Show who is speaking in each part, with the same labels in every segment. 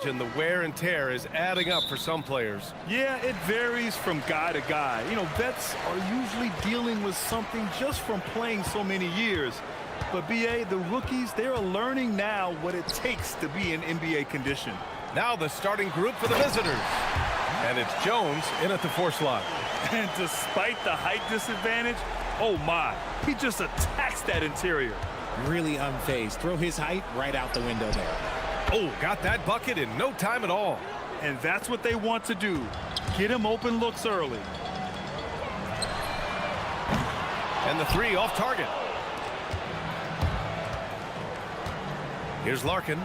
Speaker 1: And the wear and tear is adding up for some players.
Speaker 2: Yeah, it varies from guy to guy. You know, vets are usually dealing with something just from playing so many years. But BA, the rookies, they're learning now what it takes to be in NBA condition.
Speaker 1: Now the starting group for the visitors. And it's Jones in at the 4 slot.
Speaker 2: And despite the height disadvantage, oh my, he just attacks that interior.
Speaker 3: Really unfazed. Throw his height right out the window there.
Speaker 1: Oh, got that bucket in no time at all.
Speaker 2: And that's what they want to do. Get him open looks early.
Speaker 1: And the 3 off target. Here's Larkin.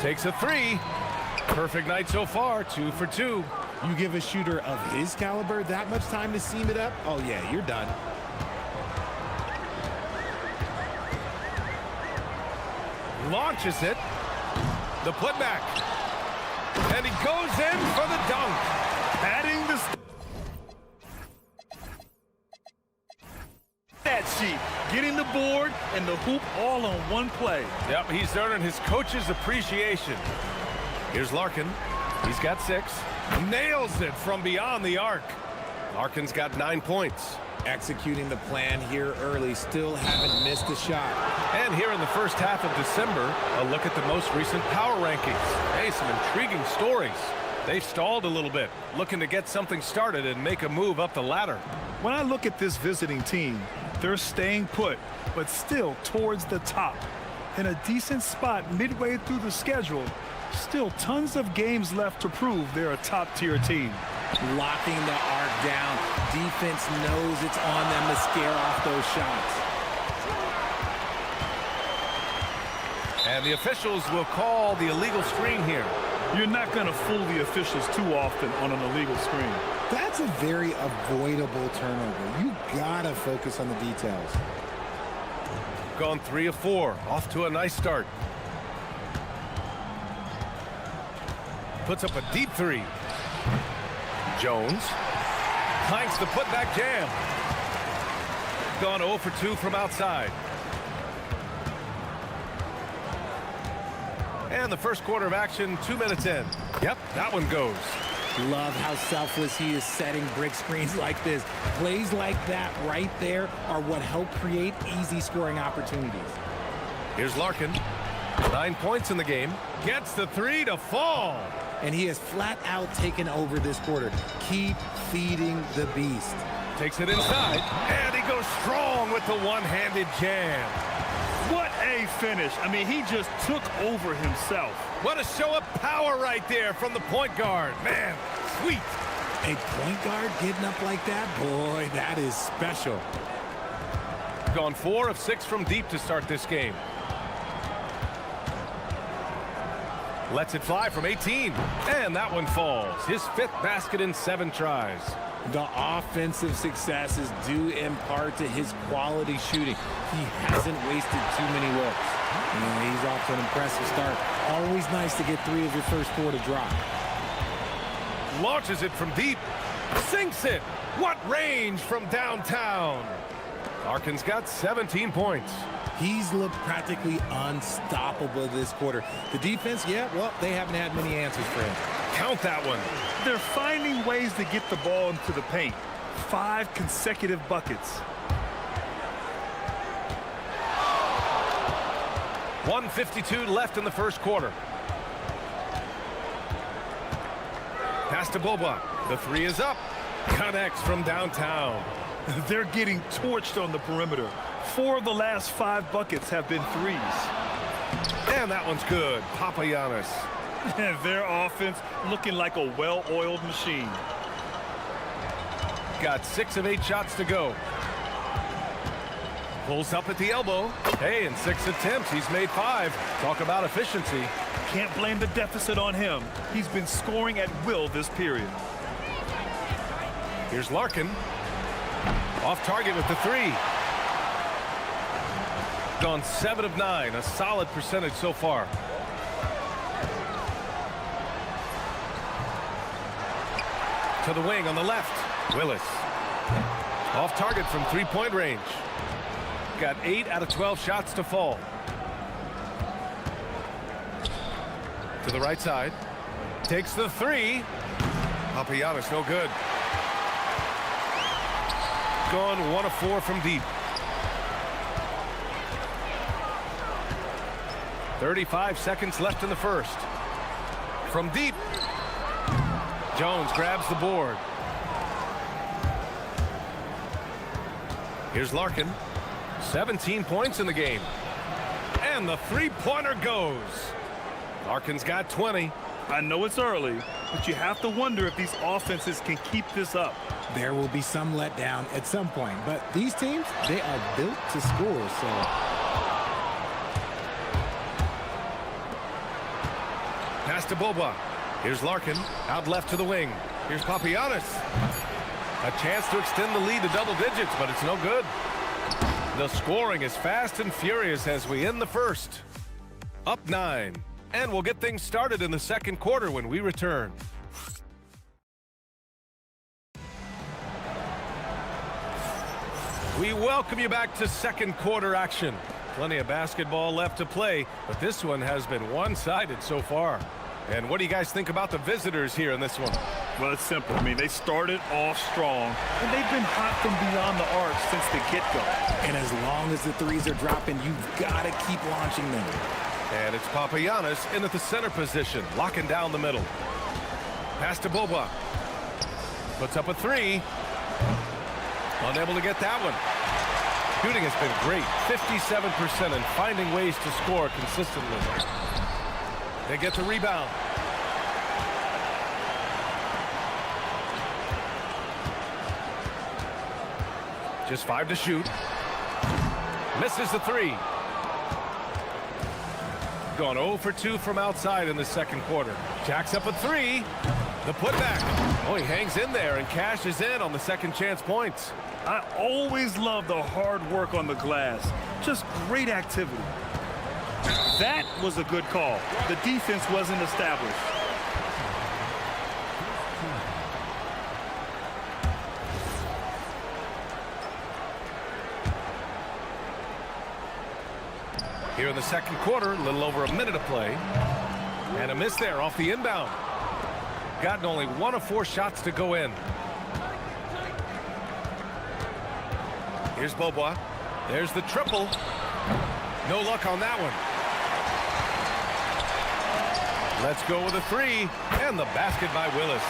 Speaker 1: Takes a 3. Perfect night so far, 2 for 2.
Speaker 3: You give a shooter of his caliber that much time to seam it up? Oh yeah, you're done.
Speaker 1: Launches it. The putback. And he goes in for the dunk.
Speaker 2: Adding the that sheet. Getting the board and the hoop all on one play.
Speaker 1: Yep, he's earning his coach's appreciation. Here's Larkin. He's got 6. Nails it from beyond the arc. Larkin's got 9 points.
Speaker 3: Executing the plan here early, still haven't missed a shot.
Speaker 1: And here in the first half of December, a look at the most recent power rankings. Hey, some intriguing stories. They've stalled a little bit, looking to get something started and make a move up the ladder.
Speaker 2: When I look at this visiting team, they're staying put, but still towards the top. In a decent spot midway through the schedule, still tons of games left to prove they're a top-tier team.
Speaker 3: Locking the arc down. Defense knows it's on them to scare off those shots.
Speaker 1: And the officials will call the illegal screen here.
Speaker 2: You're not going to fool the officials too often on an illegal screen.
Speaker 3: That's a very avoidable turnover. You gotta focus on the details.
Speaker 1: Gone 3 of 4. Off to a nice start. Puts up a deep 3. Jones clanks the putback jam. Gone 0 for 2 from outside. And the first quarter of action, 2 minutes in. Yep, that one goes.
Speaker 3: Love how selfless he is setting brick screens like this. Plays like that right there are what help create easy scoring opportunities.
Speaker 1: Here's Larkin. 9 points in the game. Gets the 3 to fall.
Speaker 3: And he has flat out taken over this quarter. Keep feeding the beast.
Speaker 1: Takes it inside. And he goes strong with the one-handed jam.
Speaker 2: What a finish. I mean, he just took over himself.
Speaker 1: What a show of power right there from the point guard. Man, sweet.
Speaker 3: A point guard getting up like that? Boy, that is special.
Speaker 1: Gone 4 of 6 from deep to start this game. Lets it fly from 18. And that one falls. His 5th basket in 7 tries.
Speaker 3: The offensive successes due in part to his quality shooting. He hasn't wasted too many looks. And he's off to an impressive start. Always nice to get 3 of your first 4 to drop.
Speaker 1: Launches it from deep. Sinks it. What range from downtown. Larkin's got 17 points.
Speaker 3: He's looked practically unstoppable this quarter. The defense, yeah, well, they haven't had many answers for him.
Speaker 1: Count that one.
Speaker 2: They're finding ways to get the ball into the paint. 5 consecutive buckets.
Speaker 1: 1:52 left in the first quarter. Pass to Boba. The 3 is up. Connects from downtown.
Speaker 2: They're getting torched on the perimeter. 4 of the last 5 buckets have been 3s.
Speaker 1: And that one's good. Papagiannis.
Speaker 2: And their offense looking like a well-oiled machine.
Speaker 1: Got 6 of 8 shots to go. Pulls up at the elbow. Hey, in 6 attempts, he's made 5. Talk about efficiency.
Speaker 2: Can't blame the deficit on him. He's been scoring at will this period.
Speaker 1: Here's Larkin. Off target with the 3. Gone 7 of 9, a solid percentage so far. To the wing on the left. Willis. Off target from 3-point range. Got 8 out of 12 shots to fall. To the right side. Takes the three. Papagiannis, no good. Gone 1 of 4 from deep. 35 seconds left in the first. From deep. Jones grabs the board. Here's Larkin. 17 points in the game. And the three-pointer goes. Larkin's got 20.
Speaker 2: I know it's early, but you have to wonder if these offenses can keep this up.
Speaker 3: There will be some letdown at some point, but these teams, they are built to score, so...
Speaker 1: Pass to Boba. Here's Larkin. Out left to the wing. Here's Papagiannis. A chance to extend the lead to double digits, but it's no good. The scoring is fast and furious as we end the first. Up 9. And we'll get things started in the second quarter when we return. We welcome you back to second quarter action. Plenty of basketball left to play, but this one has been one-sided so far. And what do you guys think about the visitors here in this one?
Speaker 2: Well, it's simple. I mean, they started off strong, and they've been hot from beyond the arc since the get-go.
Speaker 3: And as long as the threes are dropping, you've got to keep launching them.
Speaker 1: And it's Papagiannis in at the center position, locking down the middle. Pass to Boba. Puts up a three. Unable to get that one. Shooting has been great, 57%, and finding ways to score consistently. They get the rebound. Just 5 to shoot. Misses the three. Gone 0 for 2 from outside in the second quarter. Jacks up a three. The putback. Oh, he hangs in there and cashes in on the second chance points.
Speaker 2: I always love the hard work on the glass. Just great activity. That was a good call. The defense wasn't established.
Speaker 1: Here in the second quarter, a little over a minute to play. And a miss there off the inbound. Gotten only 1 of 4 shots to go in. Here's Boba. There's the triple. No luck on that one. Let's go with a three. And the basket by Willis.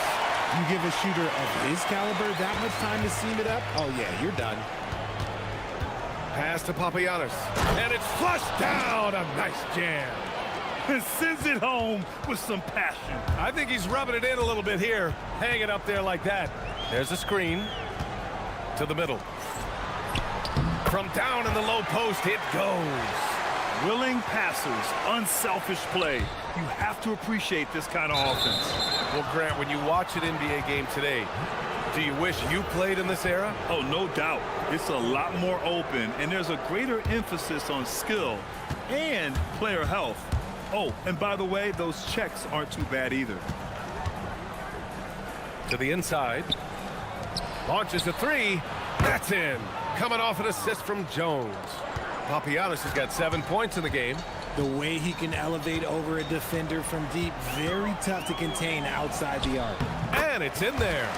Speaker 3: You give a shooter of his caliber that much time to seam it up, oh yeah, you're done.
Speaker 1: Pass to Papagiannis. And it's flushed down. A nice jam.
Speaker 2: And sends it home with some passion.
Speaker 1: I think he's rubbing it in a little bit here. Hang it up there like that. There's a screen. To the middle. From down in the low post, it goes.
Speaker 2: Willing passers, unselfish play. You have to appreciate this kind of offense.
Speaker 1: Well, Grant, when you watch an NBA game today, do you wish you played in this era?
Speaker 2: Oh, no doubt. It's a lot more open, and there's a greater emphasis on skill and player health. Oh, and by the way, those checks aren't too bad either.
Speaker 1: To the inside. Launches a three. That's in. Coming off an assist from Jones. Papagiannis has got 7 points in the game.
Speaker 3: The way he can elevate over a defender from deep, very tough to contain outside the arc.
Speaker 1: And it's in there.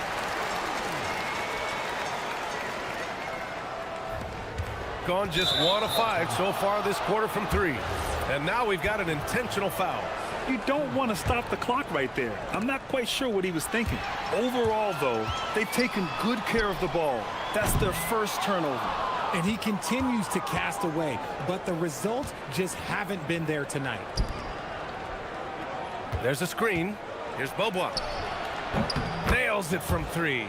Speaker 1: Gone just 1 of 5 so far this quarter from 3. And now we've got an intentional foul.
Speaker 2: You don't want to stop the clock right there. I'm not quite sure what he was thinking. Overall, though, they've taken good care of the ball. That's their first turnover.
Speaker 3: And he continues to cast away, but the results just haven't been there tonight.
Speaker 1: There's a screen. Here's Boba. Nails it from 3.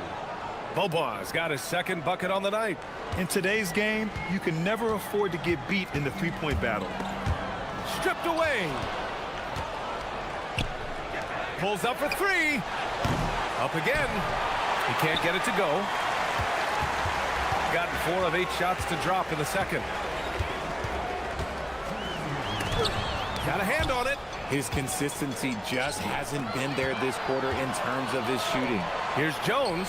Speaker 1: Boba's got his second bucket on the night.
Speaker 2: In today's game, you can never afford to get beat in the three-point battle.
Speaker 1: Stripped away. Pulls up for 3. Up again. He can't get it to go. Gotten 4 of 8 shots to drop in the second. Got a hand on it.
Speaker 3: His consistency just hasn't been there this quarter in terms of his shooting.
Speaker 1: Here's Jones.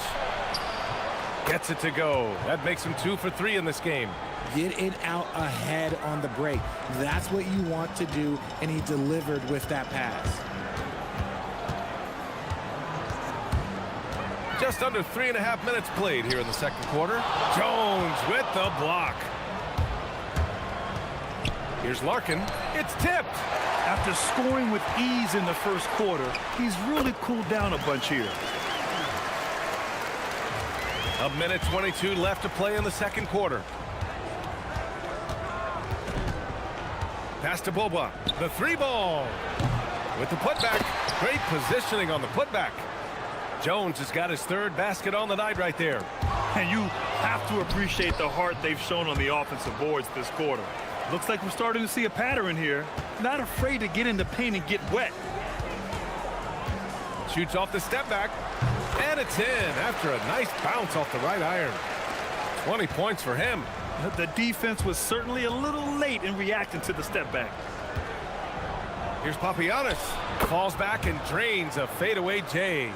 Speaker 1: Gets it to go. That makes him 2 for 3 in this game.
Speaker 3: Get it out ahead on the break. That's what you want to do, and he delivered with that pass.
Speaker 1: Just under 3.5 minutes played here in the second quarter. Jones with the block. Here's Larkin. It's tipped.
Speaker 2: After scoring with ease in the first quarter, he's really cooled down a bunch here.
Speaker 1: A minute 22 left to play in the second quarter. Pass to Boba. The three ball. With the putback. Great positioning on the putback. Jones has got his third basket on the night right there.
Speaker 2: And you have to appreciate the heart they've shown on the offensive boards this quarter. Looks like we're starting to see a pattern here. Not afraid to get in the paint and get wet.
Speaker 1: Shoots off the step back. And it's in after a nice bounce off the right iron. 20 points for him.
Speaker 2: The defense was certainly a little late in reacting to the step back.
Speaker 1: Here's Papagiannis. Falls back and drains a fadeaway J.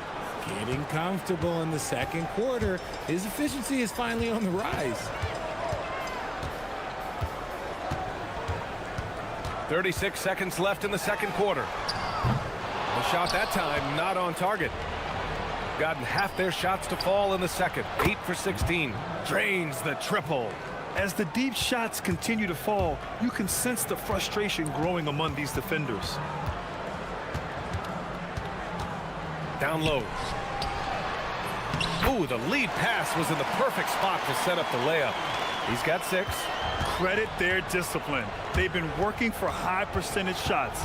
Speaker 3: Getting comfortable in the second quarter. His efficiency is finally on the rise.
Speaker 1: 36 seconds left in the second quarter. The shot that time not on target. Gotten half their shots to fall in the second. 8 for 16. Drains the triple.
Speaker 2: As the deep shots continue to fall, you can sense the frustration growing among these defenders.
Speaker 1: Down low. Ooh, the lead pass was in the perfect spot to set up the layup. He's got 6.
Speaker 2: Credit their discipline. They've been working for high percentage shots.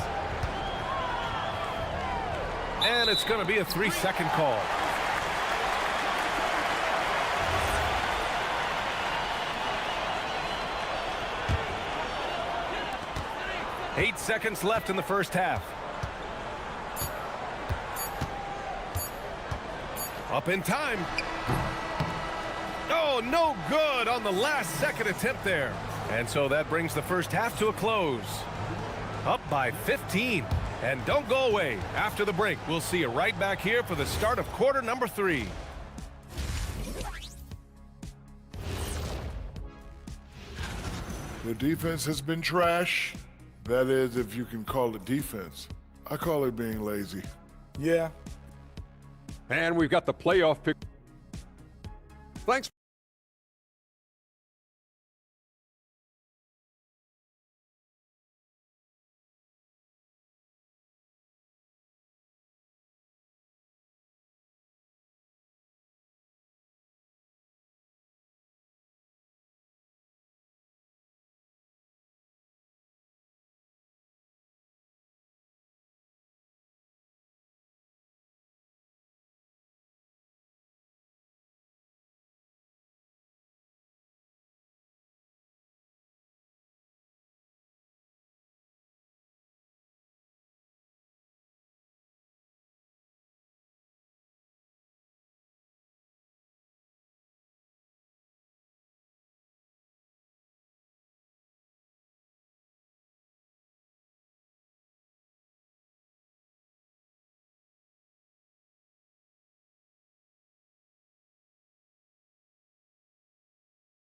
Speaker 1: And it's going to be a 3-second call. Eight seconds left in the first half. Up in time. Oh, no good on the last second attempt there. And so that brings the first half to a close. Up by 15. And don't go away. After the break, we'll see you right back here for the start of quarter number 3.
Speaker 4: The defense has been trash. That is, if you can call it defense. I call it being lazy.
Speaker 5: Yeah. And we've got the playoff pick. Thanks.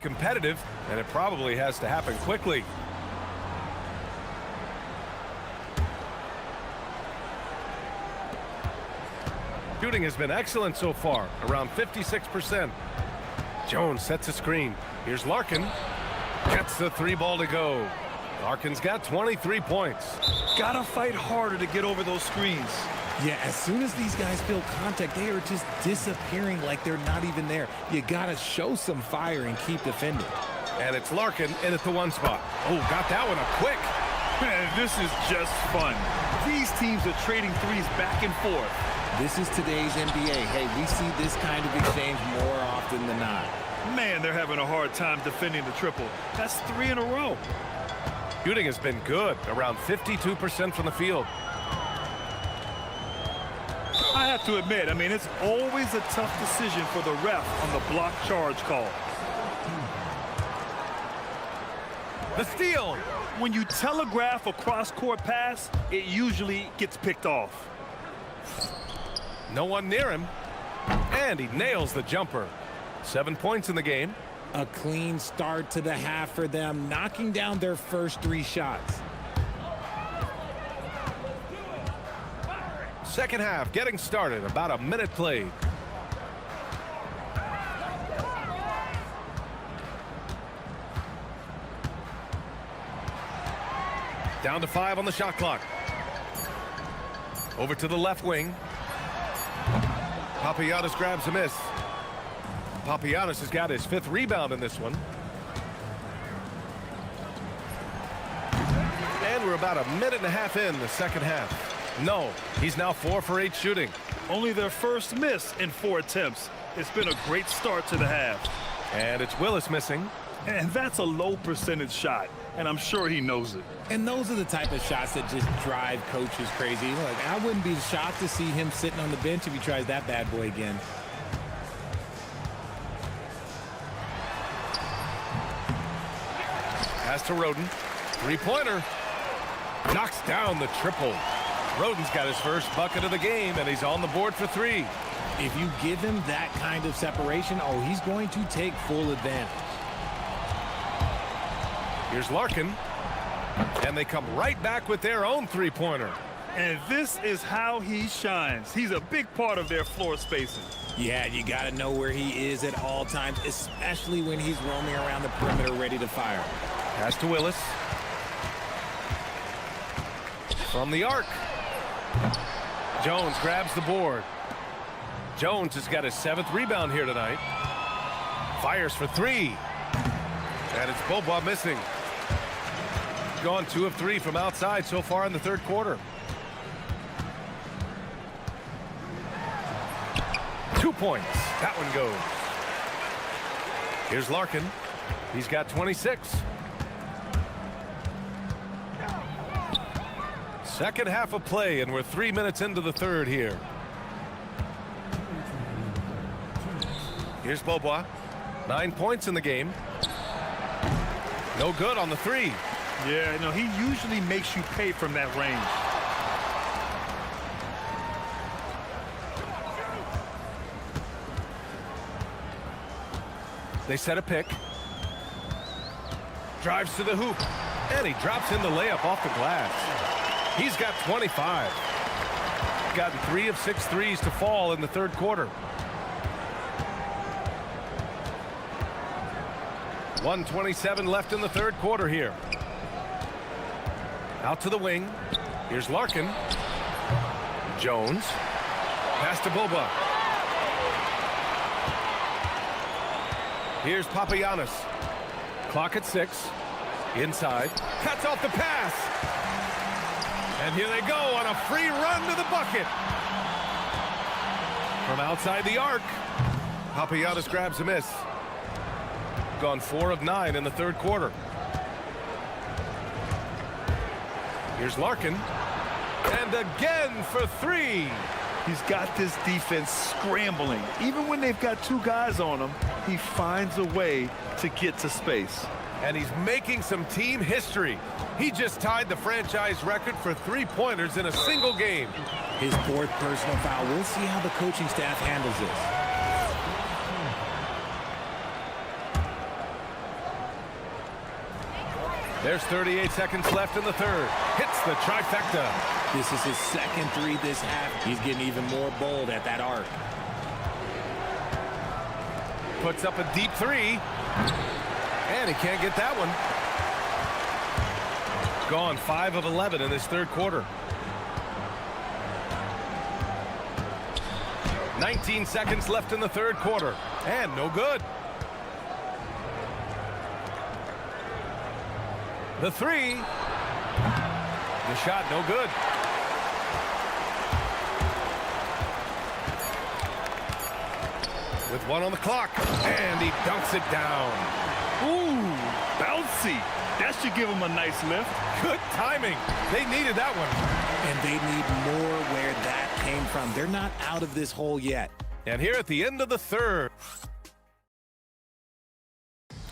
Speaker 1: Competitive, and it probably has to happen quickly. Shooting has been excellent so far, around 56%. Jones sets a screen. Here's Larkin. Gets the 3 ball to go. Larkin's got 23 points.
Speaker 2: Gotta fight harder to get over those screens.
Speaker 3: Yeah, as soon as these guys feel contact, they are just disappearing like they're not even there. You gotta show some fire and keep defending.
Speaker 1: And it's Larkin in at the 1 spot. Oh, got that one up quick.
Speaker 2: Man, this is just fun. These teams are trading threes back and forth.
Speaker 3: This is today's NBA. Hey, we see this kind of exchange more often than not.
Speaker 2: Man, they're having a hard time defending the triple. That's 3 in a row.
Speaker 1: Shooting has been good, around 52% from the field.
Speaker 2: I have to admit, it's always a tough decision for the ref on the block charge call.
Speaker 1: The steal.
Speaker 2: When you telegraph a cross-court pass, it usually gets picked off.
Speaker 1: No one near him. And he nails the jumper. 7 points in the game.
Speaker 3: A clean start to the half for them, knocking down their first 3 shots.
Speaker 1: Second half getting started, about a minute played. Down to 5 on the shot clock. Over to the left wing. Papagiannis grabs a miss. Papagiannis has got his 5th rebound in this one. And we're about a minute and a half in the second half. No, he's now 4 for 8 shooting.
Speaker 2: Only their first miss in 4 attempts. It's been a great start to the half.
Speaker 1: And it's Willis missing.
Speaker 2: And that's a low percentage shot, and I'm sure he knows it.
Speaker 3: And those are the type of shots that just drive coaches crazy. Like, I wouldn't be shocked to see him sitting on the bench if he tries that bad boy again.
Speaker 1: Pass to Roden. 3-pointer. Knocks down the triple. Roden's got his first bucket of the game, and he's on the board for 3.
Speaker 3: If you give him that kind of separation, oh, he's going to take full advantage.
Speaker 1: Here's Larkin. And they come right back with their own 3-pointer.
Speaker 2: And this is how he shines. He's a big part of their floor spacing.
Speaker 3: Yeah, you got to know where he is at all times, especially when he's roaming around the perimeter ready to fire.
Speaker 1: Pass to Willis. From the arc. Jones grabs the board. Jones has got his 7th rebound here tonight. Fires for 3. And it's Boba missing. Gone 2 of 3 from outside so far in the third quarter. 2 points. That one goes. Here's Larkin. He's got 26. Second half of play, and we're 3 minutes into the third here. Here's Bobois. 9 points in the game. No good on the 3.
Speaker 2: Yeah, no, he usually makes you pay from that range.
Speaker 1: They set a pick. Drives to the hoop. And he drops in the layup off the glass. He's got 25. Gotten 3 of 6 threes to fall in the third quarter. 1:27 left in the third quarter here. Out to the wing. Here's Larkin. Jones. Pass to Boba. Here's Papagiannis. Clock at 6. Inside. Cuts off the pass. And here they go on a free run to the bucket. From outside the arc. Papagiannis grabs a miss. Gone 4 of 9 in the third quarter. Here's Larkin. And again for 3.
Speaker 2: He's got this defense scrambling. Even when they've got 2 guys on him, he finds a way to get to space.
Speaker 1: And he's making some team history. He just tied the franchise record for 3-pointers in a single game.
Speaker 3: His 4th personal foul. We'll see how the coaching staff handles this.
Speaker 1: There's 38 seconds left in the third. Hits the trifecta.
Speaker 3: This is his 2nd 3 this half. He's getting even more bold at that arc.
Speaker 1: Puts up a deep 3. And he can't get that one. Gone 5 of 11 in this third quarter. 19 seconds left in the third quarter. And no good. The 3. The shot no good. With 1 on the clock. And he dunks it down.
Speaker 2: Ooh, bouncy. That should give him a nice lift.
Speaker 1: Good timing. They needed that one.
Speaker 3: And they need more where that came from. They're not out of this hole yet.
Speaker 1: And here at the end of the third.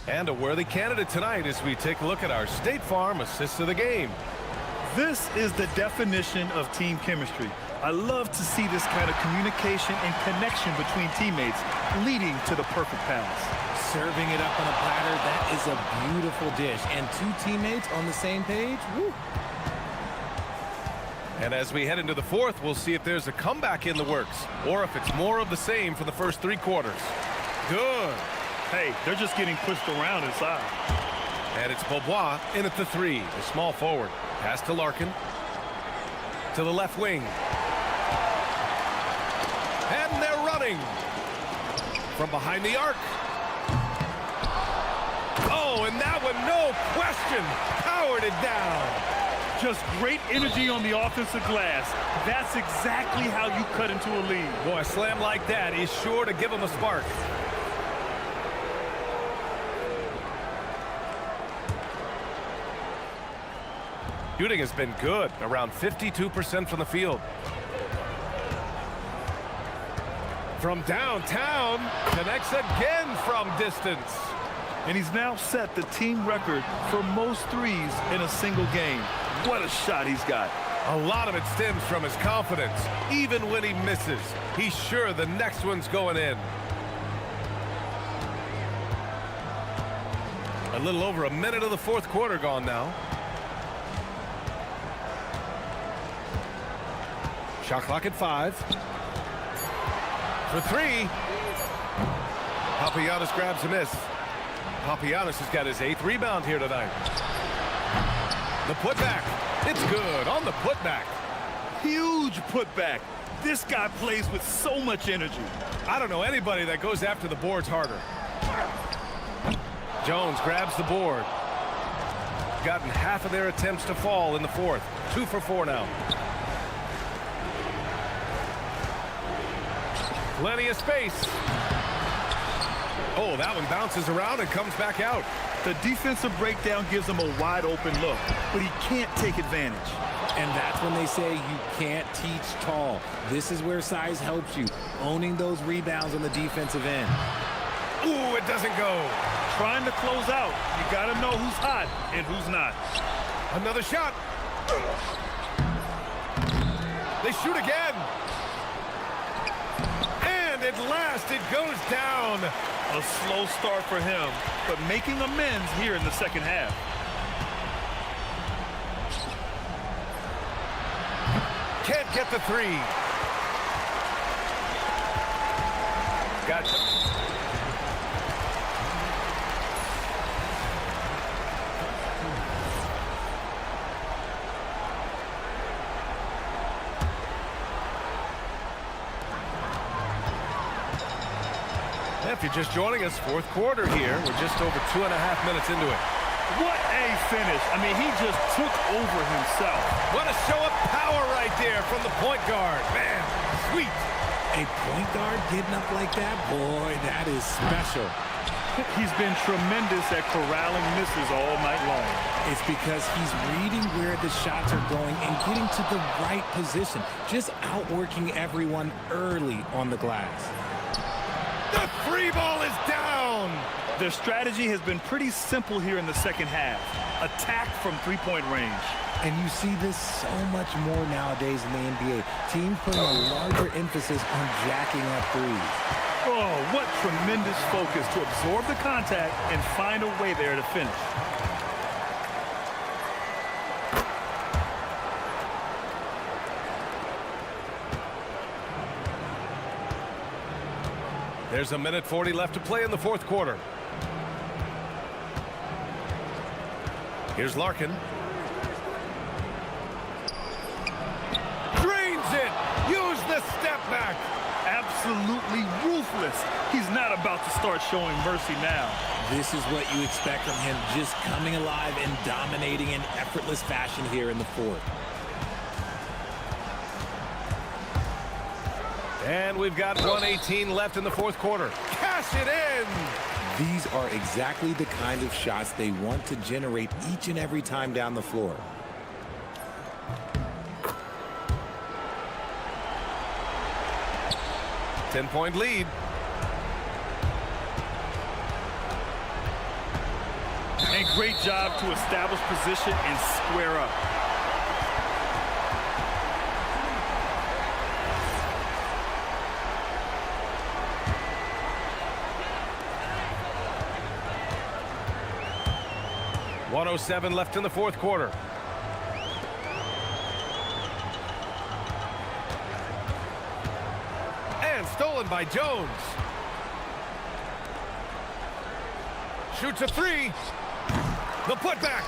Speaker 1: And a worthy candidate tonight as we take a look at our State Farm assist of the game.
Speaker 2: This is the definition of team chemistry. I love to see this kind of communication and connection between teammates leading to the perfect pass.
Speaker 3: Serving it up on a platter, that is a beautiful dish. And 2 teammates on the same page, woo.
Speaker 1: And as we head into the fourth, we'll see if there's a comeback in the works or if it's more of the same for the first 3 quarters. Good.
Speaker 2: Hey, they're just getting pushed around inside.
Speaker 1: And it's Beaubois in at the 3. The small forward. Pass to Larkin. To the left wing. And they're running. From behind the arc. Oh, and that one, no question, powered it down.
Speaker 2: Just great energy on the offensive glass. That's exactly how you cut into a lead.
Speaker 1: Boy, a slam like that is sure to give them a spark. Shooting has been good, around 52% from the field. From downtown, connects again from distance.
Speaker 2: And he's now set the team record for most threes in a single game. What a shot he's got.
Speaker 1: A lot of it stems from his confidence. Even when he misses, he's sure the next one's going in. A little over a minute of the fourth quarter gone now. Shot clock at 5. For 3. Papagiannis grabs a miss. Papagiannis has got his 8th rebound here tonight. The putback. It's good on the putback.
Speaker 2: Huge putback. This guy plays with so much energy.
Speaker 1: I don't know anybody that goes after the boards harder. Jones grabs the board. Gotten half of their attempts to fall in the fourth. 2 for 4 now. Plenty of space. Oh, that one bounces around and comes back out.
Speaker 2: The defensive breakdown gives him a wide open look, but he can't take advantage.
Speaker 3: And that's when they say you can't teach tall. This is where size helps you, owning those rebounds on the defensive end.
Speaker 1: Ooh, it doesn't go.
Speaker 2: Trying to close out, you got to know who's hot and who's not.
Speaker 1: Another shot. They shoot again. And at last it goes down.
Speaker 2: A slow start for him, but making amends here in the second half.
Speaker 1: Can't get the 3. Gotcha. If you're just joining us, fourth quarter here. We're just over 2.5 minutes into it.
Speaker 2: What a finish. I mean, he just took over himself.
Speaker 1: What a show of power right there from the point guard. Man, sweet.
Speaker 3: A point guard getting up like that? Boy, that is special.
Speaker 2: He's been tremendous at corralling misses all night long.
Speaker 3: It's because he's reading where the shots are going and getting to the right position. Just outworking everyone early on the glass.
Speaker 1: The 3 ball is down.
Speaker 2: Their strategy has been pretty simple here in the second half. Attack from three-point range.
Speaker 3: And you see this so much more nowadays in the NBA. Teams putting a larger emphasis on jacking up threes.
Speaker 2: Oh, what tremendous focus to absorb the contact and find a way there to finish.
Speaker 1: There's a minute 40 left to play in the fourth quarter. Here's Larkin. Drains it. Use the step back.
Speaker 2: Absolutely ruthless. He's not about to start showing mercy now.
Speaker 3: This is what you expect from him, just coming alive and dominating in effortless fashion here in the fourth.
Speaker 1: And we've got 1:18 left in the fourth quarter. Cash it in.
Speaker 3: These are exactly the kind of shots they want to generate each and every time down the floor.
Speaker 1: Ten-point lead.
Speaker 2: A great job to establish position and square up.
Speaker 1: .107 left in the fourth quarter. And stolen by Jones. Shoots a 3. The putback.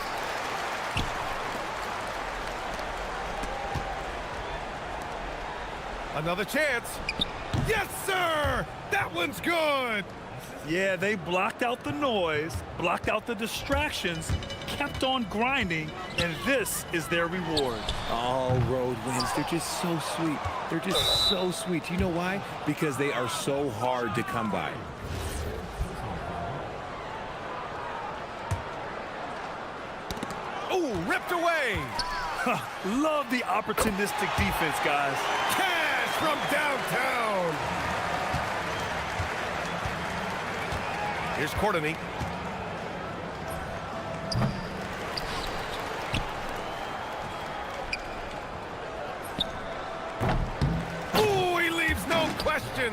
Speaker 1: Another chance. Yes, sir! That one's good!
Speaker 2: Yeah, they blocked out the noise, blocked out the distractions, kept on grinding, and this is their reward.
Speaker 3: All road wins. They're just so sweet. They're just so sweet. You know why? Because they are so hard to come by.
Speaker 1: Ooh, ripped away!
Speaker 2: Love the opportunistic defense, guys.
Speaker 1: Cash from downtown! Here's Courtney. Ooh, he leaves no question.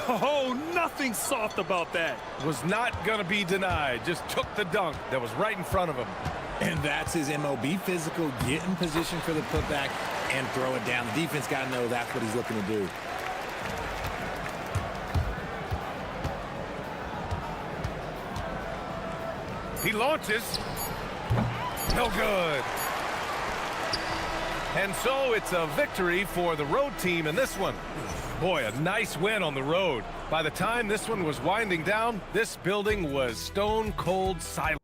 Speaker 2: Oh, nothing soft about that.
Speaker 1: Was not gonna be denied. Just took the dunk that was right in front of him.
Speaker 3: And that's his MO. Be physical, get in position for the putback, and throw it down. The defense got to know that's what he's looking to do.
Speaker 1: He launches. No good. And so it's a victory for the road team in this one. Boy, a nice win on the road. By the time this one was winding down, this building was stone cold silent.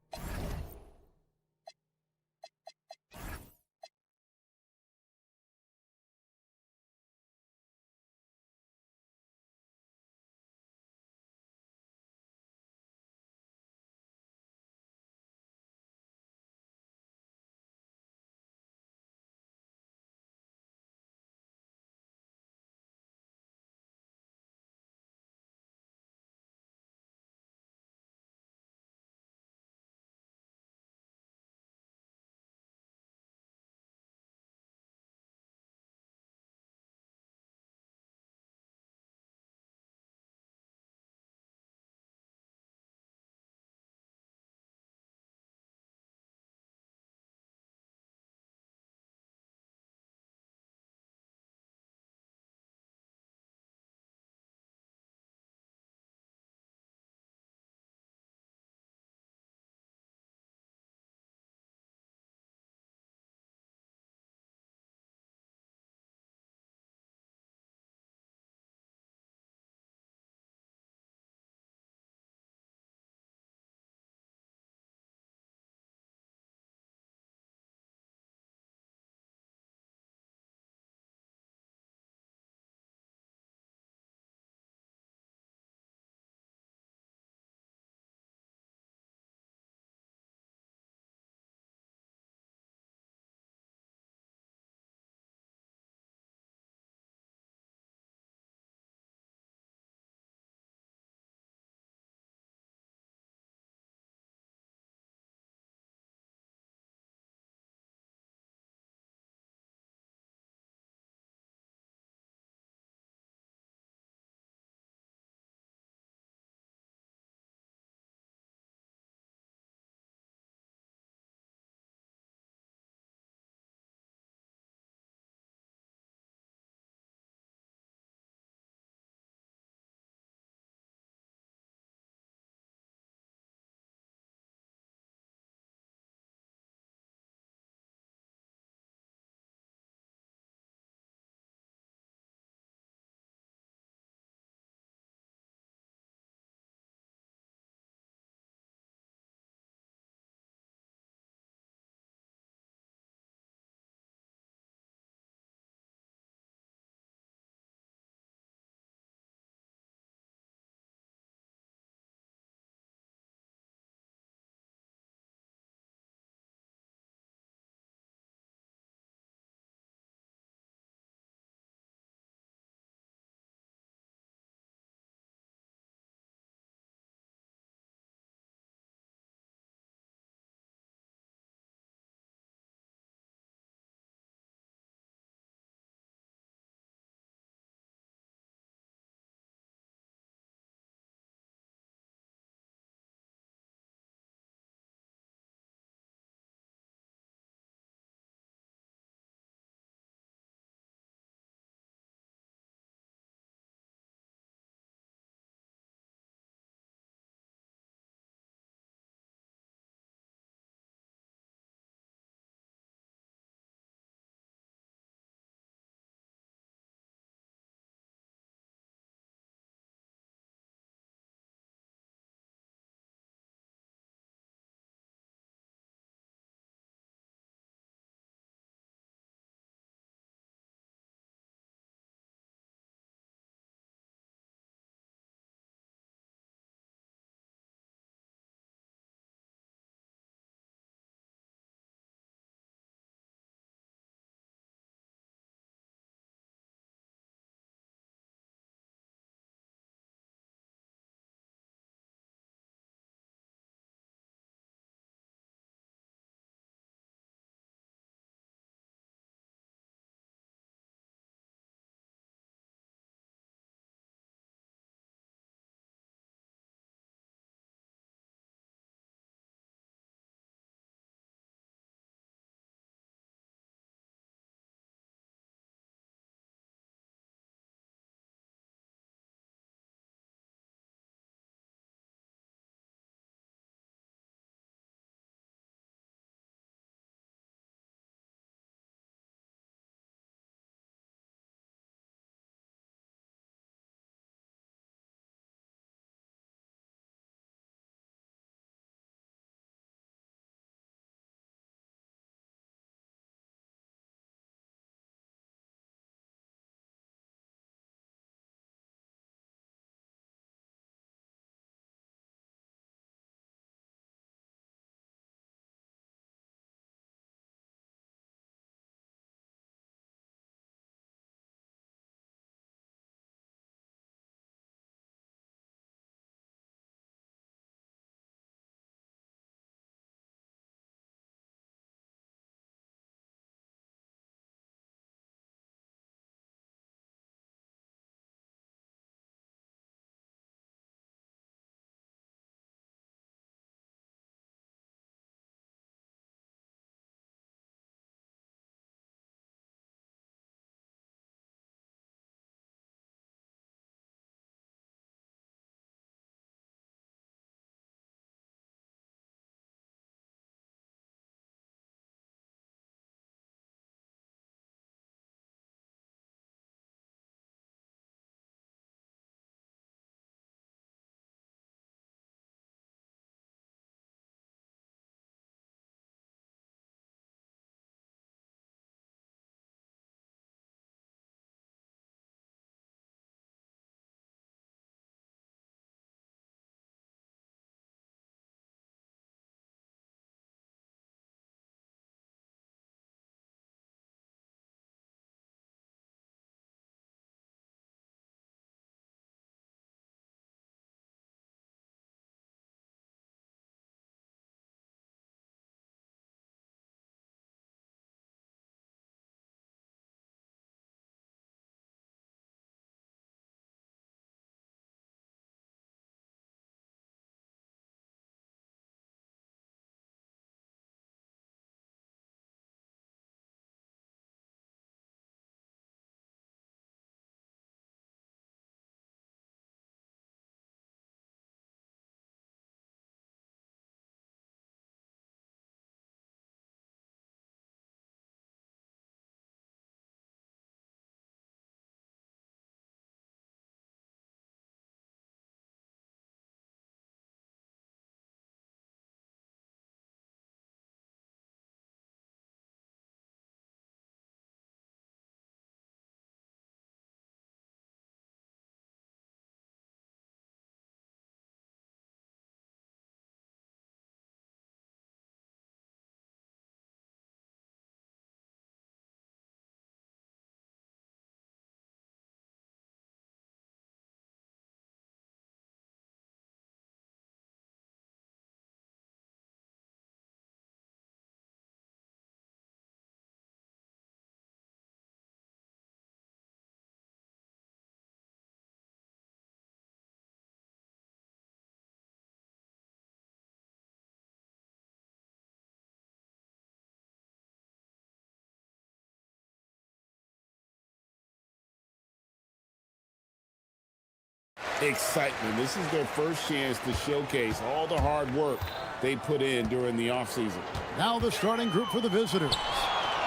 Speaker 6: excitement. This is their first chance to showcase all the hard work they put in during the offseason.
Speaker 7: Now the starting group for the visitors.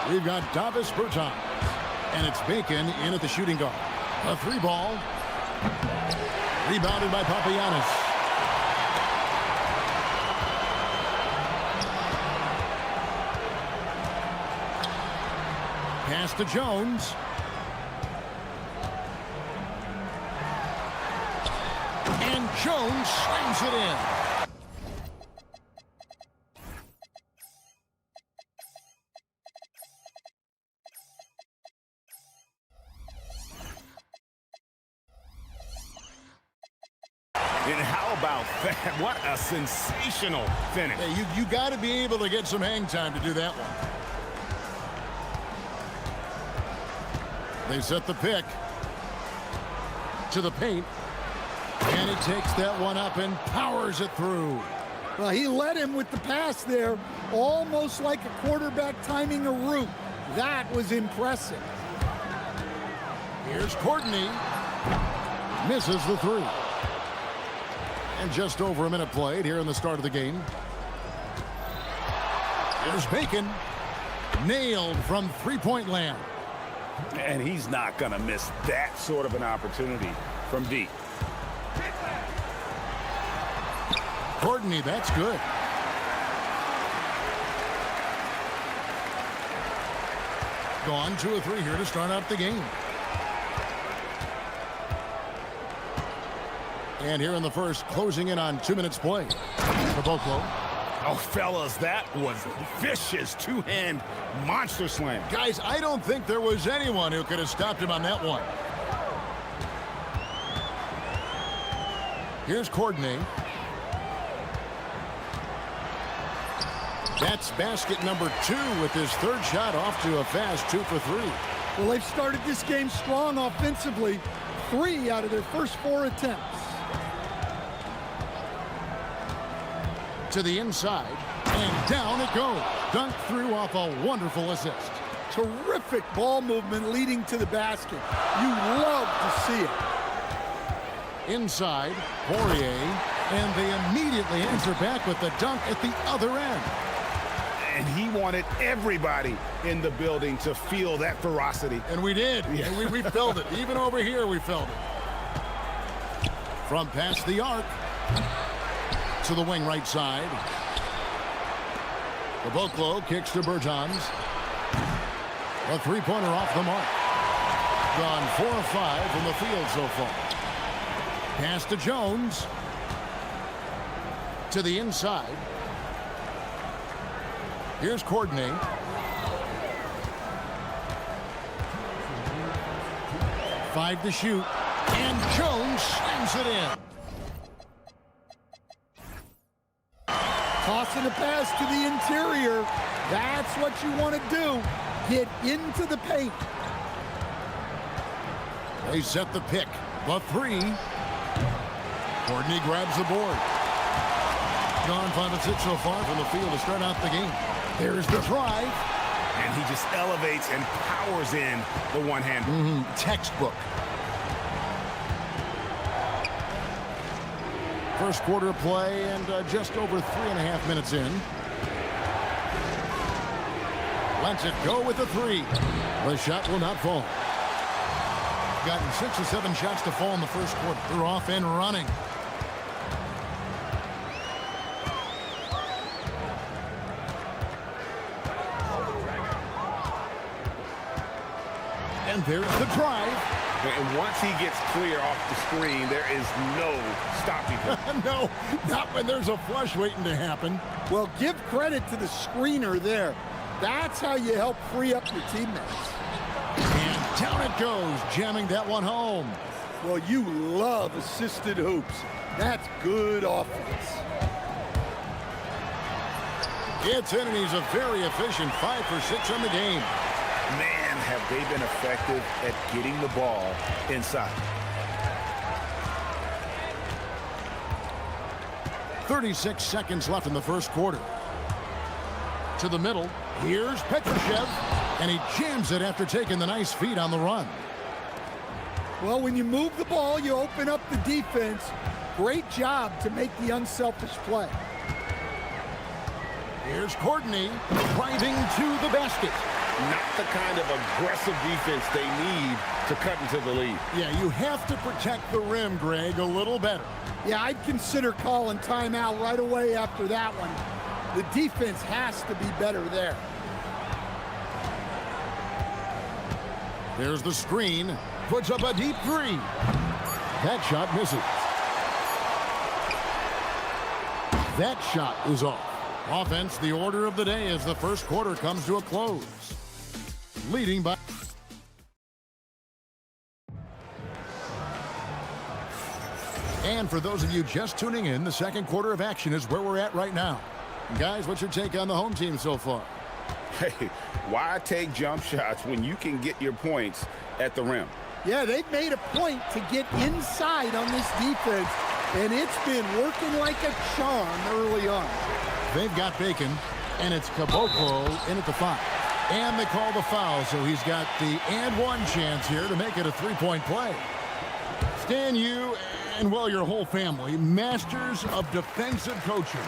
Speaker 7: We've got Davis Bertans, and it's Bacon in at the shooting guard. A 3-ball. Rebounded by Papagiannis. Pass to Jones. And Jones slams it in.
Speaker 6: And how about that? What a sensational finish.
Speaker 7: Hey, you got to be able to get some hang time to do that one. They set the pick to the paint, and he takes that one up and powers it through.
Speaker 8: Well, he led him with the pass there, almost like a quarterback timing a route. That was impressive.
Speaker 7: Here's Courtney. Misses the 3. And just over a minute played here in the start of the game. Here's Bacon. Nailed from three-point land.
Speaker 6: And he's not going to miss that sort of an opportunity from deep.
Speaker 7: Courtney, that's good. Gone 2 of 3 here to start out the game. And here in the first, closing in on 2 minutes play. Caboclo.
Speaker 6: Oh, fellas, that was vicious two-hand monster slam.
Speaker 7: Guys, I don't think there was anyone who could have stopped him on that one. Here's Courtney. That's basket number 2 with his 3rd shot off to a fast 2 for 3.
Speaker 8: Well, they've started this game strong offensively. 3 out of their first 4 attempts.
Speaker 7: To the inside, and down it goes. Dunked through off a wonderful assist.
Speaker 8: Terrific ball movement leading to the basket. You love to see it.
Speaker 7: Inside, Poirier, and they immediately answer back with the dunk at the other end.
Speaker 6: And he wanted everybody in the building to feel that ferocity.
Speaker 7: And we did.
Speaker 6: Yeah.
Speaker 7: And we felt it. Even over here, we felt it. From past the arc to the wing right side. Caboclo kicks to Bertans. A 3-pointer off the mark. Gone 4 of 5 from the field so far. Pass to Jones. To the inside. Here's Courtney. Five to shoot. And Jones slams it in.
Speaker 8: Tossing a pass to the interior. That's what you want to do. Get into the paint.
Speaker 7: They set the pick. The 3. Courtney grabs the board. Gone 5 of 6 so far from the field to start out the game. There's the drive.
Speaker 6: And he just elevates and powers in the one-hander.
Speaker 7: Textbook. First quarter play and just over 3.5 minutes in. Lets it go with the 3. The shot will not fall. Gotten 6 or 7 shots to fall in the first quarter. They're off and running. And there's the drive.
Speaker 6: And once he gets clear off the screen, there is no stopping him.
Speaker 7: No, not when there's a flush waiting to happen.
Speaker 8: Well, give credit to the screener there. That's how you help free up your teammates.
Speaker 7: And down it goes, jamming that one home.
Speaker 8: Well, you love assisted hoops. That's good offense.
Speaker 7: It's in, and he's a very efficient 5 for 6 on the game.
Speaker 6: Man, have they been effective at getting the ball inside.
Speaker 7: 36 seconds left in the first quarter. To the middle. Here's Petrushev. And he jams it after taking the nice feed on the run.
Speaker 8: Well, when you move the ball, you open up the defense. Great job to make the unselfish play.
Speaker 7: Here's Courtney driving to the basket.
Speaker 6: Not the kind of aggressive defense they need to cut into the lead.
Speaker 7: Yeah, you have to protect the rim, Greg, a little better.
Speaker 8: Yeah, I'd consider calling timeout right away after that one. The defense has to be better there.
Speaker 7: There's the screen. Puts up a deep three. That shot misses. That shot is off. Offense, the order of the day as the first quarter comes to a close. Leading by... And for those of you just tuning in, the second quarter of action is where we're at right now. Guys, what's your take on the home team so far?
Speaker 6: Hey, why take jump shots when you can get your points at the rim?
Speaker 8: Yeah, they've made a point to get inside on this defense, and it's been working like a charm early on.
Speaker 7: They've got Bacon, and it's Caboclo in at the 5. And they call the foul, so he's got the and one chance here to make it a three-point play. Stan, you and, well, your whole family, masters of defensive coaching.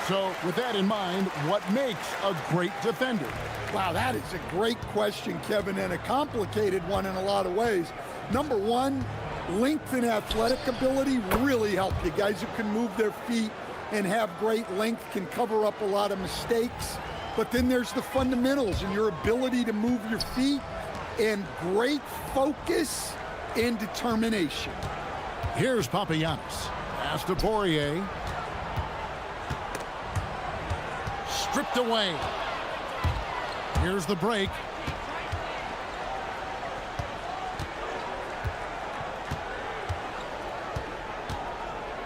Speaker 7: So with that in mind, what makes a great defender?
Speaker 8: Wow, that is a great question, Kevin, and a complicated one in a lot of ways. Number one, length and athletic ability really help you. Guys who can move their feet and have great length can cover up a lot of mistakes. But then there's the fundamentals and your ability to move your feet and great focus and determination.
Speaker 7: Here's Papagiannis. Pass to Poirier. Stripped away. Here's the break.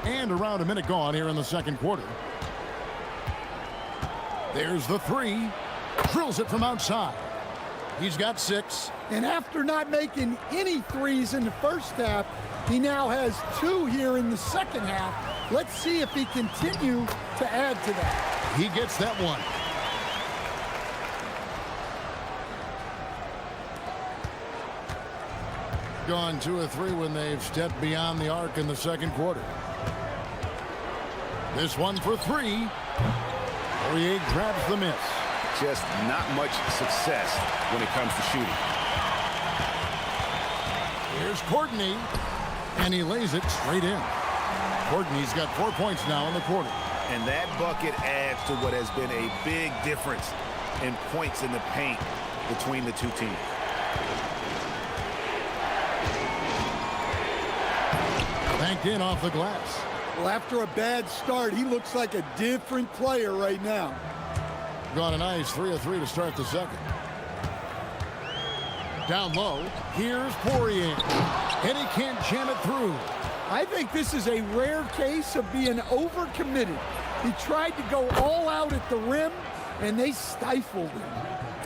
Speaker 7: And around a minute gone here in the second quarter. There's the three. Drills it from outside. He's got 6.
Speaker 8: And after not making any threes in the first half, he now has 2 here in the second half. Let's see if he continues to add to that.
Speaker 7: He gets that one. Gone 2 of 3 when they've stepped beyond the arc in the second quarter. This one for 3. Poirier grabs the miss.
Speaker 6: Just not much success when it comes to shooting.
Speaker 7: Here's Courtney, and he lays it straight in. Courtney's got 4 points now in the quarter.
Speaker 9: And that bucket adds to what has been a big difference in points in the paint between the two teams.
Speaker 7: Banked in off the glass.
Speaker 8: Well, after a bad start, he looks like a different player right now.
Speaker 7: Got a nice 3 of 3 to start the second. Down low, here's Poirier, and he can't jam it through.
Speaker 8: I think this is a rare case of being overcommitted. He tried to go all out at the rim, and they stifled him.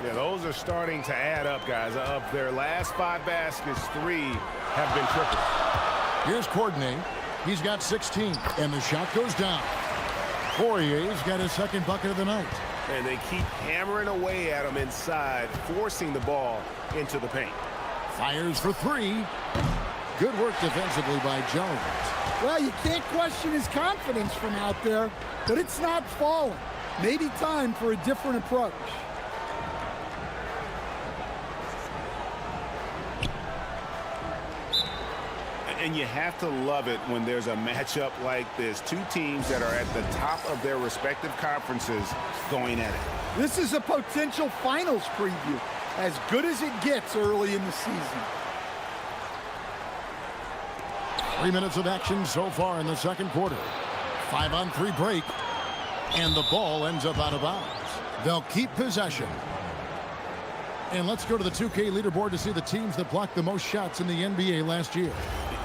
Speaker 9: Yeah, those are starting to add up, guys. Of their last 5 baskets, 3 have been triples.
Speaker 7: Here's Courtney. He's got 16, and the shot goes down. Poirier's got his second bucket of the night.
Speaker 9: And they keep hammering away at him inside, forcing the ball into the paint.
Speaker 7: Fires for 3. Good work defensively by Jones.
Speaker 8: Well, you can't question his confidence from out there, but it's not falling. Maybe time for a different approach.
Speaker 9: And you have to love it when there's a matchup like this. 2 teams that are at the top of their respective conferences going at it.
Speaker 8: This is a potential finals preview, as good as it gets early in the season.
Speaker 7: 3 minutes of action so far in the second quarter. 5-on-3 break, and the ball ends up out of bounds. They'll keep possession. And let's go to the 2K leaderboard to see the teams that blocked the most shots in the NBA last year.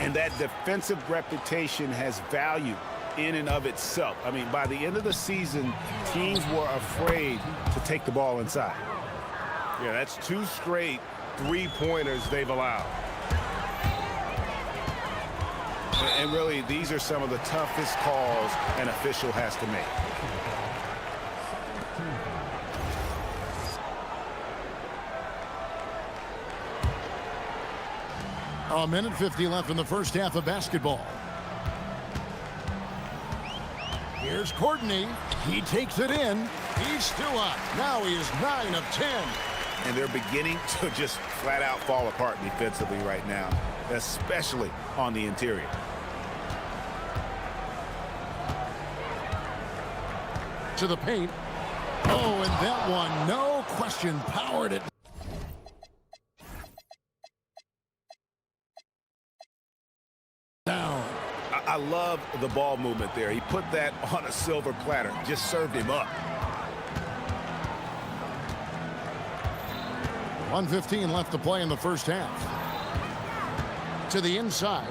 Speaker 9: And that defensive reputation has value in and of itself. I mean, by the end of the season, teams were afraid to take the ball inside. Yeah, that's 2 straight 3-pointers they've allowed. And really, these are some of the toughest calls an official has to make.
Speaker 7: A minute 50 left in the first half of basketball. Here's Courtney. He takes it in. He's still up. Now he is 9 of 10.
Speaker 9: And they're beginning to just flat out fall apart defensively right now, especially on the interior.
Speaker 7: To the paint. Oh, and that one, no question, powered it. Down.
Speaker 9: I love the ball movement there. He put that on a silver platter, just served him up.
Speaker 7: 1:15 left to play in the first half. To the inside.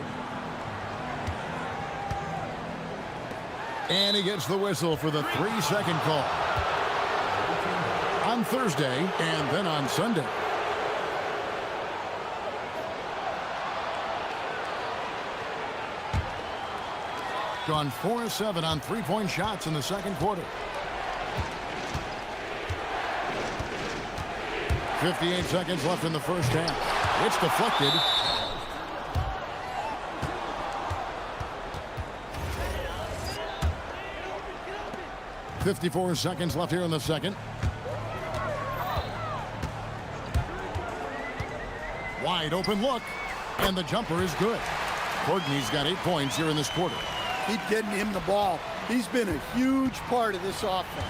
Speaker 7: And he gets the whistle for the 3-second call. On Thursday and then on Sunday. Gone 4 of 7 on three-point shots in the second quarter. 58 seconds left in the first half. It's deflected. .54 seconds left here in the second. Wide open look, and the jumper is good. Courtney's got 8 points here in this quarter.
Speaker 8: Keep getting him the ball. He's been a huge part of this offense.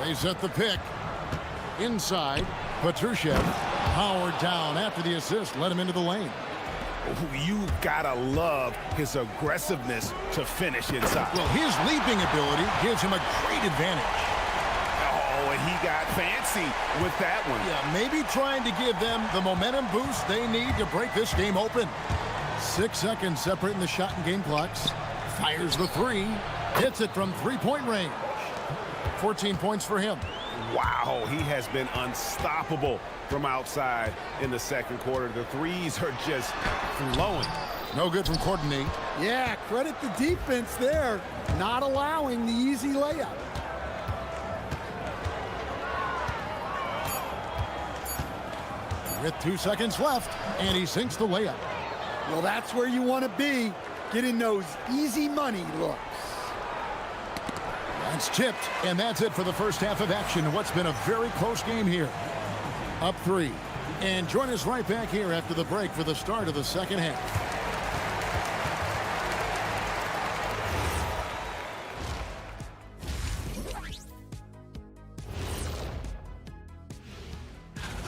Speaker 7: They set the pick. Inside, Petrushev. Powered down after the assist, led him into the lane.
Speaker 9: You gotta love his aggressiveness to finish inside.
Speaker 7: Well, his leaping ability gives him a great advantage.
Speaker 9: Oh, and he got fancy with that one.
Speaker 7: Yeah, maybe trying to give them the momentum boost they need to break this game open. 6 seconds separating the shot and game clocks. Fires the three. Hits it from three-point range. 14 points for him.
Speaker 9: Wow, he has been unstoppable from outside in the second quarter. The threes are just flowing.
Speaker 7: No good from Courtney.
Speaker 8: Yeah, credit the defense there, not allowing the easy layup.
Speaker 7: With 2 seconds left, and he sinks the layup.
Speaker 8: Well, that's where you want to be, getting those easy money looks.
Speaker 7: That's tipped, and that's it for the first half of action. What's been a very close game here. Up 3. And join us right back here after the break for the start of the second half.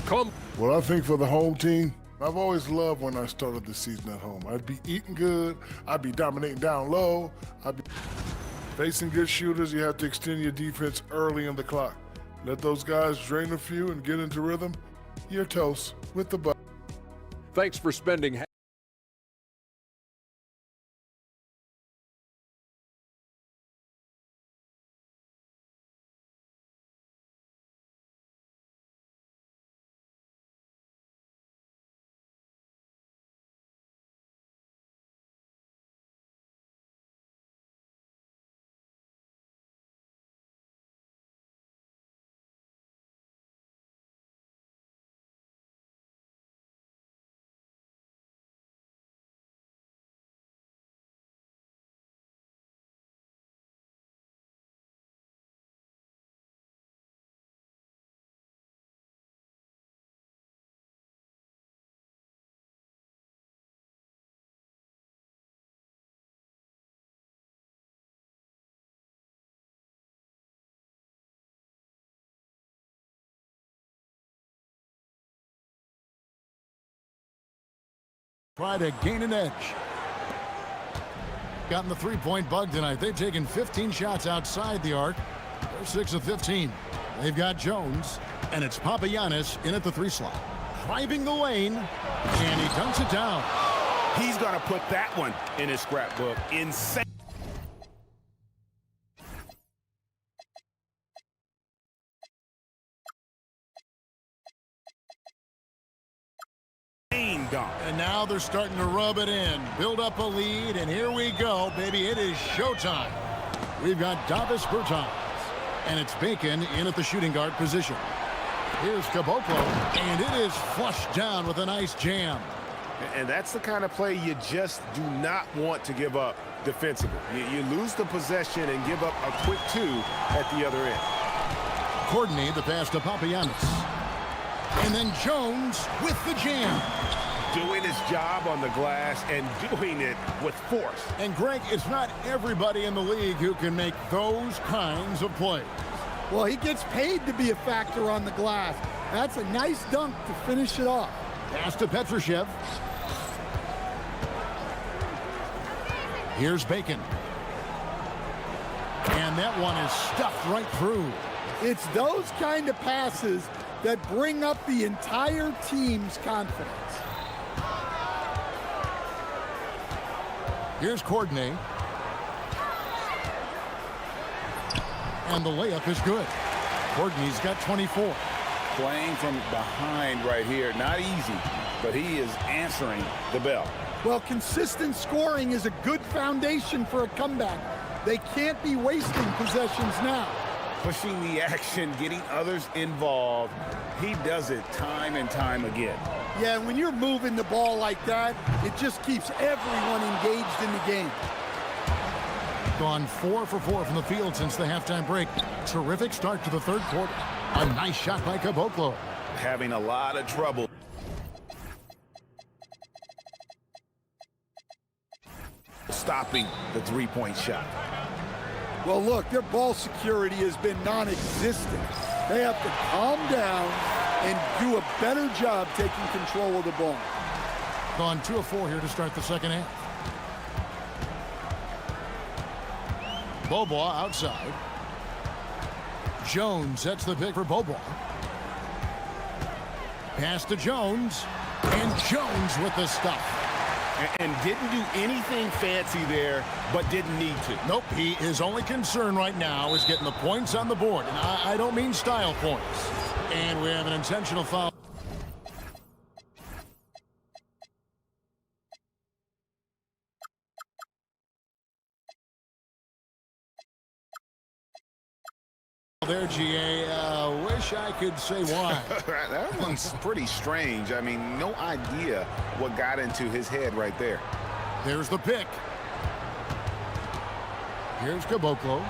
Speaker 5: Come.
Speaker 4: Well, I think for the home team, I've always loved when I started the season at home. I'd be eating good. I'd be dominating down low. I'd be facing good shooters. You have to extend your defense early in the clock. Let those guys drain a few and get into rhythm. You're toast with the butt.
Speaker 5: Thanks for spending.
Speaker 7: Try to gain an edge. Gotten the three-point bug tonight. They've taken 15 shots outside the arc. They're 6 of 15. They've got Jones, and it's Papagiannis in at the 3 slot. Driving the lane, and he dunks it down.
Speaker 9: He's going to put that one in his scrapbook. Insane. Dunk.
Speaker 7: And now they're starting to rub it in, build up a lead, and here we go, baby. It is showtime. We've got Davis Bertans, and it's Bacon in at the shooting guard position. Here's Caboclo, and it is flushed down with a nice jam.
Speaker 9: And that's the kind of play you just do not want to give up defensively. You lose the possession and give up a quick 2 at the other end.
Speaker 7: Courtney, the pass to Papagiannis. And then Jones with the jam.
Speaker 9: Doing his job on the glass and doing it with force.
Speaker 7: And Greg, it's not everybody in the league who can make those kinds of plays.
Speaker 8: Well, he gets paid to be a factor on the glass. That's a nice dunk to finish it off.
Speaker 7: Pass to Petrushev. Here's Bacon. And that one is stuffed right through.
Speaker 8: It's those kind of passes that bring up the entire team's confidence.
Speaker 7: Here's Courtney. And the layup is good. Courtney's got 24.
Speaker 6: Playing from behind right here, not easy, but he is answering the bell.
Speaker 8: Well, consistent scoring is a good foundation for a comeback. They can't be wasting possessions now.
Speaker 9: Pushing the action, getting others involved. He does it time and time again.
Speaker 8: Yeah, and when you're moving the ball like that, it just keeps everyone engaged in the game.
Speaker 7: Gone 4 for 4 from the field since the halftime break. Terrific start to the third quarter. A nice shot by Caboclo.
Speaker 9: Having a lot of trouble. Stopping the three-point shot.
Speaker 8: Well, look, their ball security has been non-existent. They have to calm down and do a better job taking control of the ball.
Speaker 7: Gone 2 of 4 here to start the second half. Beaubois outside. Jones sets the pick for Beaubois. Pass to Jones. And Jones with the stuff.
Speaker 9: And didn't do anything fancy there, but didn't need to.
Speaker 7: Nope, his only concern right now is getting the points on the board. And I don't mean style points. And we have an intentional foul. There, GA, wish I could say why.
Speaker 9: That one's pretty strange. I mean, no idea what got into his head right there.
Speaker 7: There's the pick. Here's Caboclo.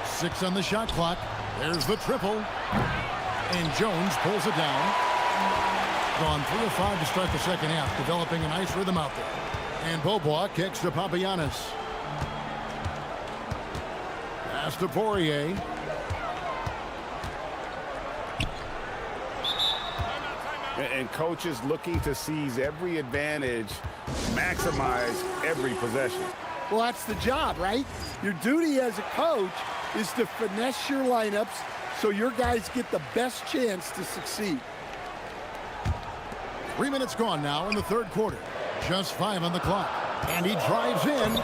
Speaker 7: 6 on the shot clock. There's the triple. And Jones pulls it down. Gone 3 of 5 to start the second half, developing a nice rhythm out there. And Beaubois kicks to Papagiannis. Pass to Poirier.
Speaker 9: And coaches looking to seize every advantage, maximize every possession.
Speaker 8: Well, that's the job, right? Your duty as a coach is to finesse your lineups so your guys get the best chance to succeed.
Speaker 7: 3 minutes gone now in the third quarter. Just 5 on the clock. And he drives in.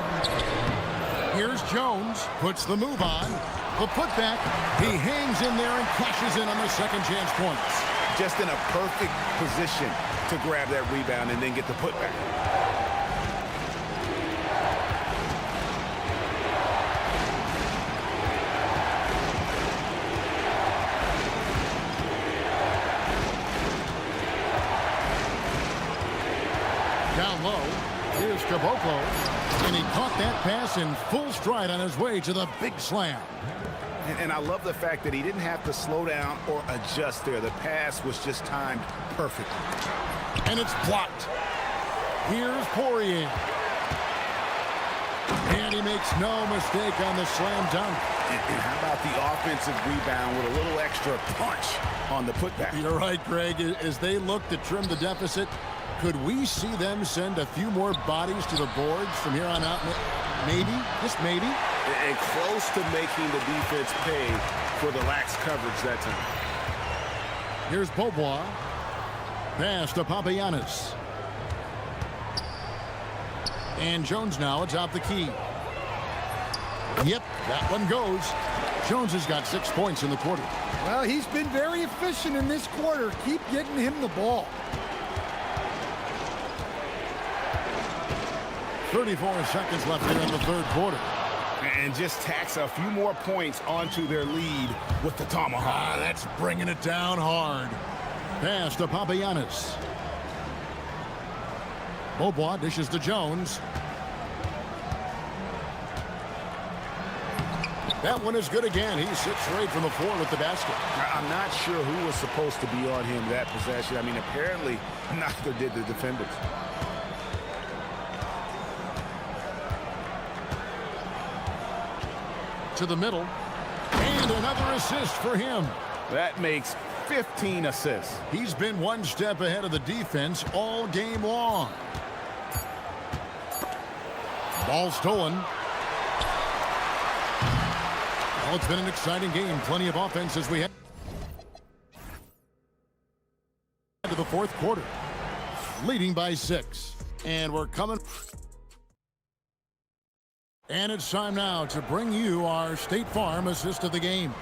Speaker 7: Here's Jones, puts the move on. The putback, he hangs in there and cashes in on the second chance points.
Speaker 9: Just in a perfect position to grab that rebound and then get the putback.
Speaker 7: Down low, here's Caboclo. And he caught that pass in full stride on his way to the big slam.
Speaker 9: And I love the fact that he didn't have to slow down or adjust there. The pass was just timed perfectly.
Speaker 7: And it's blocked. Here's Poirier. And he makes no mistake on the slam dunk.
Speaker 9: And how about the offensive rebound with a little extra punch on the putback?
Speaker 7: You're right, Greg. As they look to trim the deficit, could we see them send a few more bodies to the boards from here on out? Maybe, just maybe.
Speaker 9: And close to making the defense pay for the lax coverage that time.
Speaker 7: Here's Beaubois. Pass to Papagiannis. And Jones now atop the key. Yep, that one goes. Jones has got 6 points in the quarter.
Speaker 8: Well, he's been very efficient in this quarter. Keep getting him the ball.
Speaker 7: 34 seconds left here in the third quarter.
Speaker 9: and just tacks a few more points onto their lead with the tomahawk.
Speaker 7: That's bringing it down hard. Pass to Papagiannis. Beaubois dishes to Jones. That one is good again. He sits right from the floor with the basket.
Speaker 9: I'm not sure who was supposed to be on him that possession. I mean, apparently neither did the defenders.
Speaker 7: To the middle. And another assist for him.
Speaker 9: That makes 15 assists.
Speaker 7: He's been one step ahead of the defense all game long. Ball stolen. Well, it's been an exciting game. Plenty of offense as we head to the fourth quarter. Leading by 6. And we're coming. And it's time now to bring you our State Farm assist of the game.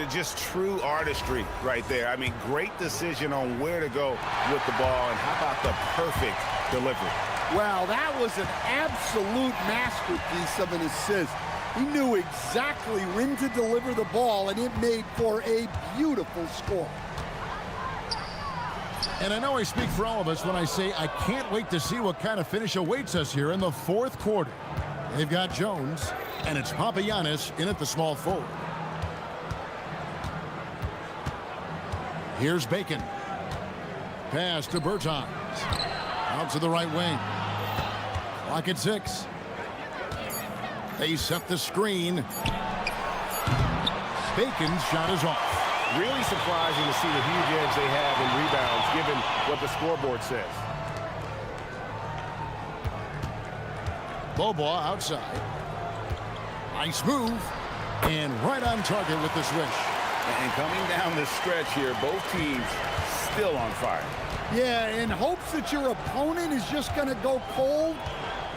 Speaker 9: Just true artistry right there. I mean, great decision on where to go with the ball, and how about the perfect delivery?
Speaker 8: Well, that was an absolute masterpiece of an assist. He knew exactly when to deliver the ball, and it made for a beautiful score.
Speaker 7: And I know I speak for all of us when I say I can't wait to see what kind of finish awaits us here in the fourth quarter. They've got Jones, and it's Papagiannis in at the small forward. Here's Bacon. Pass to Bertans. Out to the right wing. Clock at 6. They set the screen. Bacon's shot is off.
Speaker 9: Really surprising to see the huge edge they have in rebounds, given what the scoreboard says.
Speaker 7: Beaubois outside. Nice move. And right on target with the swish.
Speaker 9: And coming down the stretch here, both teams still on fire.
Speaker 8: Yeah, in hopes that your opponent is just going to go cold.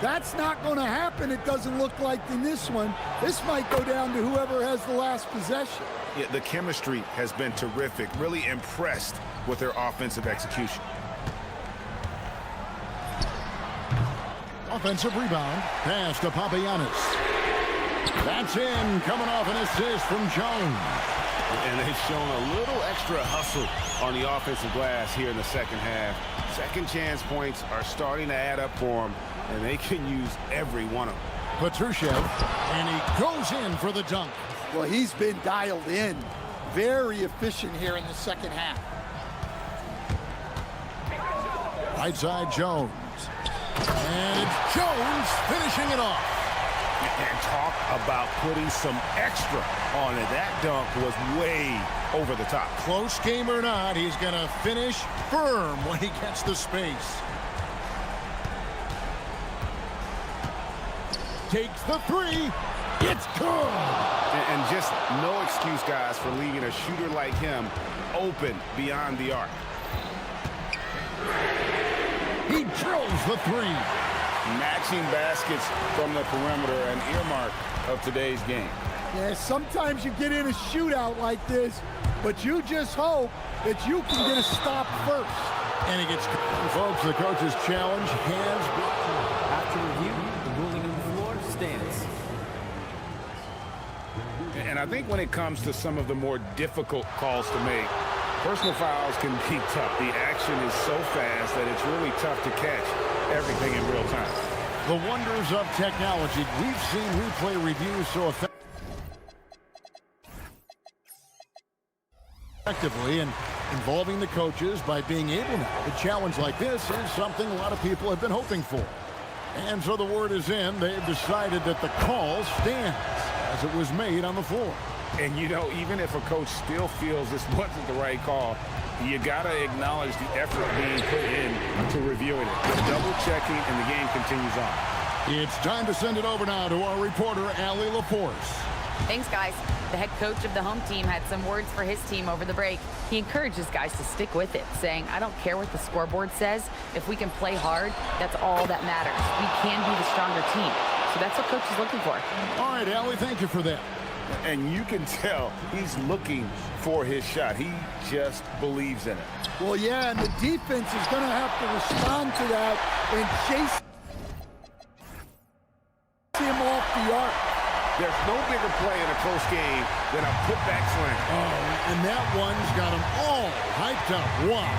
Speaker 8: That's not going to happen, it doesn't look like in this one. This might go down to whoever has the last possession.
Speaker 9: Yeah, the chemistry has been terrific. Really impressed with their offensive execution.
Speaker 7: Offensive rebound. Pass to Papagiannis. That's in. Coming off an assist from Jones.
Speaker 9: And they've shown a little extra hustle on the offensive glass here in the second half. Second chance points are starting to add up for them, and they can use every one of them.
Speaker 7: Petrushev, and he goes in for the dunk.
Speaker 8: Well, he's been dialed in. Very efficient here in the second half.
Speaker 7: Right side Jones. And it's Jones finishing it off.
Speaker 9: And talk about putting some extra on it. That dunk was way over the top.
Speaker 7: Close game or not, he's going to finish firm when he gets the space. Takes the three. It's good.
Speaker 9: And just no excuse, guys, for leaving a shooter like him open beyond the arc.
Speaker 7: He drills the three.
Speaker 9: Matching baskets from the perimeter, an earmark of today's game.
Speaker 8: Yeah, sometimes you get in a shootout like this, but you just hope that you can get a stop first.
Speaker 7: And he gets, folks, the coach's challenge has been.
Speaker 10: After review, the ruling on the floor stands.
Speaker 9: And I think when it comes to some of the more difficult calls to make, personal fouls can be tough. The action is so fast that it's really tough to catch everything in real time.
Speaker 7: The wonders of technology. We've seen replay reviews so effectively and involving the coaches by being able now. A challenge like this is something a lot of people have been hoping for. And so the word is in. They've decided that the call stands as it was made on the floor.
Speaker 9: And, you know, even if a coach still feels this wasn't the right call, you got to acknowledge the effort being put in to reviewing it. Double-checking, and the game continues on.
Speaker 7: It's time to send it over now to our reporter, Allie LaForce.
Speaker 11: Thanks, guys. The head coach of the home team had some words for his team over the break. He encourages guys to stick with it, saying, I don't care what the scoreboard says. If we can play hard, that's all that matters. We can be the stronger team. So that's what coach is looking for.
Speaker 7: All right, Allie, thank you for that.
Speaker 9: And you can tell he's looking for his shot. He just believes in it.
Speaker 8: Well, yeah, and the defense is going to have to respond to that and chase him off the arc.
Speaker 9: There's no bigger play in a close game than a putback slam.
Speaker 7: Oh, and that one's got them all hyped up. Wow.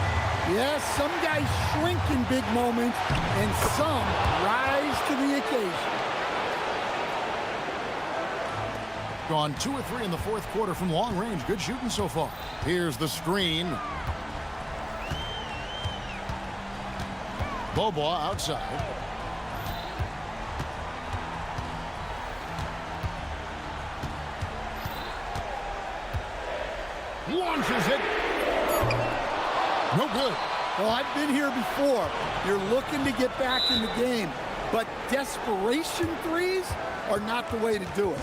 Speaker 8: Yes, some guys shrink in big moments, and some rise to the occasion.
Speaker 7: Gone 2 or 3 in the fourth quarter from long range. Good shooting so far. Here's the screen. Bobois outside. Launches it. No good.
Speaker 8: Well, I've been here before. You're looking to get back in the game, but desperation threes are not the way to do it.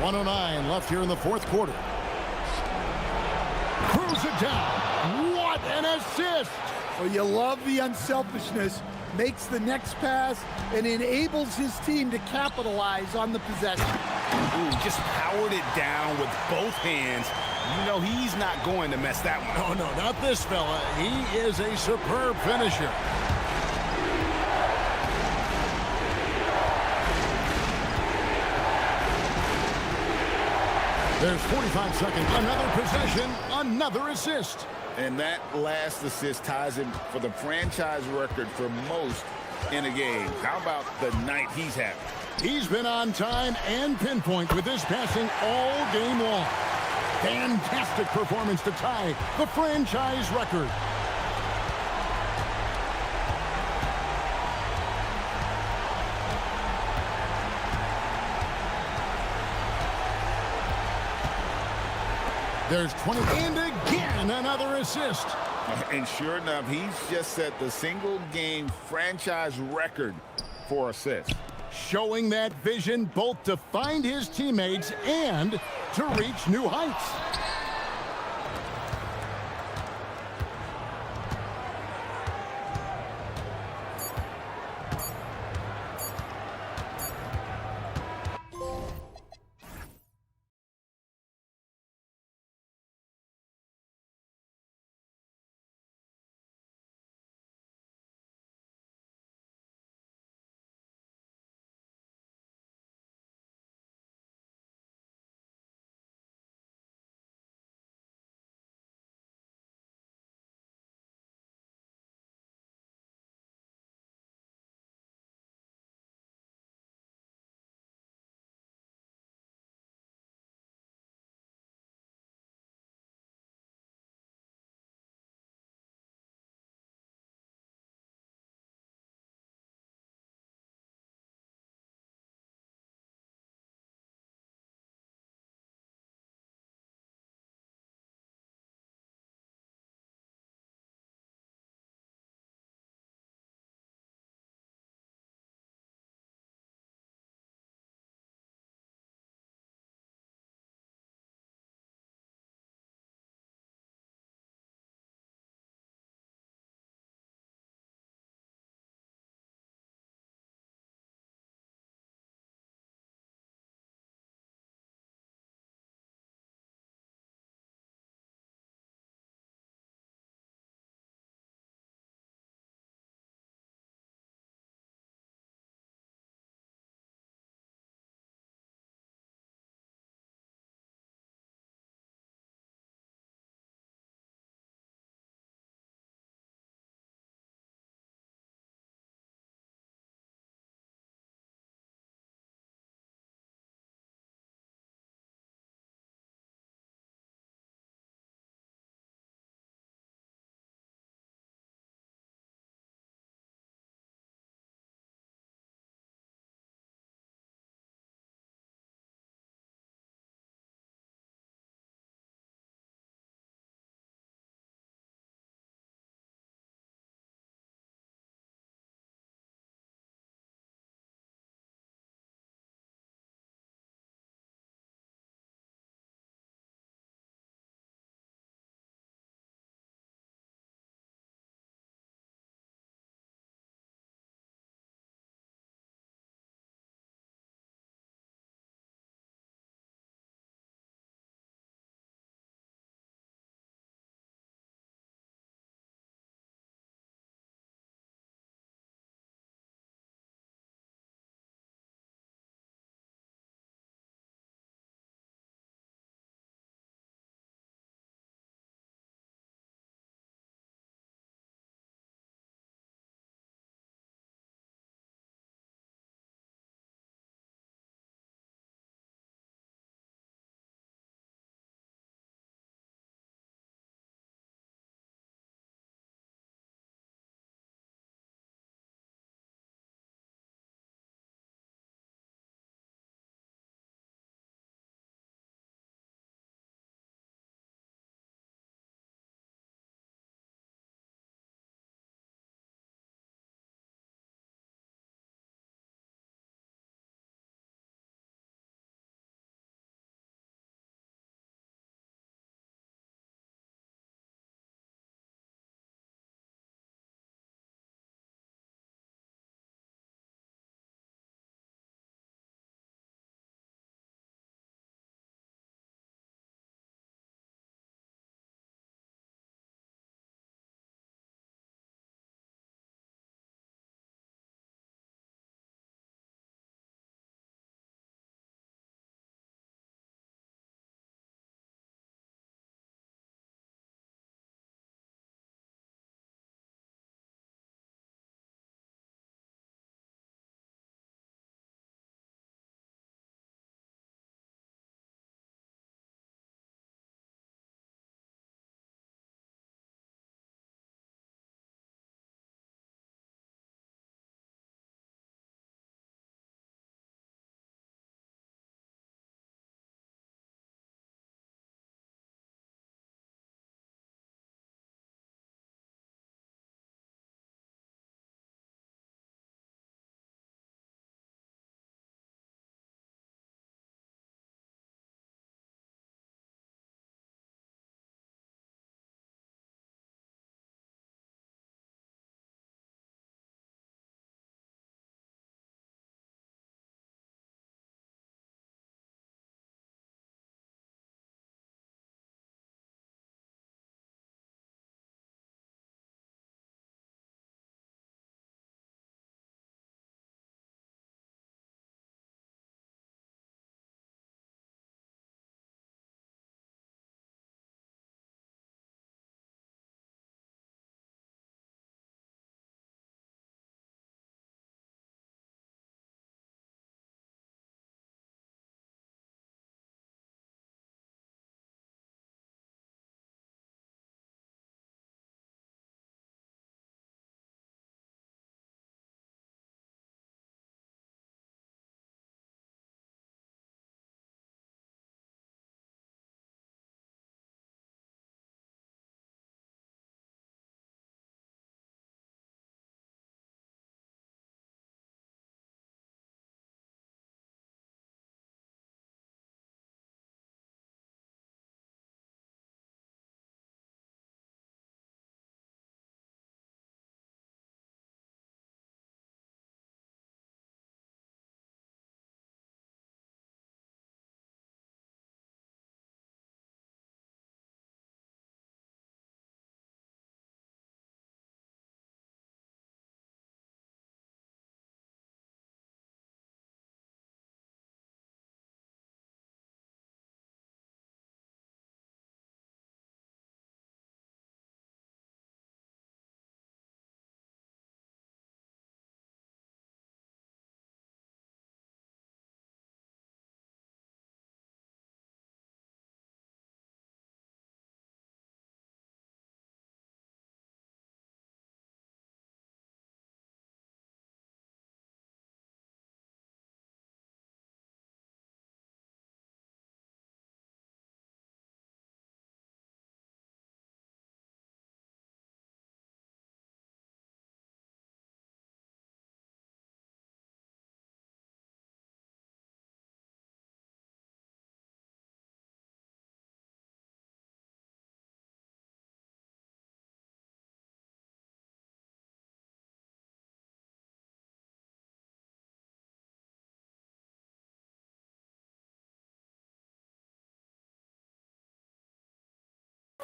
Speaker 7: .109 left here in the fourth quarter. Cruise it down. What an assist!
Speaker 8: Well, you love the unselfishness. Makes the next pass and enables his team to capitalize on the possession.
Speaker 9: Ooh, just powered it down with both hands. You know he's not going to mess that one up.
Speaker 7: No, not this fella. He is a superb finisher. There's 45 seconds. Another possession, another assist.
Speaker 6: And that last assist ties him for the franchise record for most in a game. How about the night he's having?
Speaker 7: He's been on time and pinpoint with his passing all game long. Fantastic performance to tie the franchise record. There's 20, and again, another assist.
Speaker 6: And sure enough, he's just set the single-game franchise record for assists.
Speaker 7: Showing that vision both to find his teammates and to reach new heights.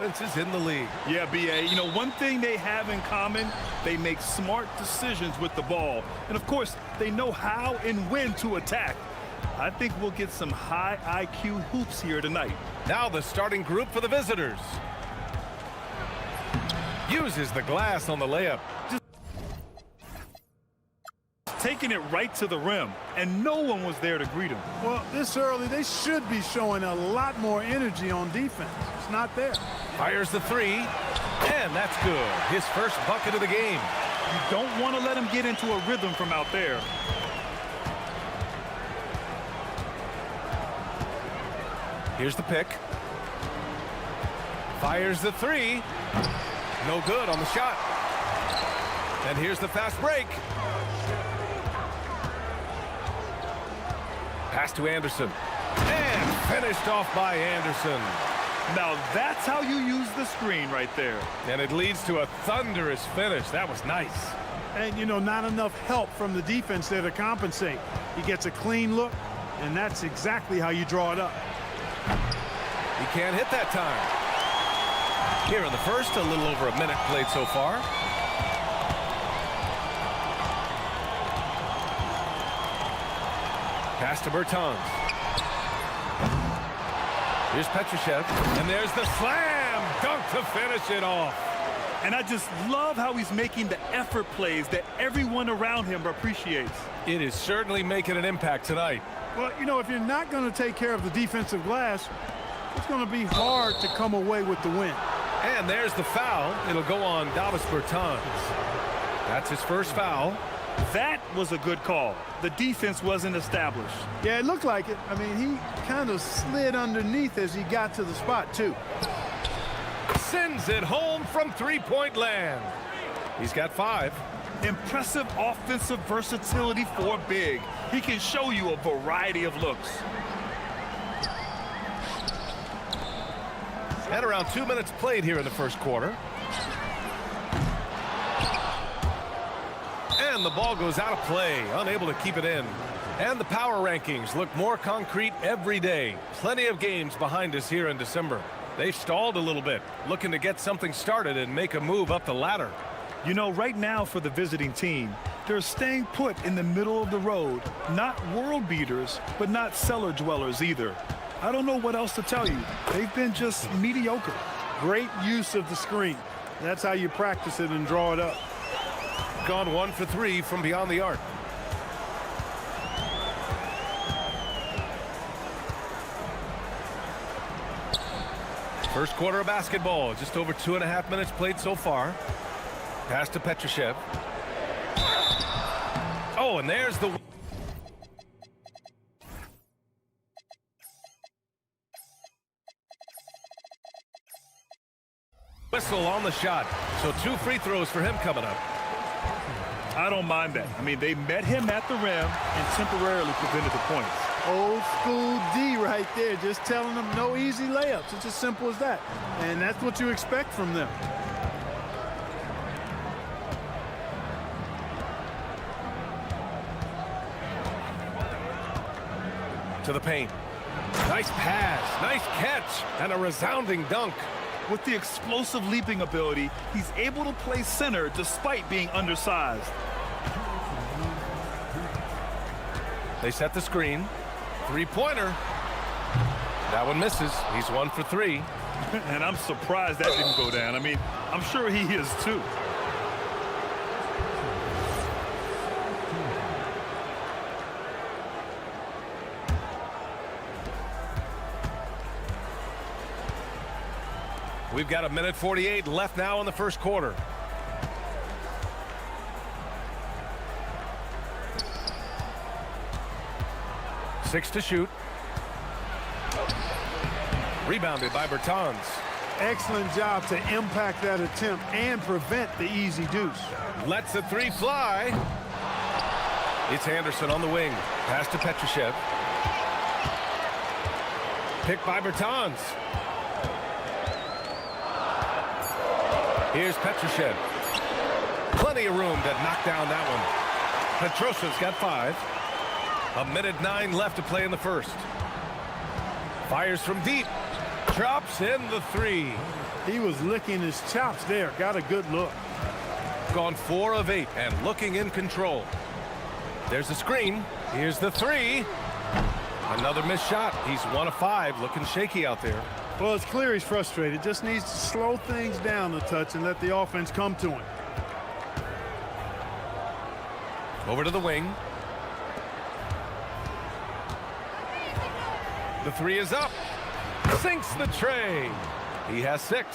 Speaker 1: Offenses in the league.
Speaker 2: Yeah, BA. You know, one thing they have in common, they make smart decisions with the ball. And, of course, they know how and when to attack. I think we'll get some high IQ hoops here tonight.
Speaker 1: Now the starting group for the visitors. Uses the glass on the layup.
Speaker 2: Just taking it right to the rim, and no one was there to greet him.
Speaker 8: Well, this early, they should be showing a lot more energy on defense. It's not there.
Speaker 1: Fires the three, and that's good. His first bucket of the game.
Speaker 2: You don't want to let him get into a rhythm from out there.
Speaker 1: Here's the pick. Fires the three. No good on the shot. And here's the fast break. Pass to Anderson. And finished off by Anderson.
Speaker 2: Now that's how you use the screen right there.
Speaker 1: And it leads to a thunderous finish. That was nice.
Speaker 8: And, you know, not enough help from the defense there to compensate. He gets a clean look, and that's exactly how you draw it up.
Speaker 1: He can't hit that time. Here in the first, a little over a minute played so far. Pass to Bertans. Here's Petrushev, and there's the slam dunk to finish it off.
Speaker 2: And I just love how he's making the effort plays that everyone around him appreciates.
Speaker 1: It is certainly making an impact tonight.
Speaker 8: Well, you know, if you're not going to take care of the defensive glass, it's going to be hard to come away with the win.
Speaker 1: And there's the foul. It'll go on Davis Bertans. That's his first foul.
Speaker 2: That was a good call. The defense wasn't established.
Speaker 8: Yeah, it looked like it. I mean, he kind of slid underneath as he got to the spot, too.
Speaker 1: Sends it home from three-point land. He's got 5.
Speaker 2: Impressive offensive versatility for big. He can show you a variety of looks.
Speaker 1: And around 2 minutes played here in the first quarter. And the ball goes out of play, unable to keep it in. And the power rankings look more concrete every day. Plenty of games behind us here in December. They've stalled a little bit, looking to get something started and make a move up the ladder.
Speaker 2: You know, right now for the visiting team, they're staying put in the middle of the road. Not world beaters, but not cellar dwellers either. I don't know what else to tell you. They've been just mediocre.
Speaker 8: Great use of the screen. That's how you practice it and draw it up.
Speaker 1: Gone 1 for 3 from beyond the arc. First quarter of basketball, just over 2.5 minutes played so far. Pass to Petrushev. Oh, and there's the... whistle on the shot. So 2 free throws for him coming up.
Speaker 2: I don't mind that. I mean, they met him at the rim and temporarily prevented the points.
Speaker 8: Old school D right there, just telling them no easy layups. It's as simple as that. And that's what you expect from them.
Speaker 1: To the paint. Nice pass, nice catch, and a resounding dunk.
Speaker 2: With the explosive leaping ability, he's able to play center despite being undersized.
Speaker 1: They set the screen. Three-pointer. That one misses. He's 1 for 3.
Speaker 2: And I'm surprised that didn't go down. I mean, I'm sure he is too.
Speaker 1: We've got 1:48 left now in the first quarter. Six to shoot. Rebounded by Bertans.
Speaker 8: Excellent job to impact that attempt and prevent the easy deuce.
Speaker 1: Lets the three fly. It's Anderson on the wing. Pass to Petrushev. Picked by Bertans. Here's Petrushev. Plenty of room to knock down that one. Petroshev's got 5. 1:09 left to play in the first. Fires from deep. Drops in the three.
Speaker 2: He was licking his chops there. Got a good look.
Speaker 1: Gone 4 of 8 and looking in control. There's a screen. Here's the three. Another missed shot. He's 1 of 5, looking shaky out there.
Speaker 2: Well, it's clear he's frustrated. Just needs to slow things down a touch and let the offense come to him.
Speaker 1: Over to the wing. The three is up. Sinks the tray. He has 6.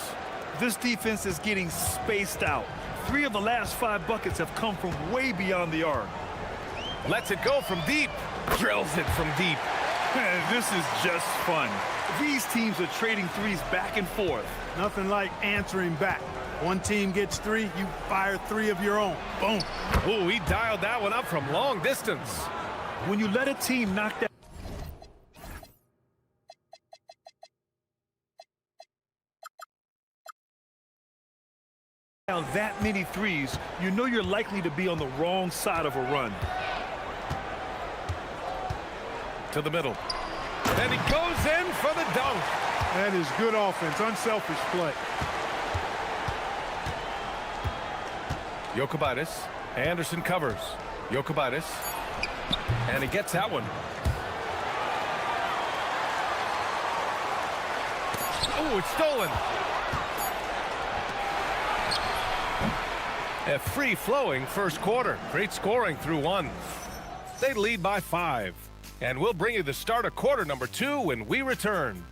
Speaker 2: This defense is getting spaced out. 3 of the last 5 buckets have come from way beyond the arc.
Speaker 1: Lets it go from deep. Drills it from deep.
Speaker 2: Man, this is just fun. These teams are trading threes back and forth. Nothing like answering back. One team gets 3, you fire 3 of your own. Boom.
Speaker 1: Ooh, he dialed that one up from long distance.
Speaker 2: When you let a team knock that down that many threes, you know you're likely to be on the wrong side of a run.
Speaker 1: To the middle. And he goes in for the dunk.
Speaker 2: That is good offense, unselfish play.
Speaker 1: Jokic. Anderson covers. Jokic. And he gets that one. Oh, it's stolen. A free-flowing first quarter. Great scoring through 1. They lead by 5. And we'll bring you the start of quarter number 2 when we return.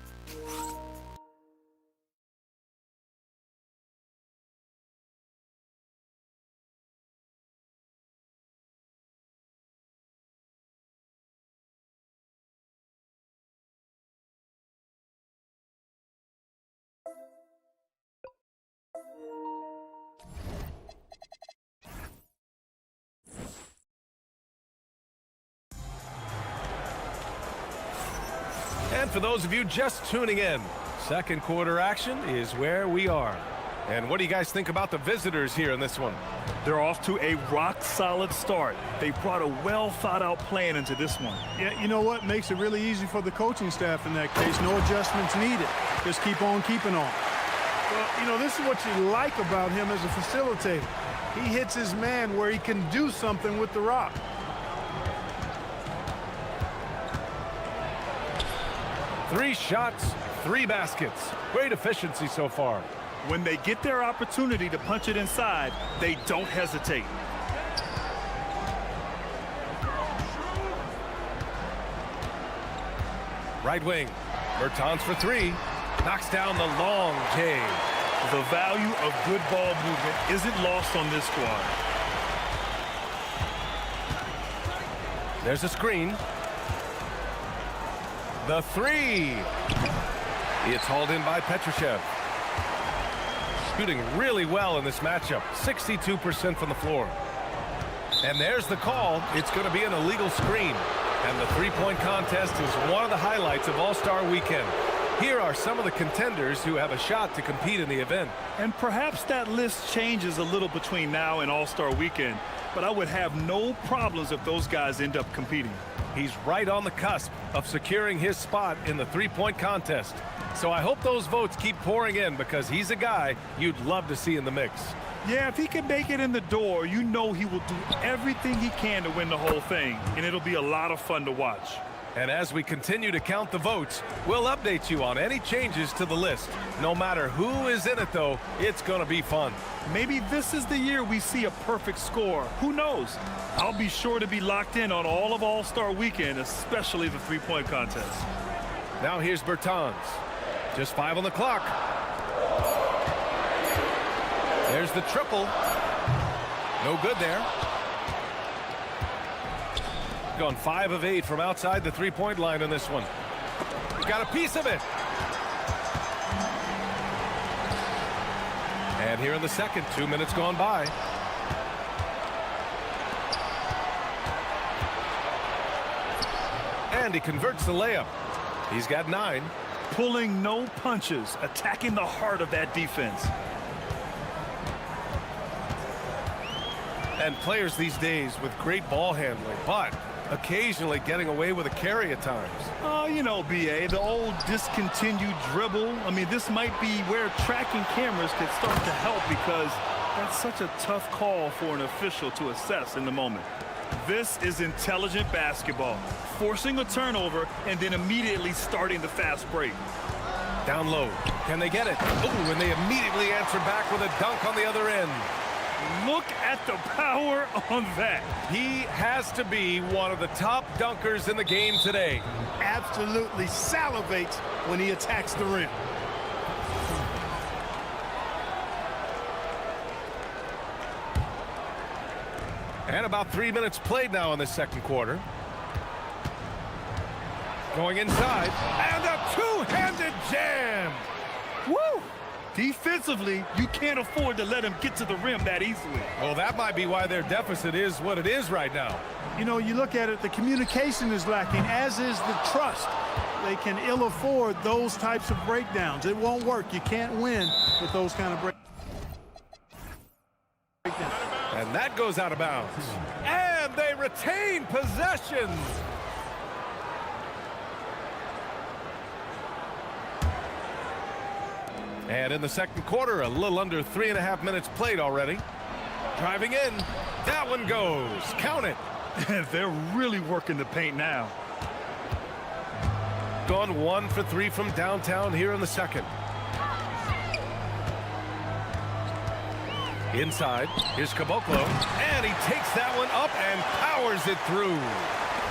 Speaker 1: And for those of you just tuning in, second quarter action is where we are. And what do you guys think about the visitors here in this one?
Speaker 2: They're off to a rock-solid start. They brought a well-thought-out plan into this one. Yeah, you know what? Makes it really easy for the coaching staff in that case. No adjustments needed. Just keep on keeping on. Well, you know, this is what you like about him as a facilitator. He hits his man where he can do something with the rock.
Speaker 1: Three shots, 3 baskets. Great efficiency so far.
Speaker 2: When they get their opportunity to punch it inside, they don't hesitate.
Speaker 1: Right wing. Bertans for 3. Knocks down the long J.
Speaker 2: The value of good ball movement isn't lost on this squad.
Speaker 1: There's a screen. The 3. It's hauled in by Petrushev. Shooting really well in this matchup. 62% from the floor. And there's the call. It's going to be an illegal screen. And the three-point contest is one of the highlights of All-Star Weekend. Here are some of the contenders who have a shot to compete in the event.
Speaker 2: And perhaps that list changes a little between now and All-Star Weekend, but I would have no problems if those guys end up competing.
Speaker 1: He's right on the cusp of securing his spot in the three-point contest. So I hope those votes keep pouring in because he's a guy you'd love to see in the mix.
Speaker 2: Yeah, if he can make it in the door, you know he will do everything he can to win the whole thing, and it'll be a lot of fun to watch.
Speaker 1: And as we continue to count the votes, we'll update you on any changes to the list. No matter who is in it, though, it's going to be fun.
Speaker 2: Maybe this is the year we see a perfect score. Who knows? I'll be sure to be locked in on all of All-Star Weekend, especially the three-point contest.
Speaker 1: Now here's Bertans. Just 5 on the clock. There's the triple. No good there. Gone 5 of 8 from outside the three-point line in this one. Got a piece of it. And here in the second, 2 minutes gone by. And he converts the layup. He's got 9.
Speaker 2: Pulling no punches, attacking the heart of that defense.
Speaker 1: And players these days with great ball handling, but occasionally getting away with a carry at times.
Speaker 2: Oh, you know, BA, the old discontinued dribble. I mean, this might be where tracking cameras could start to help because that's such a tough call for an official to assess in the moment. This is intelligent basketball, forcing a turnover and then immediately starting the fast break.
Speaker 1: Down low. Can they get it? Ooh, and they immediately answer back with a dunk on the other end.
Speaker 2: Look at the power on that.
Speaker 1: He has to be one of the top dunkers in the game today.
Speaker 2: Absolutely salivates when he attacks the rim.
Speaker 1: And about 3 minutes played now in the second quarter. Going inside, and a two-handed jam.
Speaker 2: Woo! Defensively, you can't afford to let him get to the rim that easily.
Speaker 1: Well, that might be why their deficit is what it is right now.
Speaker 2: You know, you look at it, the communication is lacking, as is the trust. They can ill afford those types of breakdowns. It won't work. You can't win with those kind of breakdowns.
Speaker 1: And that goes out of bounds. And they retain possession. And in the second quarter, a little under 3.5 minutes played already. Driving in, that one goes. Count it.
Speaker 2: They're really working the paint now.
Speaker 1: Gone 1 for 3 from downtown here in the second. Inside, here's Caboclo, and he takes that one up and powers it through.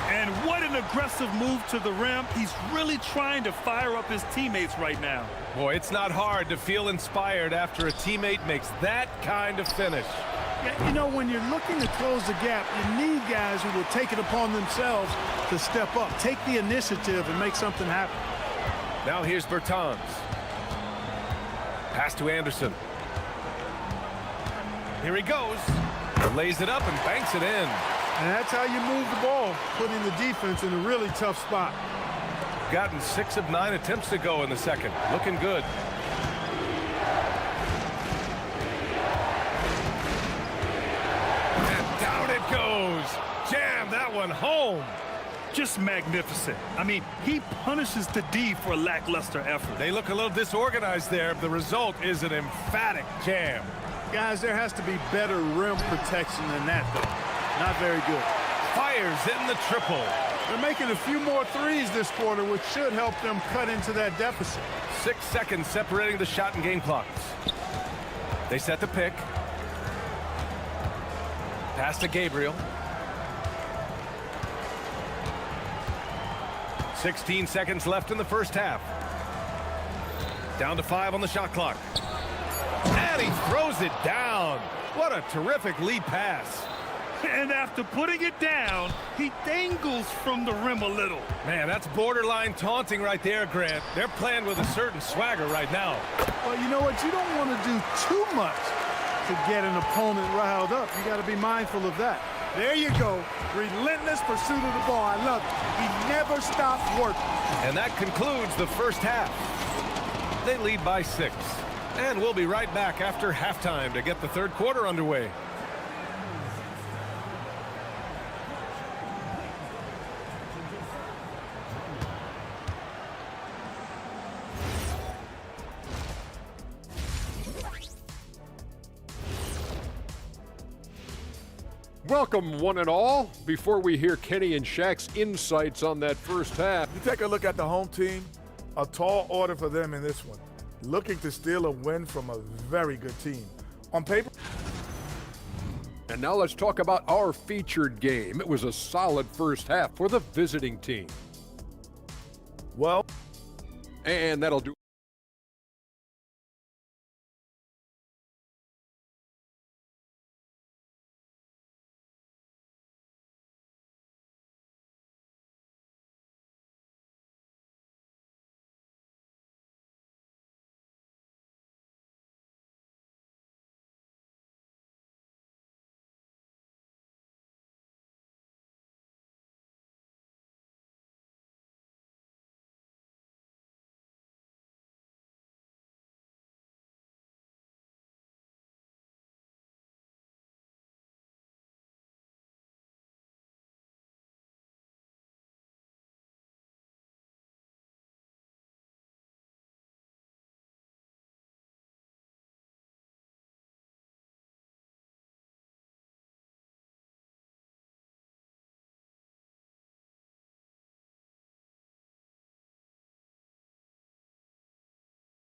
Speaker 2: And what an aggressive move to the rim. He's really trying to fire up his teammates right now.
Speaker 1: Boy, it's not hard to feel inspired after a teammate makes that kind of finish.
Speaker 2: Yeah, you know, when you're looking to close the gap, you need guys who will take it upon themselves to step up, take the initiative, and make something happen.
Speaker 1: Now here's Bertans. Pass to Anderson. Here he goes. Lays it up and banks it in.
Speaker 2: And that's how you move the ball, putting the defense in a really tough spot.
Speaker 1: Gotten 6 of 9 attempts to go in the second. Looking good. And down it goes. Jam that one home.
Speaker 2: Just magnificent. I mean, he punishes the D for a lackluster effort.
Speaker 1: They look a little disorganized there. The result is an emphatic jam.
Speaker 2: Guys, there has to be better rim protection than that, though. Not very good.
Speaker 1: Fires in the triple.
Speaker 2: They're making a few more threes this quarter, which should help them cut into that deficit.
Speaker 1: 6 seconds separating the shot and game clocks. They set the pick. Pass to Gabriel. 16 seconds left in the first half. Down to 5 on the shot clock. And he throws it down. What a terrific lead pass.
Speaker 2: And after putting it down, he dangles from the rim a little.
Speaker 1: Man, that's borderline taunting right there, Grant. They're playing with a certain swagger right now.
Speaker 2: Well, you know what? You don't want to do too much to get an opponent riled up. You got to be mindful of that. There you go. Relentless pursuit of the ball. I love it. He never stops working.
Speaker 1: And that concludes the first half. They lead by 6. And we'll be right back after halftime to get the third quarter underway.
Speaker 5: Welcome, one and all. Before we hear Kenny and Shaq's insights on that first half,
Speaker 4: You take a look at the home team, a tall order for them in this one. Looking to steal a win from a very good team. On paper,
Speaker 5: and now let's talk about our featured game. It was a solid first half for the visiting team.
Speaker 4: well,
Speaker 5: And that'll do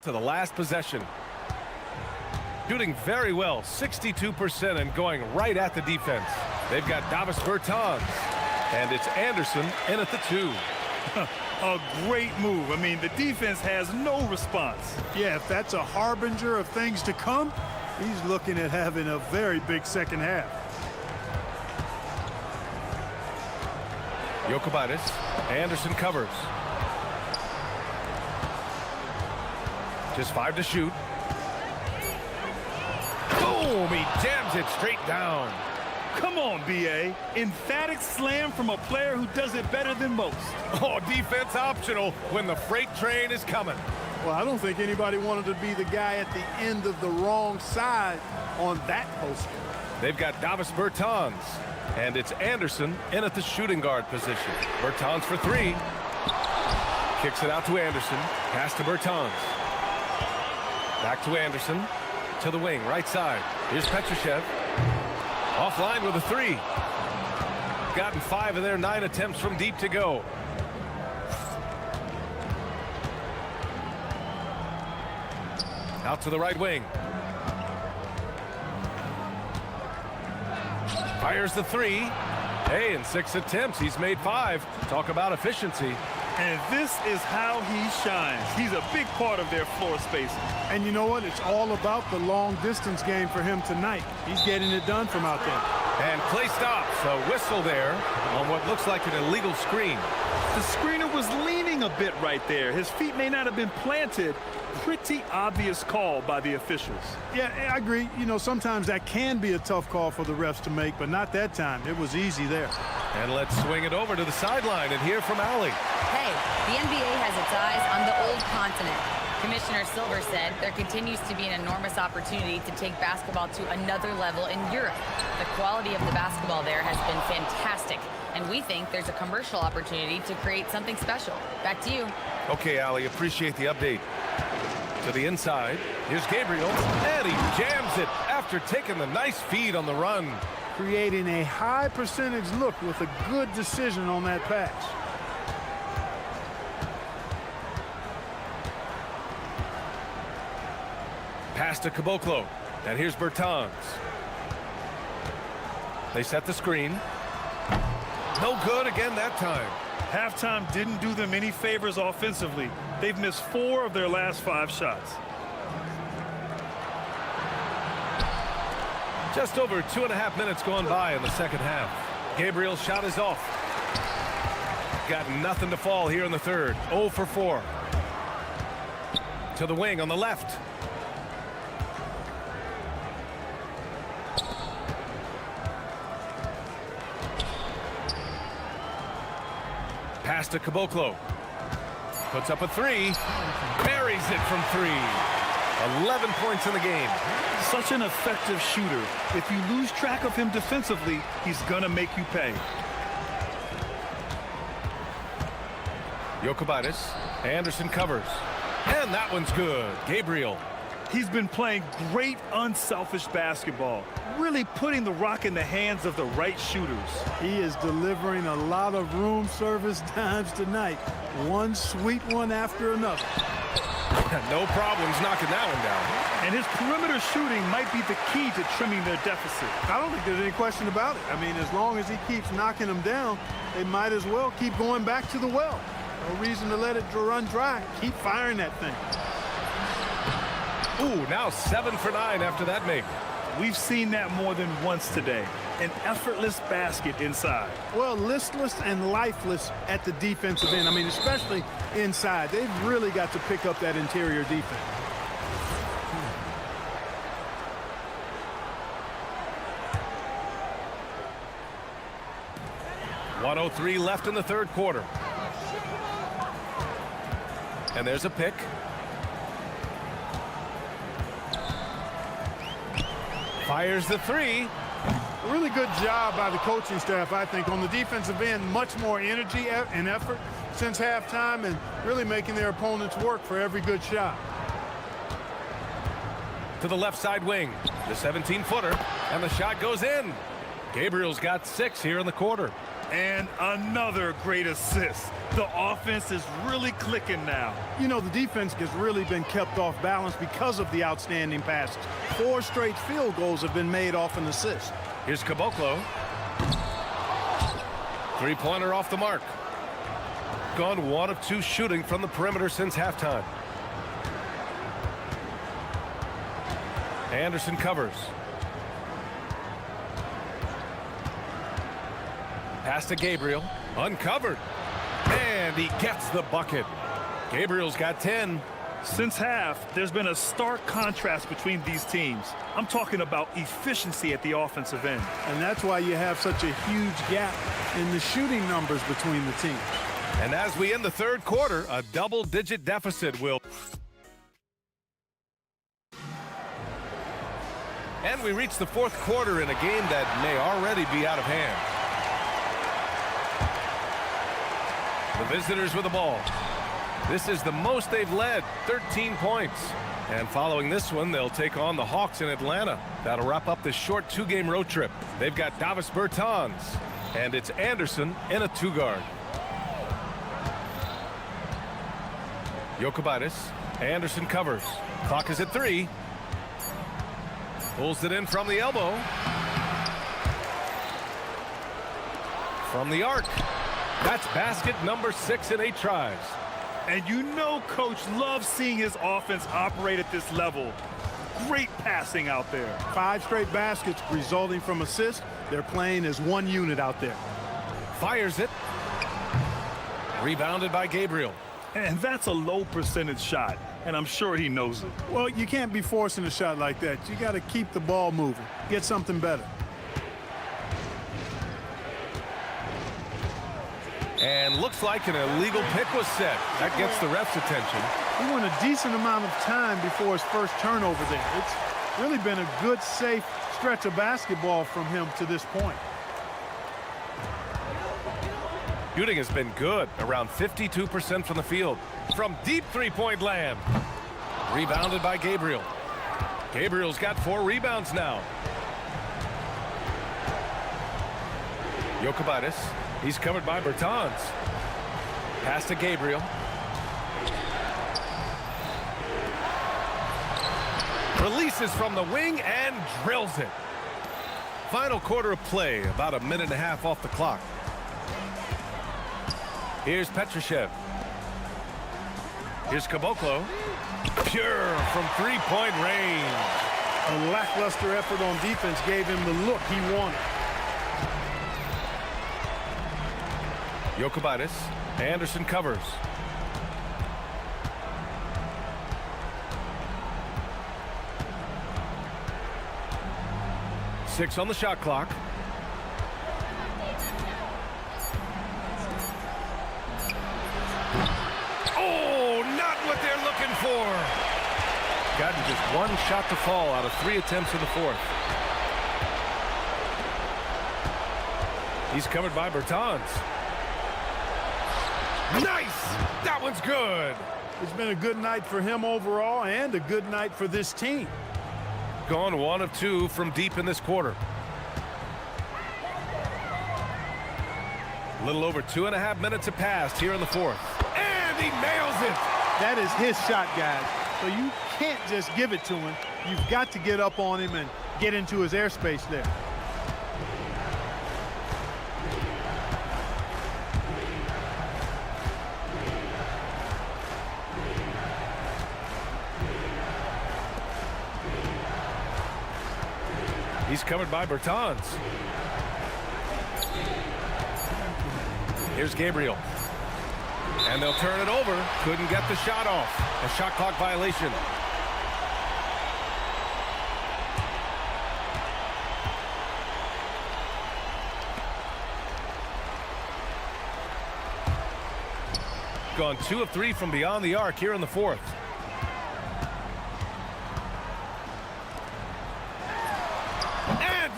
Speaker 1: to the last possession. Shooting very well, 62%, and going right at the defense. They've got Davis Bertans, and it's Anderson in at the 2.
Speaker 2: A great move. I mean, the defense has no response. Yeah, if that's a harbinger of things to come, he's looking at having a very big second half.
Speaker 1: Jokubaitis, Anderson covers. Just 5 to shoot. Boom! He jams it straight down.
Speaker 2: Come on, B.A. Emphatic slam from a player who does it better than most.
Speaker 1: Oh, defense optional when the freight train is coming.
Speaker 9: Well, I don't think anybody wanted to be the guy at the end of the wrong side on that poster.
Speaker 1: They've got Davis Bertans, and it's Anderson in at the shooting guard position. Bertans for 3. Kicks it out to Anderson. Pass to Bertans. Back to Anderson. To the wing, right side. Here's Petrushev. Offline with a 3. Gotten 5 of their 9 attempts from deep to go. Out to the right wing. Fires the 3. Hey, in 6 attempts, he's made 5. Talk about efficiency.
Speaker 2: And this is how he shines. He's a big part of their floor space.
Speaker 9: And you know what? It's all about the long distance game for him tonight. He's getting it done from out there.
Speaker 1: And play stops. A whistle there on what looks like an illegal screen.
Speaker 2: The screener was leaning a bit right there. His feet may not have been planted. Pretty obvious call by the officials.
Speaker 9: Yeah, I agree. You know, sometimes that can be a tough call for the refs to make, but not that time. It was easy there.
Speaker 1: And let's swing it over to the sideline and hear from Allie.
Speaker 11: Hey, the NBA has its eyes on the old continent. Commissioner Silver said there continues to be an enormous opportunity to take basketball to another level in Europe. The quality of the basketball there has been fantastic, and we think there's a commercial opportunity to create something special. Back to you.
Speaker 1: Okay, Allie, appreciate the update. To the inside, here's Gabriel, and he jams it after taking the nice feed on the run.
Speaker 9: Creating a high percentage look with a good decision on that pass.
Speaker 1: Pass to Caboclo, and here's Bertans. They set the screen. No good again that time.
Speaker 2: Halftime didn't do them any favors offensively. They've missed 4 of their last 5 shots.
Speaker 1: Just over 2.5 minutes gone by in the second half. Gabriel's shot is off. Got nothing to fall here in the third. 0 for 4. To the wing on the left. Pass to Caboclo. Puts up a 3. Buries it from 3. 11 points in the game.
Speaker 2: Such an effective shooter. If you lose track of him defensively, he's gonna make you pay.
Speaker 1: Jokubaitis. Anderson covers. And that one's good. Gabriel.
Speaker 2: He's been playing great unselfish basketball, really putting the rock in the hands of the right shooters.
Speaker 9: He is delivering a lot of room service dimes tonight. One sweet one after another.
Speaker 1: No problems knocking that one down.
Speaker 2: And his perimeter shooting might be the key to trimming their deficit.
Speaker 9: I don't think there's any question about it. I mean, as long as he keeps knocking them down, they might as well keep going back to the well. No reason to let it run dry. Keep firing that thing.
Speaker 1: Ooh, now 7 for 9 after that make.
Speaker 2: We've seen that more than once today. An effortless basket inside.
Speaker 9: Well, listless and lifeless at the defensive end. I mean, especially inside. They've really got to pick up that interior defense.
Speaker 1: .103 left in the third quarter. And there's a pick. Fires the 3.
Speaker 9: A really good job by the coaching staff, I think, on the defensive end. Much more energy and effort since halftime and really making their opponents work for every good shot.
Speaker 1: To the left side wing. The 17-footer. And the shot goes in. Gabriel's got 6 here in the quarter.
Speaker 2: And another great assist. The offense is really clicking now.
Speaker 9: You know, the defense has really been kept off balance because of the outstanding passes. 4 straight field goals have been made off an assist.
Speaker 1: Here's Caboclo. Three-pointer off the mark. Gone 1 of 2 shooting from the perimeter since halftime. Anderson covers. Pass to Gabriel. Uncovered. And he gets the bucket. Gabriel's got 10.
Speaker 2: Since half, there's been a stark contrast between these teams. I'm talking about efficiency at the offensive end.
Speaker 9: And that's why you have such a huge gap in the shooting numbers between the teams.
Speaker 1: And as we end the third quarter, a double-digit deficit will. And we reach the fourth quarter in a game that may already be out of hand. The visitors with the ball. This is the most they've led, 13 points. And following this one, they'll take on the Hawks in Atlanta. That'll wrap up this short 2-game road trip. They've got Davis Bertans, and it's Anderson in a 2-guard. Jokubaitis. Anderson covers. Clock is at 3. Pulls it in from the elbow. From the arc. That's basket number 6 in 8 tries.
Speaker 2: And you know Coach loves seeing his offense operate at this level. Great passing out there.
Speaker 9: 5 straight baskets resulting from assists. They're playing as one unit out there.
Speaker 1: Fires it. Rebounded by Gabriel.
Speaker 2: And that's a low percentage shot, and I'm sure he knows it.
Speaker 9: Well, you can't be forcing a shot like that. You got to keep the ball moving. Get something better.
Speaker 1: And looks like an illegal pick was set. That gets the ref's attention.
Speaker 9: He went a decent amount of time before his first turnover there. It's really been a good, safe stretch of basketball from him to this point.
Speaker 1: Shooting has been good, around 52% from the field. From deep three-point land. Rebounded by Gabriel. Gabriel's got 4 rebounds now. Jokubaitis. He's covered by Bertans. Pass to Gabriel. Releases from the wing and drills it. Final quarter of play, about a minute and a half off the clock. Here's Petrushev. Here's Caboclo. Pure from 3-point range.
Speaker 9: A lackluster effort on defense gave him the look he wanted.
Speaker 1: Jokubaitis. Anderson covers. Six on the shot clock. Oh, not what they're looking for. Gotten just 1 shot to fall out of 3 attempts in the fourth. He's covered by Bertans. Nice! That one's good.
Speaker 9: It's been a good night for him overall and a good night for this team.
Speaker 1: Gone 1 of 2 from deep in this quarter. A little over 2.5 minutes have passed here in the fourth. And he nails it!
Speaker 9: That is his shot, guys. So you can't just give it to him. You've got to get up on him and get into his airspace there.
Speaker 1: He's covered by Bertans. Here's Gabriel. And they'll turn it over. Couldn't get the shot off. A shot clock violation. Gone 2 of 3 from beyond the arc here in the fourth.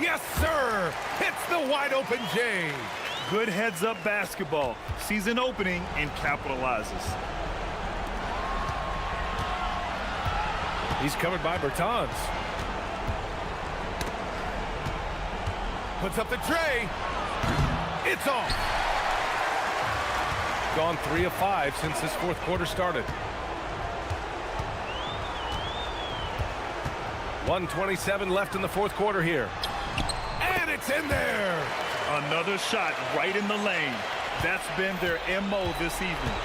Speaker 1: Yes, sir! Hits the wide-open J.
Speaker 2: Good heads-up basketball. Sees an opening and capitalizes.
Speaker 1: He's covered by Bertans. Puts up the tray. It's off. Gone 3 of 5 since this fourth quarter started. 1:27 left in the fourth quarter here. And it's in there.
Speaker 2: Another shot right in the lane. That's been their MO this evening.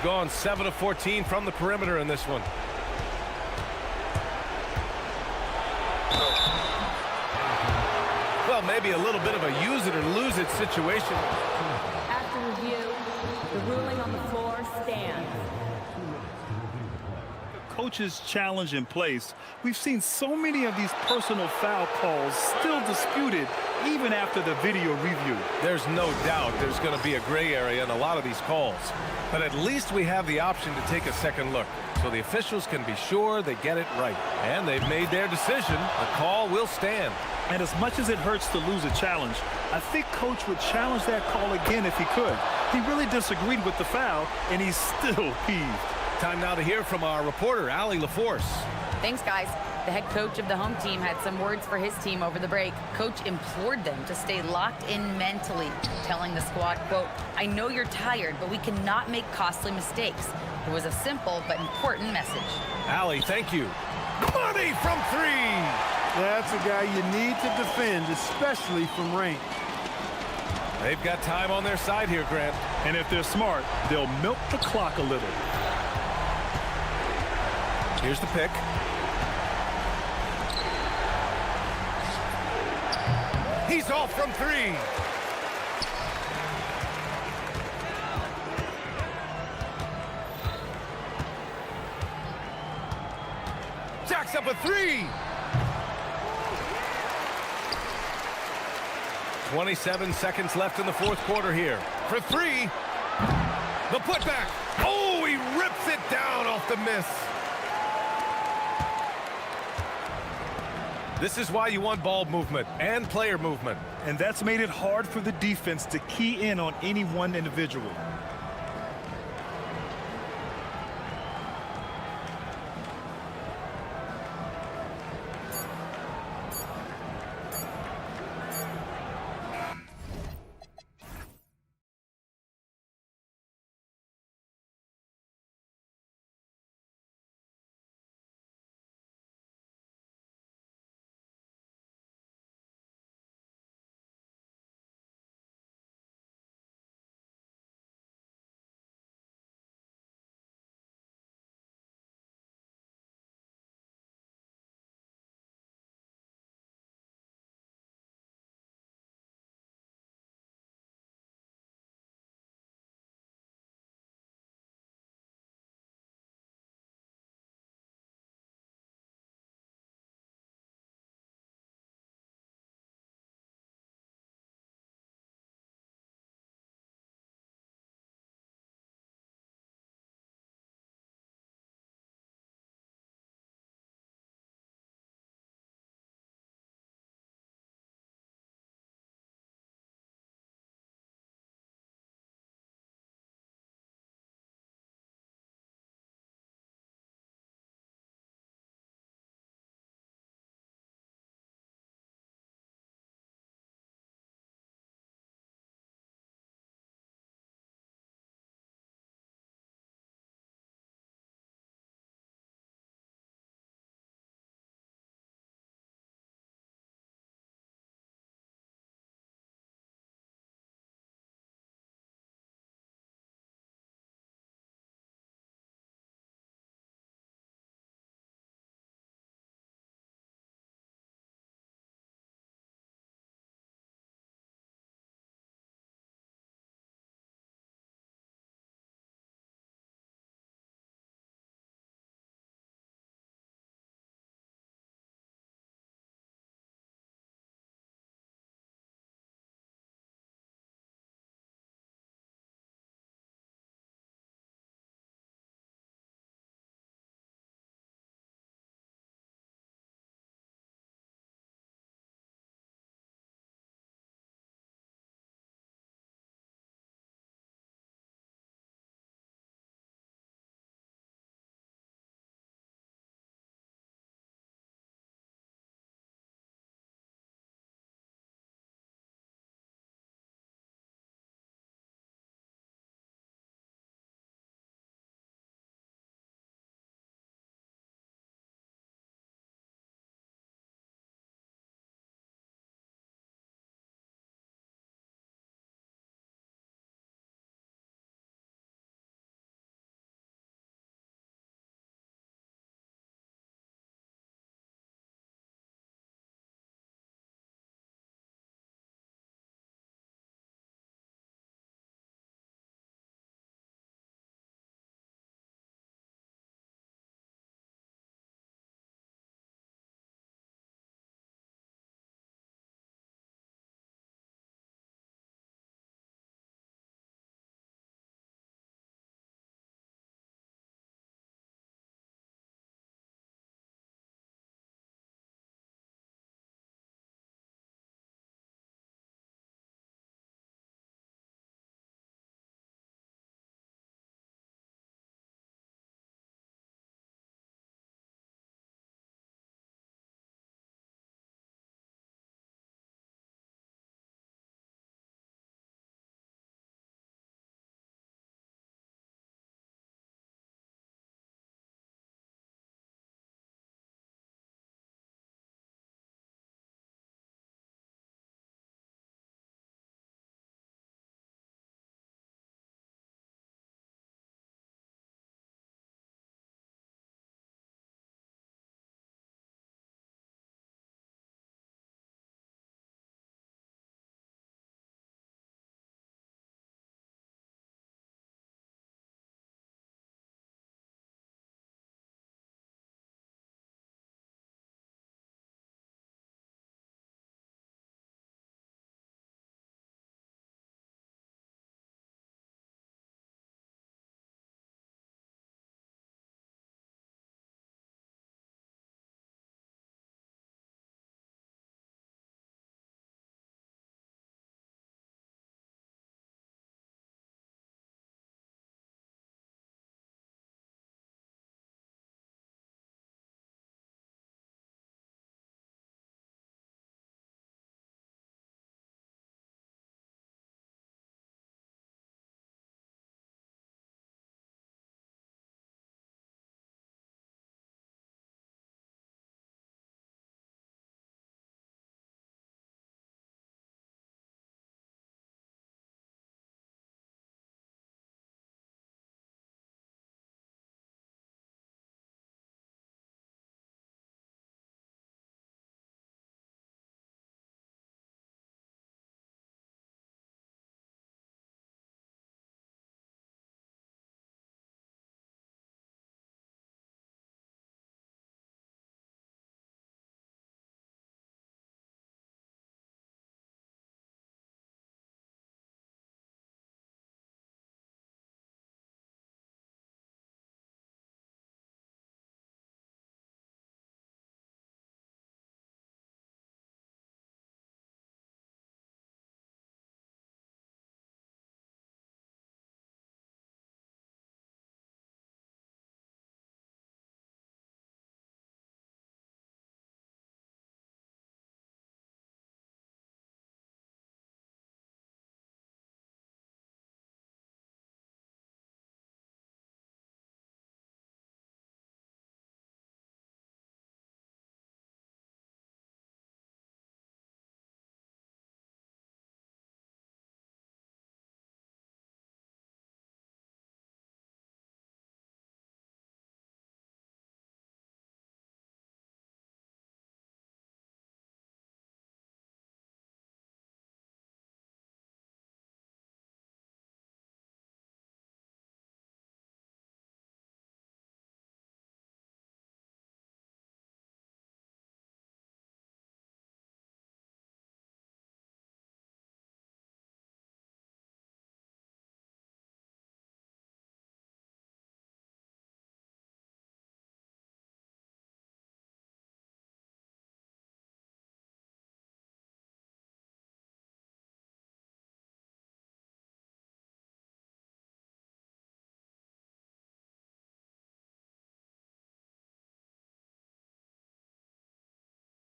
Speaker 1: Gone 7 of 14 from the perimeter in this one. Well, maybe a little bit of a use it or lose it situation.
Speaker 11: After review, the ruling on the floor stands.
Speaker 2: Coach's challenge in place, we've seen so many of these personal foul calls still disputed even after the video review.
Speaker 1: There's no doubt there's going to be a gray area in a lot of these calls. But at least we have the option to take a second look, so the officials can be sure they get it right. And they've made their decision. The call will stand.
Speaker 2: And as much as it hurts to lose a challenge, I think Coach would challenge that call again if he could. He really disagreed with the foul, and he's still peeved.
Speaker 1: Time now to hear from our reporter, Allie LaForce.
Speaker 11: Thanks, guys. The head coach of the home team had some words for his team over the break. Coach implored them to stay locked in mentally, telling the squad, quote, "I know you're tired, but we cannot make costly mistakes." It was a simple but important message.
Speaker 1: Allie, thank you. Money from 3.
Speaker 3: That's a guy you need to defend, especially from range.
Speaker 1: They've got time on their side here, Grant.
Speaker 2: And if they're smart, they'll milk the clock a little.
Speaker 1: Here's the pick. He's off from 3. Jacks up a 3. 27 seconds left in the fourth quarter here. For 3. The putback. Oh, he rips it down off the miss. This is why you want ball movement and player movement.
Speaker 2: And that's made it hard for the defense to key in on any one individual.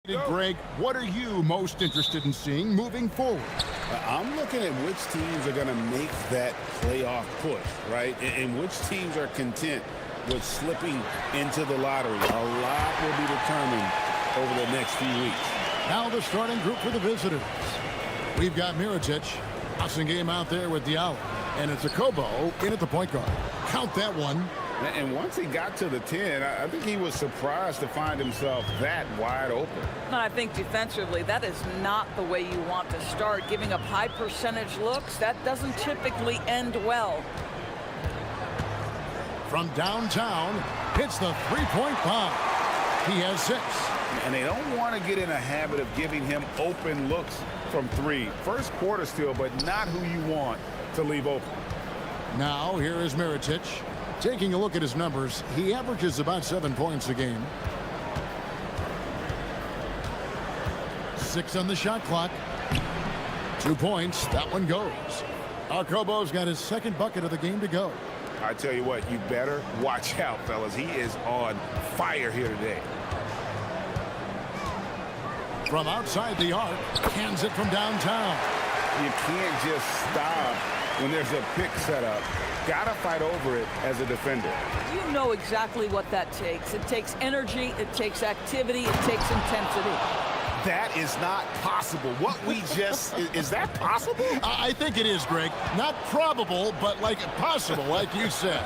Speaker 7: Greg, what are you most interested in seeing moving forward?
Speaker 6: I'm looking at which teams are going to make that playoff push, right? And which teams are content with slipping into the lottery. A lot will be determined over the next few weeks.
Speaker 7: Now the starting group for the visitors. We've got Mirotic, passing game out there with Diallo. And it's a Kobo in at the point guard. Count that one.
Speaker 6: And once he got to the 10, I think he was surprised to find himself that wide open.
Speaker 12: I think defensively, that is not the way you want to start. Giving up high percentage looks, that doesn't typically end well.
Speaker 7: From downtown, hits the three-point bomb. He has 6.
Speaker 6: And they don't want to get in a habit of giving him open looks from 3. First quarter still, but not who you want to leave open.
Speaker 7: Now, here is Mirotic. Taking a look at his numbers, he averages about 7 points a game. 6 on the shot clock. 2 points. That one goes. Kobo's got his second bucket of the game to go.
Speaker 6: I tell you what, you better watch out, fellas. He is on fire here today.
Speaker 7: From outside the arc, hands it from downtown.
Speaker 6: You can't just stop when there's a pick set up. Gotta fight over it as a defender.
Speaker 12: You know exactly what that takes. It takes energy, it takes activity, it takes intensity.
Speaker 6: That is not possible. What we just, is that possible?
Speaker 7: I think it is, Greg. Not probable, but like possible, like you said.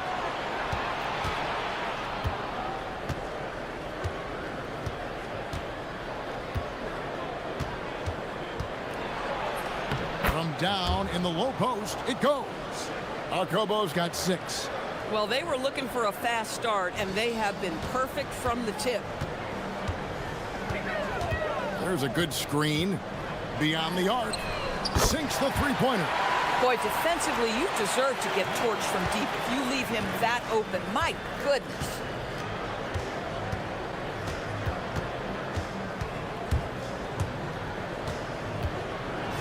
Speaker 7: From down in the low post, it goes. Kobo's got 6.
Speaker 12: Well, they were looking for a fast start, and they have been perfect from the tip.
Speaker 7: There's a good screen. Beyond the arc. Sinks the three-pointer.
Speaker 12: Boy, defensively, you deserve to get torched from deep if you leave him that open. My goodness.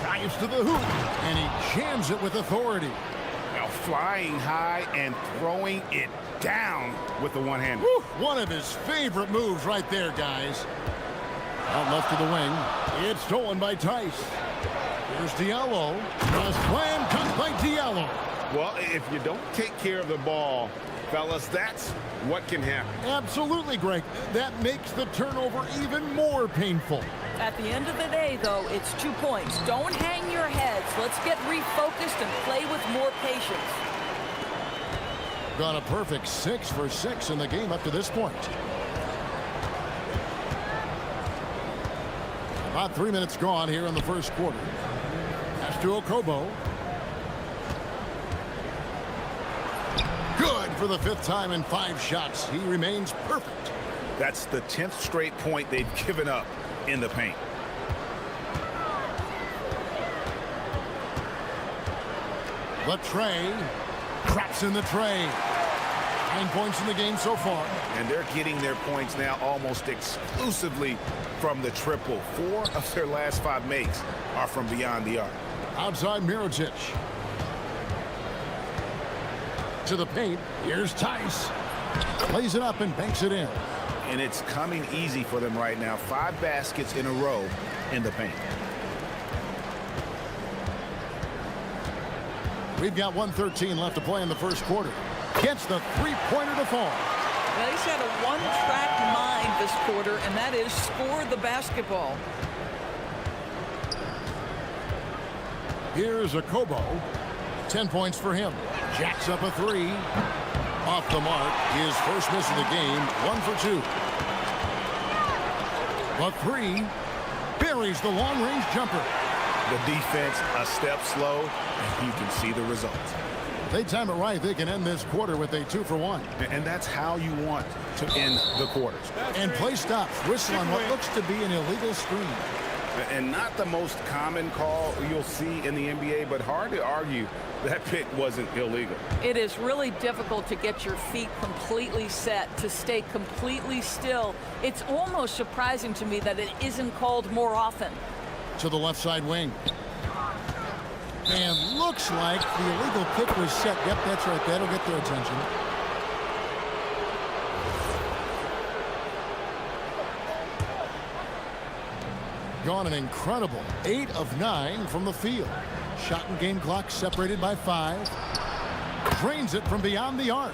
Speaker 7: Dives to the hoop, and he jams it with authority.
Speaker 6: Now flying high and throwing it down with the one hand.
Speaker 7: One of his favorite moves right there, guys. Out left to the wing. It's stolen by Tice. Here's Diallo. A slam cut by Diallo.
Speaker 6: Well, if you don't take care of the ball, fellas, that's what can happen.
Speaker 7: Absolutely, Greg. That makes the turnover even more painful.
Speaker 12: At the end of the day, though, it's 2 points. Don't hang your heads. Let's get refocused and play with more patience.
Speaker 7: Got a perfect 6 for 6 in the game up to this point. About 3 minutes gone here in the first quarter. Pass to Kobo. Good for the 5th time in 5 shots. He remains perfect.
Speaker 6: That's the 10th straight point they've given up in the paint.
Speaker 7: The tray. Traps in the tray. 9 points in the game so far.
Speaker 6: And they're getting their points now almost exclusively from the triple. 4 of their last 5 makes are from beyond the arc.
Speaker 7: Outside Mirotic. To the paint. Here's Tice. Plays it up and banks it in.
Speaker 6: And it's coming easy for them right now. 5 baskets in a row in the paint.
Speaker 7: We've got 1:13 left to play in the first quarter. Gets the three-pointer to fall.
Speaker 12: Well, he's had a one-track mind this quarter, and that is score the basketball.
Speaker 7: Here's a Kobo. 10 points for him. Jacks up a 3. Off the mark. His first miss of the game. 1 for 2. A 3. Buries the long-range jumper.
Speaker 6: The defense a step slow, and you can see the results.
Speaker 7: If they time it right, they can end this quarter with a 2 for 1.
Speaker 6: And that's how you want to end the quarters.
Speaker 7: And play stops. Whistle on what looks to be an illegal screen.
Speaker 6: And not the most common call you'll see in the NBA, but hard to argue that pick wasn't illegal.
Speaker 12: It is really difficult to get your feet completely set, to stay completely still. It's almost surprising to me that it isn't called more often.
Speaker 7: To the left side wing. And looks like the illegal pick was set. Yep, that's right. That'll get their attention. gone an incredible 8 of 9 from the field. Shot and game clock separated by 5. Drains it from beyond the arc.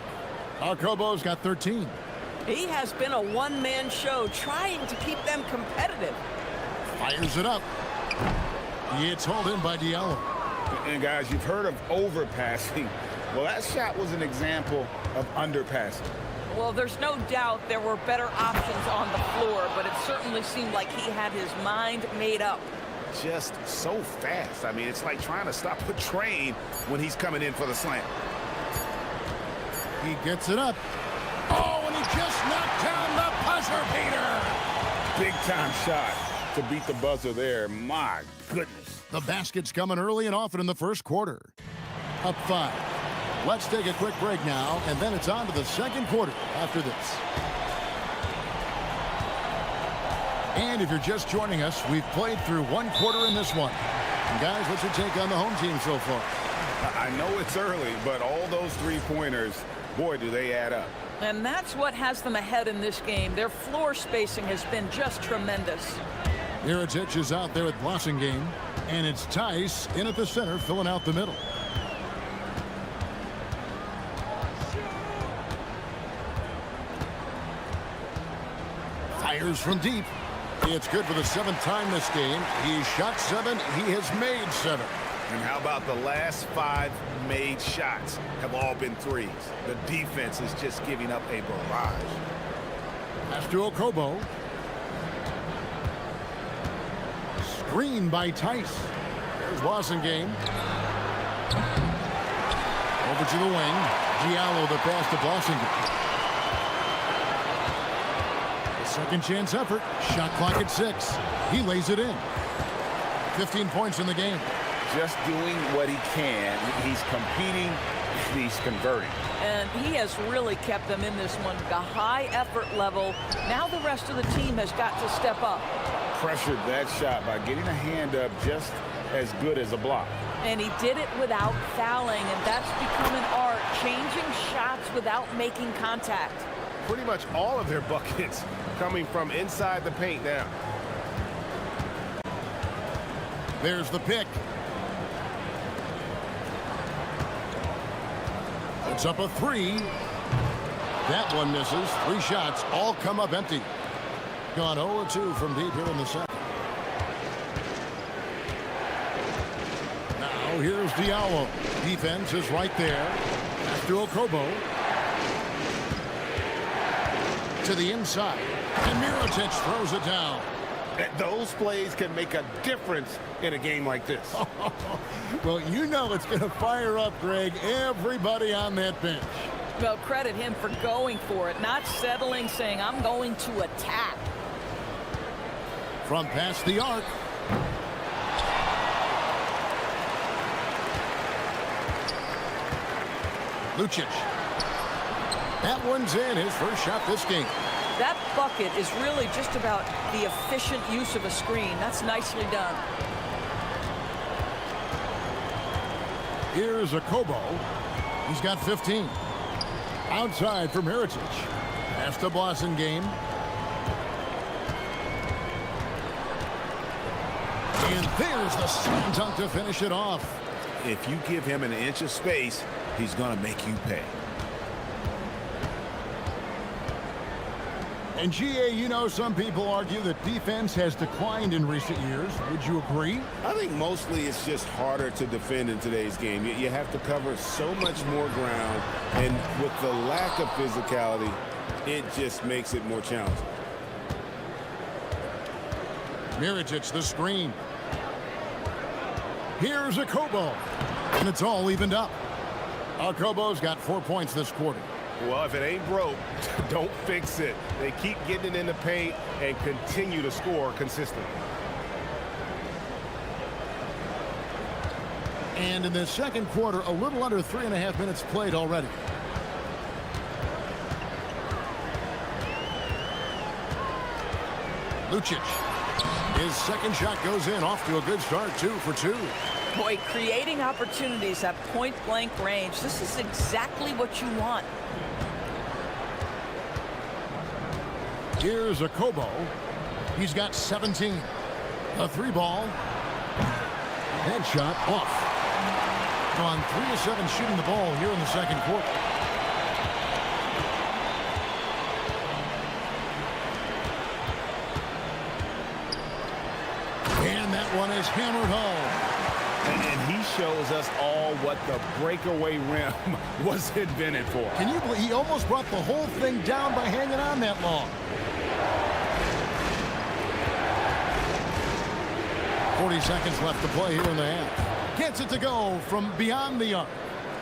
Speaker 7: Arcobo's got 13.
Speaker 12: He has been a one-man show trying to keep them competitive.
Speaker 7: Fires it up. It's hauled in by Diallo.
Speaker 9: And guys, you've heard of overpassing. Well, that shot was an example of underpassing.
Speaker 12: Well, there's no doubt there were better options on the floor, but it certainly seemed like he had his mind made up.
Speaker 9: Just so fast. I mean, it's like trying to stop a train when he's coming in for the slam.
Speaker 7: He gets it up. Oh, and he just knocked down the buzzer beater.
Speaker 9: Big-time shot to beat the buzzer there. My goodness.
Speaker 7: The basket's coming early and often in the first quarter. Up 5. Let's take a quick break now, and then it's on to the second quarter after this. And if you're just joining us, we've played through one quarter in this one. And guys, what's your take on the home team so far?
Speaker 9: I know it's early, but all those three-pointers, boy, do they add up.
Speaker 12: And that's what has them ahead in this game. Their floor spacing has been just tremendous.
Speaker 7: Mirotic is out there at Blossingame, and it's Tice in at the center, filling out the middle. Fires from deep. It's good for the 7th time this game. He's shot 7. He has made 7.
Speaker 9: And how about the last 5 made shots have all been threes? The defense is just giving up a barrage.
Speaker 7: Pass to Okobo. Screen by Tice. There's Blossingame. Over to the wing. Diallo the pass to Blossingame. Second chance effort. Shot clock at 6. He lays it in. 15 points in the game.
Speaker 9: Just doing what he can. He's competing. He's converting.
Speaker 12: And he has really kept them in this one. The high effort level. Now the rest of the team has got to step up.
Speaker 9: Pressured that shot by getting a hand up just as good as a block.
Speaker 12: And he did it without fouling, and that's become an art. Changing shots without making contact.
Speaker 1: Pretty much all of their buckets coming from inside the paint now.
Speaker 7: There's the pick. It's up a 3. That one misses. 3 shots all come up empty. Gone 0-2 from deep here in the second. Now here's Diallo. Defense is right there. After Okobo. To the inside. And Mirotic throws it down.
Speaker 1: Those plays can make a difference in a game like this.
Speaker 7: Well, you know it's going to fire up, Greg, everybody on that bench.
Speaker 12: Well, credit him for going for it, not settling, saying, I'm going to attack.
Speaker 7: From past the arc. Lucic. That one's in, his first shot this game.
Speaker 12: That bucket is really just about the efficient use of a screen. That's nicely done.
Speaker 7: Here's Okobo. He's got 15. Outside for Mirotic. Pass to Blossingame. And there's the slam dunk to finish it off.
Speaker 9: If you give him an inch of space, he's going to make you pay.
Speaker 7: And GA, you know, some people argue that defense has declined in recent years. Would you agree?
Speaker 9: I think mostly it's just harder to defend in today's game. You have to cover so much more ground, and with the lack of physicality, it just makes it more challenging.
Speaker 7: Mirotic, the screen. Here's Okobo, and it's all evened up. Okobo's got 4 points this quarter.
Speaker 1: Well, if it ain't broke, don't fix it. They keep getting it in the paint and continue to score consistently.
Speaker 7: And in the second quarter, a little under 3.5 minutes played already. Lucic. His second shot goes in, off to a good start, 2 for 2.
Speaker 12: Boy, creating opportunities at point-blank range. This is exactly what you want.
Speaker 7: Here's Okobo. He's got 17. A 3-ball. Headshot off. On 3 of 7 shooting the ball here in the second quarter. And that one is hammered home.
Speaker 9: And he shows us all what the breakaway rim was invented for.
Speaker 7: Can you believe he almost brought the whole thing down by hanging on that long? 40 seconds left to play here in the half. Gets it to go from beyond the arc.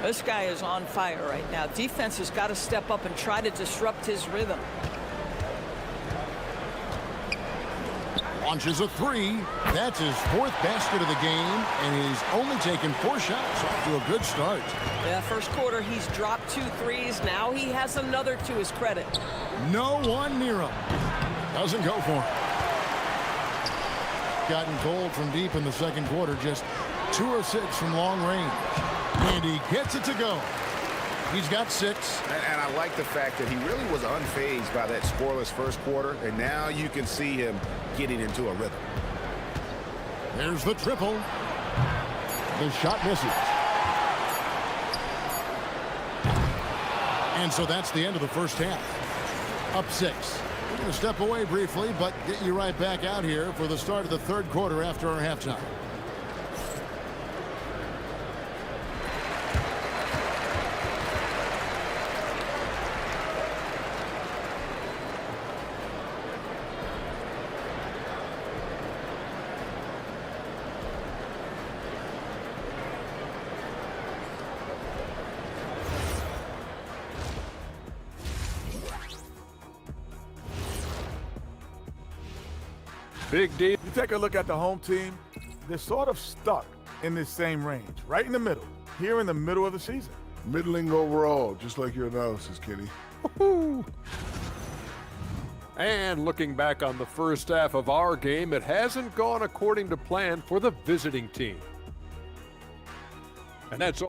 Speaker 12: This guy is on fire right now. Defense has got to step up and try to disrupt his rhythm.
Speaker 7: Launches a 3. That's his 4th basket of the game, and he's only taken 4 shots. Off to a good start.
Speaker 12: Yeah, first quarter he's dropped 2 threes. Now he has another to his credit.
Speaker 7: No one near him. Doesn't go for him. Gotten cold from deep in the second quarter. Just 2 of 6 from long range. And he gets it to go. He's got 6.
Speaker 9: And I like the fact that he really was unfazed by that scoreless first quarter. And now you can see him getting into a rhythm.
Speaker 7: There's the triple. The shot misses. And so that's the end of the first half. Up 6. We're going to step away briefly, but get you right back out here for the start of the third quarter after our halftime.
Speaker 13: Big D. You take a look at the home team, they're sort of stuck in this same range, right in the middle, here in the middle of the season.
Speaker 4: Middling overall, just like your analysis, Kenny.
Speaker 5: And looking back on the first half of our game, it hasn't gone according to plan for the visiting team. And that's all.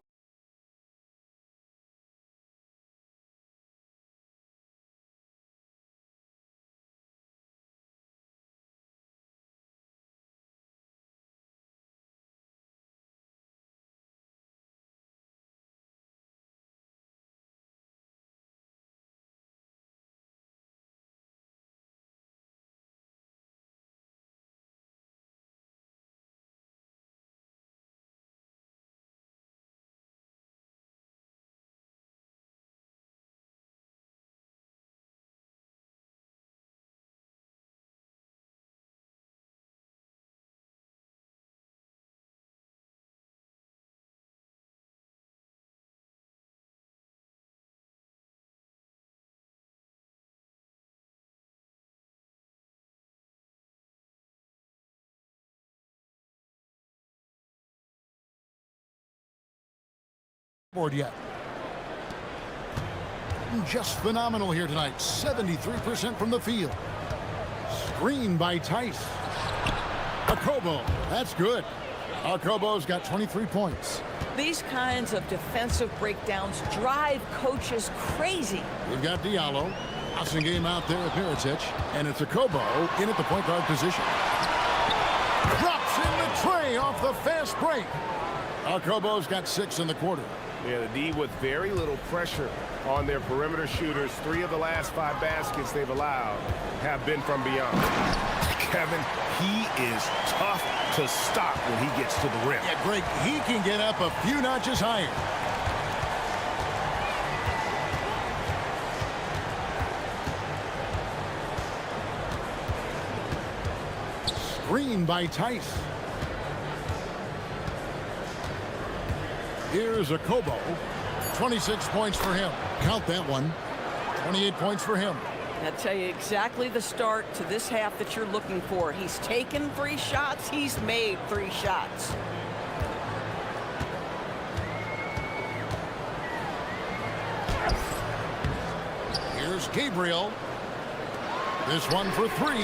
Speaker 7: Board yet. Just phenomenal here tonight. 73% from the field. Screen by Tice. Akobo. That's good. Akobo's got 23 points.
Speaker 12: These kinds of defensive breakdowns drive coaches crazy.
Speaker 7: We've got Diallo. Passing game out there with Mirotic. And it's Akobo in at the point guard position. Drops in the tray off the fast break. Akobo's got 6 in the quarter.
Speaker 9: Yeah, the D with very little pressure on their perimeter shooters. 3 of the last 5 baskets they've allowed have been from beyond. Kevin, he is tough to stop when he gets to the rim.
Speaker 7: Yeah, Greg, he can get up a few notches higher. Screen by Tice. Here's Akobo. 26 points for him. Count that one. 28 points for him.
Speaker 12: I'll tell you exactly the start to this half that you're looking for. He's taken 3 shots. He's made 3 shots.
Speaker 7: Here's Gabriel. This one for 3.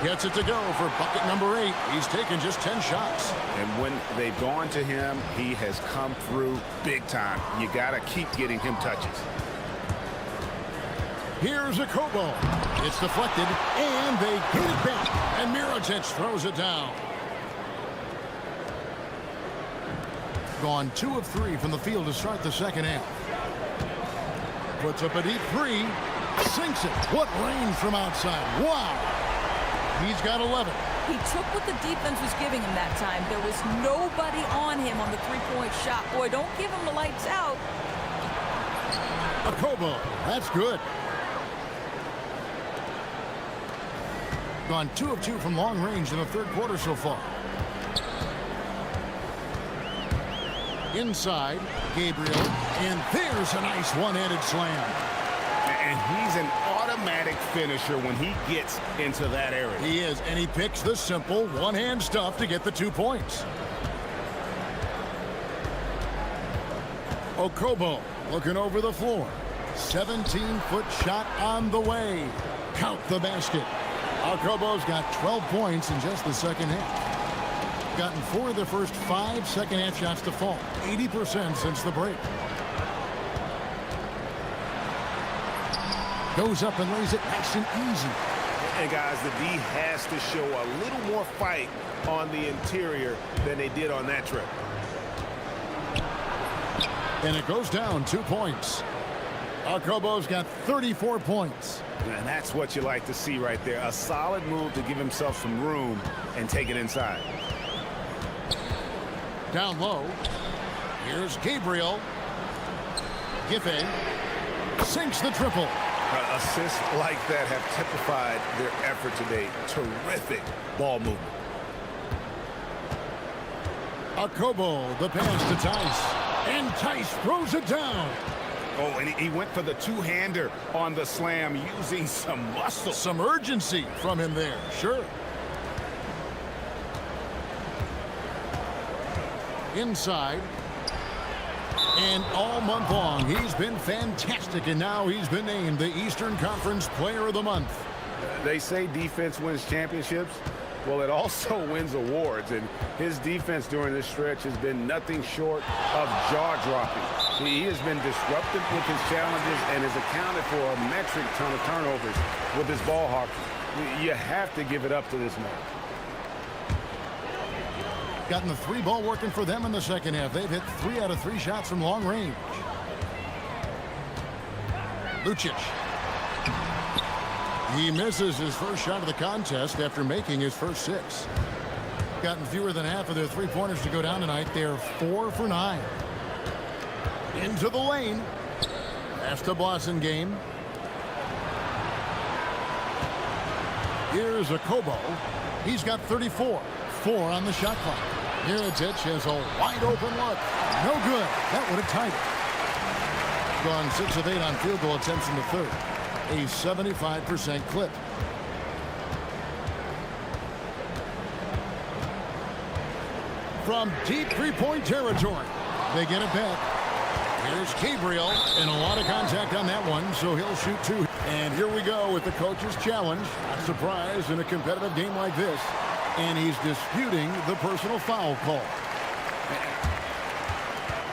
Speaker 7: Gets it to go for bucket number 8. He's taken just 10 shots.
Speaker 9: And when they've gone to him, he has come through big time. You got to keep getting him touches.
Speaker 7: Here's Akobo. It's deflected, and they get it back. And Mirotic throws it down. Gone 2 of 3 from the field to start the second half. Puts up a deep three. Sinks it. What range from outside. Wow. He's got 11.
Speaker 12: He took what the defense was giving him that time. There was nobody on him on the three-point shot. Boy, don't give him the lights out.
Speaker 7: A Kobo. That's good. Gone 2 of 2 from long range in the third quarter so far. Inside, Gabriel, and there's a nice one-handed slam.
Speaker 9: And he's an automatic finisher when he gets into that area.
Speaker 7: He is, and he picks the simple one-hand stuff to get the 2 points. Okobo looking over the floor. 17-foot shot on the way. Count the basket. Okobo's got 12 points in just the second half. Gotten 4 of the first 5 second-half shots to fall. 80% since the break. Goes up and lays it nice and easy.
Speaker 9: And guys, the D has to show a little more fight on the interior than they did on that trip.
Speaker 7: And it goes down 2 points. Okobo's got 34 points.
Speaker 9: And that's what you like to see right there. A solid move to give himself some room and take it inside.
Speaker 7: Down low. Here's Gabriel. Giffey sinks the triple.
Speaker 9: Assists like that have typified their effort today. Terrific ball movement.
Speaker 7: Okobo, the pass to Tice. And Tice throws it down.
Speaker 9: Oh, and he went for the two-hander on the slam using some muscle.
Speaker 7: Some urgency from him there, sure. Inside. And all month long, he's been fantastic, and now he's been named the Eastern Conference Player of the Month.
Speaker 9: They say defense wins championships. Well, it also wins awards, and his defense during this stretch has been nothing short of jaw-dropping. He has been disruptive with his challenges and has accounted for a metric ton of turnovers with his ball hockey. You have to give it up to this man.
Speaker 7: Gotten the 3-ball working for them in the second half. They've hit 3 out of 3 shots from long range. Lucic. He misses his first shot of the contest after making his first 6. Gotten fewer than half of their 3-pointers to go down tonight. They're 4 for 9. Into the lane. Pass to Blasingame. Here's Okobo. He's got 34. 4 on the shot clock. Mirotic has a wide open look. No good. That would have tied it. Gone 6 of 8 on field goal attempts in the third. A 75% clip. From deep 3-point territory, they get it back. Here's Gabriel, and a lot of contact on that one, so he'll shoot 2. And here we go with the coach's challenge. Not surprised in a competitive game like this. And he's disputing the personal foul call.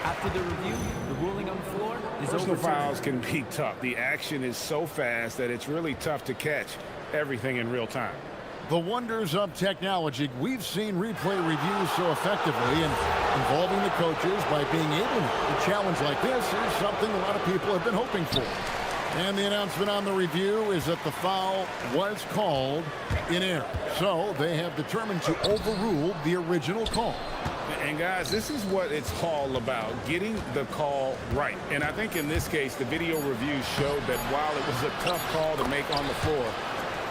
Speaker 10: After the review, the ruling on the floor is
Speaker 9: Personal
Speaker 10: overturned.
Speaker 9: fouls can be tough. The action is so fast that it's really tough to catch everything in real time.
Speaker 7: The wonders of technology. We've seen replay reviews so effectively, and involving the coaches by being able to challenge like this is something a lot of people have been hoping for. And the announcement on the review is that the foul was called in error. So they have determined to overrule the original call.
Speaker 9: And guys, this is what it's all about, getting the call right. And I think in this case, the video review showed that while it was a tough call to make on the floor,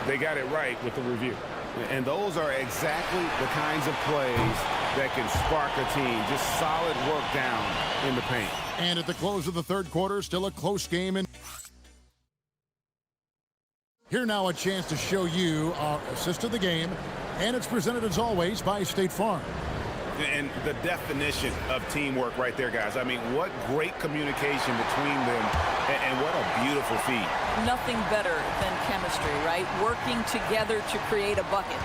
Speaker 9: they got it right with the review. And those are exactly the kinds of plays that can spark a team. Just solid work down in the paint.
Speaker 7: And at the close of the third quarter, still a close game. Here now a chance to show you our assist of the game, and it's presented as always by State Farm.
Speaker 9: And the definition of teamwork right there, guys. I mean, what great communication between them, and what a beautiful feed.
Speaker 12: Nothing better than chemistry, right? Working together to create a bucket.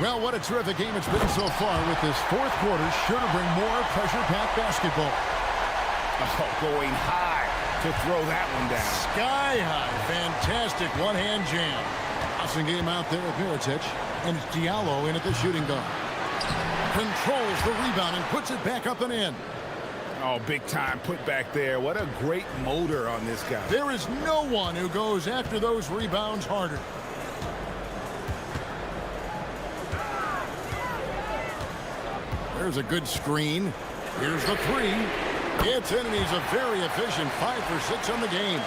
Speaker 7: Well, what a terrific game it's been so far, with this fourth quarter sure to bring more pressure-packed basketball.
Speaker 9: Oh, going high to throw that one down.
Speaker 7: Sky high. Fantastic one-hand jam. Awesome game out there with Mirotic. And it's Diallo in at the shooting guard. controls the rebound and puts it back up and in.
Speaker 9: Oh, big time put back there. What a great motor on this guy.
Speaker 7: There is no one who goes after those rebounds harder. There's a good screen. Here's the three. It's in, and he's a very efficient 5 for 6 on the game.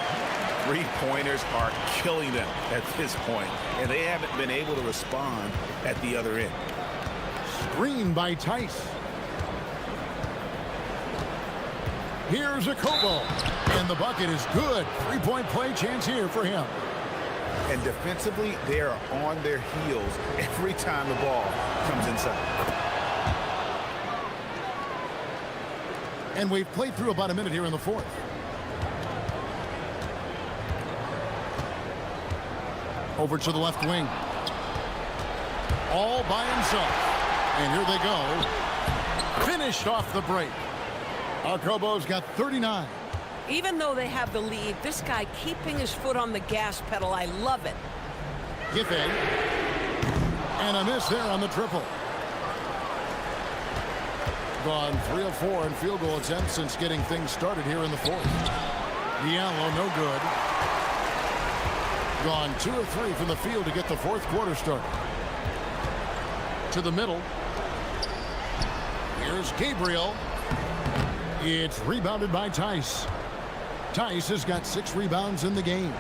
Speaker 9: Three-pointers are killing them at this point, and they haven't been able to respond at the other end.
Speaker 7: Screen by Tice. Here's a Kobo, and the bucket is good. Three-point play chance here for him.
Speaker 9: And defensively, they are on their heels every time the ball comes inside.
Speaker 7: And we've played through about a minute here in the fourth. Over to the left wing. All by himself. And here they go. Finished off the break. Kobo's got 39.
Speaker 12: Even though they have the lead, this guy keeping his foot on the gas pedal, I love it.
Speaker 7: Giffey. And a miss there on the triple. Gone 3 of 4 in field goal attempts since getting things started here in the fourth. Diallo, no good. Gone 2 of 3 from the field to get the fourth quarter started. To the middle. Here's Gabriel. It's rebounded by Tice. Tice has got 6 rebounds in the game.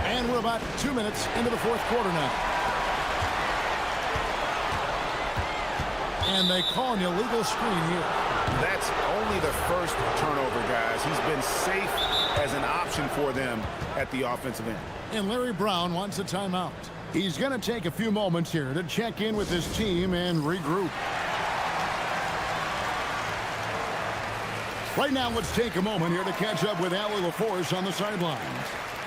Speaker 7: And we're about 2 minutes into the fourth quarter now. And they call an illegal screen here.
Speaker 9: That's only the first turnover, guys. He's been safe as an option for them at the offensive end.
Speaker 7: And Larry Brown wants a timeout. He's going to take a few moments here to check in with his team and regroup. Right now, let's take a moment here to catch up with Allie LaForce on the sidelines.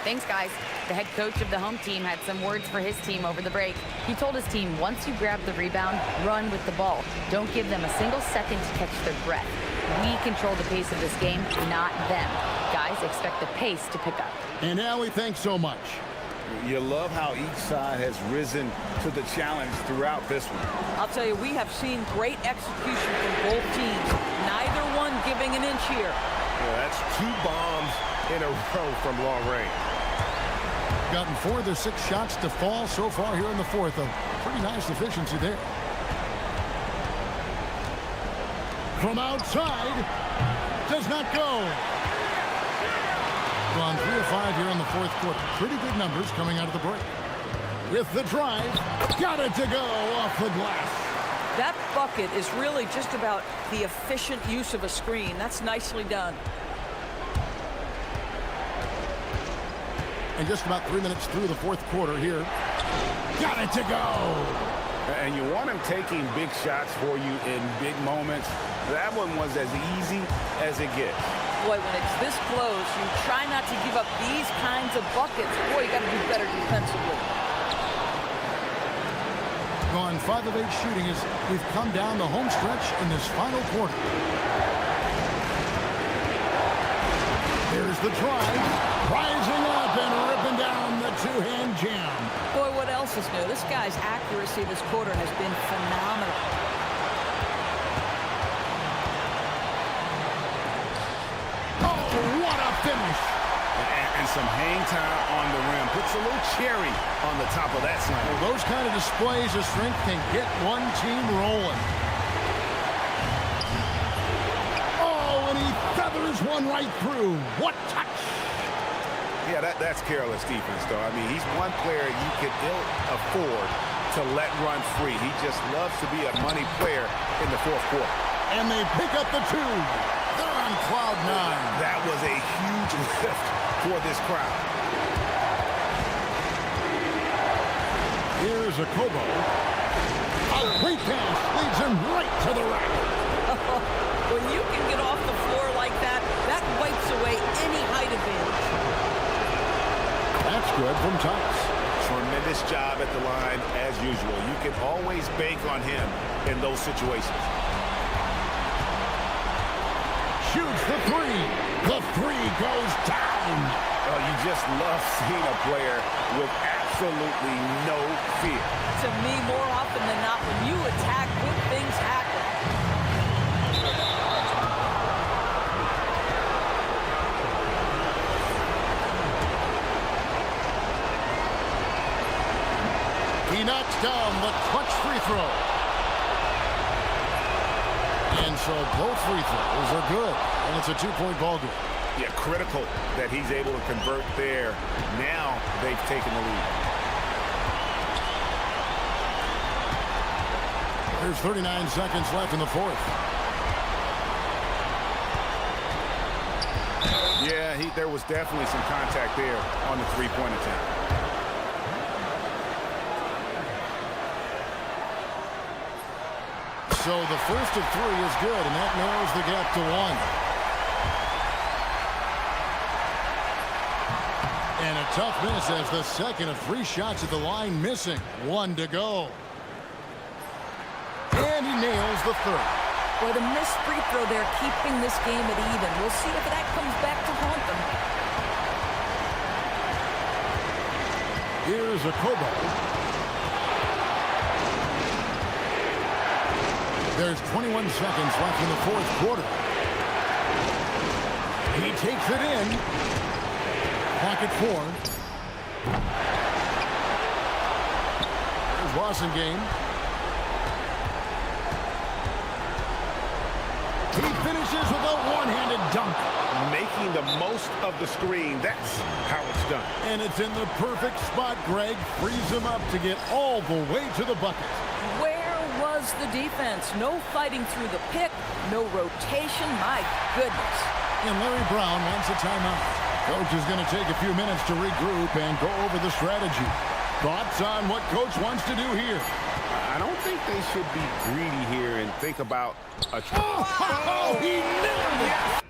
Speaker 11: Thanks, guys. The head coach of the home team had some words for his team over the break. He told his team, once you grab the rebound, run with the ball. Don't give them a single second to catch their breath. We control the pace of this game, not them. Guys, expect the pace to pick up.
Speaker 7: And Allie, thanks so much.
Speaker 9: You love how each side has risen to the challenge throughout this one.
Speaker 12: I'll tell you, we have seen great execution from both teams. Neither one giving an inch here.
Speaker 1: Yeah, that's 2 bombs in a row from long range.
Speaker 7: Gotten 4 of their 6 shots to fall so far here in the fourth. A pretty nice efficiency there. From outside, does not go. Gone 3 of 5 here in the fourth quarter. Pretty good numbers coming out of the break. With the drive, got it to go off the glass.
Speaker 12: That bucket is really just about the efficient use of a screen. That's nicely done.
Speaker 7: And just about 3 minutes through the fourth quarter here. Got it to go.
Speaker 9: And you want him taking big shots for you in big moments. That one was as easy as it gets.
Speaker 12: Boy, when it's this close, you try not to give up these kinds of buckets. Boy, you got to do better defensively.
Speaker 7: Gone 5 of 8 shooting as we've come down the home stretch in this final quarter. Here's the drive. Rising up and ripping down the 2-hand jam.
Speaker 12: Boy, what else is new? This guy's accuracy this quarter has been phenomenal.
Speaker 7: What a finish.
Speaker 9: And some hang time on the rim. Puts a little cherry on the top of that slam.
Speaker 7: Well, those kind of displays of strength can get one team rolling. Oh, and he feathers one right through. What touch.
Speaker 9: Yeah, that's careless defense, though. I mean, he's one player you could ill afford to let run free. He just loves to be a money player in the fourth quarter.
Speaker 7: And they pick up the 2. They're on cloud 9.
Speaker 9: That was a huge lift for this crowd.
Speaker 7: Here's a Kobo. A great pass leads him right to the rack.
Speaker 12: When you can get off the floor like that, that wipes away any height advantage.
Speaker 7: That's good from Tice.
Speaker 9: Tremendous job at the line as usual. You can always bank on him in those situations.
Speaker 7: Shoots the 3. The 3 goes down.
Speaker 9: Oh, you just love seeing a player with absolutely no fear.
Speaker 12: To me, more often than not, when you attack, good things happen.
Speaker 7: He knocks down the clutch free throw. And so both free throws are good. And it's a two-point ball game.
Speaker 9: Yeah, critical that he's able to convert there. Now they've taken the lead.
Speaker 7: There's 39 seconds left in the fourth.
Speaker 9: Yeah, there was definitely some contact there on the three-point attempt.
Speaker 7: So the first of three is good, and that narrows the gap to one. And a tough miss as the second of three shots at the line missing. One to go. And he nails the third.
Speaker 12: Boy, the missed free throw there, keeping this game at even. We'll see if that comes back to haunt them.
Speaker 7: Here's a Kobo. There's 21 seconds left in the fourth quarter. He takes it in. Clock at 4. There's Wasengame. He finishes with a one-handed dunk.
Speaker 9: Making the most of the screen. That's how it's done.
Speaker 7: And it's in the perfect spot, Greg. Frees him up to get all the way to the bucket.
Speaker 12: Where was the defense? No fighting through the pick, no rotation. My goodness.
Speaker 7: And Larry Brown wants a timeout. Coach is going to take a few minutes to regroup and go over the strategy. Thoughts on what Coach wants to do here?
Speaker 9: I don't think they should be greedy here and think about a...
Speaker 7: Oh, he nailed it!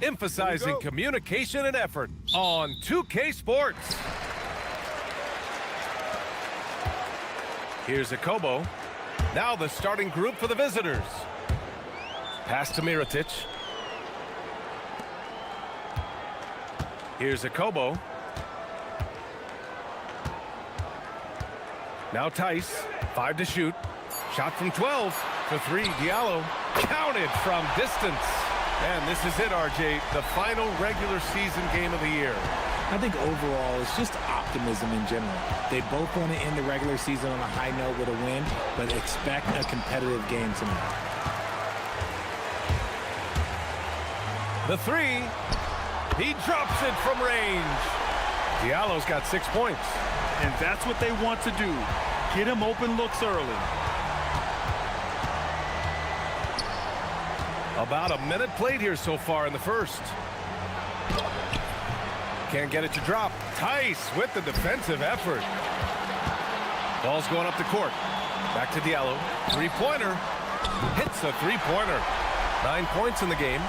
Speaker 1: Emphasizing communication and effort on 2K Sports. Here's Akobo. Now the starting group for the visitors. Pass to Mirotic. Here's Akobo. Now Tice, 5 to shoot. Shot from 12 for 3. Diallo counted from distance. And this is it, RJ, the final regular season game of the year.
Speaker 3: I think overall it's just optimism in general. They both want to end the regular season on a high note with a win, but expect a competitive game tonight.
Speaker 1: The 3. He drops it from range. Diallo's got 6 points.
Speaker 2: And that's what they want to do. Get him open looks early.
Speaker 1: About a minute played here so far in the first. Can't get it to drop. Tice with the defensive effort. Ball's going up the court. Back to Diallo. Three-pointer. Hits a three-pointer. 9 points in the game.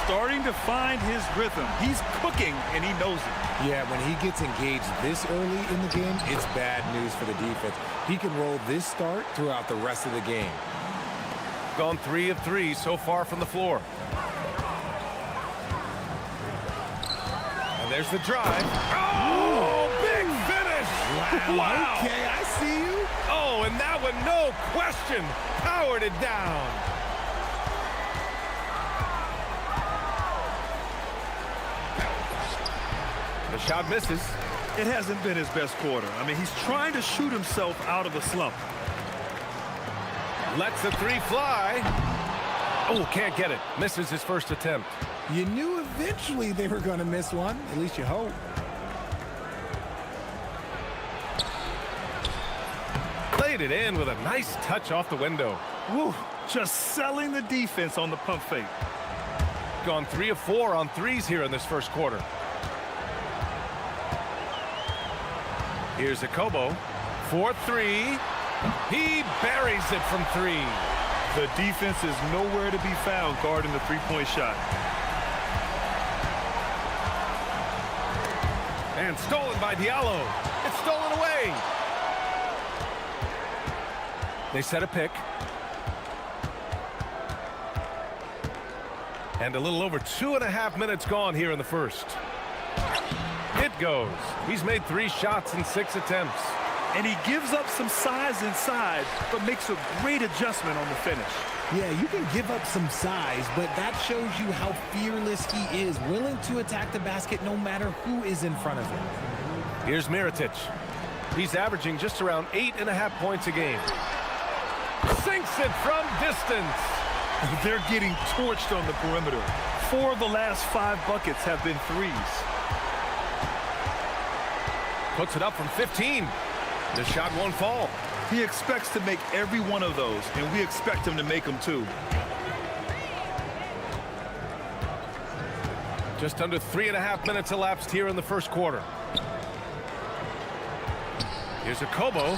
Speaker 2: Starting to find his rhythm. He's cooking, and he knows it.
Speaker 3: Yeah, when he gets engaged this early in the game, it's bad news for the defense. He can roll this start throughout the rest of the game.
Speaker 1: Gone 3 of 3 so far from the floor. And there's the drive. Oh, big finish! Wow.
Speaker 3: Okay, I see you.
Speaker 1: Oh, and that one, no question, powered it down. The shot misses.
Speaker 2: It hasn't been his best quarter. I mean, he's trying to shoot himself out of a slump.
Speaker 1: Lets the 3 fly. Oh, can't get it. Misses his first attempt.
Speaker 3: You knew eventually they were going to miss one. At least you hope.
Speaker 1: Played it in with a nice touch off the window.
Speaker 2: Woo, just selling the defense on the pump fake.
Speaker 1: Gone 3 of 4 on threes here in this first quarter. Here's Akobo. 4-3. He buries it from 3.
Speaker 2: The defense is nowhere to be found guarding the three-point shot.
Speaker 1: And stolen by Diallo. It's stolen away. They set a pick. And a little over 2.5 minutes gone here in the first. It goes. He's made 3 shots in 6 attempts.
Speaker 2: And he gives up some size inside, but makes a great adjustment on the finish.
Speaker 3: Yeah, you can give up some size, but that shows you how fearless he is, willing to attack the basket no matter who is in front of him.
Speaker 1: Here's Mirotic. He's averaging just around 8.5 points a game. Sinks it from distance.
Speaker 2: They're getting torched on the perimeter. 4 of the last 5 buckets have been threes.
Speaker 1: Puts it up from 15. The shot won't fall.
Speaker 2: He expects to make every one of those, and we expect him to make them too.
Speaker 1: Just under 3.5 minutes elapsed here in the first quarter. Here's Akobo.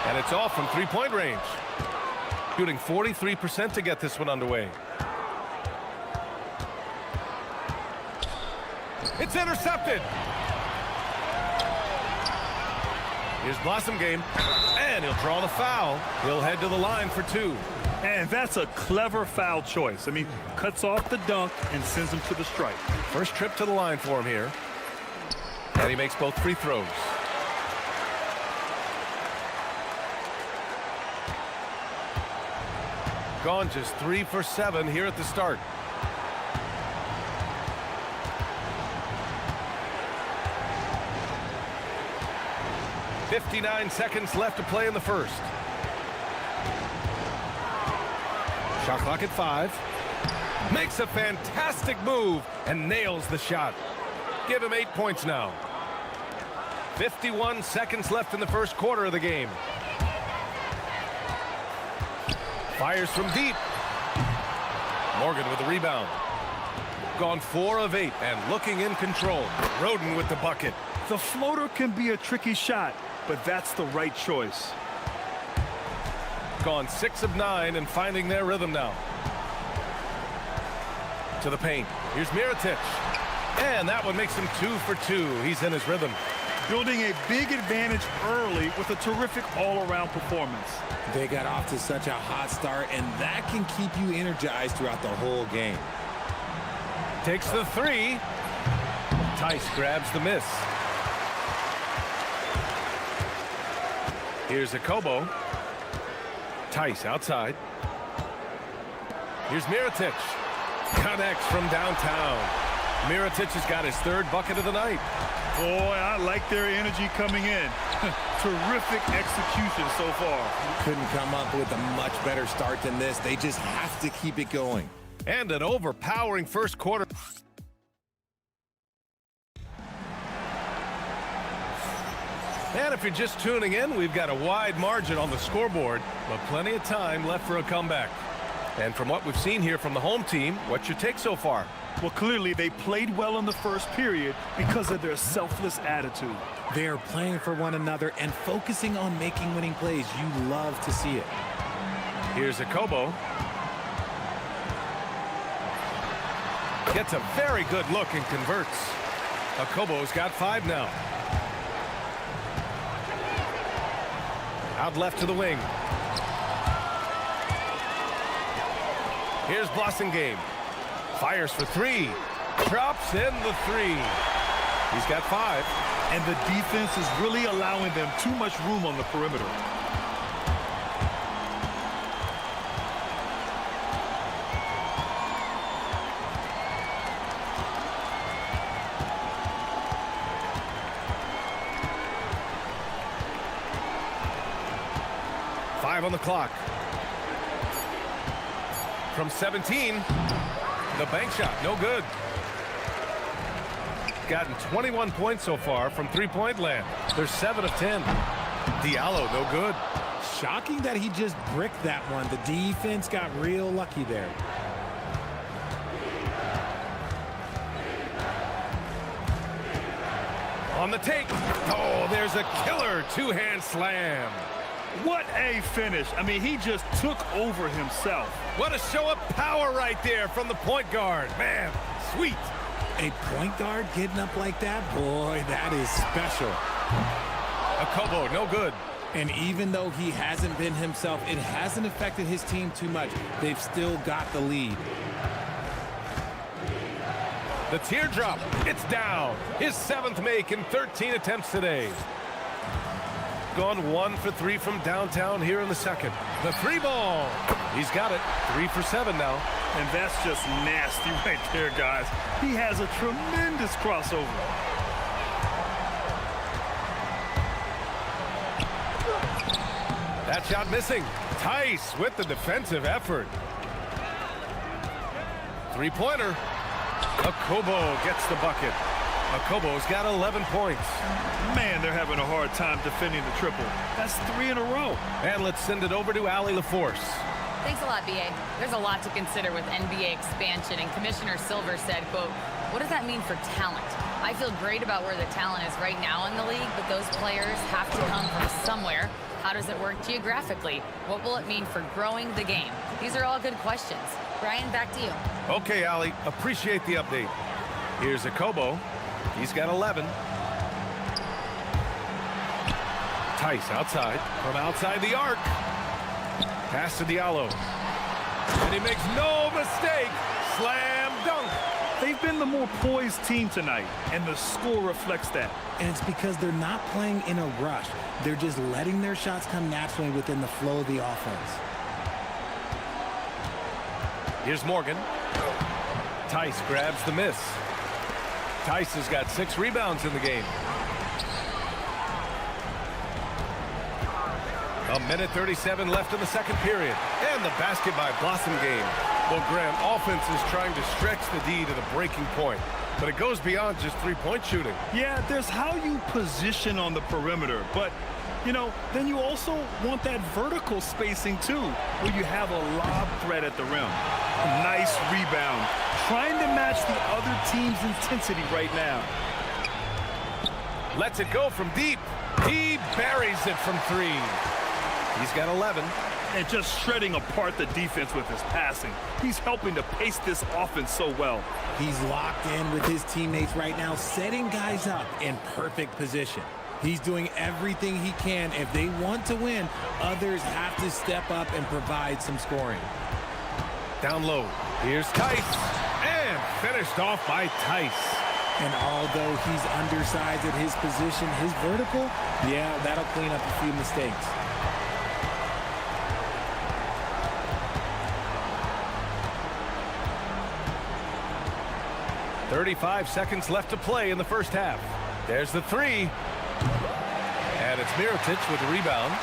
Speaker 1: And it's off from 3-point range. Shooting 43% to get this one underway. It's intercepted. Here's Blossom Game, and he'll draw the foul. He'll head to the line for 2.
Speaker 2: And that's a clever foul choice. I mean, cuts off the dunk and sends him to the strike.
Speaker 1: First trip to the line for him here. And he makes both free throws. Gone just 3 for 7 here at the start. .59 seconds left to play in the first. Shot clock at 5. Makes a fantastic move and nails the shot. Give him 8 points now. 51 seconds left in the first quarter of the game. Fires from deep. Morgan with the rebound. Gone 4 of 8 and looking in control. Roden with the bucket.
Speaker 2: The floater can be a tricky shot, but that's the right choice.
Speaker 1: Gone 6 of 9 and finding their rhythm now. To the paint. Here's Mirotic. And that one makes him 2 for 2. He's in his rhythm.
Speaker 2: Building a big advantage early with a terrific all-around performance.
Speaker 3: They got off to such a hot start, and that can keep you energized throughout the whole game.
Speaker 1: Takes the three. Tice grabs the miss. Here's Akobo. Tice outside. Here's Mirotic. Connects from downtown. Mirotic has got his third bucket of the night.
Speaker 2: Boy, I like their energy coming in. Terrific execution so far.
Speaker 3: Couldn't come up with a much better start than this. They just have to keep it going.
Speaker 1: And an overpowering first quarter. And if you're just tuning in, we've got a wide margin on the scoreboard, but plenty of time left for a comeback. And from what we've seen here from the home team, what's your take so far?
Speaker 2: Well, clearly they played well in the first period because of their selfless attitude.
Speaker 3: They are playing for one another and focusing on making winning plays. You love to see it.
Speaker 1: Here's Akobo. Gets a very good look and converts. Akobo's got 5 now. Out left to the wing. Here's Blossengame. Fires for 3. Drops in the 3. He's got 5.
Speaker 2: And the defense is really allowing them too much room on the perimeter.
Speaker 1: On the clock. From 17, the bank shot, no good. Gotten 21 points so far from three-point land. They're 7 of 10. Diallo, no good.
Speaker 3: Shocking that he just bricked that one. The defense got real lucky there.
Speaker 1: On the take. Oh, there's a killer two-hand slam.
Speaker 2: What a finish. I mean, he just took over himself.
Speaker 1: What a show of power right there from the point guard. Man, sweet.
Speaker 3: A point guard getting up like that? Boy, that is special.
Speaker 1: Akobo, no good.
Speaker 3: And even though he hasn't been himself, it hasn't affected his team too much. They've still got the lead.
Speaker 1: The teardrop, it's down. His 7th make in 13 attempts today. Gone 1 for 3 from downtown here in the second. The 3 ball. He's got it. 3 for 7 now.
Speaker 2: And that's just nasty right there, guys. He has a tremendous crossover.
Speaker 1: That shot missing. Tice with the defensive effort. 3-pointer. Akobo gets the bucket. Akobo's got 11 points.
Speaker 2: Man, they're having a hard time defending the triple. That's 3 in a row.
Speaker 1: And let's send it over to Allie LaForce.
Speaker 11: Thanks a lot, BA. There's a lot to consider with NBA expansion, and Commissioner Silver said, quote, what does that mean for talent? I feel great about where the talent is right now in the league, but those players have to come from somewhere. How does it work geographically? What will it mean for growing the game? These are all good questions. Brian, back to you.
Speaker 1: Okay, Allie, appreciate the update. Here's Akobo. He's got 11. Tice outside. From outside the arc. Pass to Diallo. And he makes no mistake. Slam dunk.
Speaker 2: They've been the more poised team tonight, and the score reflects that.
Speaker 3: And it's because they're not playing in a rush. They're just letting their shots come naturally within the flow of the offense.
Speaker 1: Here's Morgan. Tice grabs the miss. Tice has got 6 rebounds in the game. A minute 37 left in the second period. And the basket by Blossengame. Well, Graham, offense is trying to stretch the D to the breaking point. But it goes beyond just three-point shooting.
Speaker 2: Yeah, there's how you position on the perimeter. But, you know, then you also want that vertical spacing, too, where you have a lob threat at the rim. Nice rebound. Trying to match the other team's intensity right now.
Speaker 1: Lets it go from deep. He buries it from 3. He's got 11.
Speaker 2: and just shredding apart the defense with his passing. He's helping to pace this offense so well.
Speaker 3: He's locked in with his teammates right now, setting guys up in perfect position. He's doing everything he can. If they want to win, others have to step up and provide some scoring.
Speaker 1: Down low. Here's Tice. And finished off by Tice.
Speaker 3: And although he's undersized at his position, his vertical, yeah, that'll clean up a few mistakes.
Speaker 1: .35 seconds left to play in the first half. There's the three. And it's Mirotic with the rebound.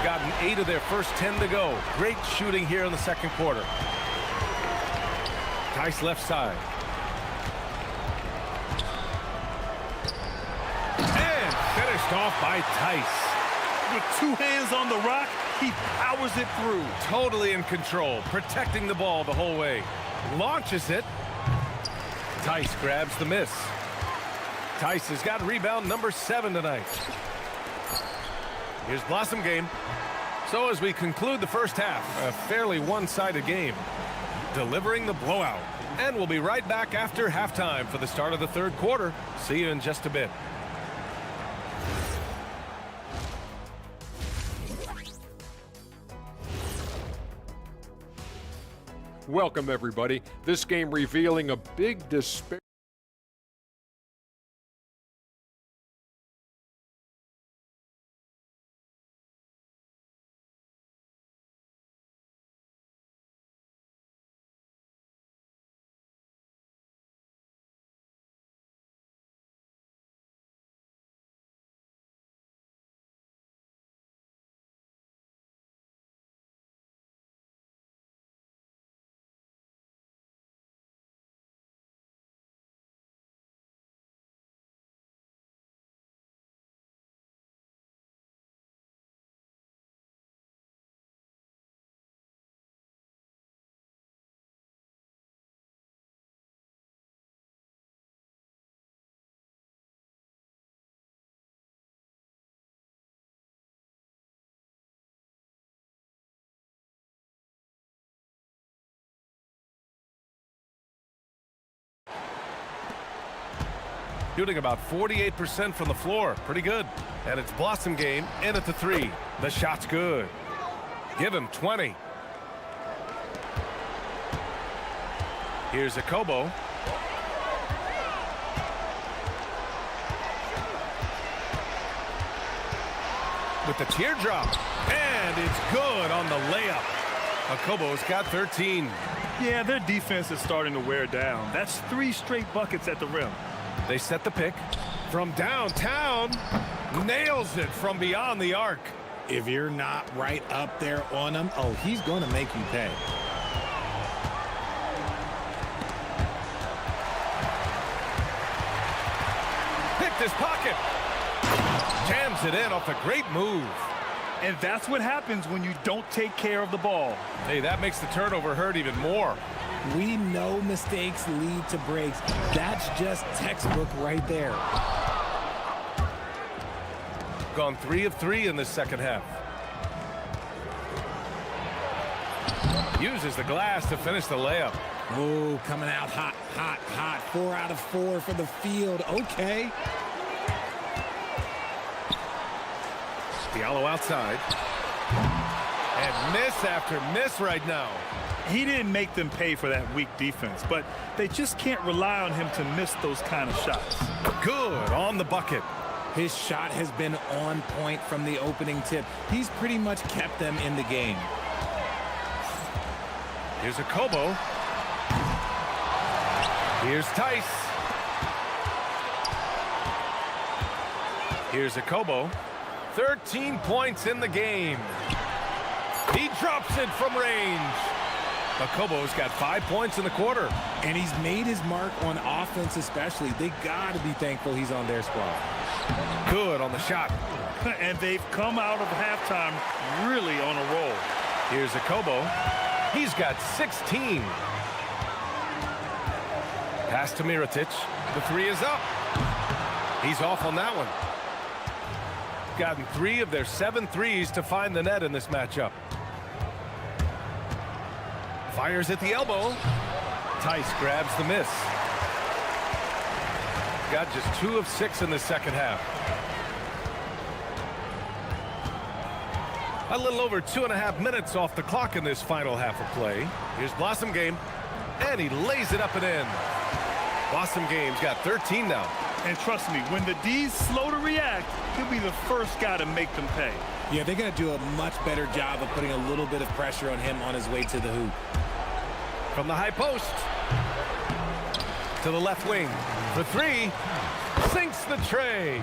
Speaker 1: Gotten 8 of their first 10 to go. Great shooting here in the second quarter. Tice left side. And finished off by Tice.
Speaker 2: With 2 hands on the rock, he powers it through.
Speaker 1: Totally in control, protecting the ball the whole way. Launches it. Tice grabs the miss. Tice has got rebound number 7 tonight. Here's Blossom game. So as we conclude the first half, a fairly one-sided game, delivering the blowout. And we'll be right back after halftime for the start of the third quarter. See you in just a bit.
Speaker 5: Welcome, everybody. This game revealing a big disparity.
Speaker 1: Shooting about 48% from the floor. Pretty good. And it's Blossom game in at the three. The shot's good. Give him 20. Here's Akobo. With the teardrop. And it's good on the layup. Akobo's got 13.
Speaker 2: Yeah, their defense is starting to wear down. That's 3 straight buckets at the rim.
Speaker 1: They set the pick from downtown. Nails it from beyond the arc.
Speaker 3: If you're not right up there on him, oh, he's going to make you pay.
Speaker 1: Picked his pocket. Jams it in off a great move.
Speaker 2: And that's what happens when you don't take care of the ball.
Speaker 1: Hey, that makes the turnover hurt even more.
Speaker 3: We know mistakes lead to breaks. That's just textbook right there.
Speaker 1: Gone 3 of 3 in this second half. Uses the glass to finish the layup.
Speaker 3: Oh, coming out hot, hot, hot. 4 out of 4 for the field. Okay.
Speaker 1: Diallo outside. And miss after miss right now.
Speaker 2: He didn't make them pay for that weak defense, but they just can't rely on him to miss those kind of shots.
Speaker 1: Good on the bucket.
Speaker 3: His shot has been on point from the opening tip. He's pretty much kept them in the game.
Speaker 1: Here's Akobo. Here's Tice. Here's Akobo. 13 points in the game. He drops it from range. Akobo's got 5 points in the quarter.
Speaker 3: And he's made his mark on offense especially. They got to be thankful he's on their squad.
Speaker 1: Good on the shot.
Speaker 2: And they've come out of halftime really on a roll.
Speaker 1: Here's Akobo. He's got 16. Pass to Mirotic. The three is up. He's off on that one. gotten 3 of their 7 threes to find the net in this matchup. Fires at the elbow. Tice grabs the miss. Got just 2 of 6 in the second half. A little over 2.5 minutes off the clock in this final half of play. Here's Blossom Game, and he lays it up and in. Blossom Game's got 13 now.
Speaker 2: And trust me, when the D's slow to react, he'll be the first guy to make them pay.
Speaker 3: Yeah, they're going to do a much better job of putting a little bit of pressure on him on his way to the hoop.
Speaker 1: From the high post to the left wing for 3. Sinks the tray.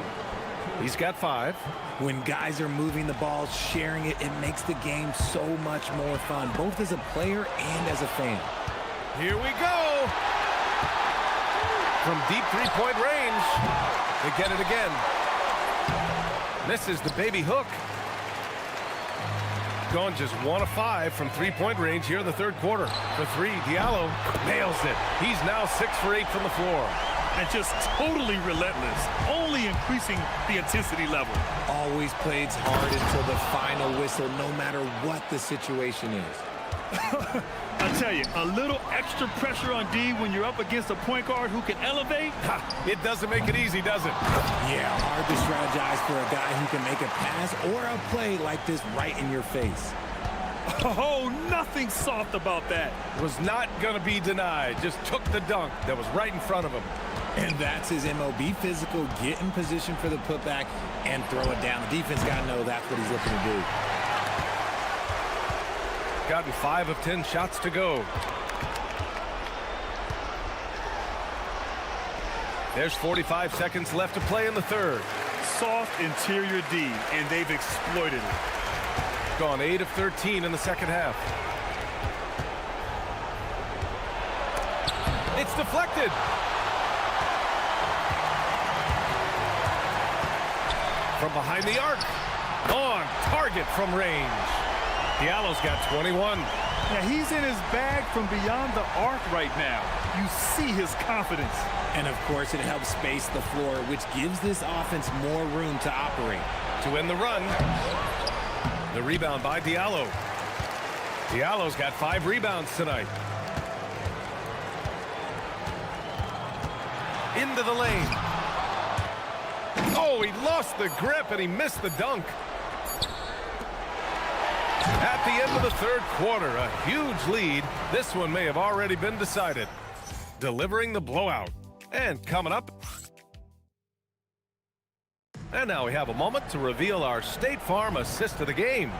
Speaker 1: He's got 5.
Speaker 3: When guys are moving the ball, sharing it, it makes the game so much more fun, both as a player and as a fan.
Speaker 1: Here we go. From deep three-point range, they get it again. Misses the baby hook. Going just 1 of 5 from three-point range here in the third quarter. For 3, Diallo nails it. He's now 6 for 8 from the floor.
Speaker 2: And just totally relentless, only increasing the intensity level.
Speaker 3: Always plays hard until the final whistle, no matter what the situation is.
Speaker 2: I tell you, a little extra pressure on D when you're up against a point guard who can elevate.
Speaker 1: It doesn't make it easy, does it?
Speaker 3: Yeah, hard to strategize for a guy who can make a pass or a play like this right in your face.
Speaker 2: Oh, nothing soft about that.
Speaker 1: Was not going to be denied. Just took the dunk that was right in front of him.
Speaker 3: And that's his MO. Be physical, get in position for the putback, and throw it down. The defense got to know that's what he's looking to do.
Speaker 1: Gotten 5 of 10 shots to go. There's 45 seconds left to play in the third.
Speaker 2: Soft interior D, and they've exploited it.
Speaker 1: Gone 8 of 13 in the second half. It's deflected. From behind the arc. On target from range. Diallo's got 21.
Speaker 2: Yeah, he's in his bag from beyond the arc right now. You see his confidence.
Speaker 3: And of course, it helps space the floor, which gives this offense more room to operate.
Speaker 1: To end the run. The rebound by Diallo. Diallo's got 5 rebounds tonight. Into the lane. Oh, he lost the grip and he missed the dunk. At the end of the third quarter, a huge lead. This one may have already been decided. Delivering the blowout. And coming up. And now we have a moment to reveal our State Farm assist of the game.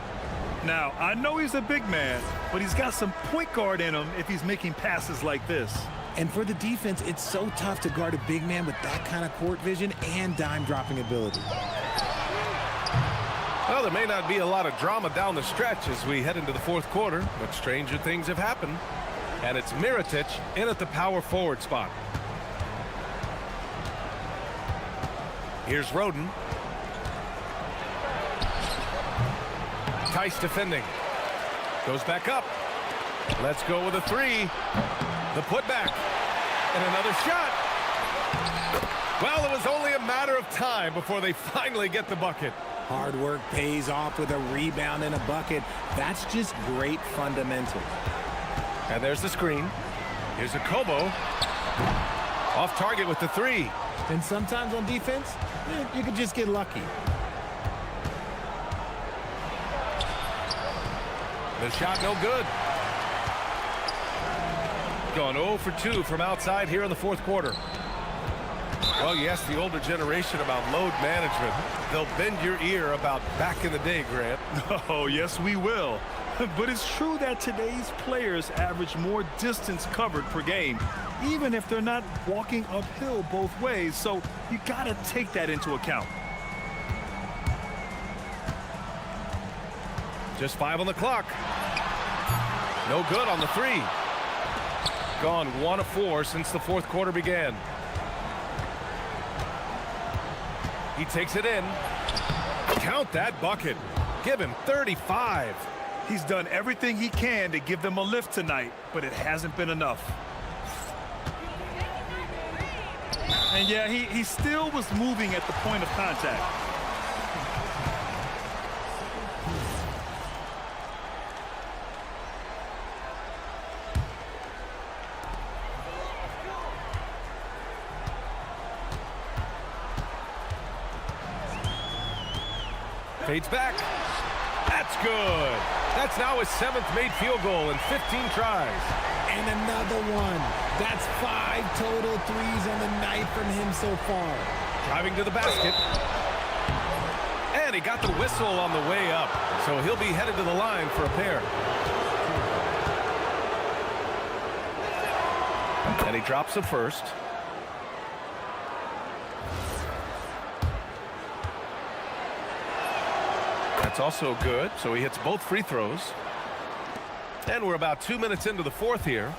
Speaker 2: Now, I know he's a big man, but he's got some point guard in him if he's making passes like this.
Speaker 3: And for the defense, it's so tough to guard a big man with that kind of court vision and dime-dropping ability.
Speaker 1: Well, there may not be a lot of drama down the stretch as we head into the fourth quarter, but stranger things have happened. And it's Mirotic in at the power forward spot. Here's Roden. Tice defending. Goes back up. Let's go with a 3. The putback. And another shot. Well, it was only a matter of time before they finally get the bucket.
Speaker 3: Hard work pays off with a rebound and a bucket. That's just great fundamentals.
Speaker 1: And there's the screen. Here's a Kobo. Off target with the 3.
Speaker 3: And sometimes on defense, you could just get lucky.
Speaker 1: The shot no good. Going 0 for 2 from outside here in the fourth quarter. Well, you ask the older generation about load management. They'll bend your ear about back in the day, Grant.
Speaker 2: Oh, yes, we will. But it's true that today's players average more distance covered per game, even if they're not walking uphill both ways. So you got to take that into account.
Speaker 1: Just 5 on the clock. No good on the 3. Gone 1 of 4 since the fourth quarter began. He takes it in. Count that bucket. Give him 35.
Speaker 2: He's done everything he can to give them a lift tonight, but it hasn't been enough. And yeah, he still was moving at the point of contact.
Speaker 1: Fades back. That's good. That's now his 7th made field goal in 15 tries.
Speaker 3: And another one. That's 5 total threes on the night from him so far.
Speaker 1: Driving to the basket. And he got the whistle on the way up. So he'll be headed to the line for a pair. And he drops the first. That's also good. So he hits both free throws. And we're about 2 minutes into the fourth here.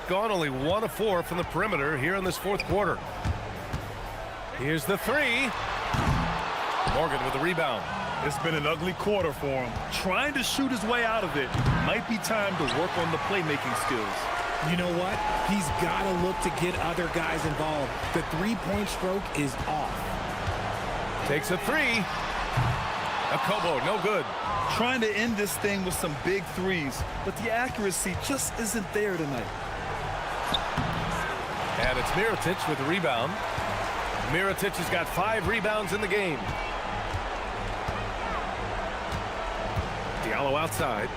Speaker 1: Gone only 1 of 4 from the perimeter here in this fourth quarter. Here's the three. Morgan with the rebound.
Speaker 2: It's been an ugly quarter for him. Trying to shoot his way out of it. Might be time to work on the playmaking skills.
Speaker 3: You know what? He's got to look to get other guys involved. The three-point stroke is off.
Speaker 1: Takes a three. A Kobo, no good.
Speaker 2: Trying to end this thing with some big threes, but the accuracy just isn't there tonight.
Speaker 1: And it's Mirotic with the rebound. Mirotic has got 5 rebounds in the game. Diallo outside.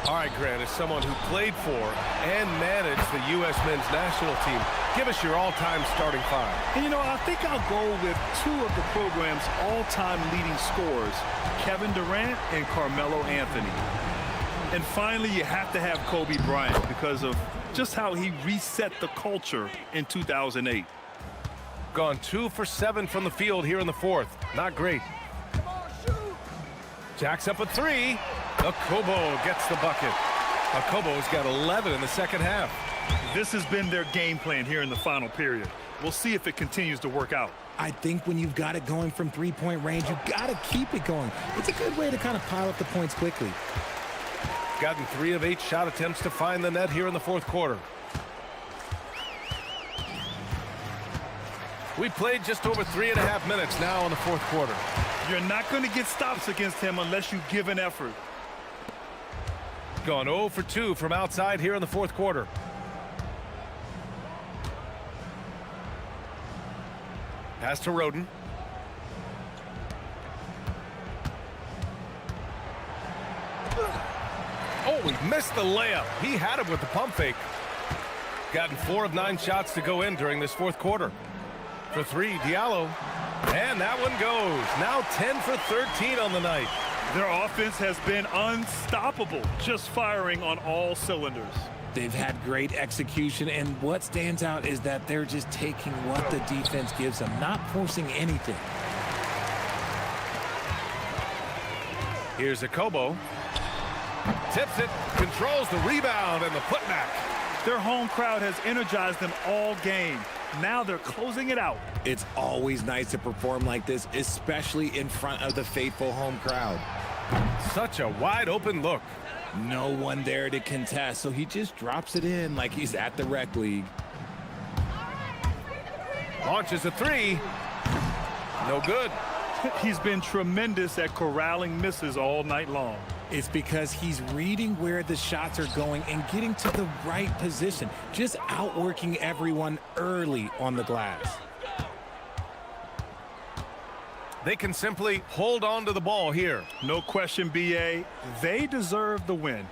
Speaker 1: All right, Grant, as someone who played for and managed the U.S. men's national team, give us your all-time starting 5.
Speaker 2: And you know, I think I'll go with 2 of the program's all-time leading scorers, Kevin Durant and Carmelo Anthony. And finally, you have to have Kobe Bryant because of just how he reset the culture in 2008.
Speaker 1: Gone 2 for 7 from the field here in the fourth. Not great. Jacks up a 3. Akobo gets the bucket. Akobo's got 11 in the second half.
Speaker 2: This has been their game plan here in the final period. We'll see if it continues to work out.
Speaker 3: I think when you've got it going from three-point range, you've got to keep it going. It's a good way to kind of pile up the points quickly.
Speaker 1: Gotten 3 of 8 shot attempts to find the net here in the fourth quarter. We played just over 3.5 minutes now in the fourth quarter.
Speaker 2: You're not going to get stops against him unless you give an effort.
Speaker 1: Gone 0 for 2 from outside here in the fourth quarter. Pass to Roden. Oh, he missed the layup. He had it with the pump fake. Gotten 4 of 9 shots to go in during this fourth quarter. For 3, Diallo. And that one goes. Now 10 for 13 on the night.
Speaker 2: Their offense has been unstoppable, just firing on all cylinders.
Speaker 3: They've had great execution, and what stands out is that they're just taking what the defense gives them, not forcing anything.
Speaker 1: Here's Akobo. Tips it, controls the rebound and the putback.
Speaker 2: Their home crowd has energized them all game. Now they're closing it out.
Speaker 3: It's always nice to perform like this, especially in front of the faithful home crowd.
Speaker 1: Such a wide open look.
Speaker 3: No one there to contest, so he just drops it in like he's at the rec league.
Speaker 1: Launches a 3. No good.
Speaker 2: He's been tremendous at corralling misses all night long.
Speaker 3: It's because he's reading where the shots are going and getting to the right position, just outworking everyone early on the glass.
Speaker 1: They can simply hold on to the ball here.
Speaker 2: No question, BA. They deserve the win.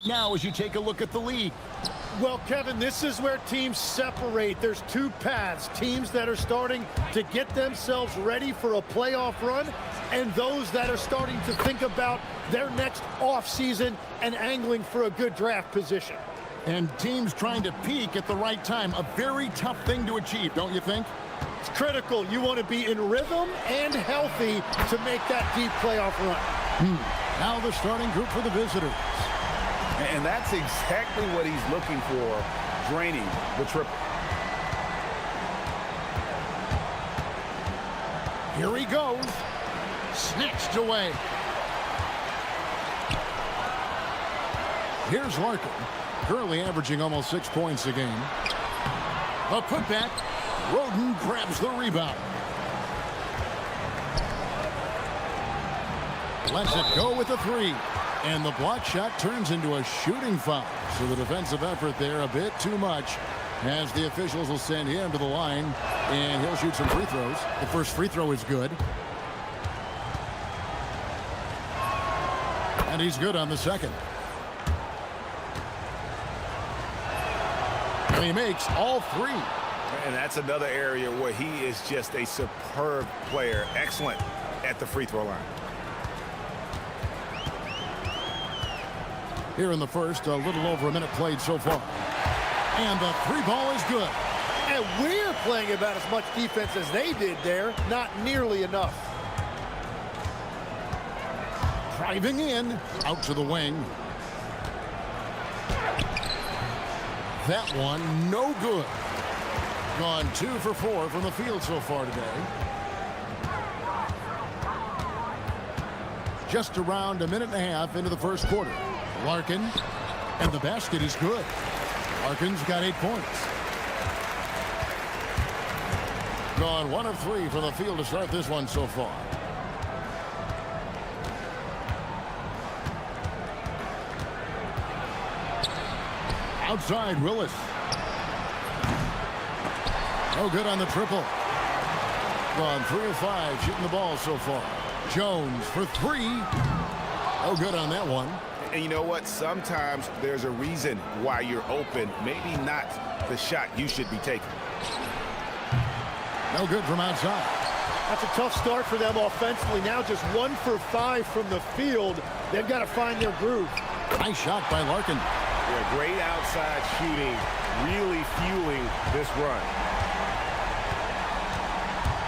Speaker 7: Now as you take a look at the league.
Speaker 14: Well, Kevin, this is where teams separate. There's two paths. Teams that are starting to get themselves ready for a playoff run, and those that are starting to think about their next offseason and angling for a good draft position.
Speaker 7: And teams trying to peak at the right time. A very tough thing to achieve, don't you think?
Speaker 14: It's critical. You want to be in rhythm and healthy to make that deep playoff run.
Speaker 7: Now the starting group for the visitors.
Speaker 9: And that's exactly what he's looking for, draining the triple.
Speaker 7: Here he goes. Snatched away. Here's Larkin, currently averaging almost 6 points a game. A putback. Roden grabs the rebound. Lets it go with a three. And the block shot turns into a shooting foul. So the defensive effort there a bit too much, as the officials will send him to the line, and he'll shoot some free throws. The first free throw is good. And he's good on the second. And he makes all three.
Speaker 9: And that's another area where he is just a superb player. Excellent at the free throw line.
Speaker 7: Here in the first, a little over a minute played so far. And the three ball is good.
Speaker 14: And we're playing about as much defense as they did there. Not nearly enough.
Speaker 7: Driving in, out to the wing. That one, no good. Gone 2 for 4 from the field so far today. Just around a minute and a half into the first quarter. Larkin, and the basket is good. Larkin's got 8 points. Gone 1 of 3 from the field to start this one so far. Outside, Willis. No good on the triple. Gone 3 of 5 shooting the ball so far. Jones for 3. No good on that one.
Speaker 9: And you know what? Sometimes there's a reason why you're open. Maybe not the shot you should be taking.
Speaker 7: No good from outside.
Speaker 14: That's a tough start for them offensively. Now just 1 for 5 from the field. They've got to find their groove.
Speaker 7: Nice shot by Larkin.
Speaker 9: Yeah, great outside shooting, really fueling this run.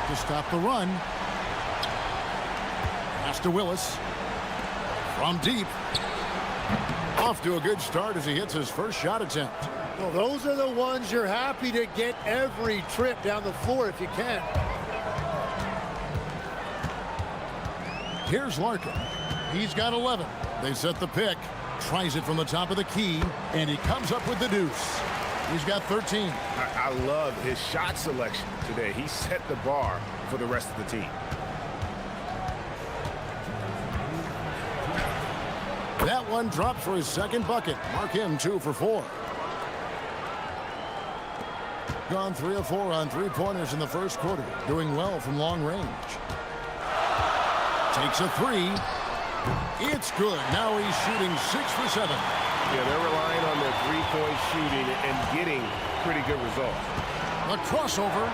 Speaker 7: To stop the run. Pass to Willis. From deep. Off to a good start as he hits his first shot attempt.
Speaker 14: Well, those are the ones you're happy to get every trip down the floor if you can.
Speaker 7: Here's Larkin. He's got 11. They set the pick. Tries it from the top of the key, and he comes up with the deuce. He's got 13.
Speaker 9: I love his shot selection today. He set the bar for the rest of the team.
Speaker 7: That one drops for his second bucket. Mark him 2 for 4. Gone 3 of 4 on 3-pointers in the first quarter. Doing well from long range. Takes a 3. It's good. Now he's shooting 6 for 7.
Speaker 9: Yeah, they're relying on their three-point shooting and getting pretty good results.
Speaker 7: The crossover.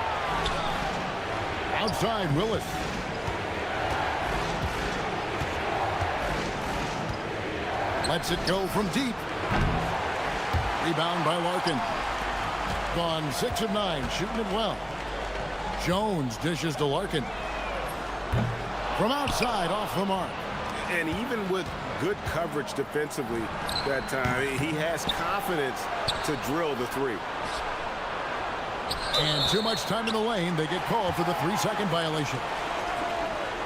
Speaker 7: Outside, Willis. Lets it go from deep. Rebound by Larkin. Gone 6 of 9, shooting it well. Jones dishes to Larkin. From outside, off the mark.
Speaker 9: And even with good coverage defensively that time, he has confidence to drill the three.
Speaker 7: And too much time in the lane. They get called for the 3-second violation.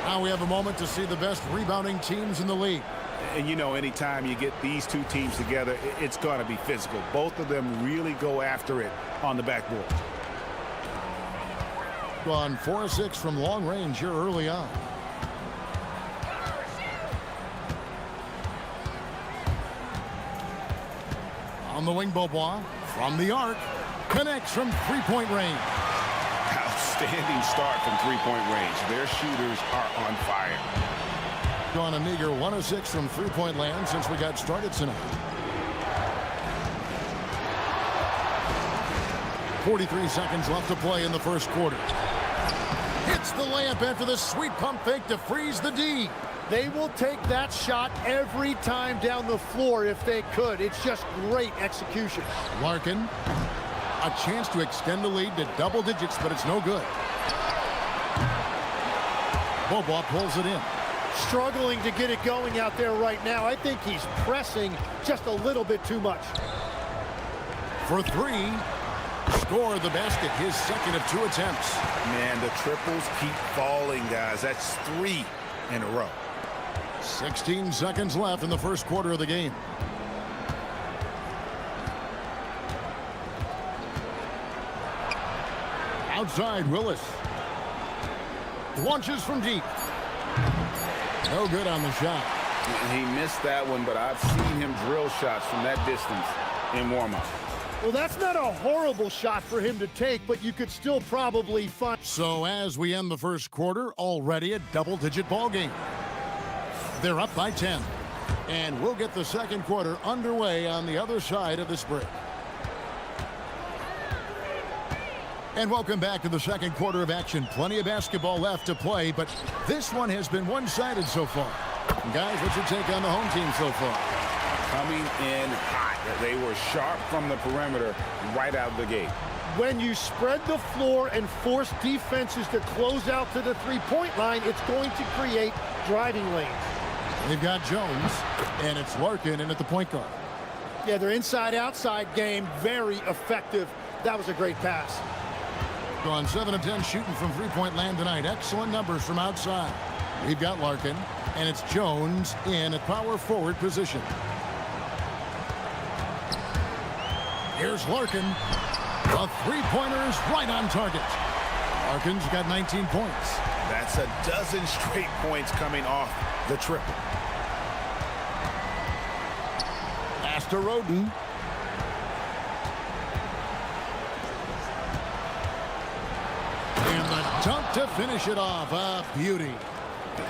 Speaker 7: Now we have a moment to see the best rebounding teams in the league.
Speaker 9: And you know, anytime you get these two teams together, it's going to be physical. Both of them really go after it on the backboard.
Speaker 7: Gone 4 of 6 from long range here early on. On the wing, Beaubois from the arc, connects from 3-point range.
Speaker 9: Outstanding start from 3-point range. Their shooters are on fire.
Speaker 7: Gone a meager 1 of 6 from 3-point land since we got started tonight. 43 seconds left to play in the first quarter. Hits the layup after the sweet pump fake to freeze the D.
Speaker 14: They will take that shot every time down the floor if they could. It's just great execution.
Speaker 7: Larkin, a chance to extend the lead to double digits, but it's no good. Bobois pulls it in.
Speaker 14: Struggling to get it going out there right now. I think he's pressing just a little bit too much.
Speaker 7: For three, scored the basket, his second of 2 attempts.
Speaker 9: Man, the triples keep falling, guys. That's 3 in a row.
Speaker 7: 16 seconds left in the first quarter of the game. Outside, Willis. Launches from deep. No good on the shot.
Speaker 9: He missed that one, but I've seen him drill shots from that distance in warm-up.
Speaker 14: Well, that's not a horrible shot for him to take, but you could still probably find...
Speaker 7: So as we end the first quarter, already a double-digit ball game. They're up by 10. And we'll get the second quarter underway on the other side of this break. And welcome back to the second quarter of action. Plenty of basketball left to play, but this one has been one-sided so far. Guys, what's your take on the home team so far?
Speaker 9: Coming in hot. They were sharp from the perimeter right out of the gate.
Speaker 14: When you spread the floor and force defenses to close out to the three-point line, it's going to create driving lanes.
Speaker 7: They've got Jones, and it's Larkin in at the point guard.
Speaker 14: Yeah, their inside-outside game, very effective. That was a great pass.
Speaker 7: Gone 7 of 10 shooting from three-point land tonight. Excellent numbers from outside. We've got Larkin, and it's Jones in at power forward position. Here's Larkin. The three-pointers right on target. Larkin's got 19 points.
Speaker 9: That's a dozen straight points coming off the triple.
Speaker 7: Pass to Roden. And the dunk to finish it off. A beauty.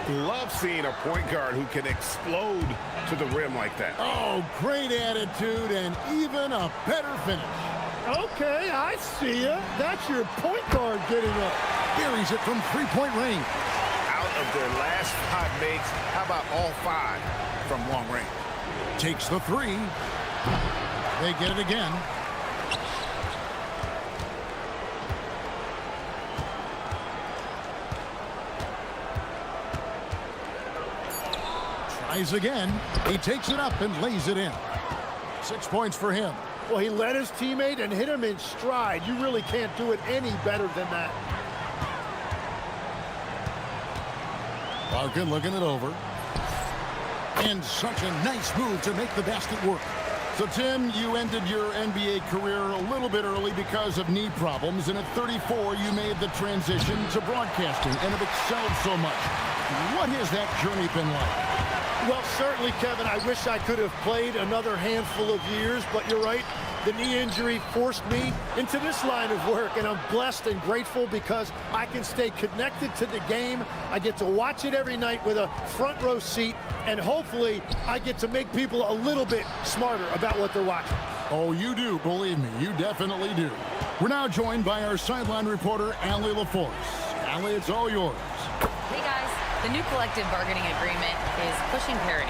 Speaker 9: Love seeing a point guard who can explode to the rim like that.
Speaker 7: Oh, great attitude and even a better finish.
Speaker 14: Okay, I see you. That's your point guard getting up.
Speaker 7: Buries it from three-point range.
Speaker 9: Out of their last 5 makes, how about all 5 from long range?
Speaker 7: Takes the three. They get it again. Tries again. He takes it up and lays it in. 6 points for him.
Speaker 14: Well, he led his teammate and hit him in stride. You really can't do it any better than that.
Speaker 7: Larkin looking it over. And such a nice move to make the basket work. So, Tim, you ended your NBA career a little bit early because of knee problems, and at 34, you made the transition to broadcasting and have excelled so much. What has that journey been like?
Speaker 14: Well, certainly, Kevin, I wish I could have played another handful of years, but you're right. The knee injury forced me into this line of work, and I'm blessed and grateful because I can stay connected to the game. I get to watch it every night with a front row seat, and hopefully I get to make people a little bit smarter about what they're watching.
Speaker 7: Oh, you do, believe me, you definitely do. We're now joined by our sideline reporter, Allie LaForce. Allie, it's all yours.
Speaker 11: Hey guys, the new collective bargaining agreement is pushing parity.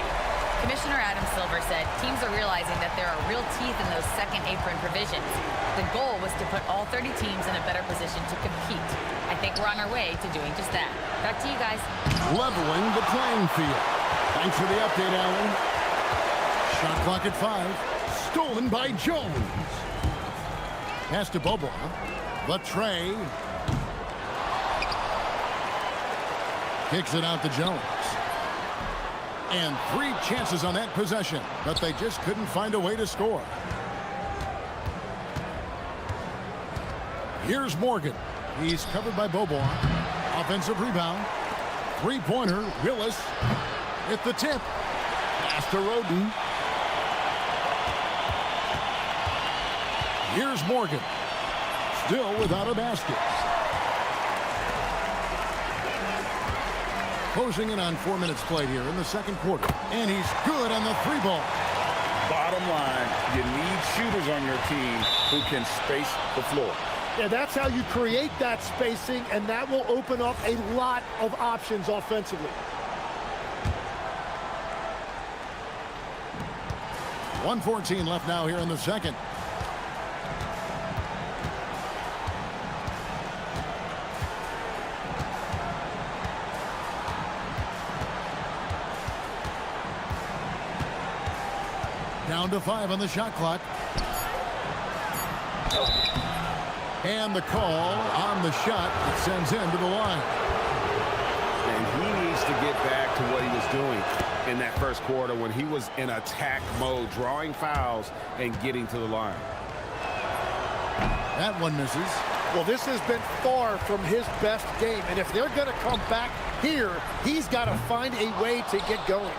Speaker 11: Commissioner Adam Silver said teams are realizing that there are real teeth in those second apron provisions. The goal was to put all 30 teams in a better position to compete. I think we're on our way to doing just that. Back to you guys.
Speaker 7: Leveling the playing field. Thanks for the update, Allen. Shot clock at 5. Stolen by Jones. Pass to Bobois. The tray. Kicks it out to Jones. And 3 chances on that possession, but they just couldn't find a way to score. Here's Morgan. He's covered by Bobois. Offensive rebound. Three-pointer, Willis. At the tip. Pass to Roden. Here's Morgan. Still without a basket. Closing in on 4 minutes played here in the second quarter. And he's good on the 3-ball.
Speaker 9: Bottom line, you need shooters on your team who can space the floor.
Speaker 14: Yeah, that's how you create that spacing, and that will open up a lot of options offensively.
Speaker 7: 1:14 left now here in the second. Down to 5 on the shot clock. And the call on the shot that sends him to the line.
Speaker 9: And he needs to get back to what he was doing in that first quarter when he was in attack mode, drawing fouls and getting to the line.
Speaker 7: That one misses.
Speaker 14: Well, this has been far from his best game, and if they're going to come back here, he's got to find a way to get going.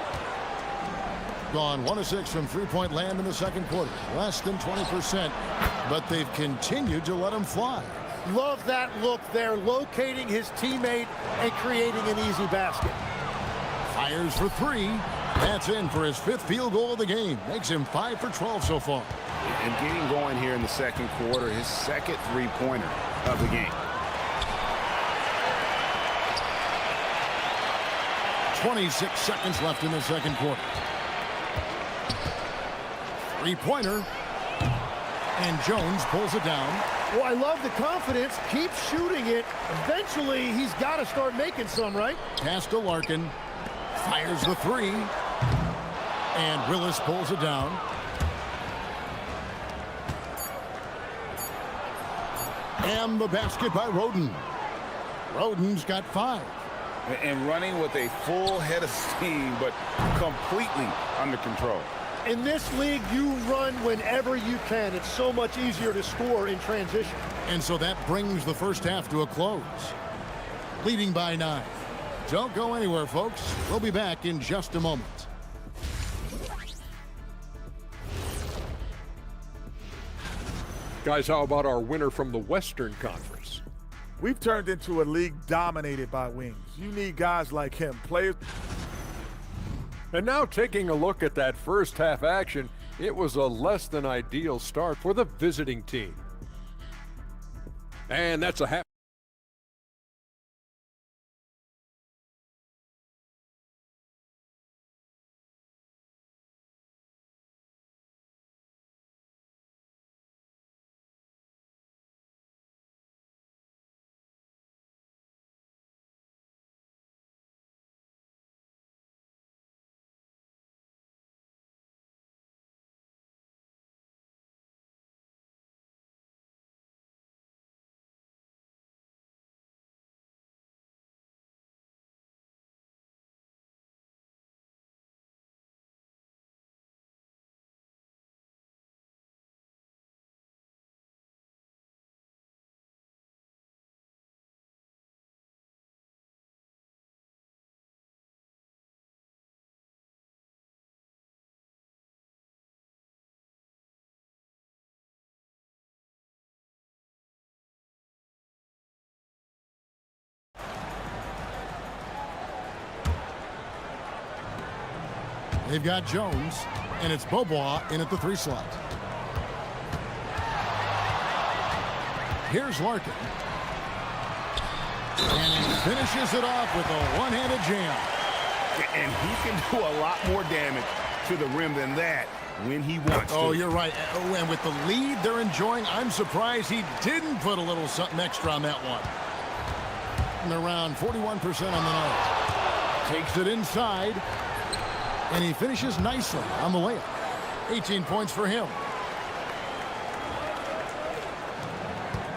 Speaker 7: Gone 1 of 6 from three-point land in the second quarter. Less than 20%, but they've continued to let him fly.
Speaker 14: Love that look there, locating his teammate and creating an easy basket.
Speaker 7: Fires for 3. That's in for his 5th field goal of the game. Makes him 5 for 12 so far.
Speaker 9: And getting going here in the second quarter, his second three-pointer of the game.
Speaker 7: 26 seconds left in the second quarter. Three-pointer. And Jones pulls it down.
Speaker 14: Well, I love the confidence. Keep shooting it. Eventually, he's got to start making some, right?
Speaker 7: Pass to Larkin. Fires the 3. And Willis pulls it down. And the basket by Roden. Roden's got 5.
Speaker 9: And running with a full head of steam, but completely under control.
Speaker 14: In this league, you run whenever you can. It's so much easier to score in transition.
Speaker 7: And so that brings the first half to a close. Leading by 9. Don't go anywhere, folks. We'll be back in just a moment.
Speaker 5: Guys, how about our winner from the Western Conference?
Speaker 13: We've turned into a league dominated by wings. You need guys like him, players.
Speaker 5: And now taking a look at that first half action, it was a less than ideal start for the visiting team. And that's a half.
Speaker 7: They've got Jones, and it's Bobois in at the 3 slot. Here's Larkin. And he finishes it off with a one-handed jam.
Speaker 9: And he can do a lot more damage to the rim than that when he wants to.
Speaker 7: Oh, you're right. Oh, and with the lead they're enjoying, I'm surprised he didn't put a little something extra on that one. And around 41% on the night. Takes it inside. And he finishes nicely on the layup. 18 points for him.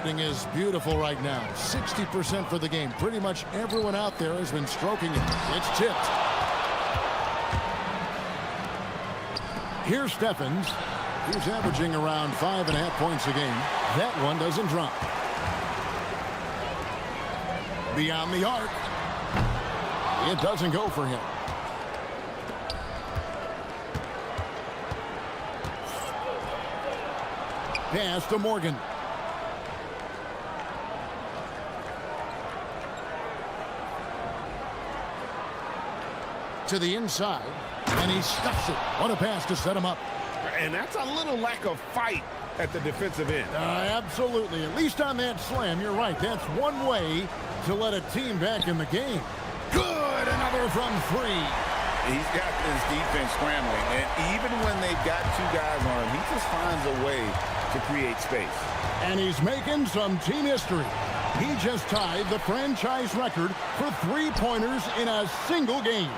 Speaker 7: Thing is beautiful right now. 60% for the game. Pretty much everyone out there has been stroking it. It's tipped. Here's Stephens. He's averaging around 5.5 points a game. That one doesn't drop. Beyond the arc. It doesn't go for him. Pass to Morgan. To the inside, and he stuffs it. What a pass to set him up.
Speaker 9: And that's a little lack of fight at the defensive end.
Speaker 7: Absolutely. At least on that slam, you're right. That's one way to let a team back in the game. Good. Another from three.
Speaker 6: He's got this defense scrambling, and even when they've got two guys on him, he just finds a way to create space.
Speaker 7: And he's making some team history. He just tied the franchise record for three-pointers in a single game.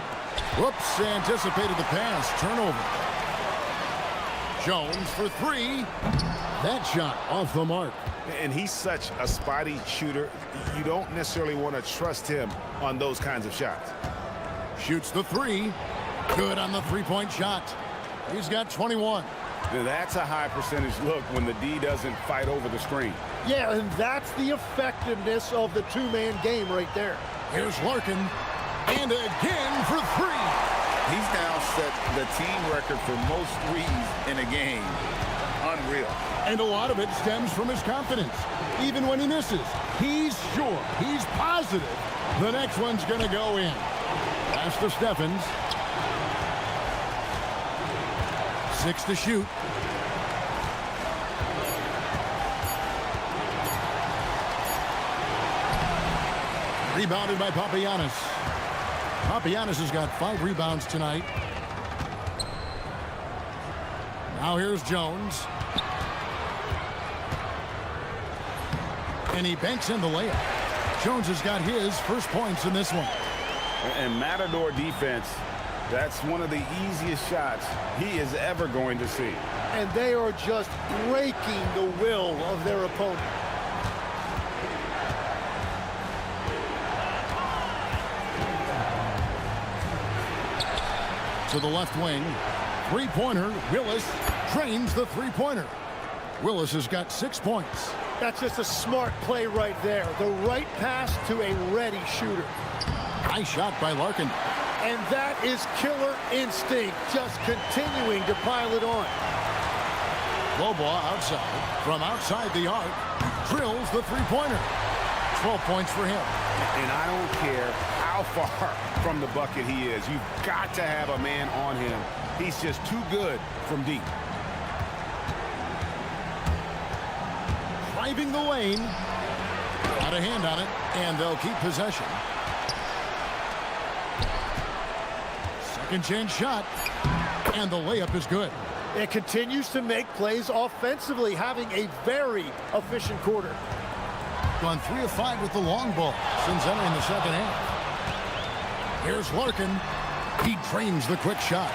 Speaker 7: Whoops, anticipated the pass. Turnover. Jones for three. That shot off the mark.
Speaker 9: And he's such a spotty shooter. You don't necessarily want to trust him on those kinds of shots.
Speaker 7: Shoots the three. Good on the three-point shot. He's got 21.
Speaker 9: Now that's a high percentage look when the D doesn't fight over the screen.
Speaker 14: Yeah, and that's the effectiveness of the two-man game right there.
Speaker 7: Here's Larkin. And again for three.
Speaker 6: He's now set the team record for most threes in a game. Unreal.
Speaker 7: And a lot of it stems from his confidence. Even when he misses, he's sure, he's positive the next one's going to go in. Pass to Steffens. 6 to shoot. Rebounded by Papagiannis. Papagiannis has got 5 rebounds tonight. Now here's Jones. And he banks in the layup. Jones has got his first points in this one.
Speaker 9: And Matador defense, that's one of the easiest shots he is ever going to see.
Speaker 14: And they are just breaking the will of their opponent.
Speaker 7: To the left wing. Three-pointer. Willis drains the three-pointer. Willis has got 6 points.
Speaker 14: That's just a smart play right there. The right pass to a ready shooter.
Speaker 7: Nice shot by Larkin.
Speaker 14: And that is killer instinct, just continuing to pile it on.
Speaker 7: Low ball outside. From outside the arc. Drills the three-pointer. 12 points for him.
Speaker 9: And I don't care how far from the bucket he is. You've got to have a man on him. He's just too good from deep.
Speaker 7: Driving the lane. Got a hand on it, and they'll keep possession. Second chance shot, and the layup is good.
Speaker 14: It continues to make plays offensively, having a very efficient quarter.
Speaker 7: Gone 3 of 5 with the long ball since entering the second half. Here's Larkin. He drains the quick shot.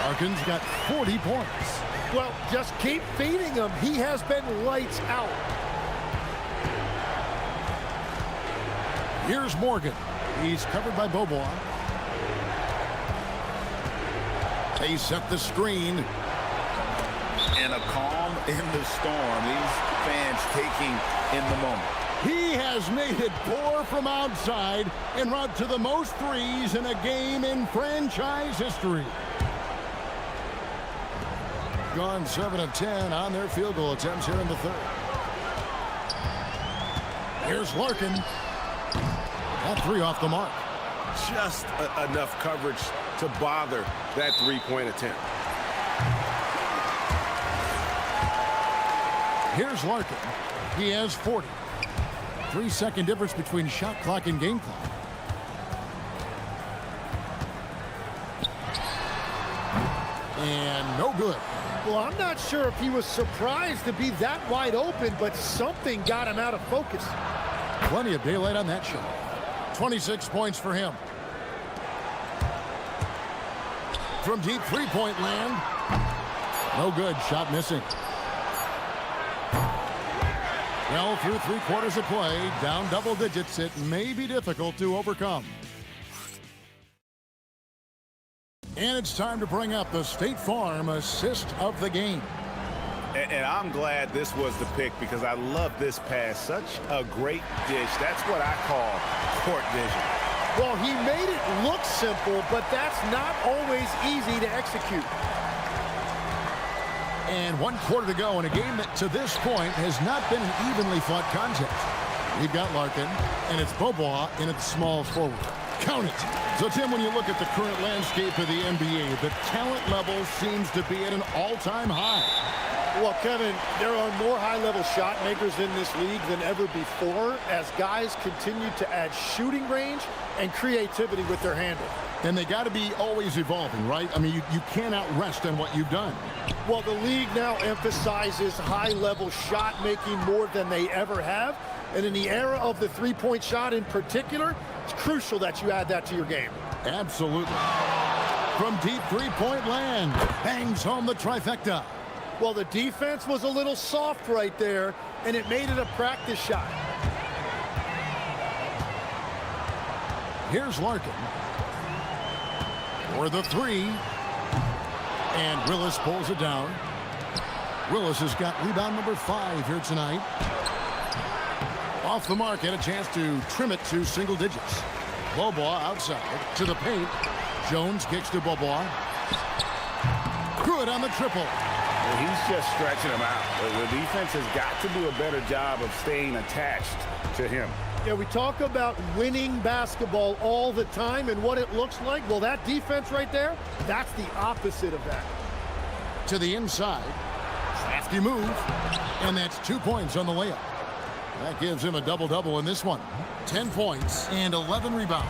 Speaker 7: Larkin's got 40 points.
Speaker 14: Well, just keep feeding him. He has been lights out.
Speaker 7: Here's Morgan. He's covered by Bobois. They set the screen.
Speaker 6: And a calm in the storm. These fans taking in the moment.
Speaker 7: He has made it pour from outside en route to the most threes in a game in franchise history. Gone 7 of 10 on their field goal attempts here in the third. Here's Larkin. That 3 off the mark.
Speaker 9: Just enough coverage to bother that three-point attempt.
Speaker 7: Here's Larkin. He has 40. 3-second difference between shot clock and game clock. And no good.
Speaker 14: Well, I'm not sure if he was surprised to be that wide open, but something got him out of focus.
Speaker 7: Plenty of daylight on that shot. 26 points for him. From deep three-point land. No good. Shot missing. Well, through 3 quarters of play, down double digits, it may be difficult to overcome. And it's time to bring up the State Farm assist of the game.
Speaker 9: And I'm glad this was the pick because I love this pass. Such a great dish. That's what I call court vision.
Speaker 14: Well, he made it look simple, but that's not always easy to execute.
Speaker 7: And 1 quarter to go in a game that to this point has not been an evenly fought contest. We've got Larkin, and it's Bobois in at the small forward. Count it. So, Tim, when you look at the current landscape of the NBA, the talent level seems to be at an all-time high.
Speaker 14: Well, Kevin, there are more high-level shot makers in this league than ever before as guys continue to add shooting range and creativity with their handle.
Speaker 7: And they got to be always evolving, right? I mean, you cannot rest on what you've done.
Speaker 14: Well, the league now emphasizes high-level shot making more than they ever have. And in the era of the three-point shot in particular, it's crucial that you add that to your game.
Speaker 7: Absolutely. From deep three-point land, bangs home the trifecta.
Speaker 14: Well, the defense was a little soft right there, and it made it a practice shot.
Speaker 7: Here's Larkin. For the three. And Willis pulls it down. Willis has got rebound number 5 here tonight. Off the mark, had a chance to trim it to single digits. Bobois outside to the paint. Jones kicks to Bobois. Good on the triple.
Speaker 9: He's just stretching him out. The defense has got to do a better job of staying attached to him.
Speaker 14: Yeah, we talk about winning basketball all the time and what it looks like. Well, that defense right there, that's the opposite of that.
Speaker 7: To the inside. Crafty move. And that's 2 points on the layup. That gives him a double-double in this one. 10 points and 11 rebounds.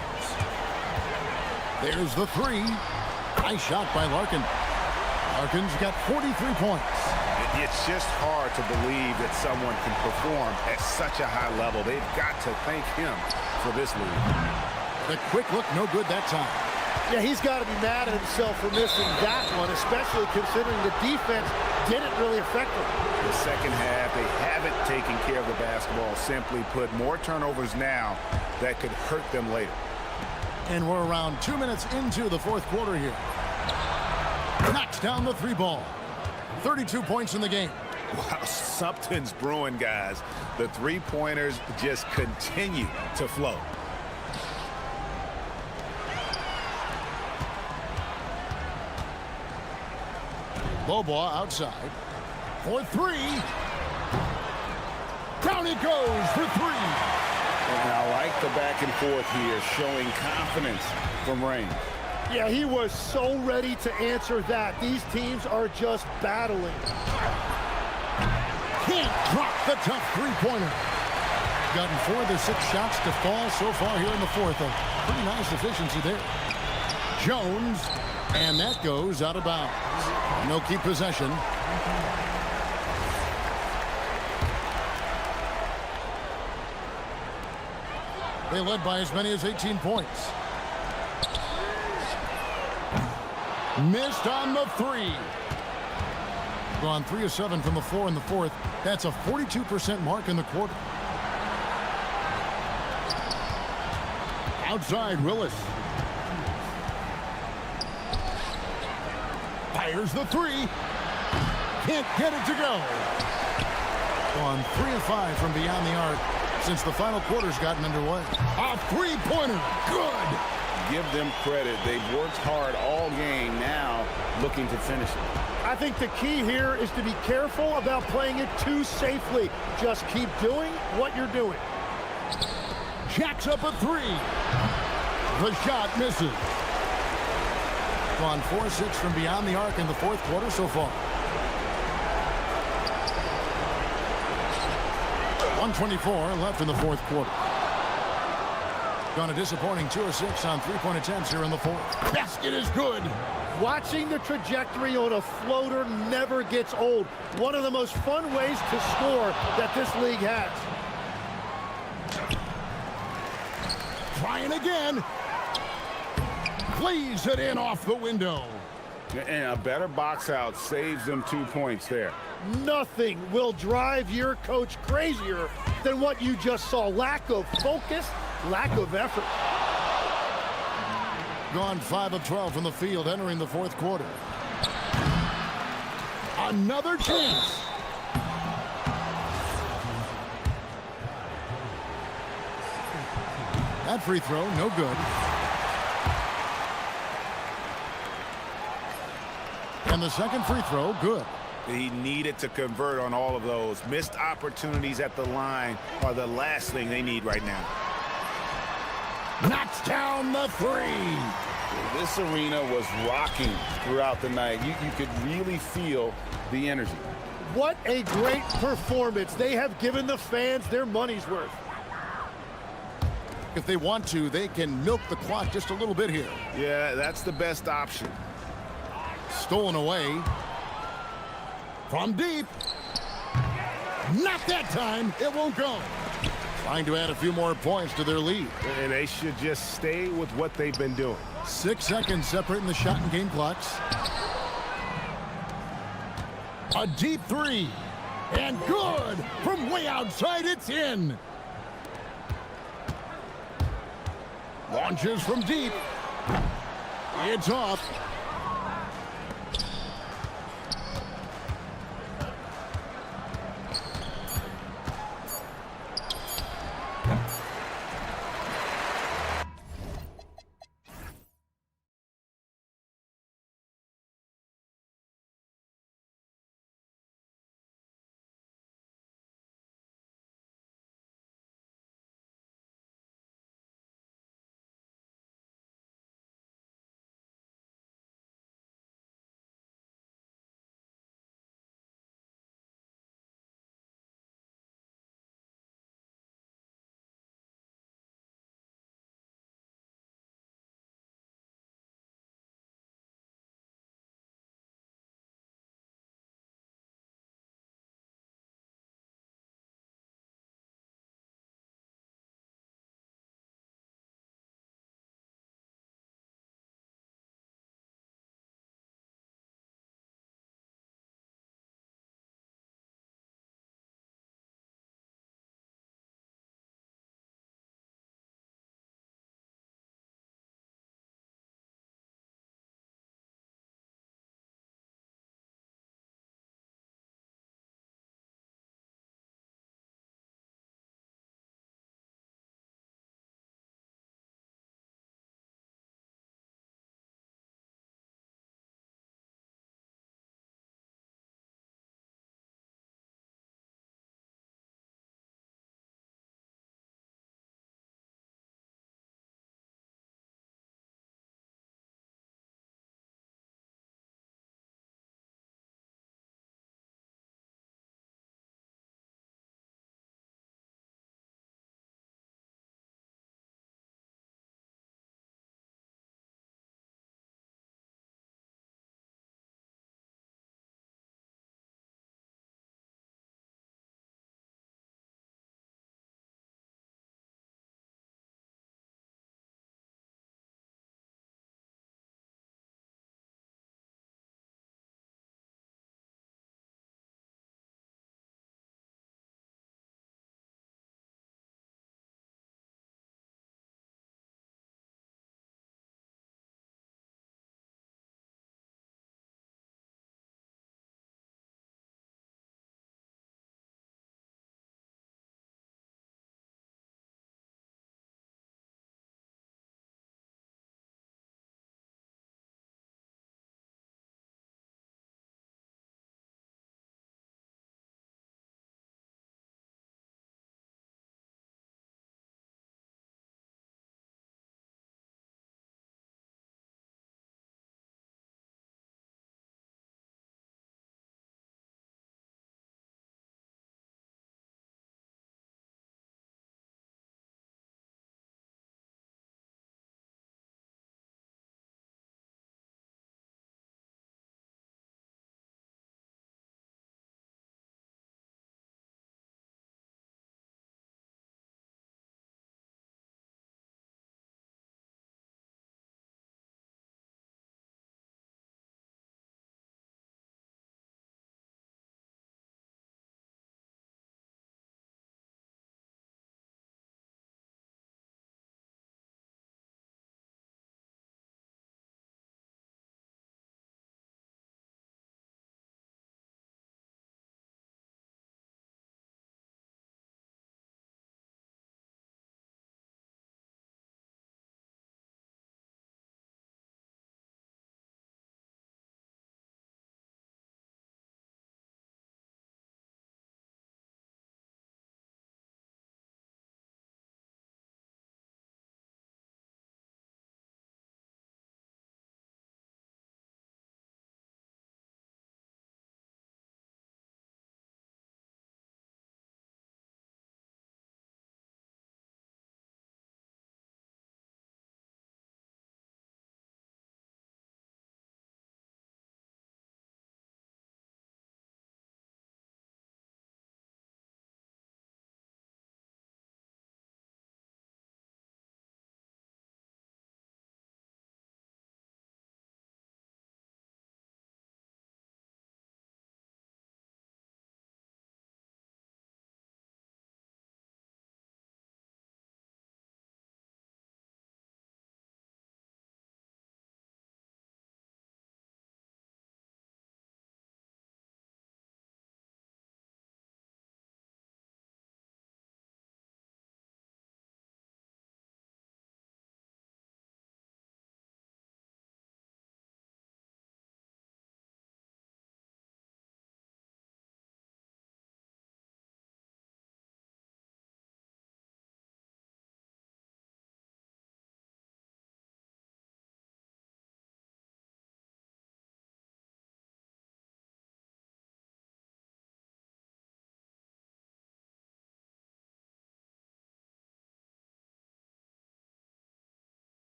Speaker 7: There's the three. Nice shot by Larkin. Larkin's got 43 points.
Speaker 9: It's just hard to believe that someone can perform at such a high level. They've got to thank him for this lead.
Speaker 7: The quick look, no good that time.
Speaker 14: Yeah, he's got to be mad at himself for missing that one, especially considering the defense didn't really affect him.
Speaker 9: The second half, they haven't taken care of the basketball. Simply put, more turnovers now that could hurt them later.
Speaker 7: And we're around 2 minutes into the fourth quarter here. Knocks down the three ball. 32 points in the game.
Speaker 9: Wow, something's brewing, guys. The three-pointers just continue to flow.
Speaker 7: Bobois outside. For three. Down he goes for three.
Speaker 9: And I like the back and forth here, showing confidence from range.
Speaker 14: Yeah, he was so ready to answer that. These teams are just battling.
Speaker 7: Can't drop the tough three-pointer. Gotten 4 of the 6 shots to fall so far here in the fourth. A pretty nice efficiency there. Jones, and that goes out of bounds. No keep possession. They led by as many as 18 points. Missed on the three. Gone 3 of 7 from the floor in the fourth. That's a 42% mark in the quarter. Outside, Willis. Fires the three. Can't get it to go. On 3 of 5 from beyond the arc since the final quarter's gotten underway. A three-pointer. Good.
Speaker 9: Give them credit. They've worked hard all game, now looking to finish it.
Speaker 14: I think the key here is to be careful about playing it too safely. Just keep doing what you're doing.
Speaker 7: Jacks up a three. The shot misses. Gone 4-6 from beyond the arc in the fourth quarter so far. 1:24 left in the fourth quarter. Gone a disappointing 2 of 6 on three-point attempts here in the fourth. Basket is good.
Speaker 14: Watching the trajectory on a floater never gets old. One of the most fun ways to score that this league has.
Speaker 7: Trying again. Plays it in off the window.
Speaker 9: And a better box out saves them 2 points there.
Speaker 14: Nothing will drive your coach crazier than what you just saw. Lack of focus, lack of effort.
Speaker 7: Gone 5 of 12 from the field entering the fourth quarter. Another chance. That free throw, no good. And the second free throw, good.
Speaker 9: He needed to convert on all of those. Missed opportunities at the line are the last thing they need right now.
Speaker 7: Knocks down the three.
Speaker 9: This arena was rocking throughout the night. You could really feel the energy.
Speaker 14: What a great performance. They have given the fans their money's worth.
Speaker 7: If they want to, they can milk the clock just a little bit here.
Speaker 9: Yeah, that's the best option.
Speaker 7: Stolen away. From deep. Not that time. It won't go. Trying to add a few more points to their lead.
Speaker 9: And they should just stay with what they've been doing.
Speaker 7: 6 seconds separating the shot and game clocks. A deep three. And good. From way outside, it's in. Launches from deep. It's off.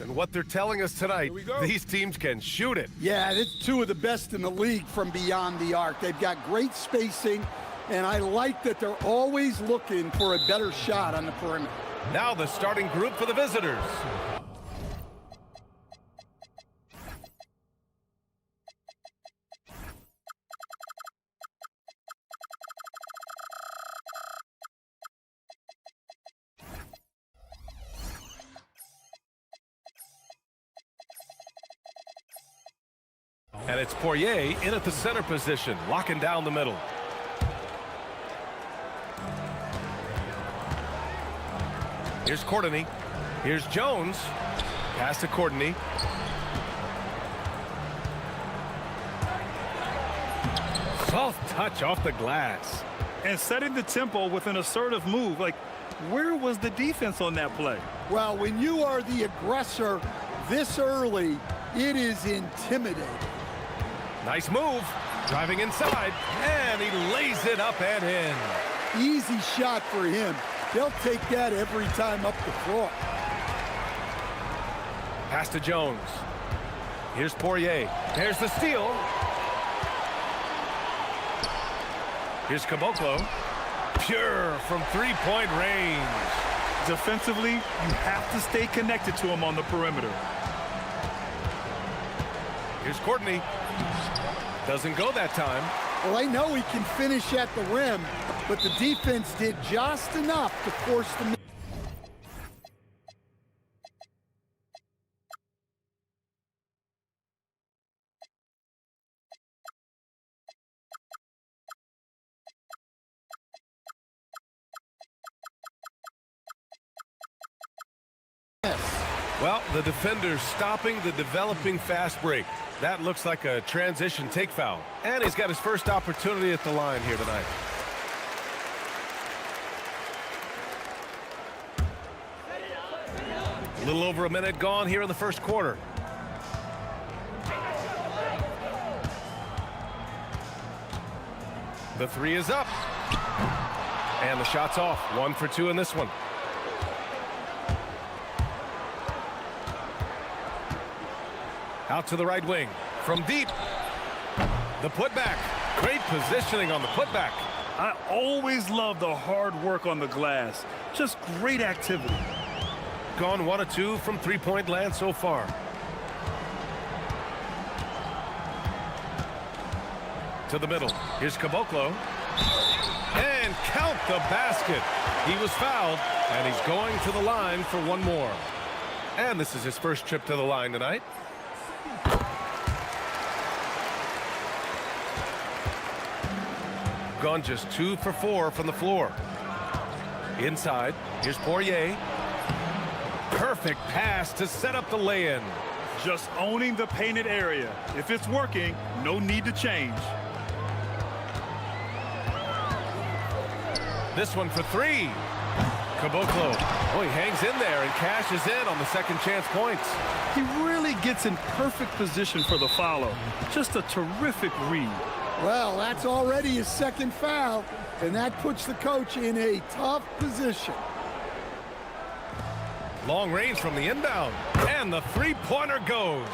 Speaker 1: And what they're telling us tonight, these teams can shoot it.
Speaker 8: Yeah, it's two of the best in the league from beyond the arc. They've got great spacing, and I like that they're always looking for a better shot on the perimeter.
Speaker 1: Now the starting group for the visitors. And it's Poirier in at the center position, locking down the middle. Here's Courtney. Here's Jones. Pass to Courtney. Soft touch off the glass.
Speaker 2: And setting the tempo with an assertive move. Like, where was the defense on that play?
Speaker 8: Well, when you are the aggressor this early, it is intimidating.
Speaker 1: Nice move. Driving inside. And he lays it up and in.
Speaker 8: Easy shot for him. They'll take that every time up the floor.
Speaker 1: Pass to Jones. Here's Poirier. There's the steal. Here's Caboclo. Pure from three-point range.
Speaker 2: Defensively, you have to stay connected to him on the perimeter.
Speaker 1: Here's Courtney. Doesn't go that time.
Speaker 8: Well, I know he can finish at the rim, but the defense did just enough to force the
Speaker 1: Well, the defender's stopping the developing fast break. That looks like a transition take foul. And he's got his first opportunity at the line here tonight. A little over a minute gone here in the first quarter. The three is up. And the shot's off. 1 for 2 in this one. Out to the right wing. From deep. The putback. Great positioning on the putback.
Speaker 2: I always love the hard work on the glass. Just great activity.
Speaker 1: Gone 1 of 2 from three-point land so far. To the middle. Here's Caboclo. And count the basket. He was fouled, and he's going to the line for one more. And this is his first trip to the line tonight. Gone just 2 for 4 from the floor. Inside, here's Poirier. Perfect pass to set up the lay-in.
Speaker 2: Just owning the painted area. If it's working, no need to change.
Speaker 1: This one for 3. Caboclo. Oh, he hangs in there and cashes in on the second chance points.
Speaker 2: He really gets in perfect position for the follow. Just a terrific read.
Speaker 8: Well, that's already his second foul, and that puts the coach in a tough position.
Speaker 1: Long range from the inbound, and the three-pointer goes.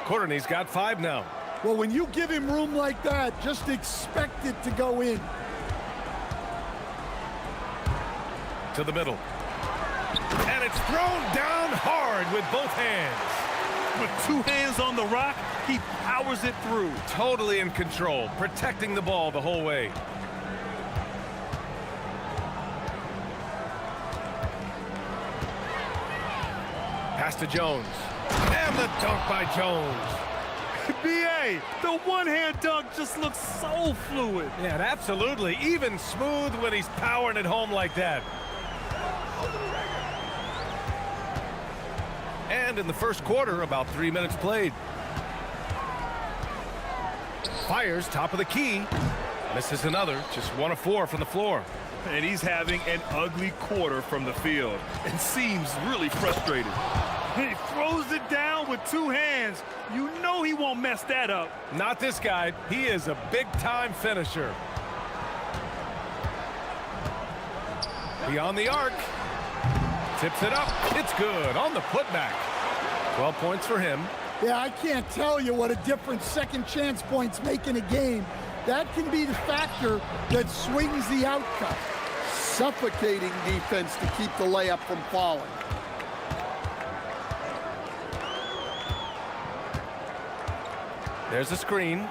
Speaker 1: Courtney's got 5 now.
Speaker 8: Well, when you give him room like that, just expect it to go in.
Speaker 1: To the middle. And it's thrown down hard with both hands.
Speaker 2: With 2 hands on the rock, he powers it through.
Speaker 1: Totally in control, protecting the ball the whole way. Pass to Jones. And the dunk by Jones.
Speaker 2: B.A., the one-hand dunk just looks so fluid.
Speaker 1: Yeah, absolutely. Even smooth when he's powering it home like that. And in the first quarter, about 3 minutes played. Fires top of the key. Misses another. Just 1 of 4 from the floor.
Speaker 2: And he's having an ugly quarter from the field and seems really frustrated. He throws it down with 2 hands. You know he won't mess that up.
Speaker 1: Not this guy. He is a big-time finisher. Beyond the arc. Tips it up. It's good on the putback. 12 points for him.
Speaker 8: Yeah, I can't tell you what a difference second chance points make in a game. That can be the factor that swings the outcome. Suffocating defense to keep the layup from falling.
Speaker 1: There's a screen.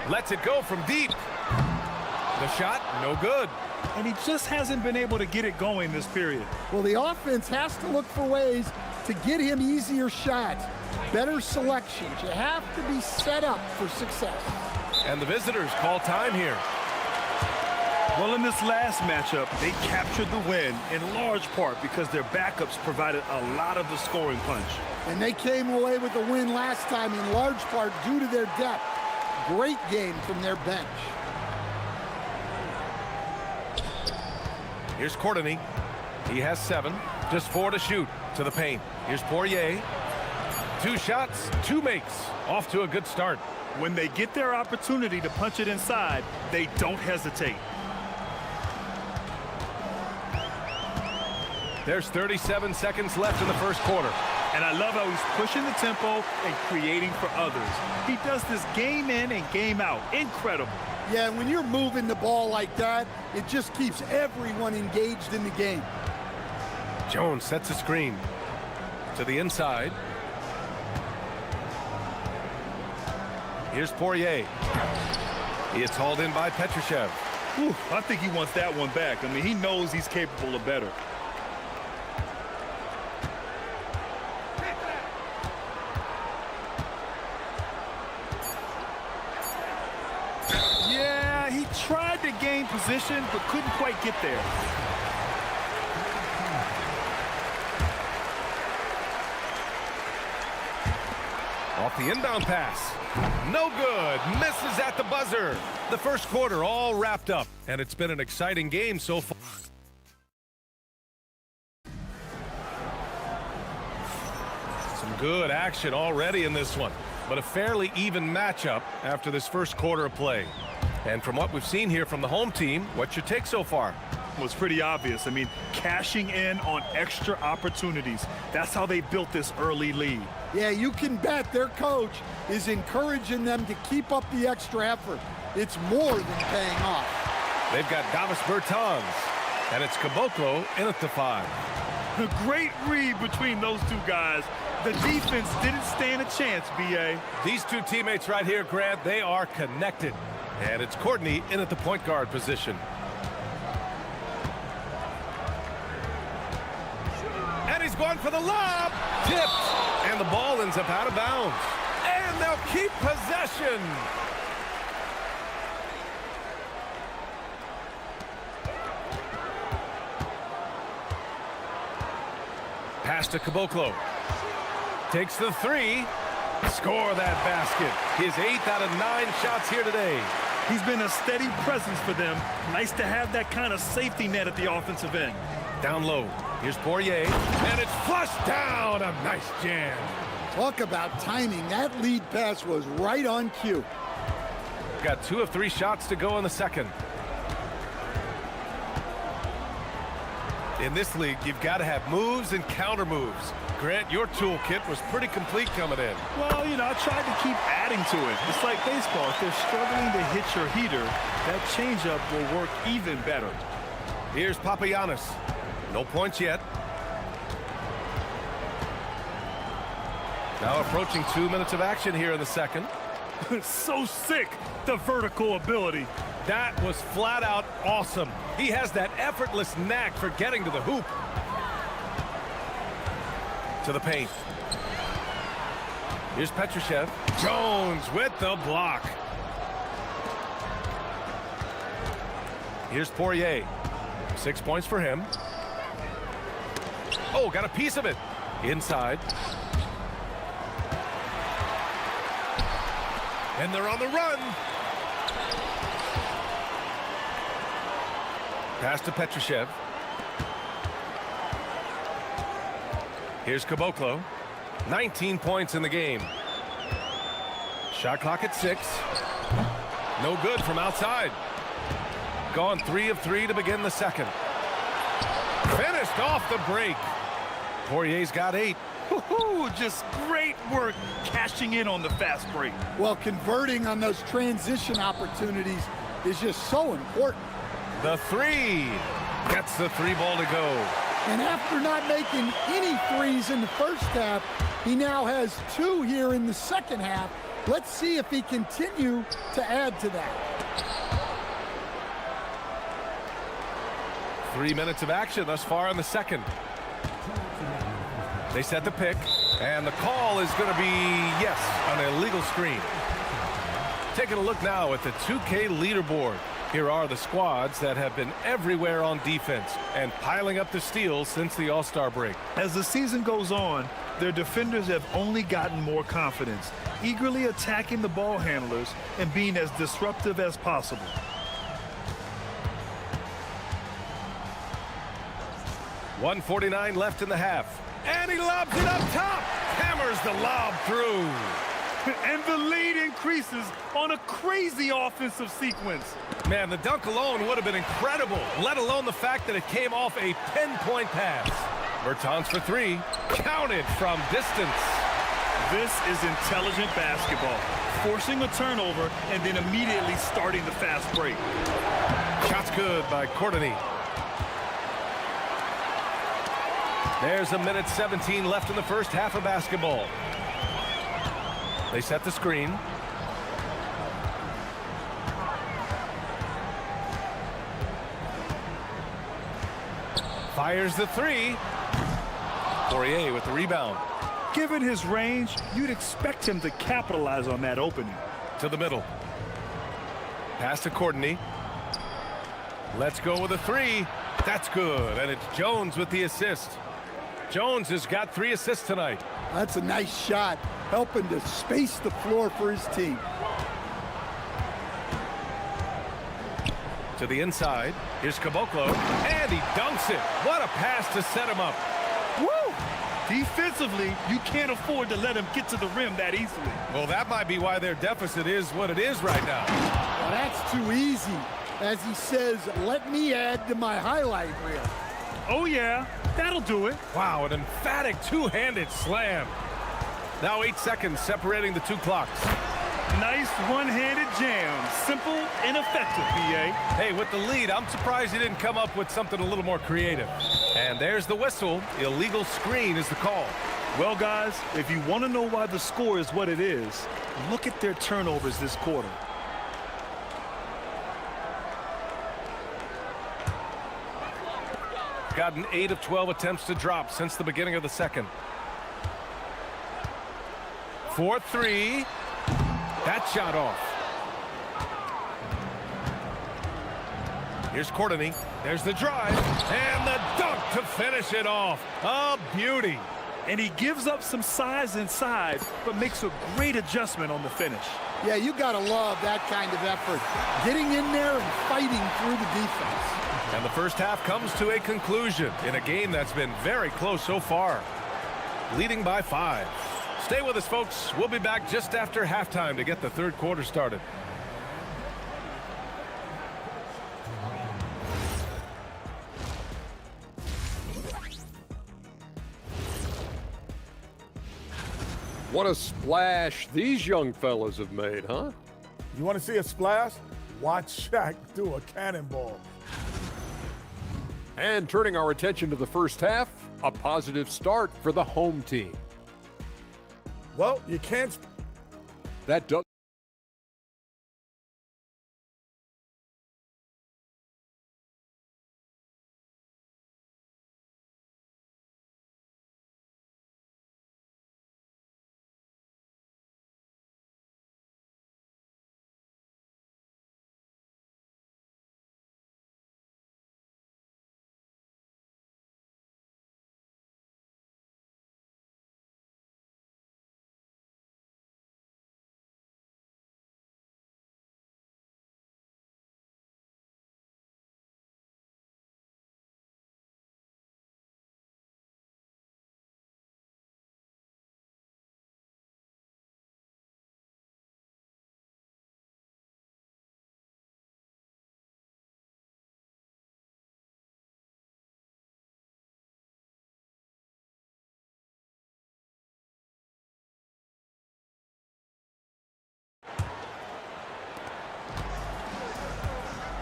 Speaker 1: Lets it go from deep. The shot, no good.
Speaker 2: And he just hasn't been able to get it going this period.
Speaker 8: Well, the offense has to look for ways to get him easier shots, better selections. You have to be set up for success.
Speaker 1: And the visitors call time here.
Speaker 2: Well, in this last matchup, they captured the win in large part because their backups provided a lot of the scoring punch.
Speaker 8: And they came away with the win last time in large part due to their depth. Great game from their bench.
Speaker 1: Here's Courtney. He has 7. Just 4 to shoot. To the paint. Here's Poirier. 2 shots, 2 makes. Off to a good start.
Speaker 2: When they get their opportunity to punch it inside, they don't hesitate.
Speaker 1: There's 37 seconds left in the first quarter.
Speaker 2: And I love how he's pushing the tempo and creating for others. He does this game in and game out. Incredible.
Speaker 8: Yeah, when you're moving the ball like that, it just keeps everyone engaged in the game.
Speaker 1: Jones sets a screen to the inside. Here's Poirier. It's hauled in by Petrushev.
Speaker 2: Whew, I think he wants that one back. I mean, he knows he's capable of better. Yeah, he tried to gain position, but couldn't quite get there.
Speaker 1: Off the inbound pass. No good. Misses at the buzzer. The first quarter all wrapped up, and it's been an exciting game so far. Some good action already in this one, but a fairly even matchup after this first quarter of play. And from what we've seen here from the home team, what's your take so far?
Speaker 2: Well, it's pretty obvious. I mean, cashing in on extra opportunities. That's how they built this early lead.
Speaker 8: Yeah, you can bet their coach is encouraging them to keep up the extra effort. It's more than paying off.
Speaker 1: They've got Davis Bertans, and it's Caboclo in at the 5.
Speaker 2: A great read between those two guys. The defense didn't stand a chance, B.A.
Speaker 1: These two teammates right here, Grant, they are connected. And it's Courtney in at the point guard position. And he's going for the lob. Tipped. And the ball ends up out of bounds. And they'll keep possession. Pass to Caboclo. Takes the 3. Score that basket. His 8th out of 9 shots here today.
Speaker 2: He's been a steady presence for them. Nice to have that kind of safety net at the offensive end.
Speaker 1: Down low. Here's Poirier. And it's flushed down. A nice jam.
Speaker 8: Talk about timing. That lead pass was right on cue.
Speaker 1: Got 2 of 3 shots to go in the second. In this league, you've got to have moves and counter moves. Grant, your toolkit was pretty complete coming in.
Speaker 2: Well, you know, I tried to keep adding to it. It's like baseball. If they're struggling to hit your heater, that changeup will work even better.
Speaker 1: Here's Papagiannis. No points yet. Now approaching 2 minutes of action here in the second.
Speaker 2: So sick, the vertical ability.
Speaker 1: That was flat out awesome. He has that effortless knack for getting to the hoop. To the paint. Here's Petrushev. Jones with the block. Here's Poirier. 6 points for him. Oh, got a piece of it. Inside. And they're on the run. Pass to Petrushev. Here's Caboclo. 19 points in the game. Shot clock at 6. No good from outside. Gone 3 of 3 to begin the second. Finished off the break. Poirier's got 8.
Speaker 2: Just great work cashing in on the fast break.
Speaker 8: Well, converting on those transition opportunities is just so important.
Speaker 1: The three gets the three ball to go.
Speaker 8: And after not making any threes in the first half, he now has 2 here in the second half. Let's see if he continue to add to that.
Speaker 1: 3 minutes of action thus far in the second. They set the pick, and the call is going to be, yes, an illegal screen. Taking a look now at the 2K leaderboard. Here are the squads that have been everywhere on defense and piling up the steals since the All-Star break.
Speaker 2: As the season goes on, their defenders have only gotten more confidence, eagerly attacking the ball handlers and being as disruptive as possible.
Speaker 1: .149 left in the half. And he lobs it up top. Hammers the lob through.
Speaker 2: And the lead increases on a crazy offensive sequence.
Speaker 1: Man, the dunk alone would have been incredible, let alone the fact that it came off a pinpoint pass. Bertans for three. Counted from distance.
Speaker 2: This is intelligent basketball. Forcing a turnover and then immediately starting the fast break.
Speaker 1: Shot's good by Courtney. There's a minute 17 left in the first half of basketball. They set the screen. Fires the three. Poirier with the rebound.
Speaker 2: Given his range, you'd expect him to capitalize on that opening.
Speaker 1: To the middle. Pass to Courtney. Let's go with a three. That's good, and it's Jones with the assist. Jones has got 3 assists tonight.
Speaker 8: That's a nice shot, helping to space the floor for his team.
Speaker 1: To the inside. Here's Caboclo, and he dunks it. What a pass to set him up.
Speaker 2: Woo! Defensively, you can't afford to let him get to the rim that easily.
Speaker 1: Well, that might be why their deficit is what it is right now.
Speaker 8: Well, that's too easy. As he says, let me add to my highlight reel.
Speaker 2: Oh, yeah. That'll do it.
Speaker 1: Wow, an emphatic two-handed slam. Now 8 seconds separating the 2 clocks.
Speaker 2: Nice one-handed jam. Simple and effective, BA.
Speaker 1: Hey, with the lead, I'm surprised he didn't come up with something a little more creative. And there's the whistle. Illegal screen is the call.
Speaker 2: Well, guys, if you want to know why the score is what it is, look at their turnovers this quarter.
Speaker 1: Gotten 8 of 12 attempts to drop since the beginning of the second. 4-3. That shot off. Here's Courtney. There's the drive. And the dunk to finish it off. A beauty.
Speaker 2: And he gives up some size inside, but makes a great adjustment on the finish.
Speaker 8: Yeah, you got to love that kind of effort. Getting in there and fighting through the defense.
Speaker 1: And the first half comes to a conclusion in a game that's been very close so far. Leading by 5. Stay with us, folks. We'll be back just after halftime to get the third quarter started.
Speaker 5: What a splash these young fellas have made, huh?
Speaker 13: You want to see a splash? Watch Shaq do a cannonball.
Speaker 5: And turning our attention to the first half, a positive start for the home team.
Speaker 13: Well, you can't.
Speaker 5: That does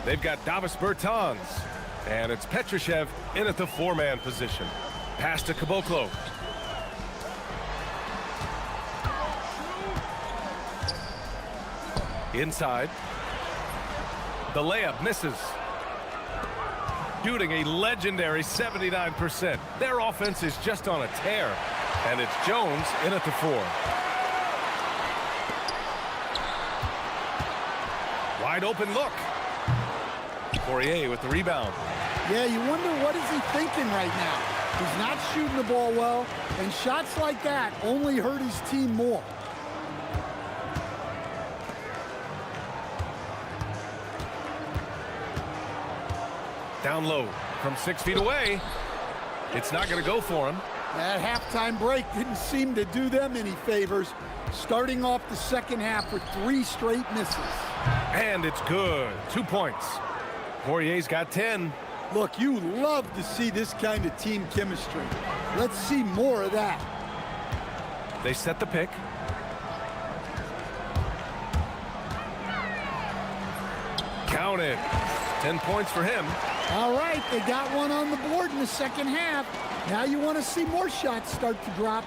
Speaker 1: They've got Davis Bertans. And it's Petrushev in at the four-man position. Pass to Caboclo. Inside. The layup misses. Shooting a legendary 79%. Their offense is just on a tear. And it's Jones in at the four. Wide open look. Poirier with the rebound.
Speaker 8: Yeah, you wonder what is he thinking right now. He's not shooting the ball well, and shots like that only hurt his team more.
Speaker 1: Down low from 6 feet away. It's not going to go for him.
Speaker 8: That halftime break didn't seem to do them any favors, starting off the second half with 3 straight misses.
Speaker 1: And it's good. 2 points. Poirier's got 10.
Speaker 8: Look, you love to see this kind of team chemistry. Let's see more of that.
Speaker 1: They set the pick. Count it. 10 points for him.
Speaker 8: All right, they got one on the board in the second half. Now you want to see more shots start to drop.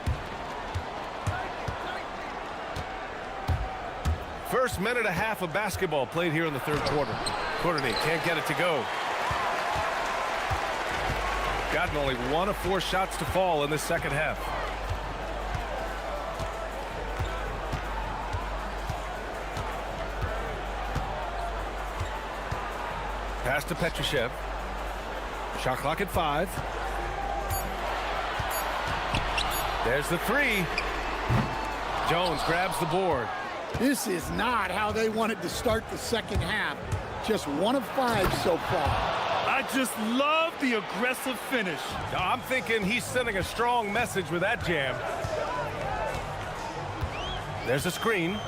Speaker 1: First minute and a half of basketball played here in the third quarter. Courtney can't get it to go. Gotten only 1 of 4 shots to fall in the second half. Pass to Petrushev. Shot clock at 5. There's the 3. Jones grabs the board.
Speaker 8: This is not how they wanted to start the second half. Just 1 of 5 so far.
Speaker 2: I just love the aggressive finish.
Speaker 1: I'm thinking he's sending a strong message with that jam. There's a screen.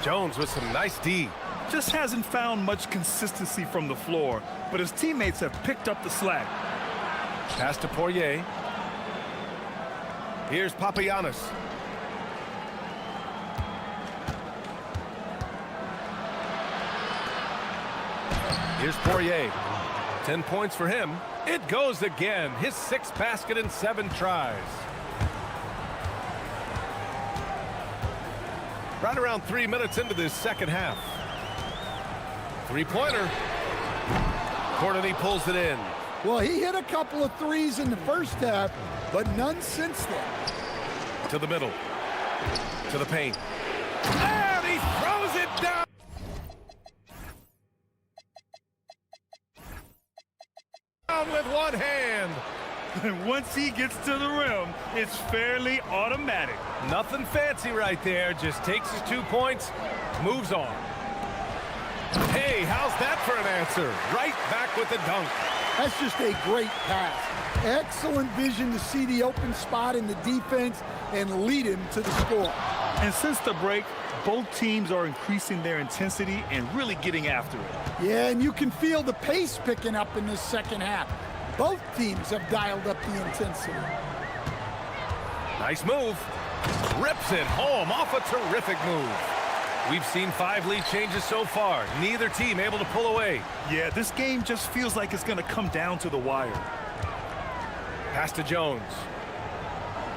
Speaker 1: Jones with some nice D.
Speaker 2: Just hasn't found much consistency from the floor, but his teammates have picked up the slack.
Speaker 1: Pass to Poirier. Here's Papagiannis. Here's Poirier. 10 points for him. It goes again. His 6th basket in 7 tries. Right around 3 minutes into this second half. 3-pointer. Courtney pulls it in.
Speaker 8: Well, he hit a couple of threes in the first half, but none since then.
Speaker 1: To the middle. To the paint. And he throws it down. With one hand.
Speaker 2: And once he gets to the rim, it's fairly automatic.
Speaker 1: Nothing fancy right there. Just takes his 2 points, moves on. Hey, how's that for an answer? Right back with the dunk.
Speaker 8: That's just a great pass. Excellent vision to see the open spot in the defense and lead him to the score.
Speaker 2: And since the break, both teams are increasing their intensity and really getting after it.
Speaker 8: Yeah, and you can feel the pace picking up in this second half. Both teams have dialed up the intensity.
Speaker 1: Nice move. Rips it home off a terrific move. We've seen 5 lead changes so far. Neither team able to pull away.
Speaker 2: Yeah, this game just feels like it's going to come down to the wire.
Speaker 1: Pass to Jones.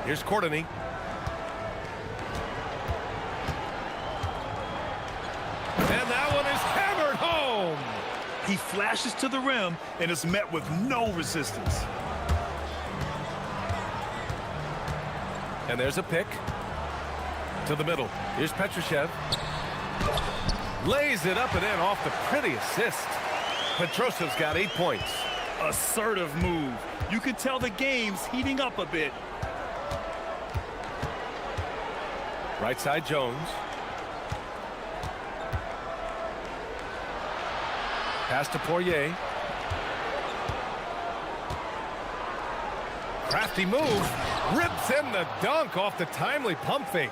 Speaker 1: Here's Courtney. And that one is hammered home.
Speaker 2: He flashes to the rim and is met with no resistance.
Speaker 1: And there's a pick. To the middle. Here's Petrushev. Lays it up and in off the pretty assist. Petrosev's got 8 points.
Speaker 2: Assertive move. You can tell the game's heating up a bit.
Speaker 1: Right side Jones. Pass to Poirier. Crafty move. Rips in the dunk off the timely pump fake.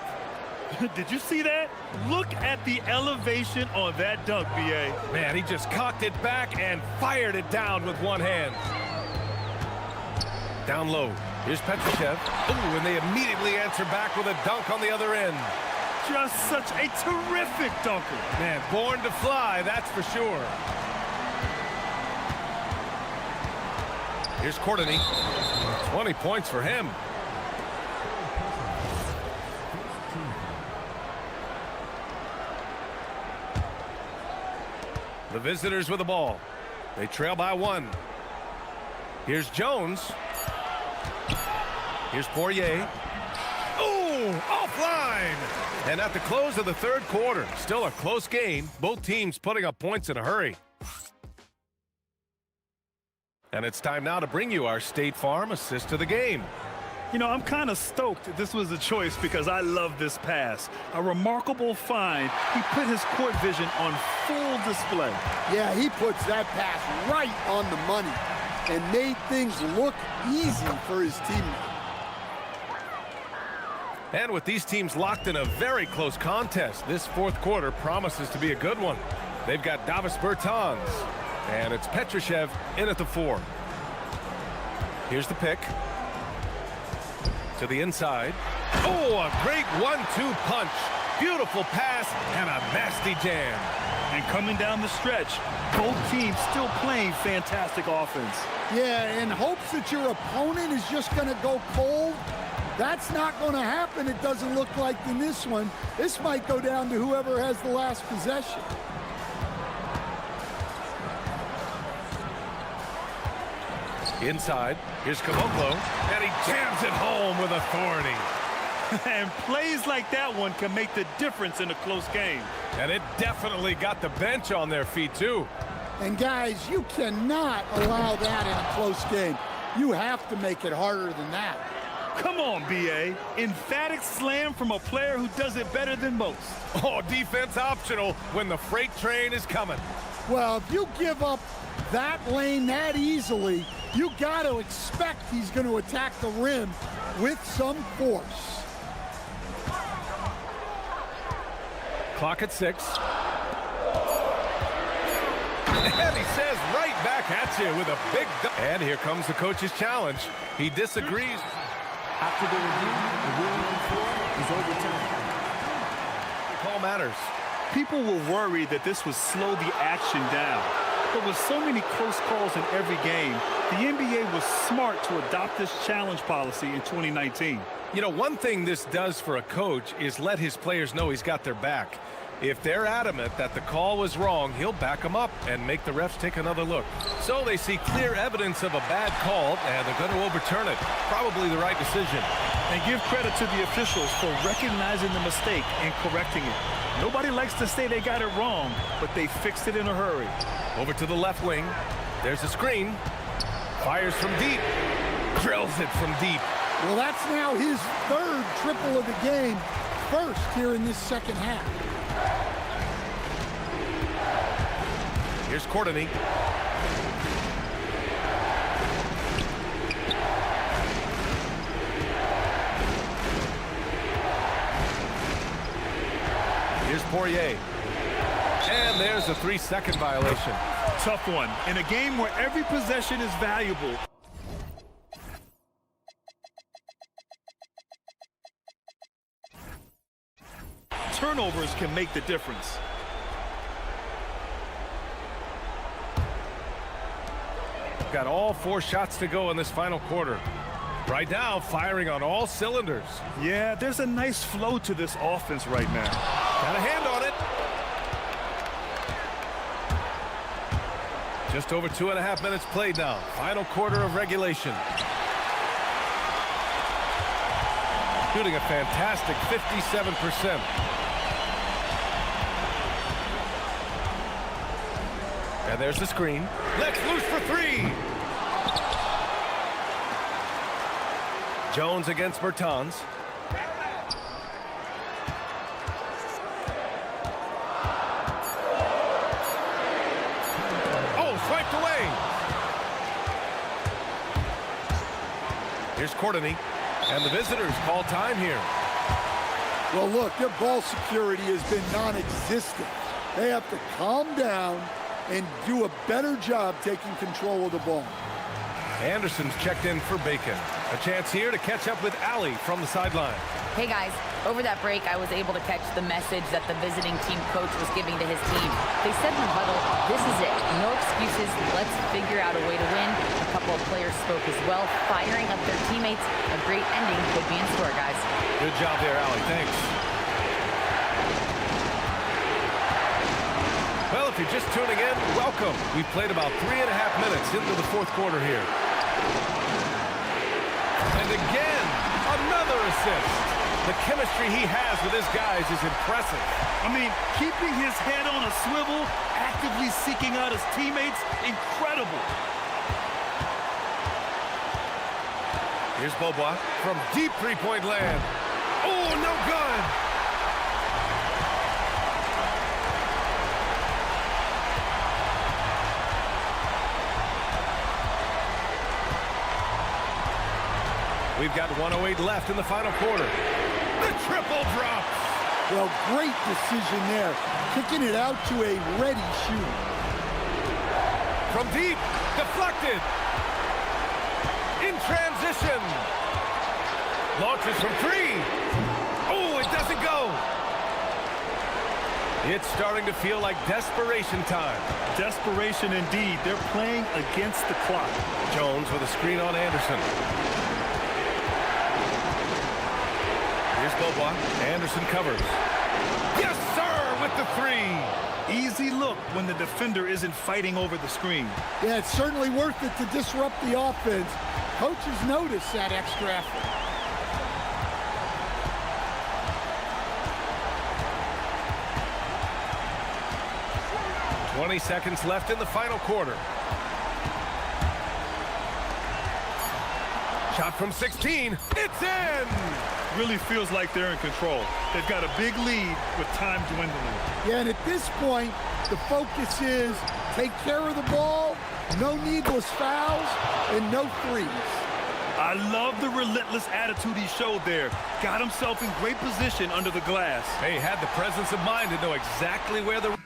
Speaker 2: Did you see that? Look at the elevation on that dunk, B.A.
Speaker 1: Man, he just cocked it back and fired it down with one hand. Down low. Here's Petrushev. Ooh, and they immediately answer back with a dunk on the other end.
Speaker 2: Just such a terrific dunker.
Speaker 1: Man, born to fly, that's for sure. Here's Courtney. 20 points for him. The visitors with the ball. They trail by 1. Here's Jones. Here's Poirier. Oh, offline! And at the close of the third quarter, still a close game. Both teams putting up points in a hurry. And it's time now to bring you our State Farm assist to the game.
Speaker 2: You know, I'm kind of stoked this was a choice because I love this pass. A remarkable find. He put his court vision on full display.
Speaker 8: Yeah, he puts that pass right on the money and made things look easy for his teammate.
Speaker 1: And with these teams locked in a very close contest, this fourth quarter promises to be a good one. They've got Davis Bertans, and it's Petrushev in at the 4. Here's the pick. To the inside. Oh, a great 1-2 punch. Beautiful pass and a nasty jam.
Speaker 2: And coming down the stretch, both teams still playing fantastic offense.
Speaker 8: Yeah, in hopes that your opponent is just going to go cold. That's not going to happen, it doesn't look like in this one. This might go down to whoever has the last possession.
Speaker 1: Inside, here's Caboclo, and he jams it home with authority.
Speaker 2: And plays like that one can make the difference in a close game.
Speaker 1: And it definitely got the bench on their feet, too.
Speaker 8: And guys, you cannot allow that in a close game. You have to make it harder than that.
Speaker 2: Come on, B.A. Emphatic slam from a player who does it better than most.
Speaker 1: Oh, defense optional when the freight train is coming.
Speaker 8: Well, if you give up that lane that easily, you got to expect he's going to attack the rim with some force.
Speaker 1: Clock at 6. And he says right back at you with a big... And here comes the coach's challenge. He disagrees.
Speaker 10: After the review, the ruling on the floor is overturned.
Speaker 1: The call matters.
Speaker 2: People were worried that this would slow the action down. But with so many close calls in every game, the NBA was smart to adopt this challenge policy in 2019.
Speaker 1: You know, one thing this does for a coach is let his players know he's got their back. If they're adamant that the call was wrong, he'll back them up and make the refs take another look. So they see clear evidence of a bad call, and they're going to overturn it. Probably the right decision.
Speaker 2: And give credit to the officials for recognizing the mistake and correcting it. Nobody likes to say they got it wrong, but they fixed it in a hurry.
Speaker 1: Over to the left wing. There's a screen. Fires from deep. Drills it from deep.
Speaker 8: Well, that's now his third triple of the game. First here in this second half.
Speaker 1: Here's Courtney. Here's Poirier. And there's a 3-second violation.
Speaker 2: Tough one. In a game where every possession is valuable. Turnovers can make the difference.
Speaker 1: Got all 4 shots to go in this final quarter. Right now, firing on all cylinders.
Speaker 2: Yeah, there's a nice flow to this offense right now.
Speaker 1: Got a hand on it. Just over 2.5 minutes played now. Final quarter of regulation. Shooting a fantastic 57%. And there's the screen. Let's loose for 3. Jones against Bertans. Oh, swiped away. Here's Courtney. And the visitors call time here.
Speaker 8: Well, look, their ball security has been non-existent. They have to calm down and do a better job taking control of the ball.
Speaker 1: Anderson's checked in for Bacon. A chance here to catch up with Allie from the sideline.
Speaker 11: Hey guys, over that break I was able to catch the message that the visiting team coach was giving to his team. They said in the huddle, this is it, no excuses, let's figure out a way to win. A couple of players spoke as well, firing up their teammates. A great ending could be in store, guys.
Speaker 1: Good job there, Allie, thanks. Well, if you're just tuning in, welcome. We've played about 3.5 minutes into the fourth quarter here. And again, another assist. The chemistry he has with his guys is impressive.
Speaker 2: I mean, keeping his head on a swivel, actively seeking out his teammates, incredible.
Speaker 1: Here's Bobois from deep three-point land. Oh, no good. We've got 1:08 left in the final quarter. The triple drops.
Speaker 8: Well, great decision there. Kicking it out to a ready shooter.
Speaker 1: From deep, deflected. In transition. Launches from three. Oh, it doesn't go. It's starting to feel like desperation time.
Speaker 2: Desperation indeed. They're playing against the clock.
Speaker 1: Jones with a screen on Anderson. Here's Bobois. Anderson covers. Yes, sir, with the three.
Speaker 2: Easy look when the defender isn't fighting over the screen.
Speaker 8: Yeah, it's certainly worth it to disrupt the offense. Coaches notice that extra effort.
Speaker 1: "20 seconds left in the final quarter. Shot from 16. It's in!
Speaker 2: Really feels like they're in control. They've got a big lead with time dwindling.
Speaker 8: Yeah, and at this point, the focus is take care of the ball, no needless fouls, and no threes.
Speaker 2: I love the relentless attitude he showed there. Got himself in great position under the glass.
Speaker 1: He had the presence of mind to know exactly where the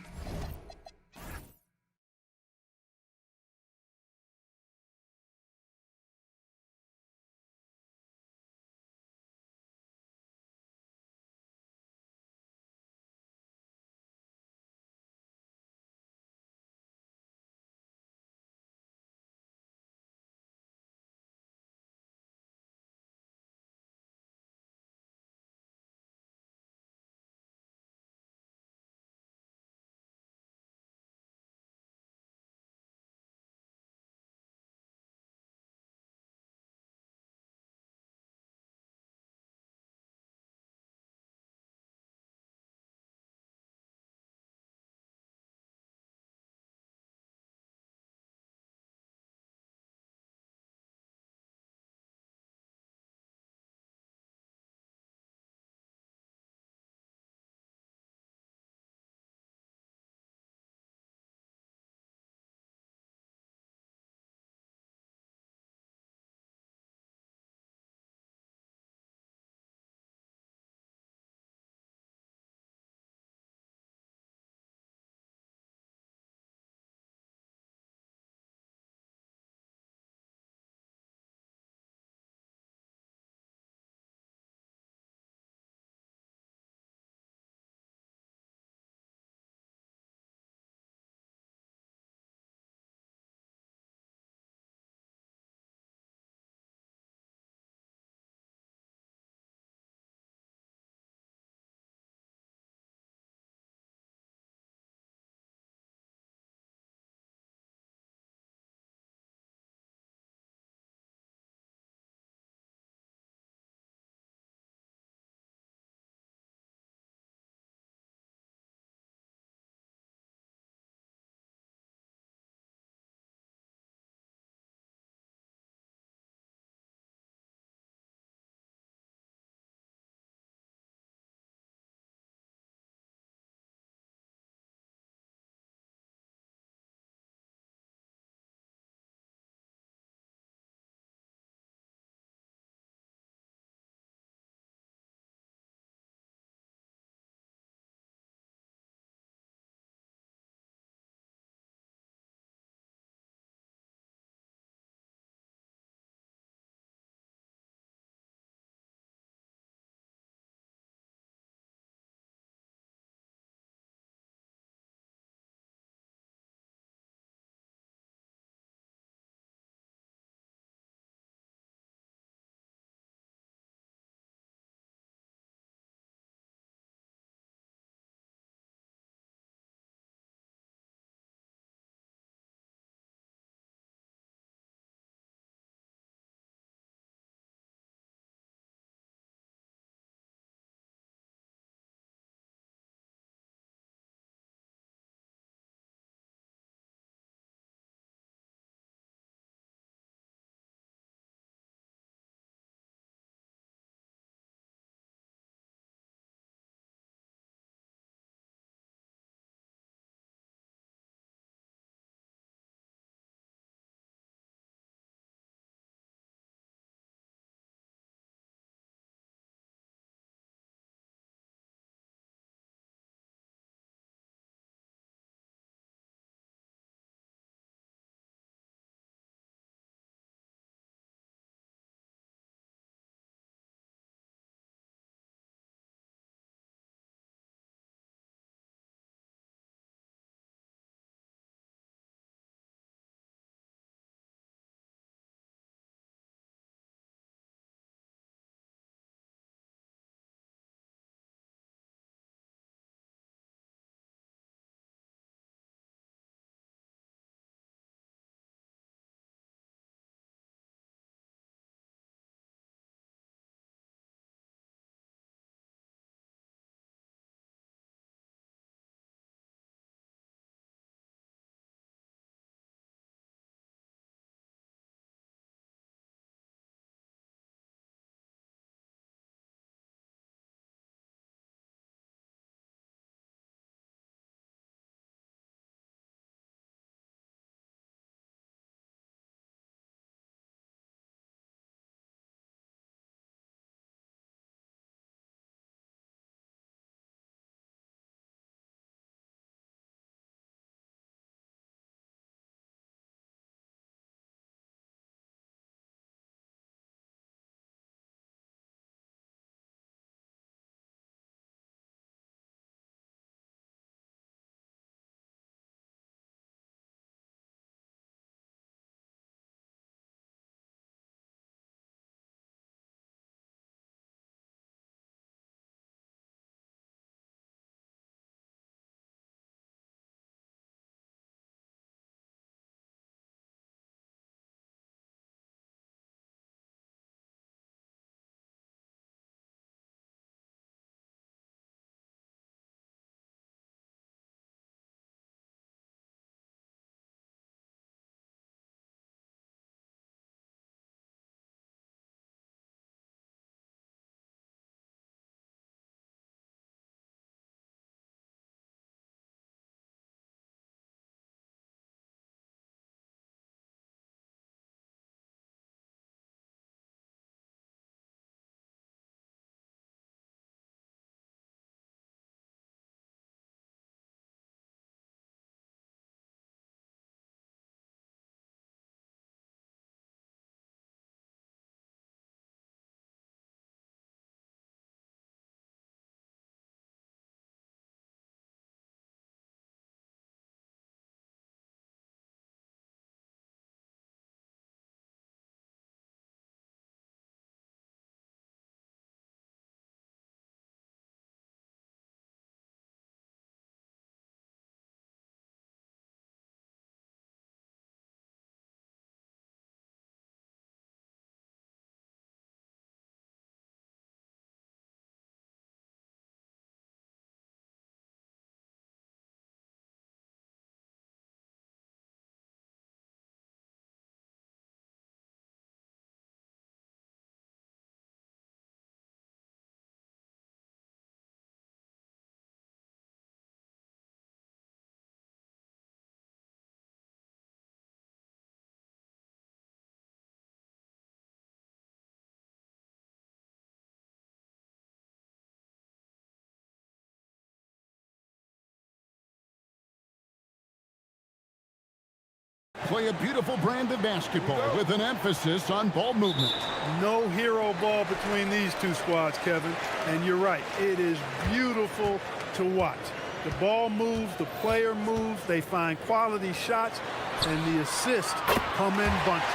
Speaker 7: play a beautiful brand of basketball with an emphasis on ball movement.
Speaker 2: No hero ball between these two squads, Kevin. And you're right, it is beautiful to watch. The ball moves, the player moves, they find quality shots, and the assists come in bunches.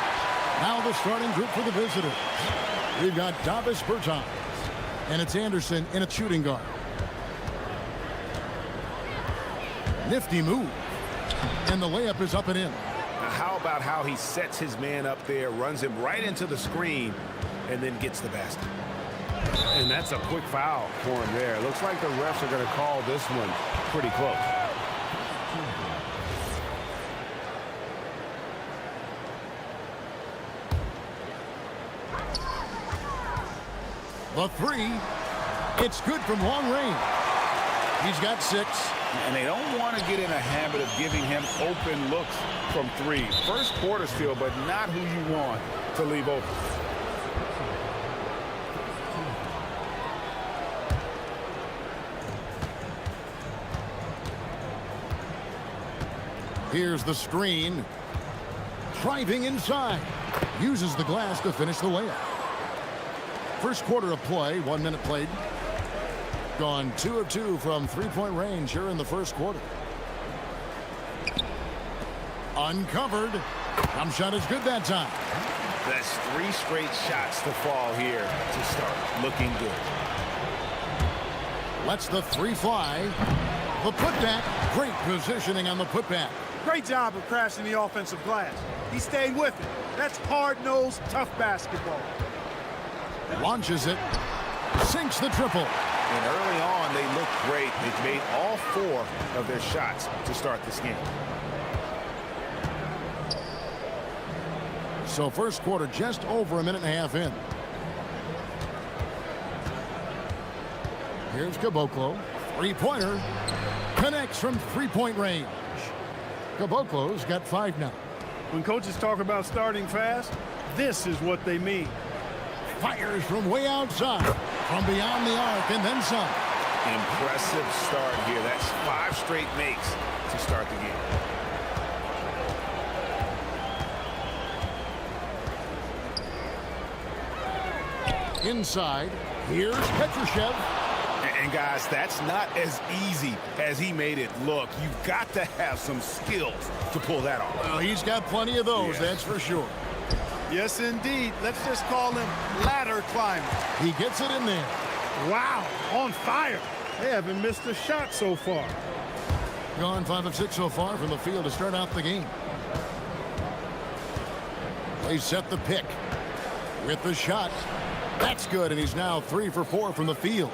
Speaker 7: Now the starting group for the visitors. We've got Davis Bertans, and it's Anderson in a shooting guard. Nifty move, and the layup is up and in.
Speaker 9: Now how about how he sets his man up there, runs him right into the screen, and then gets the basket. And that's a quick foul for him there. Looks like the refs are going to call this one pretty close.
Speaker 7: The three, it's good from long range. He's got 6.
Speaker 9: And they don't want to get in a habit of giving him open looks from 3. First quarter still, but not who you want to leave open.
Speaker 7: Here's the screen. Driving inside. Uses the glass to finish the layup. First quarter of play, 1 minute played. Gone 2 of 2 from three-point range here in the first quarter. Uncovered. Jump shot is good that time.
Speaker 9: That's 3 straight shots to fall here to start. Looking good.
Speaker 7: Lets the 3 fly. The putback. Great positioning on the putback.
Speaker 2: Great job of crashing the offensive glass. He stayed with it. That's hard-nosed, tough basketball.
Speaker 7: Launches it. Sinks the triple.
Speaker 9: And early on, they looked great. They've made all 4 of their shots to start this game.
Speaker 7: So first quarter just over a minute and a half in. Here's Caboclo. Three-pointer. Connects from three-point range. Caboclo's got 5 now.
Speaker 2: When coaches talk about starting fast, this is what they mean.
Speaker 7: Fires from way outside. From beyond the arc and then some.
Speaker 9: Impressive start here. That's 5 straight makes to start the game.
Speaker 7: Inside, here's Petrushev.
Speaker 9: And guys, that's not as easy as he made it look. You've got to have some skills to pull that off.
Speaker 7: Well, he's got plenty of those, that's for sure.
Speaker 2: Yes, indeed. Let's just call him ladder climbing.
Speaker 7: He gets it in there.
Speaker 2: Wow, on fire. They haven't missed a shot so far.
Speaker 7: Gone 5 of 6 so far from the field to start out the game. They set the pick with the shot. That's good, and he's now 3 for 4 from the field.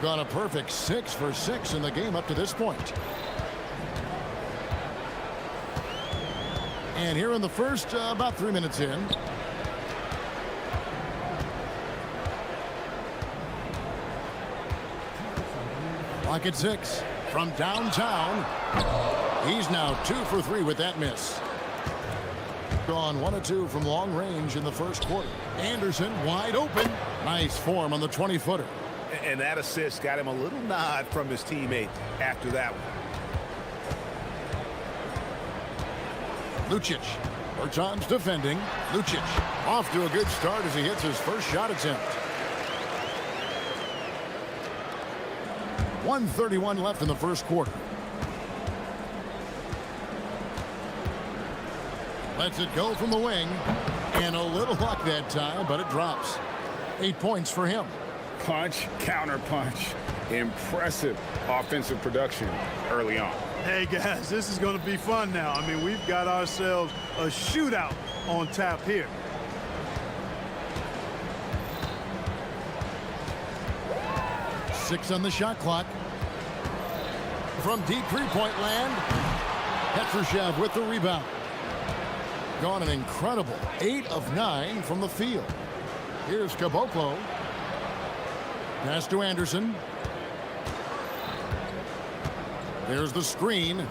Speaker 7: Gone a perfect 6 for 6 in the game up to this point. And here in the first, about 3 minutes in. Lock at 6 from downtown. He's now 2 for 3 with that miss. Gone 1 of 2 from long range in the first quarter. Anderson wide open. Nice form on the 20-footer.
Speaker 9: And that assist got him a little nod from his teammate after that one.
Speaker 7: Lucic. Bertans defending. Lucic off to a good start as he hits his first shot attempt. 1:31 left in the first quarter. Lets it go from the wing. And a little luck that time, but it drops. 8 points for him.
Speaker 9: Punch, counter punch. Impressive offensive production early on.
Speaker 2: Hey, guys, this is going to be fun now. I mean, we've got ourselves a shootout on tap here.
Speaker 7: Six on the shot clock. From deep three-point land, Petrushev with the rebound. Gone an incredible 8 of 9 from the field. Here's Caboclo. Pass to Anderson. There's the screen.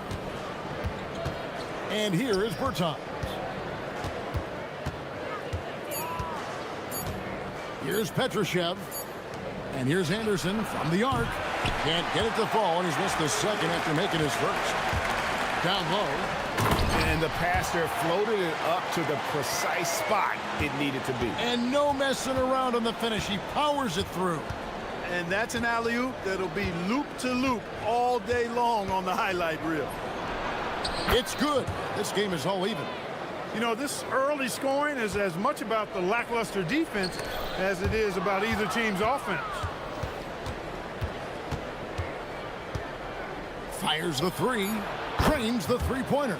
Speaker 7: And here is Bertans. Here's Petrushev. And here's Anderson from the arc. Can't get it to fall, and he's missed the second after making his first. Down low.
Speaker 9: And the passer floated it up to the precise spot it needed to be.
Speaker 7: And no messing around on the finish. He powers it through.
Speaker 2: And that's an alley-oop that'll be loop-to-loop all day long on the highlight reel.
Speaker 7: It's good. This game is all even.
Speaker 2: You know, this early scoring is as much about the lackluster defense as it is about either team's offense.
Speaker 7: Fires the three. Trains the three-pointer.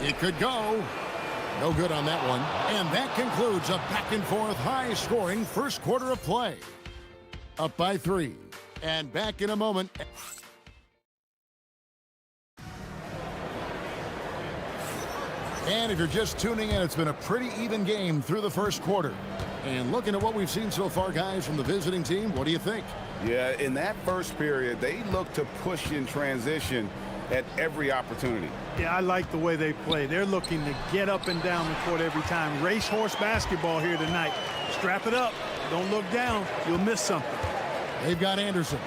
Speaker 7: It could go. No good on that one. And that concludes a back-and-forth, high-scoring first quarter of play. Up by 3. And back in a moment. And if you're just tuning in, it's been a pretty even game through the first quarter. And looking at what we've seen so far, guys, from the visiting team, what do you think?
Speaker 6: Yeah, in that first period, they looked to push in transition at every opportunity.
Speaker 2: Yeah, I like the way they play. They're looking to get up and down the court every time. Racehorse basketball here tonight. Strap it up. Don't look down. You'll miss something.
Speaker 7: They've got Anderson.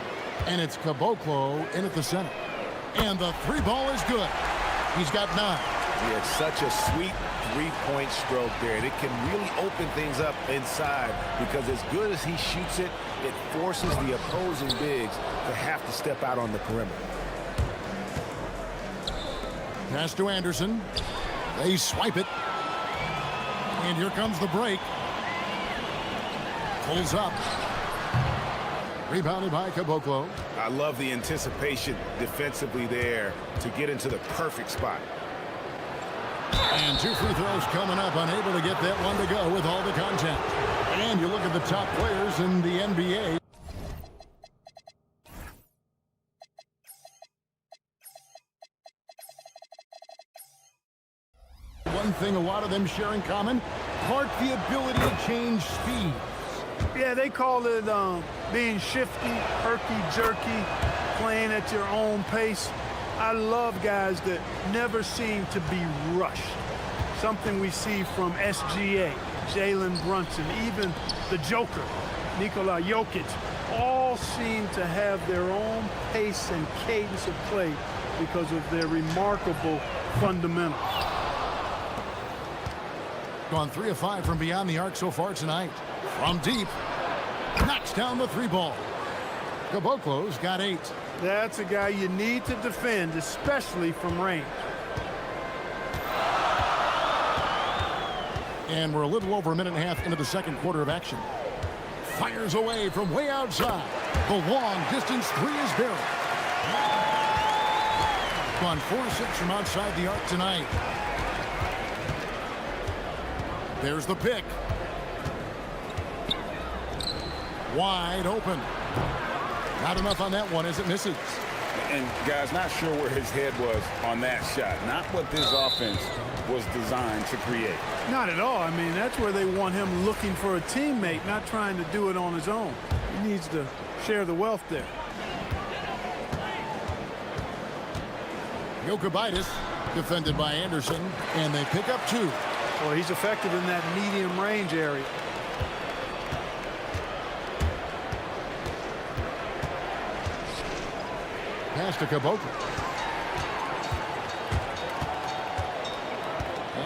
Speaker 7: And it's Caboclo in at the center. And the three ball is good. He's got 9.
Speaker 9: Yeah, it's such a sweet three-point stroke there. And it can really open things up inside because as good as he shoots it, it forces the opposing bigs to have to step out on the perimeter.
Speaker 7: Pass to Anderson. They swipe it. And here comes the break. Pulls up. Rebounded by Caboclo.
Speaker 9: I love the anticipation defensively there to get into the perfect spot.
Speaker 7: And 2 free throws coming up. Unable to get that one to go with all the content. And you look at the top players in the NBA. One thing a lot of them share in common, part the ability to change speeds.
Speaker 2: Yeah, they call it being shifty, herky-jerky, playing at your own pace. I love guys that never seem to be rushed. Something we see from SGA, Jalen Brunson, even the Joker, Nikola Jokic, all seem to have their own pace and cadence of play because of their remarkable fundamentals.
Speaker 7: Gone 3 of 5 from beyond the arc so far tonight. From deep, knocks down the 3 ball. Caboclo's got 8.
Speaker 2: That's a guy you need to defend, especially from range.
Speaker 7: And we're a little over a minute and a half into the second quarter of action. Fires away from way outside. The long distance 3 is buried. Gone 4 of 6 from outside the arc tonight. There's the pick. Wide open. Not enough on that one as it misses.
Speaker 6: And guys, not sure where his head was on that shot. Not what this offense was designed to create.
Speaker 2: Not at all. I mean, that's where they want him looking for a teammate, not trying to do it on his own. He needs to share the wealth there.
Speaker 7: Jokic defended by Anderson, and they pick up 2.
Speaker 2: Well, he's effective in that medium range area.
Speaker 7: Pass to Caboclo.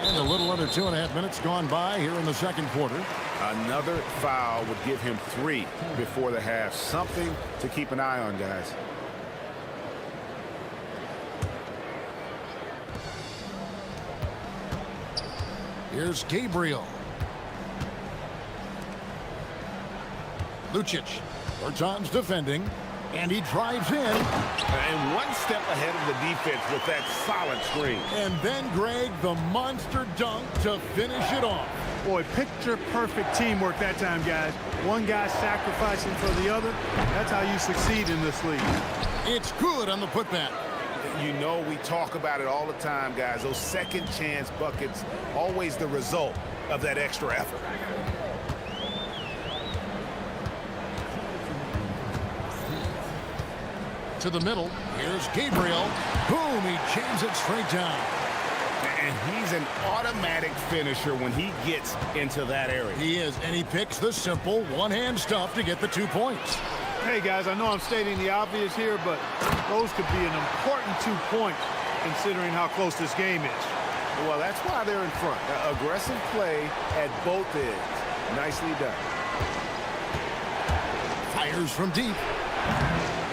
Speaker 7: And a little under 2.5 minutes gone by here in the second quarter.
Speaker 9: Another foul would give him 3 before the half. Something to keep an eye on, guys.
Speaker 7: Here's Gabriel. Lucic. Bertans defending. And he drives in.
Speaker 9: And one step ahead of the defense with that solid screen.
Speaker 7: And then, Greg, the monster dunk to finish it off.
Speaker 2: Boy, picture-perfect teamwork that time, guys. One guy sacrificing for the other. That's how you succeed in this league.
Speaker 7: It's good on the putback.
Speaker 9: You know, we talk about it all the time, guys. Those second chance buckets, always the result of that extra effort. To the middle. Here's Gabriel. Boom, he jams it straight down.
Speaker 6: And he's an automatic finisher when he gets into that area.
Speaker 7: He is, and he picks the simple one-hand stuff to get the 2 points.
Speaker 14: Hey, guys, I know I'm stating the obvious here, but those could be an important 2 points considering how close this game is.
Speaker 9: Well, that's why they're in front. Aggressive play at both ends. Nicely done.
Speaker 7: Fires from deep.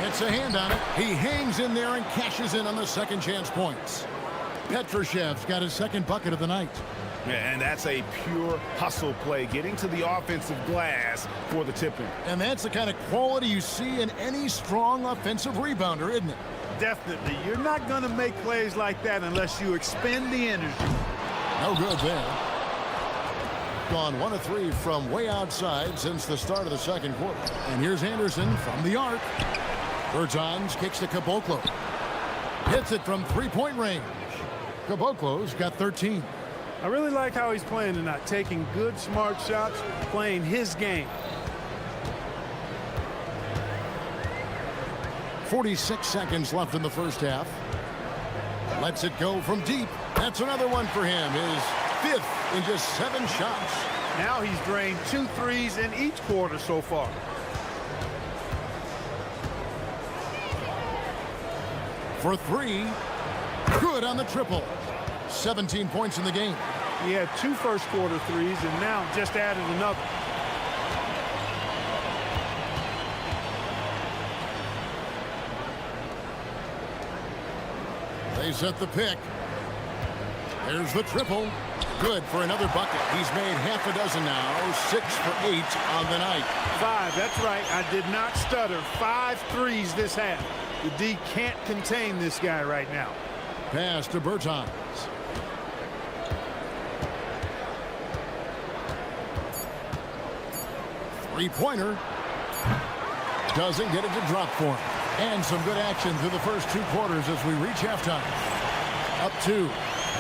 Speaker 7: It's a hand on it. He hangs in there and cashes in on the second chance points. Petrushev's got his second bucket of the night.
Speaker 9: And that's a pure hustle play, getting to the offensive glass for the tip-in.
Speaker 7: And that's the kind of quality you see in any strong offensive rebounder, isn't it?
Speaker 14: Definitely. You're not going to make plays like that unless you expend the energy.
Speaker 7: No good there. Gone 1 of 3 from way outside since the start of the second quarter. And here's Anderson from the arc. Bertans kicks to Caboclo. Hits it from three-point range. Caboclo's got 13.
Speaker 14: I really like how he's playing tonight, taking good, smart shots, playing his game.
Speaker 7: 46 seconds left in the first half. Lets it go from deep. That's another one for him. His 5th in just 7 shots.
Speaker 14: Now he's drained 2 threes in each quarter so far.
Speaker 7: For 3. Good on the triple. 17 points in the game.
Speaker 14: He had 2 first-quarter threes and now just added another.
Speaker 7: They set the pick. There's the triple. Good for another bucket. He's made half a dozen now. 6 for 8 on the night.
Speaker 14: 5, that's right. I did not stutter. 5 threes this half. The D can't contain this guy right now.
Speaker 7: Pass to Bertans. Three-pointer. Doesn't get it to drop for him. And some good action through the first 2 quarters as we reach halftime. Up 2.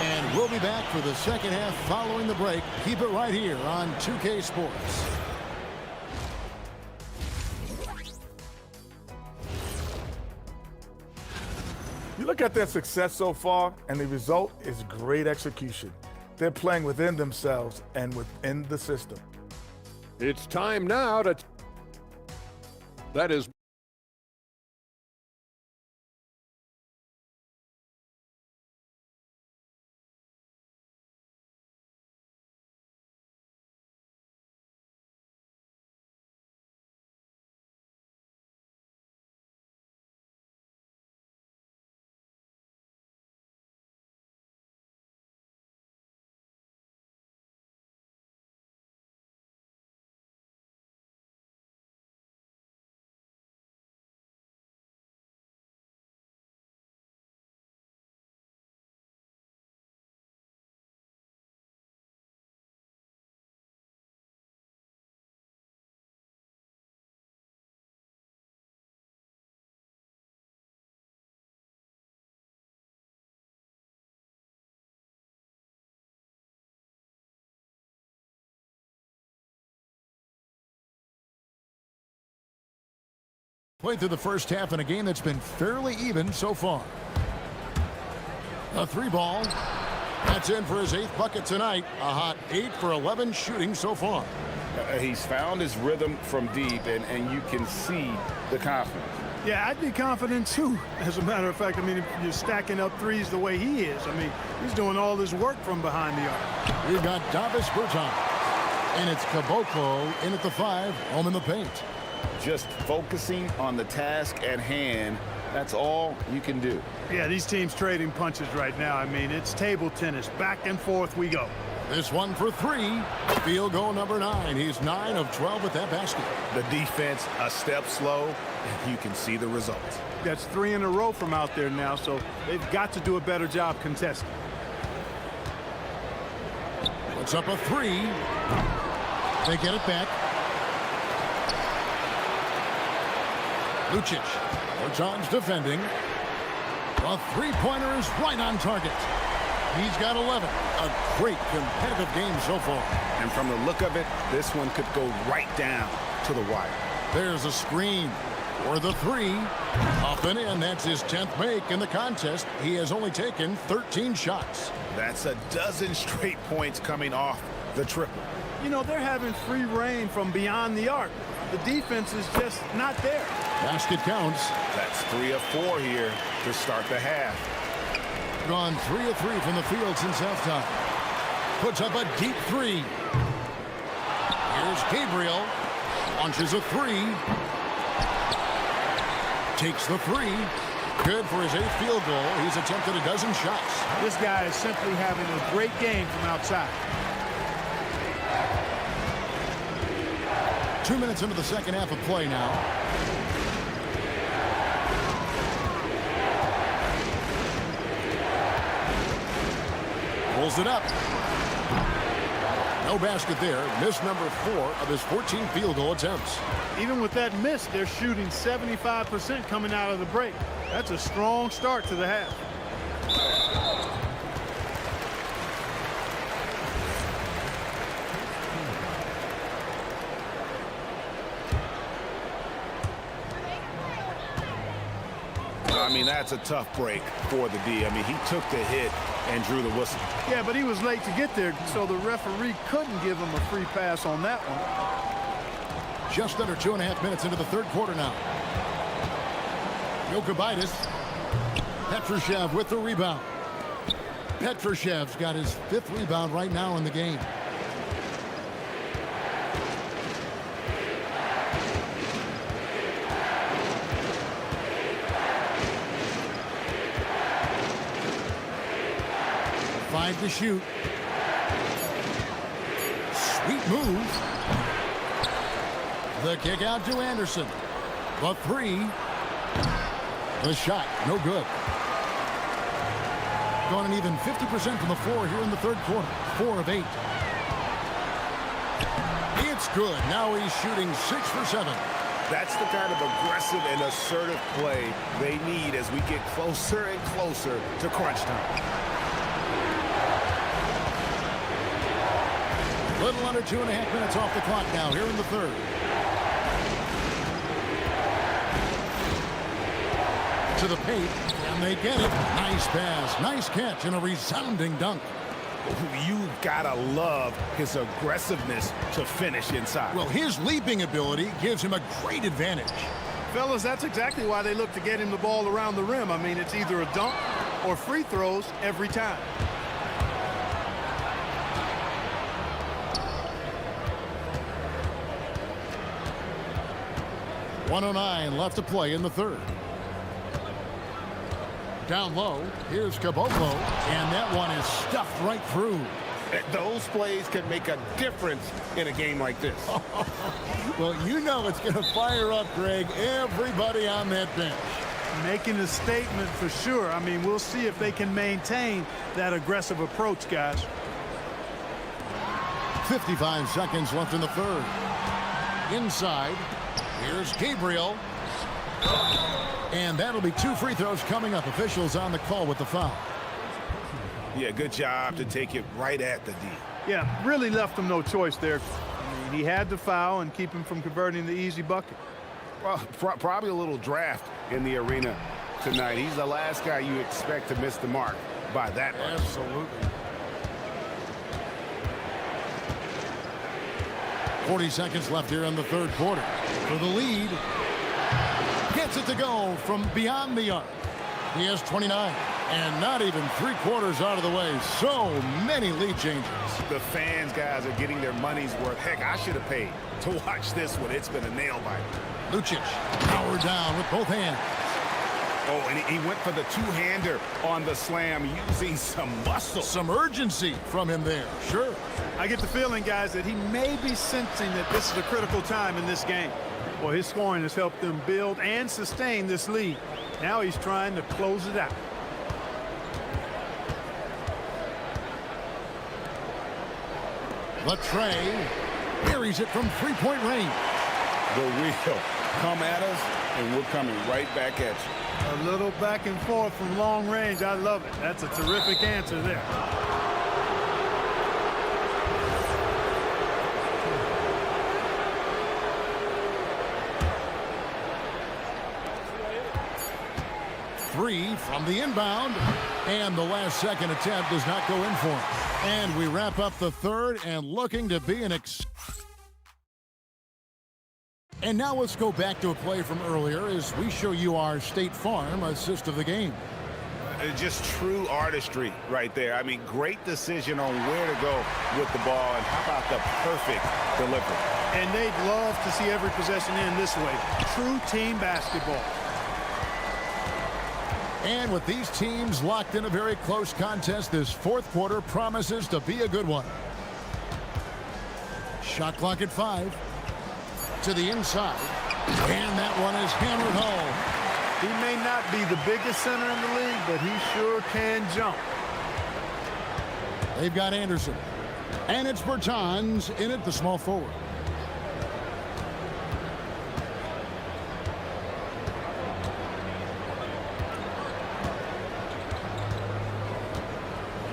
Speaker 7: And we'll be back for the second half following the break. Keep it right here on 2K Sports.
Speaker 13: You look at their success so far, and the result is great execution. They're playing within themselves and within the system.
Speaker 5: It's time now to... That is...
Speaker 7: Played through the first half in a game that's been fairly even so far. A 3-ball. That's in for his 8th bucket tonight. A hot 8 for 11 shooting so far.
Speaker 9: He's found his rhythm from deep, and you can see the confidence.
Speaker 14: Yeah, I'd be confident too. As a matter of fact, I mean, if you're stacking up threes the way he is, I mean, he's doing all this work from behind the arc.
Speaker 7: We've got Davis Bertans. And it's Caboclo in at the 5, home in the paint.
Speaker 9: Just focusing on the task at hand, that's all you can do.
Speaker 14: Yeah, these teams trading punches right now. I mean, it's table tennis. Back and forth we go.
Speaker 7: This one for 3. Field goal number 9. He's 9 of 12 with that basket.
Speaker 9: The defense a step slow, and you can see the results.
Speaker 14: That's 3 in a row from out there now, so they've got to do a better job contesting.
Speaker 7: Puts up a 3. They get it back. Lucic. Bertans defending. A 3-pointer is right on target. He's got 11. A great competitive game so far.
Speaker 9: And from the look of it, this one could go right down to the wire.
Speaker 7: There's a screen. For the three. Up and in. That's his 10th make in the contest. He has only taken 13 shots.
Speaker 9: That's a dozen straight points coming off the triple.
Speaker 2: You know, they're having free reign from beyond the arc. The defense is just not there.
Speaker 7: Basket counts.
Speaker 9: That's 3 of 4 here to start the half.
Speaker 7: Gone 3 of 3 from the field since halftime. Puts up a deep three. Here's Gabriel. Launches a three. Takes the three. Good for his 8th field goal. He's attempted a dozen shots.
Speaker 2: This guy is simply having a great game from outside.
Speaker 7: 2 minutes into the second half of play now. Pulls it up. No basket there. Miss number 4 of his 14 field goal attempts.
Speaker 2: Even with that miss, they're shooting 75% coming out of the break. That's a strong start to the half.
Speaker 9: I mean, that's a tough break for the D. I mean, he took the hit and drew the whistle.
Speaker 2: Yeah, but he was late to get there, so the referee couldn't give him a free pass on that one.
Speaker 7: Just under 2.5 minutes into the third quarter now. Jokubaitis. Petrushev with the rebound. Petrushev's got his 5th rebound right now in the game. To shoot. Sweet move. The kick out to Anderson. The three. The shot, no good. Gone an even 50% from the floor here in the third quarter. 4 of 8. It's good. Now he's shooting 6 for 7.
Speaker 9: That's the kind of aggressive and assertive play they need as we get closer and closer to crunch time.
Speaker 7: Little under 2.5 minutes off the clock now here in the third. To the paint, and they get it. Nice pass, nice catch, and a resounding dunk.
Speaker 9: You've got to love his aggressiveness to finish inside.
Speaker 7: Well, his leaping ability gives him a great advantage.
Speaker 2: Fellas, that's exactly why they look to get him the ball around the rim. I mean, it's either a dunk or free throws every time. .109 left to play in the third. Down low, here's Caboclo, and that one is stuffed right through.
Speaker 9: Those plays can make a difference in a game like this.
Speaker 7: Well, you know it's going to fire up, Greg, everybody on that bench.
Speaker 2: Making a statement for sure. I mean, we'll see if they can maintain that aggressive approach, guys.
Speaker 7: 55 seconds left in the third. Inside. Here's Gabriel. And that'll be 2 free throws coming up. Officials on the call with the foul.
Speaker 9: Yeah, good job to take it right at the D.
Speaker 2: Yeah, really left him no choice there. I mean, he had to foul and keep him from converting the easy bucket.
Speaker 9: Well, probably a little draft in the arena tonight. He's the last guy you expect to miss the mark by that much.
Speaker 7: Absolutely. 40 seconds left here in the third quarter. For the lead. Gets it to go from beyond the arc. He has 29. And not even 3/4 out of the way. So many lead changes.
Speaker 9: The fans, guys, are getting their money's worth. Heck, I should have paid to watch this one. It's been a nail-biter.
Speaker 7: Lucic powered down with both hands.
Speaker 9: Oh, and he went for the two-hander on the slam using some muscle.
Speaker 7: Some urgency from him there, sure.
Speaker 2: I get the feeling, guys, that he may be sensing that this is a critical time in this game. Well, his scoring has helped them build and sustain this lead. Now he's trying to close it out.
Speaker 7: Latrey buries it from three-point range.
Speaker 9: The wheel come at us, and we're coming right back at you.
Speaker 2: A little back and forth from long range. I love it. That's a terrific answer there.
Speaker 7: three from the inbound. And the last second attempt does not go in for him. And we wrap up the third and looking to be an And now let's go back to a play from earlier as we show you our State Farm assist of the game.
Speaker 9: Just true artistry right there. I mean, great decision on where to go with the ball, and how about the perfect delivery?
Speaker 14: And they'd love to see every possession end this way. True team basketball.
Speaker 7: And with these teams locked in a very close contest, this fourth quarter promises to be a good one. Shot clock at 5. To the inside. And that one is hammered home.
Speaker 14: He may not be the biggest center in the league, but he sure can jump.
Speaker 7: They've got Anderson. And it's Bertans in at the small forward.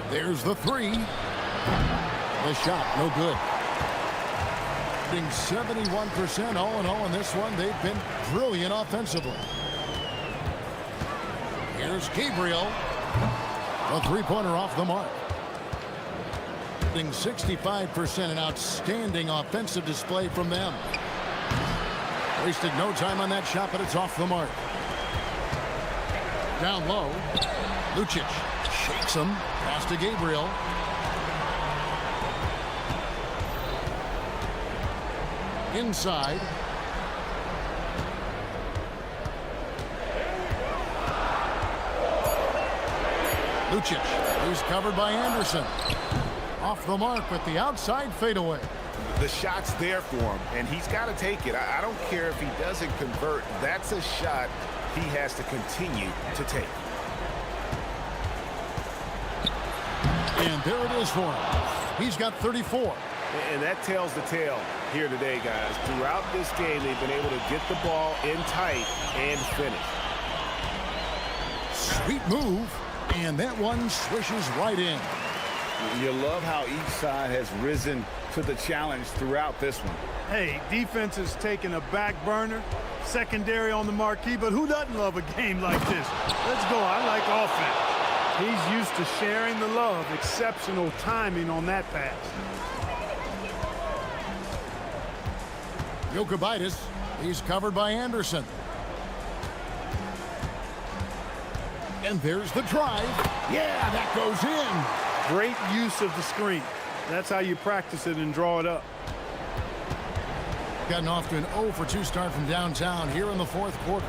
Speaker 7: There's the three. The shot, no good. 71% all in all in this one. They've been brilliant offensively. Here's Gabriel. A three-pointer off the mark. 65%, an outstanding offensive display from them. Wasted no time on that shot, but it's off the mark. Down low. Lucic shakes him. Pass to Gabriel. Inside. Lucic is covered by Anderson. Off the mark with the outside fadeaway.
Speaker 9: The shot's there for him, and he's got to take it. I don't care if he doesn't convert. That's a shot he has to continue to take.
Speaker 7: And there it is for him. He's got 34.
Speaker 9: And that tells the tale here today, guys. Throughout this game, they've been able to get the ball in tight and finish.
Speaker 7: Sweet move. And that one swishes right in.
Speaker 9: You love how each side has risen to the challenge throughout this one.
Speaker 14: Hey, defense is taking a back burner, secondary on the marquee, but who doesn't love a game like this? Let's go. I like offense. He's used to sharing the love. Exceptional timing on that pass.
Speaker 7: Jokibitis, he's covered by Anderson. And there's the drive. Yeah, that goes in.
Speaker 14: Great use of the screen. That's how you practice it and draw it up.
Speaker 7: Gotten off to an 0 for 2 start from downtown here in the fourth quarter.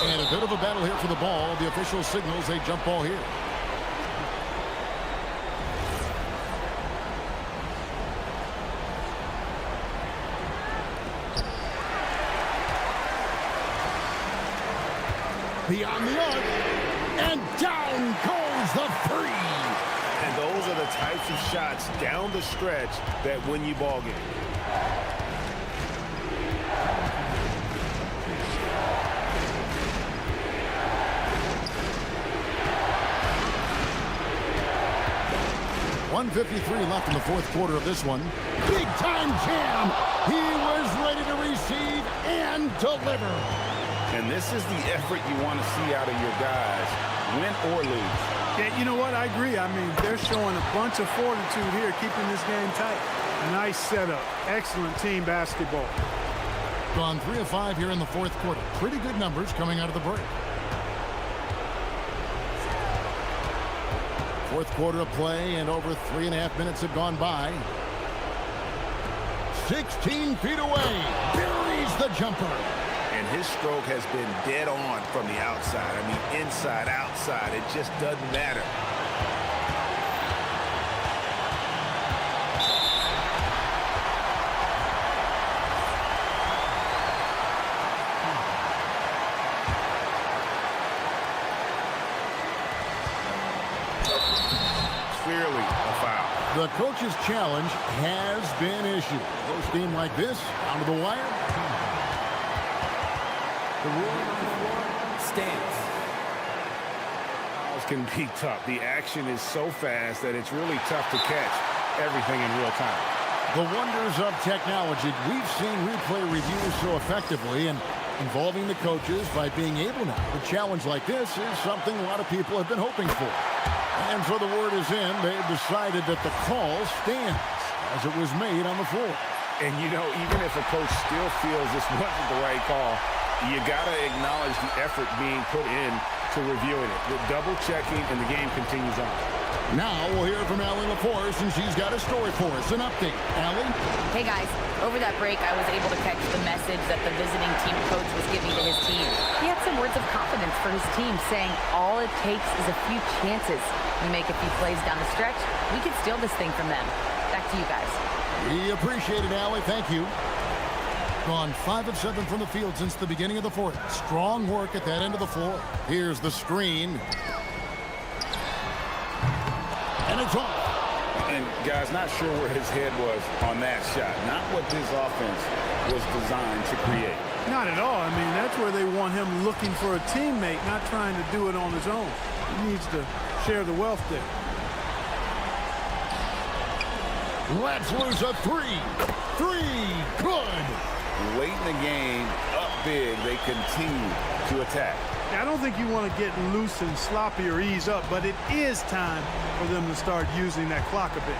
Speaker 7: And a bit of a battle here for the ball. The official signals a jump ball here. Beyond the arc, and down goes the three.
Speaker 9: And those are the types of shots down the stretch that win you ball games.
Speaker 7: .153 left in the fourth quarter of this one. Big time jam. He was ready to receive and deliver.
Speaker 9: And this is the effort you want to see out of your guys, win or lose.
Speaker 14: Yeah, you know what? I agree. I mean, they're showing a bunch of fortitude here, keeping this game tight. Nice setup. Excellent team basketball.
Speaker 7: Gone 3 of 5 here in the fourth quarter. Pretty good numbers coming out of the break. Fourth quarter of play, and over 3.5 minutes have gone by. 16 feet away. Buries the jumper.
Speaker 9: And his stroke has been dead on from the outside. I mean, inside, outside. It just doesn't matter. Clearly a foul.
Speaker 7: The coach's challenge has been issued. Close game like this, down to the wire.
Speaker 10: The rule on the floor stands.
Speaker 9: Fouls can be tough. The action is so fast that it's really tough to catch everything in real time.
Speaker 7: The wonders of technology. We've seen replay reviews so effectively, and involving the coaches by being able now to challenge like this is something a lot of people have been hoping for. And so the word is in, they've decided that the call stands as it was made on the floor.
Speaker 9: And you know, even if a coach still feels this wasn't the right call, you got to acknowledge the effort being put in to reviewing it. The double checking, and the game continues on.
Speaker 7: Now we'll hear from Allie LaForce, and she's got a story for us. An update. Allie?
Speaker 11: Hey guys, over that break I was able to catch the message that the visiting team coach was giving to his team. He had some words of confidence for his team, saying all it takes is a few chances. We make a few plays down the stretch, we could steal this thing from them. Back to you guys.
Speaker 7: We appreciate it, Allie. Thank you. Gone 5 of 7 from the field since the beginning of the fourth. Strong work at that end of the floor. Here's the screen. And it's off.
Speaker 9: And guys, not sure where his head was on that shot. Not what this offense was designed to create.
Speaker 2: Not at all. I mean, that's where they want him looking for a teammate, not trying to do it on his own. He needs to share the wealth there.
Speaker 7: Let's lose a 3. 3. Good.
Speaker 9: Late in the game, up big, they continue to attack.
Speaker 2: I don't think you want to get loose and sloppy or ease up, but it is time for them to start using that clock a bit.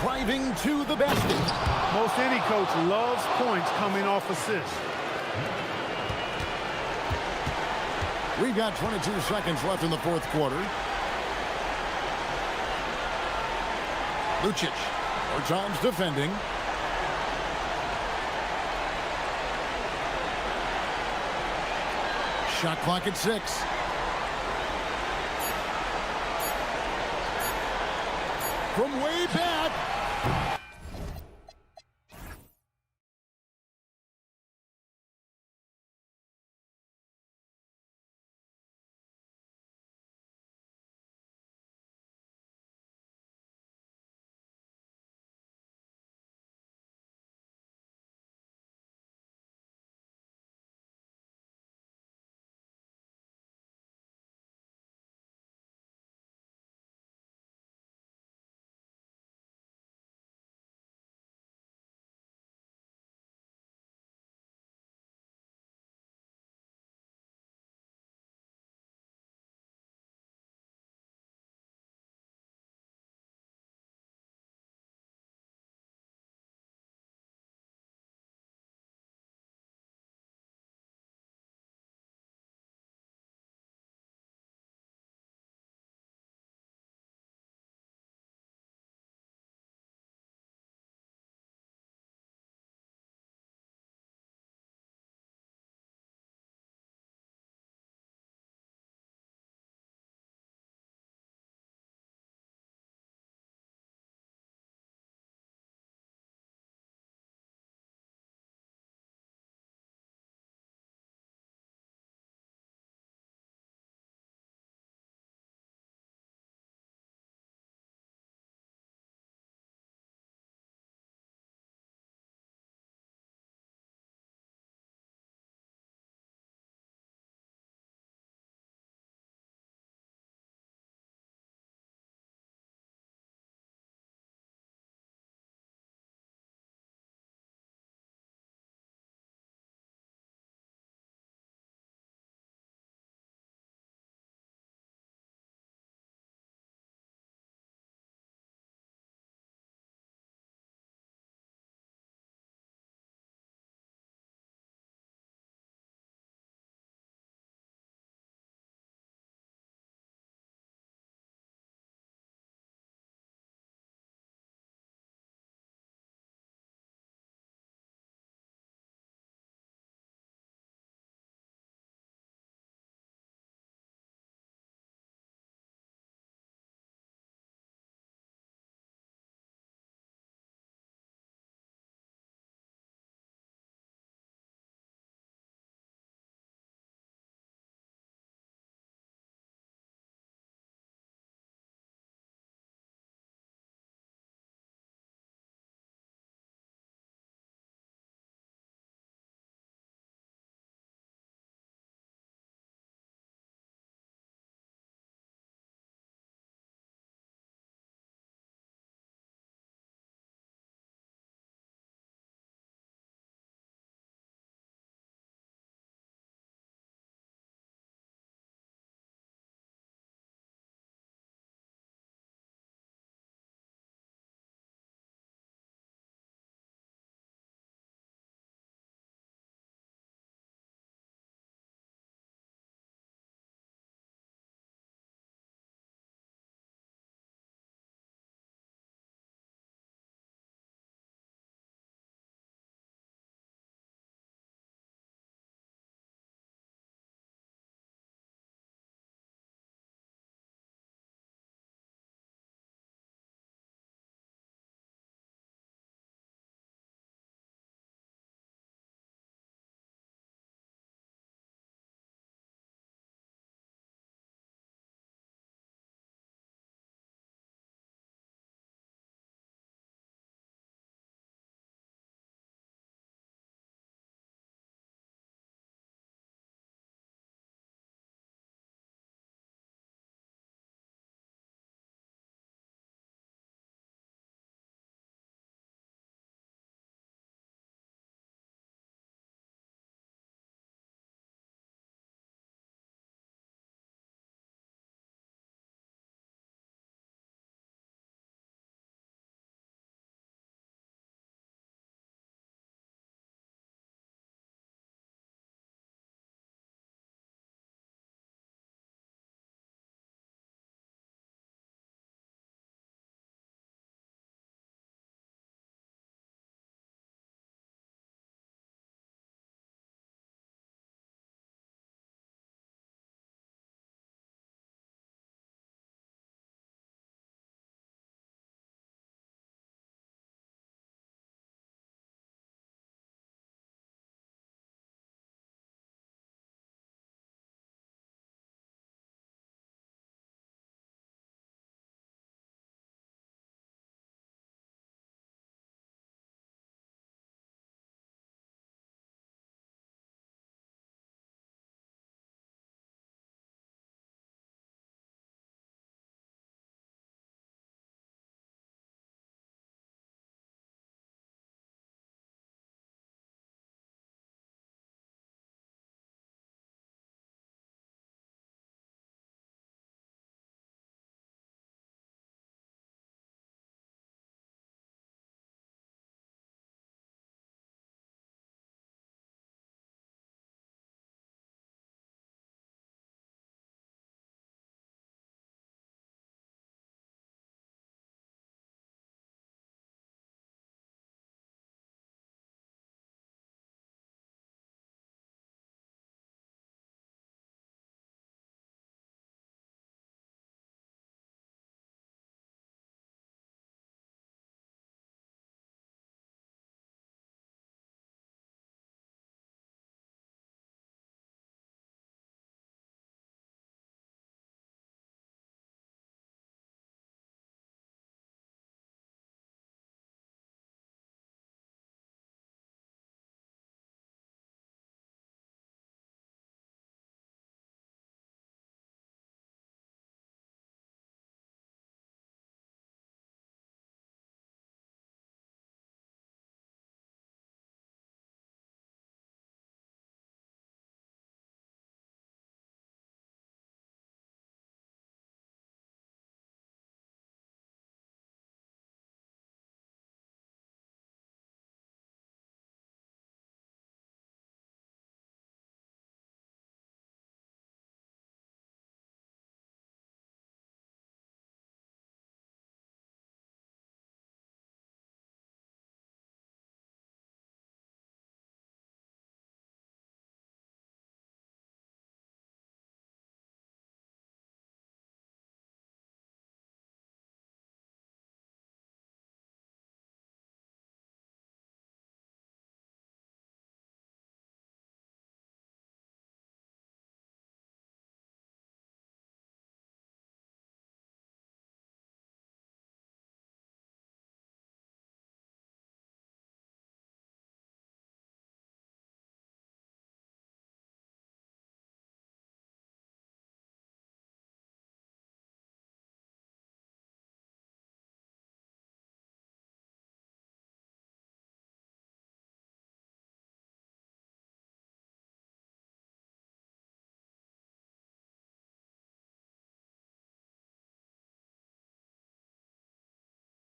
Speaker 7: Driving to the basket.
Speaker 2: Most any coach loves points coming off assists.
Speaker 7: We've got 22 seconds left in the fourth quarter. Lucic, 4 times defending. Shot clock at 6. From way back.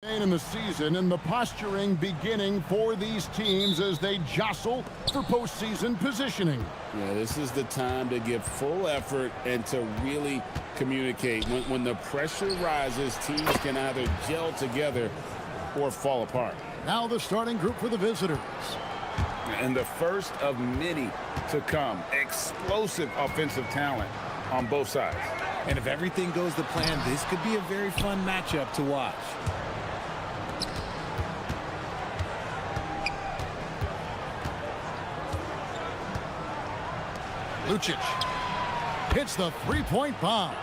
Speaker 7: In the season and the posturing beginning for these teams as they jostle for postseason positioning.
Speaker 6: Yeah, this is the time to give full effort and to really communicate. When the pressure rises, teams can either gel together or fall apart.
Speaker 7: Now the starting group for the visitors.
Speaker 9: And the first of many to come. Explosive offensive talent on both sides.
Speaker 3: And if everything goes to plan, this could be a very fun matchup to watch.
Speaker 7: Lucic hits the three-point bomb.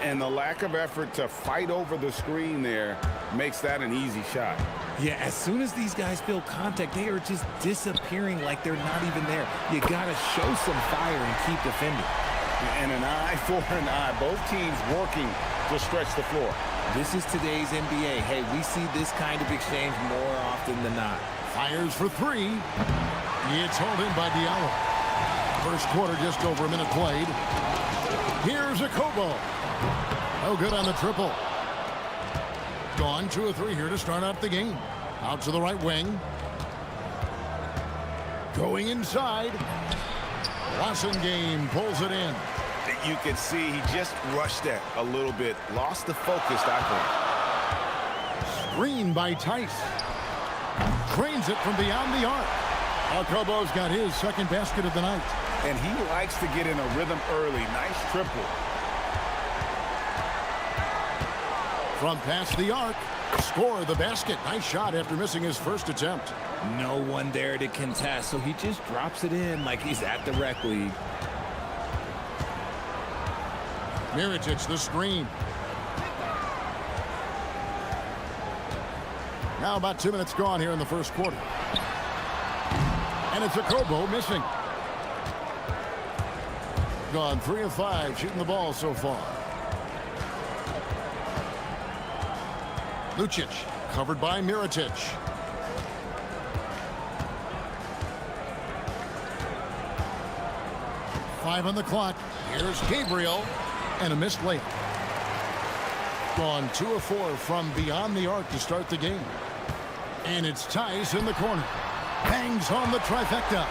Speaker 9: And the lack of effort to fight over the screen there makes that an easy shot.
Speaker 3: Yeah, as soon as these guys feel contact, they are just disappearing like they're not even there. You got to show some fire and keep defending.
Speaker 9: And an eye for an eye. Both teams working to stretch the floor.
Speaker 3: This is today's NBA. Hey, we see this kind of exchange more often than not.
Speaker 7: Fires for three. It's hauled in by Diallo. First quarter, just over a minute played. Here's a Kobo. No good on the triple. Gone 2 of 3 here to start out the game. Out to the right wing. Going inside. Game pulls it in.
Speaker 9: You can see he just rushed that a little bit. Lost the focus, I think.
Speaker 7: Screen by Tice. Cranes it from beyond the arc. Kobo's got his second basket of the night.
Speaker 9: And he likes to get in a rhythm early. Nice triple.
Speaker 7: From past the arc. Score the basket. Nice shot after missing his first attempt.
Speaker 3: No one there to contest, so he just drops it in like he's at the rec league.
Speaker 7: Mirotic the screen. Now about 2 minutes gone here in the first quarter. And it's a Kobo missing. Gone 3 of 5 shooting the ball so far. Lucic covered by Mirotic. Five on the clock. Here's Gabriel and a missed layup. Gone 2 of 4 from beyond the arc to start the game. And it's Tice in the corner. Bangs home the trifecta.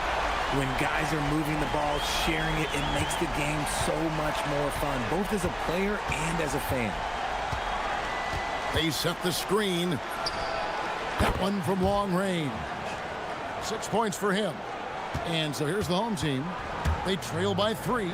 Speaker 3: When guys are moving the ball, sharing it, it makes the game so much more fun, both as a player and as a fan.
Speaker 7: They set the screen. That one from long range. 6 points for him. And so here's the home team. They trail by 3.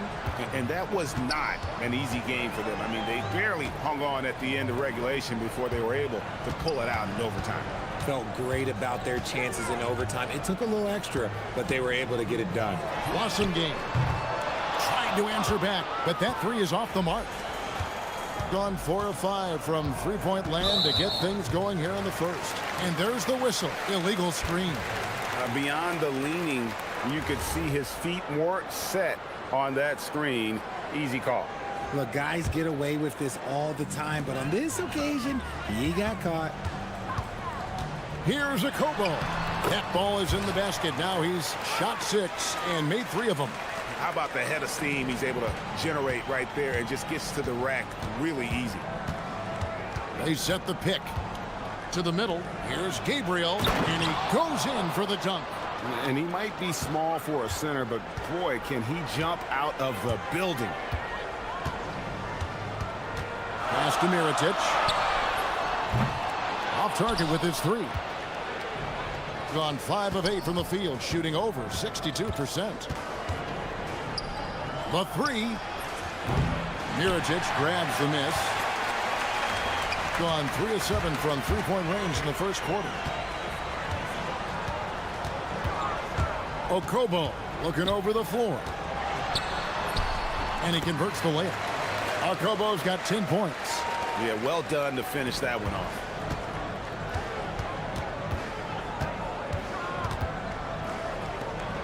Speaker 9: And that was not an easy game for them. I mean, they barely hung on at the end of regulation before they were able to pull it out in overtime.
Speaker 3: Felt great about their chances in overtime. It took a little extra, but they were able to get it done.
Speaker 7: Game. Trying to answer back, but that 3 is off the mark. Gone 4 of 5 from three-point land to get things going here in the first. And there's the whistle. Illegal screen.
Speaker 9: Beyond the leaning, you could see his feet weren't set on that screen. Easy call.
Speaker 3: Look, guys get away with this all the time, but on this occasion, he got caught.
Speaker 7: Here's a Kobo. That ball is in the basket. Now he's shot 6 and made 3 of them.
Speaker 9: How about the head of steam he's able to generate right there and just gets to the rack really easy.
Speaker 7: They set the pick to the middle. Here's Gabriel, and he goes in for the dunk.
Speaker 9: And he might be small for a center, but boy, can he jump out of the building.
Speaker 7: Pass to Mirotic. Off target with his 3. Gone 5 of 8 from the field, shooting over 62%. The 3. Mirotic grabs the miss. Gone 3 of 7 from three-point range in the first quarter. Kobo looking over the floor. And he converts the layup. Kobo's got 10 points.
Speaker 9: Yeah, well done to finish that one off.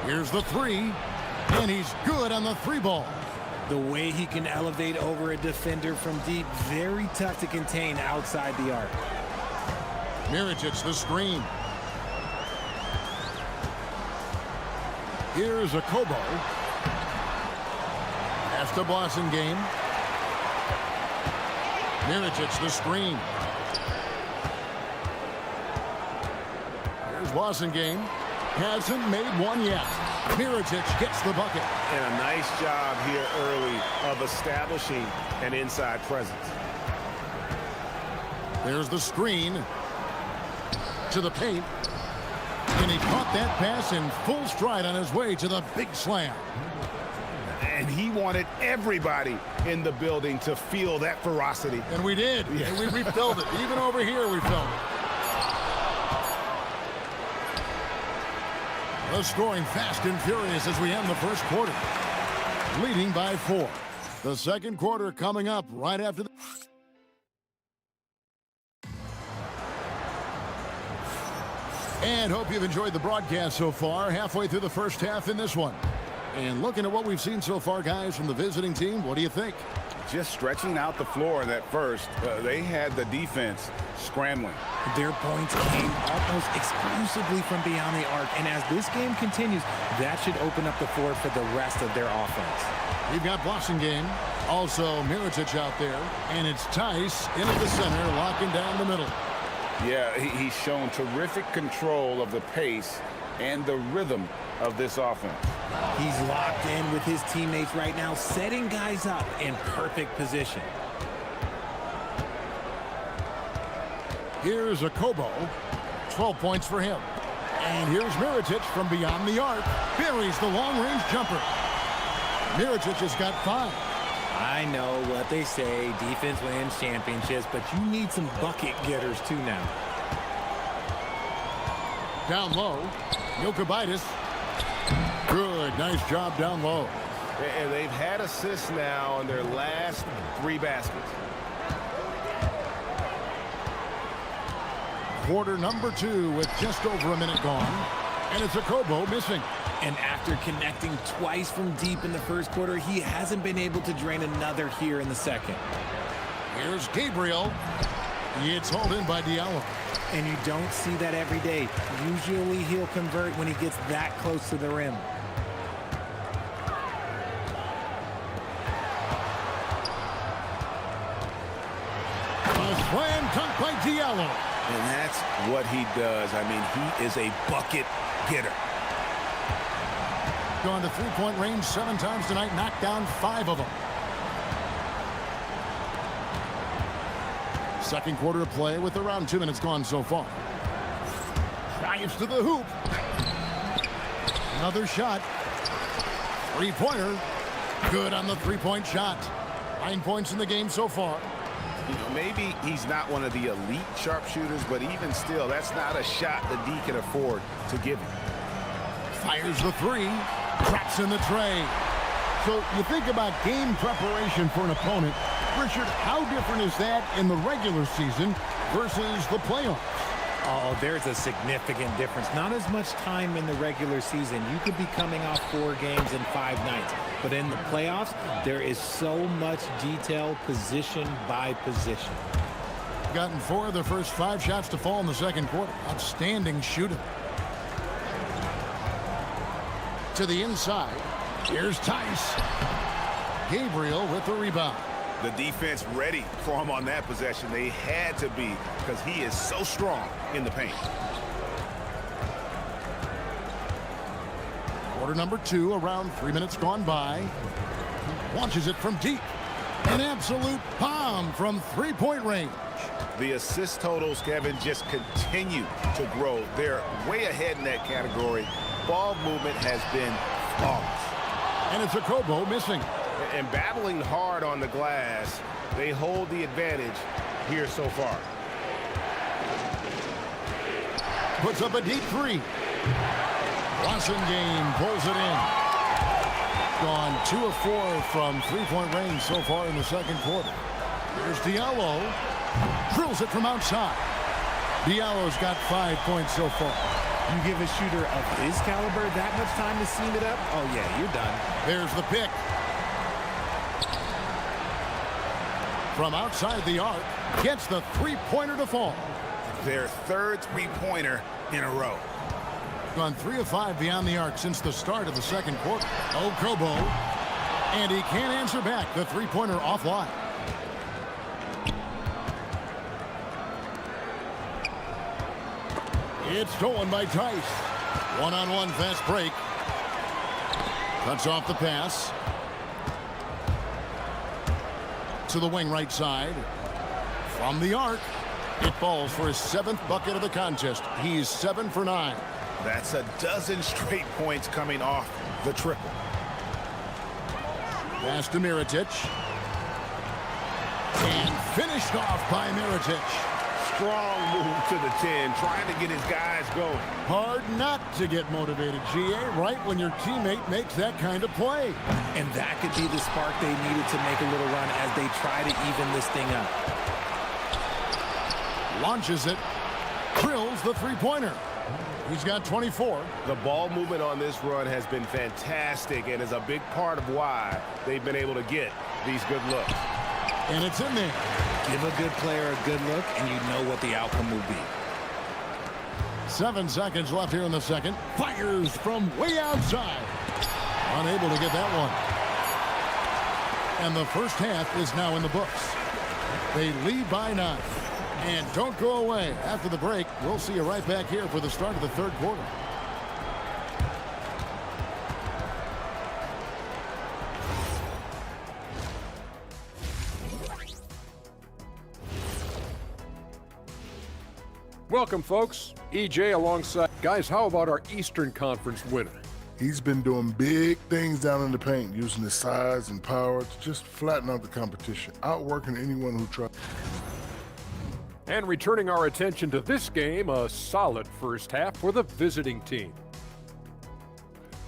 Speaker 7: Here's the 3. And he's good on the 3-ball.
Speaker 3: The way he can elevate over a defender from deep, very tough to contain outside the arc.
Speaker 7: Mirotic the screen. Here's a Kobo. Pass to Game. Mirotic the screen. Game hasn't made one yet. Mirotic gets the bucket.
Speaker 9: And a nice job here early of establishing an inside presence.
Speaker 7: There's the screen to the paint. And he caught that pass in full stride on his way to the big slam.
Speaker 9: And he wanted everybody in the building to feel that ferocity.
Speaker 7: And we did. Yeah. And we felt it. Even over here, we felt it. The scoring fast and furious as we end the first quarter. Leading by 4. The second quarter coming up right after the... And hope you've enjoyed the broadcast so far. Halfway through the first half in this one. And looking at what we've seen so far, guys, from the visiting team, what do you think?
Speaker 9: Just stretching out the floor that first. They had the defense scrambling.
Speaker 3: Their points came almost exclusively from beyond the arc. And as this game continues, that should open up the floor for the rest of their offense.
Speaker 7: We've got Game. Also, Mirotic out there. And it's Tice in at the center, locking down the middle.
Speaker 9: Yeah, he's shown terrific control of the pace and the rhythm of this offense.
Speaker 3: He's locked in with his teammates right now, setting guys up in perfect position.
Speaker 7: Here's Kobo. 12 points for him. And here's Mirotic from beyond the arc. Buries the long-range jumper. Mirotic has got 5.
Speaker 3: I know what they say, defense wins championships, but you need some bucket getters too now.
Speaker 7: Down low, Jokibitis. Good, nice job down low.
Speaker 9: And they've had assists now on their last 3 baskets.
Speaker 7: Quarter number 2 with just over a minute gone. And it's Kobo missing.
Speaker 3: And after connecting twice from deep in the first quarter, he hasn't been able to drain another here in the second.
Speaker 7: Here's Gabriel. It's hauled in by Diallo.
Speaker 3: And you don't see that every day. Usually he'll convert when he gets that close to the rim.
Speaker 7: A slam dunk by Diallo.
Speaker 9: And that's what he does. I mean, he is a bucket getter.
Speaker 7: Gone to three-point range 7 times tonight, knocked down 5 of them. Second quarter of play with around 2 minutes gone so far. Drives to the hoop. Another shot. Three-pointer. Good on the three-point shot. 9 points in the game so far.
Speaker 9: You know, maybe he's not one of the elite sharpshooters, but even still, that's not a shot that D can afford to give him.
Speaker 7: Fires the 3. Traps in the tray.
Speaker 2: So you think about game preparation for an opponent. Richard, how different is that in the regular season versus the playoffs?
Speaker 3: Oh, there's a significant difference. Not as much time in the regular season. You could be coming off 4 games in 5 nights. But in the playoffs, there is so much detail position by position.
Speaker 7: Gotten 4 of the first 5 shots to fall in the second quarter. Outstanding shooting. To the inside. Here's Tice. Gabriel with the rebound.
Speaker 9: The defense ready for him on that possession. They had to be because he is so strong in the paint.
Speaker 7: Quarter number 2, around 3 minutes gone by. Launches it from deep. An absolute bomb from three-point range.
Speaker 9: The assist totals, Kevin, just continue to grow. They're way ahead in that category. Ball movement has been flawless.
Speaker 7: And it's Kobo missing.
Speaker 9: And battling hard on the glass, they hold the advantage here so far.
Speaker 7: Puts up a deep 3. Game pulls it in. Gone 2 of 4 from three-point range so far in the second quarter. Here's Diallo. Drills it from outside. Diallo's got 5 points so far.
Speaker 3: You give a shooter of his caliber that much time to seam it up? Oh, yeah, you're done.
Speaker 7: There's the pick. From outside the arc, gets the three-pointer to fall.
Speaker 9: Their 3rd three-pointer in a row.
Speaker 7: Gone 3 of 5 beyond the arc since the start of the second quarter. Kobo. And he can't answer back. The three-pointer offline. It's stolen by Tice. One-on-one fast break. Cuts off the pass. To the wing right side. From the arc. It falls for his 7th bucket of the contest. He's 7 for 9.
Speaker 9: That's a dozen straight points coming off the triple.
Speaker 7: Pass to Mirotic. And finished off by Mirotic.
Speaker 9: Strong move to the 10, trying to get his guys going.
Speaker 7: Hard not to get motivated, GA, right when your teammate makes that kind of play.
Speaker 3: And that could be the spark they needed to make a little run as they try to even this thing up.
Speaker 7: Launches it. Drills the three-pointer. He's got 24.
Speaker 9: The ball movement on this run has been fantastic and is a big part of why they've been able to get these good looks.
Speaker 7: And it's in there.
Speaker 3: Give a good player a good look, and you know what the outcome will be.
Speaker 7: 7 seconds left here in the second. Fires from way outside. Unable to get that one. And the first half is now in the books. They lead by 9. And don't go away. After the break, we'll see you right back here for the start of the third quarter.
Speaker 5: Welcome, folks. EJ alongside. Guys, how about our Eastern Conference winner?
Speaker 4: He's been doing big things down in the paint, using his size and power to just flatten out the competition, outworking anyone who tries.
Speaker 5: And returning our attention to this game, a solid first half for the visiting team.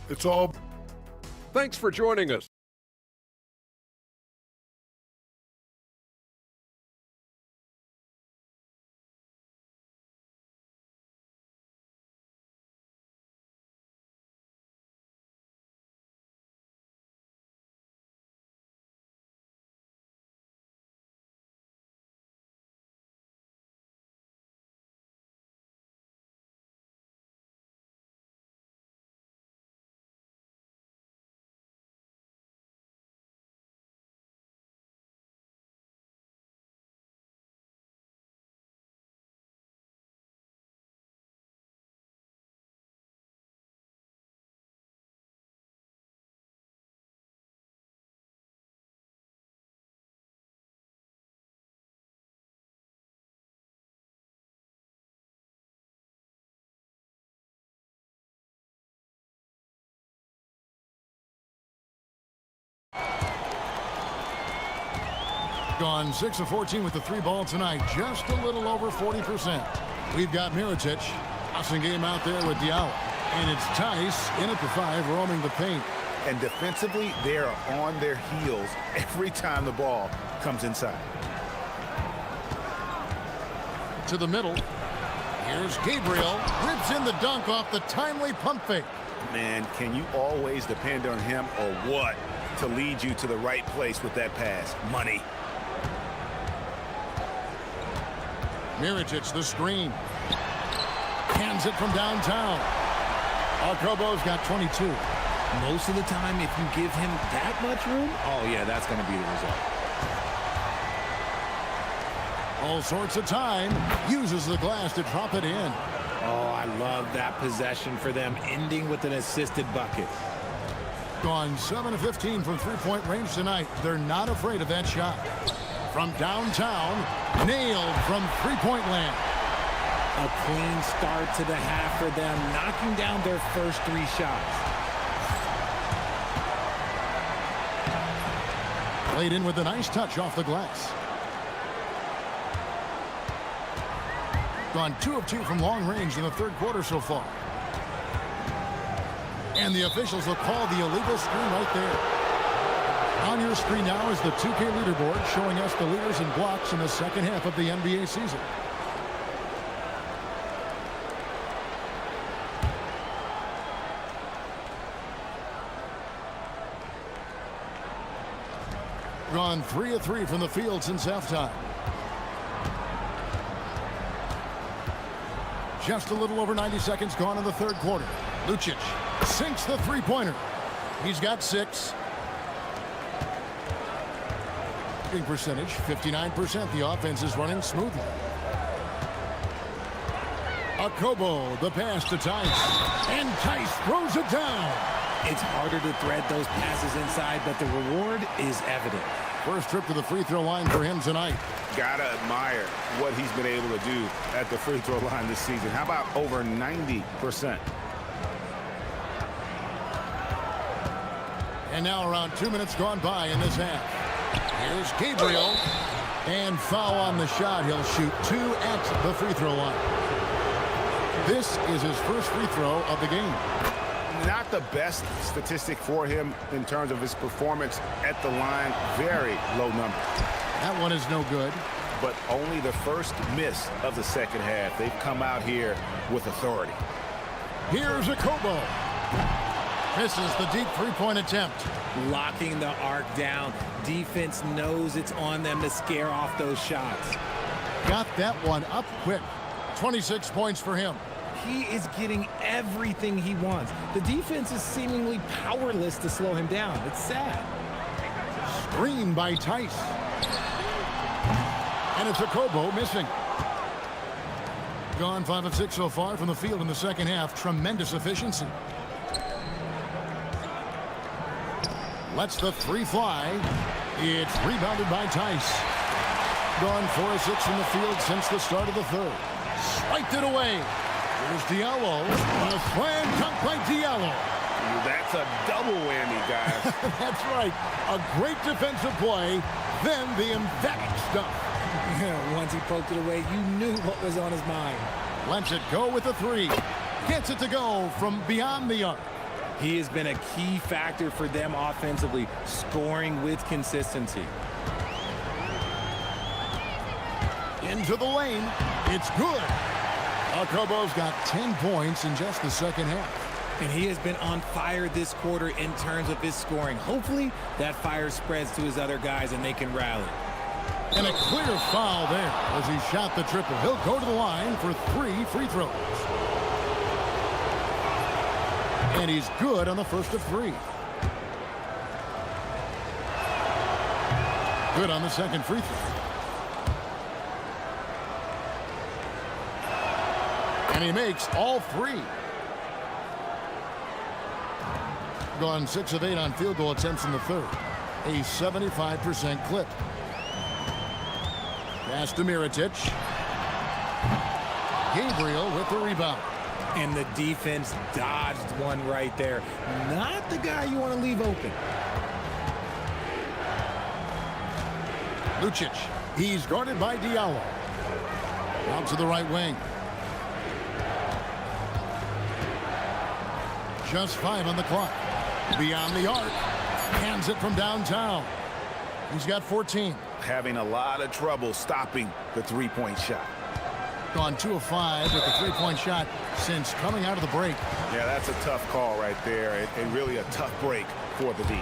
Speaker 4: It's all.
Speaker 5: Thanks for joining us.
Speaker 7: Gone 6 of 14 with the 3 ball tonight, just a little over 40%. We've got Mirotic, passing game out there with Diallo. And it's Tice in at the 5, roaming the paint.
Speaker 9: And defensively, they are on their heels every time the ball comes inside.
Speaker 7: To the middle. Here's Gabriel. Rips in the dunk off the timely pump fake.
Speaker 9: Man, can you always depend on him or what to lead you to the right place with that pass? Money.
Speaker 7: Mirotic, the screen. Hands it from downtown. Alcobo's got 22.
Speaker 3: Most of the time, if you give him that much room, oh yeah, that's going to be the result.
Speaker 7: All sorts of time. Uses the glass to drop it in.
Speaker 3: Oh, I love that possession for them, ending with an assisted bucket.
Speaker 7: Gone 7 of 15 from three-point range tonight. They're not afraid of that shot. From downtown, nailed from three-point land.
Speaker 3: A clean start to the half for them, knocking down their first 3 shots.
Speaker 7: Played in with a nice touch off the glass. Gone 2 of 2 from long range in the third quarter so far. And the officials will call the illegal screen right there. On your screen now is the 2K leaderboard showing us the leaders in blocks in the second half of the NBA season. Gone 3 of 3 from the field since halftime. Just a little over 90 seconds gone in the third quarter. Lucic sinks the three-pointer. He's got 6. Shooting percentage, 59%. The offense is running smoothly. Akobo, the pass to Tice. And Tice throws it down.
Speaker 3: It's harder to thread those passes inside, but the reward is evident.
Speaker 7: First trip to the free throw line for him tonight.
Speaker 9: Gotta admire what he's been able to do at the free throw line this season. How about over 90%?
Speaker 7: And now around 2 minutes gone by in this half. Here's Gabriel. And foul on the shot. He'll shoot 2 at the free throw line. This is his first free throw of the game.
Speaker 9: Not the best statistic for him in terms of his performance at the line. Very low number.
Speaker 7: That one is no good.
Speaker 9: But only the first miss of the second half. They've come out here with authority.
Speaker 7: Here's Akobo. Misses the deep three-point attempt.
Speaker 3: Locking the arc down. Defense knows it's on them to scare off those shots.
Speaker 7: Got that one up quick. 26 points for him.
Speaker 3: He is getting everything he wants. The defense is seemingly powerless to slow him down. It's sad.
Speaker 7: Screen by Tice. And it's Akobo missing. Gone 5 of 6 so far from the field in the second half. Tremendous efficiency. Lets the three fly. It's rebounded by Tice. Gone 4 of 6 from the field since the start of the third. Swiped it away. Here's Diallo. And a slam dunk by Diallo.
Speaker 9: That's a double whammy, guys.
Speaker 7: That's right. A great defensive play. Then the emphatic stuff.
Speaker 3: Once he poked it away, you knew what was on his mind.
Speaker 7: Lets it go with the three. Gets it to go from beyond the arc.
Speaker 3: He has been a key factor for them offensively, scoring with consistency.
Speaker 7: Into the lane. It's good. Akobo's got 10 points in just the second half.
Speaker 3: And he has been on fire this quarter in terms of his scoring. Hopefully that fire spreads to his other guys and they can rally.
Speaker 7: And a clear foul there as he shot the triple. He'll go to the line for 3 free throws. And he's good on the first of 3. Good on the second free throw. And he makes all 3. Gone 6 of 8 on field goal attempts in the third. A 75% clip. Pass to Mirotic. Gabriel with the rebound.
Speaker 3: And the defense dodged one right there. Not the guy you want to leave open.
Speaker 7: Lucic. He's guarded by Diallo. Out to the right wing. Just 5 on the clock. Beyond the arc. Hands it from downtown. He's got 14.
Speaker 9: Having a lot of trouble stopping the three-point shot.
Speaker 7: Gone 2 of 5 with the three-point shot since coming out of the break.
Speaker 9: Yeah, that's a tough call right there, and really a tough break for the D.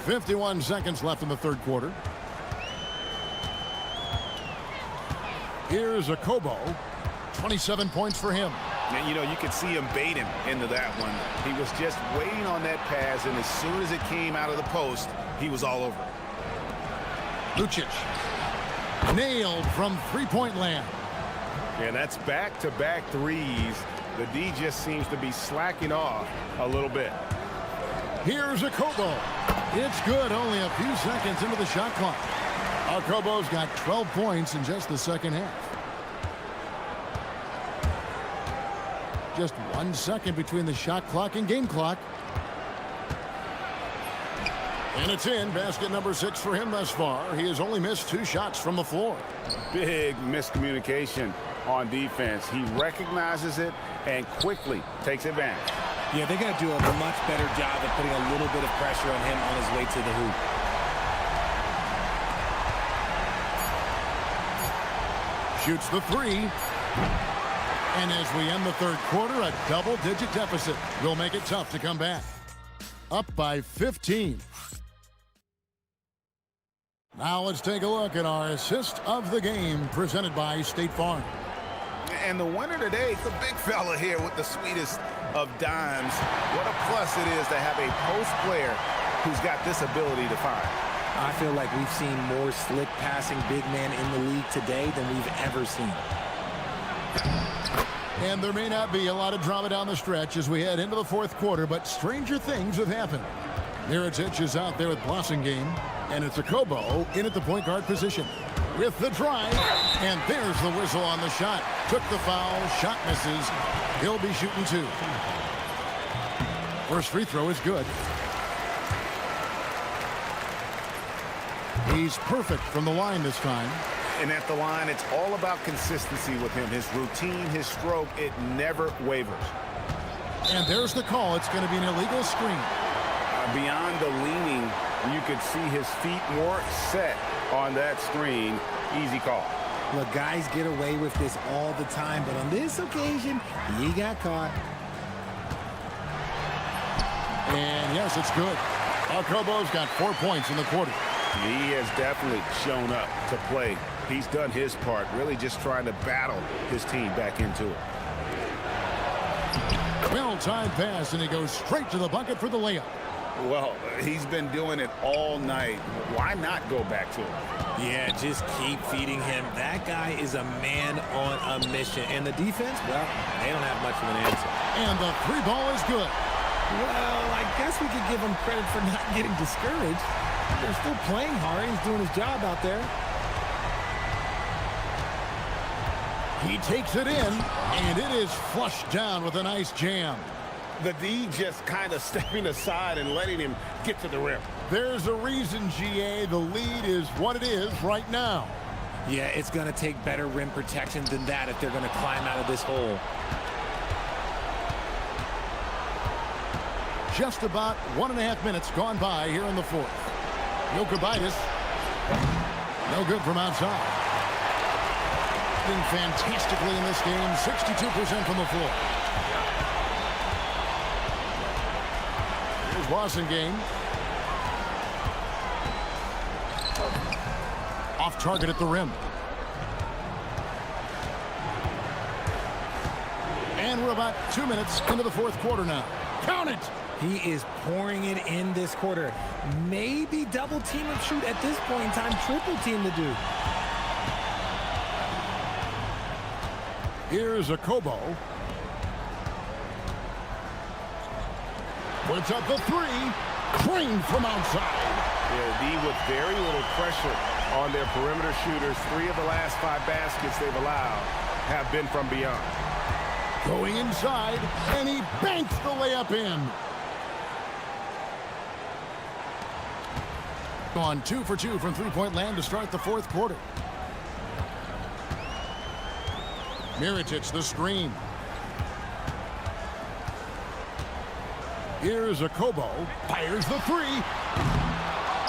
Speaker 7: 51 seconds left in the third quarter. Here's Akobo. 27 points for him.
Speaker 9: And, you know, you could see him baiting into that one. He was just waiting on that pass, and as soon as it came out of the post, he was all over it.
Speaker 7: Lucic. Nailed from three-point land.
Speaker 9: Yeah, that's back-to-back threes. The D just seems to be slacking off a little bit.
Speaker 7: Here's Akobo. It's good, only a few seconds into the shot clock. Akobo's got 12 points in just the second half. Just 1 second between the shot clock and game clock. And it's in. Basket number 6 for him thus far. He has only missed 2 shots from the floor.
Speaker 9: Big miscommunication on defense. He recognizes it and quickly takes advantage.
Speaker 3: Yeah, they got to do a much better job of putting a little bit of pressure on him on his way to the hoop.
Speaker 7: Shoots the 3. And as we end the third quarter, a double-digit deficit will make it tough to come back. Up by 15. Now let's take a look at our assist of the game presented by State Farm.
Speaker 9: And the winner today is the big fella here with the sweetest of dimes. What a plus it is to have a post player who's got this ability to find.
Speaker 3: I feel like we've seen more slick passing big man in the league today than we've ever seen.
Speaker 7: And there may not be a lot of drama down the stretch as we head into the fourth quarter, but stranger things have happened. Miritich is out there with Blossingame, and it's a Kobo in at the point guard position. With the drive, and there's the whistle on the shot. Took the foul, shot misses. He'll be shooting two. First free throw is good. He's perfect from the line this time.
Speaker 9: And at the line, it's all about consistency with him. His routine, his stroke, it never wavers.
Speaker 7: And there's the call. It's going to be an illegal screen.
Speaker 9: Beyond the leaning, you could see his feet more set on that screen. Easy call.
Speaker 3: Look, guys get away with this all the time, but on this occasion, he got caught.
Speaker 7: And yes, it's good. Kobo's got 4 points in the quarter.
Speaker 9: He has definitely shown up to play. He's done his part, really just trying to battle his team back into it.
Speaker 7: Well-timed pass, and he goes straight to the bucket for the layup.
Speaker 9: Well, he's been doing it all night. Why not go back to him?
Speaker 3: Yeah, just keep feeding him. That guy is a man on a mission. And the defense, well, they don't have much of an answer.
Speaker 7: And the three ball is good.
Speaker 3: Well, I guess we could give him credit for not getting discouraged. They're still playing hard. He's doing his job out there.
Speaker 7: He takes it in, and it is flushed down with a nice jam.
Speaker 9: The D just kind of stepping aside and letting him get to the rim.
Speaker 7: There's a reason, GA. The lead is what it is right now.
Speaker 3: Yeah, it's going to take better rim protection than that if they're going to climb out of this hole.
Speaker 7: Just about 1.5 minutes gone by here in the fourth. Jokubaitis, no good from outside. Doing fantastically in this game, 62% from the floor. Here's Blossingame. Off target at the rim. And we're about 2 minutes into the fourth quarter now. Count it!
Speaker 3: He is pouring it in this quarter. Maybe double team and shoot at this point in time. Triple team to do.
Speaker 7: Here's a Kobo. Puts up the three. Trained from outside.
Speaker 9: Yeah, D with very little pressure on their perimeter shooters. 3 of the last 5 baskets they've allowed have been from beyond.
Speaker 7: Going inside, and he banks the layup in. On 2 for 2 from three-point land to start the fourth quarter. Miritich the screen. Here's a Kobo. Fires the three.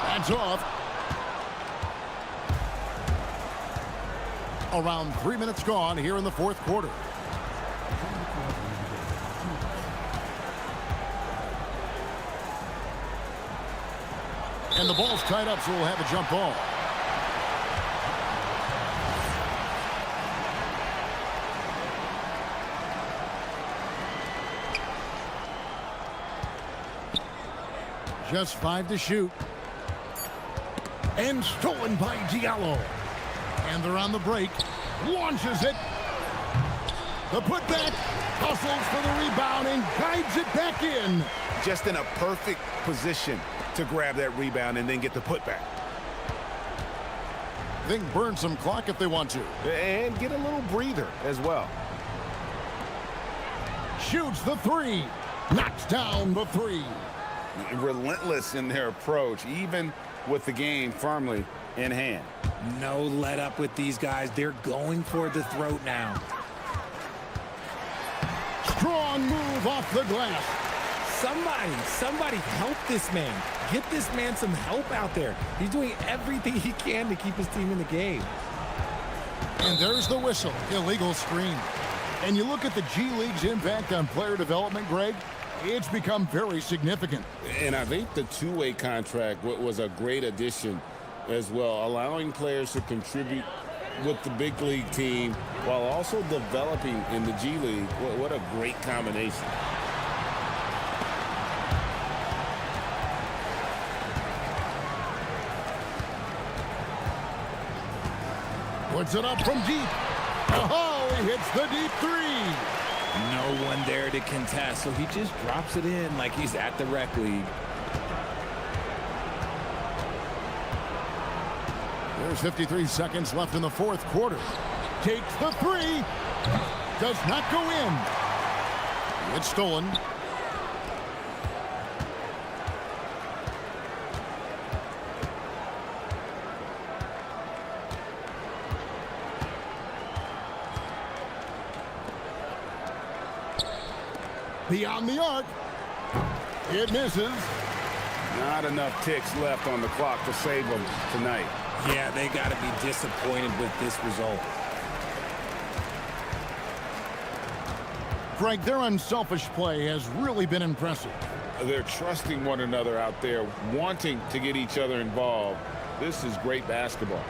Speaker 7: That's off. Around 3 minutes gone here in the fourth quarter. And the ball's tied up, so we'll have a jump ball. Just 5 to shoot. And stolen by Diallo. And they're on the break. Launches it. The putback. Hustles for the rebound and guides it back in.
Speaker 9: Just in a perfect position to grab that rebound and then get the putback.
Speaker 7: They can burn some clock if they want to.
Speaker 9: And get a little breather as well.
Speaker 7: Shoots the three. Knocks down the three.
Speaker 9: Relentless in their approach, even with the game firmly in hand.
Speaker 3: No let up with these guys. They're going for the throat now.
Speaker 7: Strong move off the glass.
Speaker 3: Somebody help this man. Get this man some help out there. He's doing everything he can to keep his team in the game.
Speaker 7: And there's the whistle. Illegal screen. And you look at the G League's impact on player development, Greg, it's become very significant.
Speaker 6: And I think the two-way contract was a great addition as well, allowing players to contribute with the big league team while also developing in the G League. What a great combination.
Speaker 7: Puts it up from deep. Oh, he hits the deep three.
Speaker 3: No one there to contest, so he just drops it in like he's at the rec league.
Speaker 7: There's 53 seconds left in the fourth quarter. Takes the three. Does not go in. It's stolen. Beyond the arc. It misses.
Speaker 6: Not enough ticks left on the clock to save them tonight.
Speaker 3: Yeah, they got to be disappointed with this result.
Speaker 7: Frank, their unselfish play has really been impressive.
Speaker 6: They're trusting one another out there, wanting to get each other involved. This is great basketball.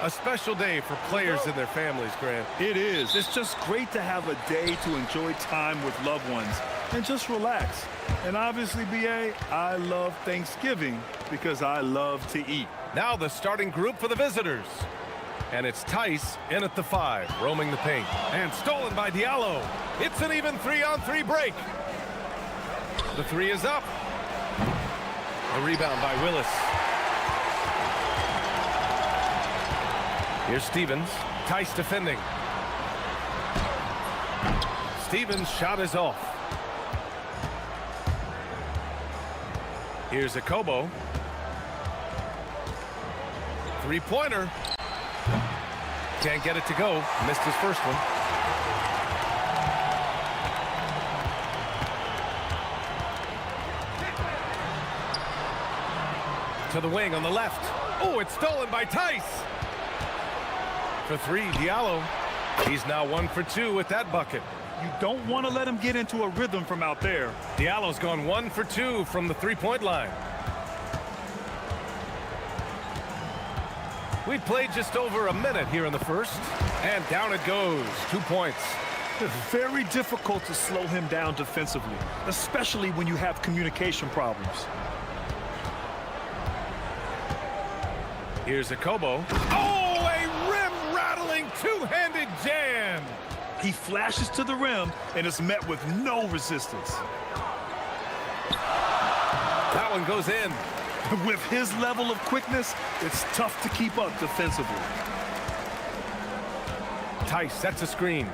Speaker 1: A special day for players and their families, Grant.
Speaker 2: It is. It's just great to have a day to enjoy time with loved ones and just relax. And obviously, BA, I love Thanksgiving because I love to eat.
Speaker 1: Now the starting group for the visitors. And it's Tice in at the 5, roaming the paint. And stolen by Diallo. It's an even 3-on-3 break. The 3 is up. The rebound by Willis. Here's Stevens. Tice defending. Stevens' shot is off. Here's Akobo. Three-pointer. Can't get it to go. Missed his first one. To the wing on the left. Oh, it's stolen by Tice. For 3, Diallo. He's now 1 for 2 with that bucket.
Speaker 2: You don't want to let him get into a rhythm from out there.
Speaker 1: Diallo's gone 1 for 2 from the three-point line. We played just over a minute here in the first. And down it goes. 2 points.
Speaker 2: It's very difficult to slow him down defensively, especially when you have communication problems.
Speaker 1: Here's Akobo. Oh, a rim-rattling two-handed jam.
Speaker 2: He flashes to the rim and is met with no resistance.
Speaker 1: That one goes in.
Speaker 2: With his level of quickness, it's tough to keep up defensively.
Speaker 1: Tice sets a screen.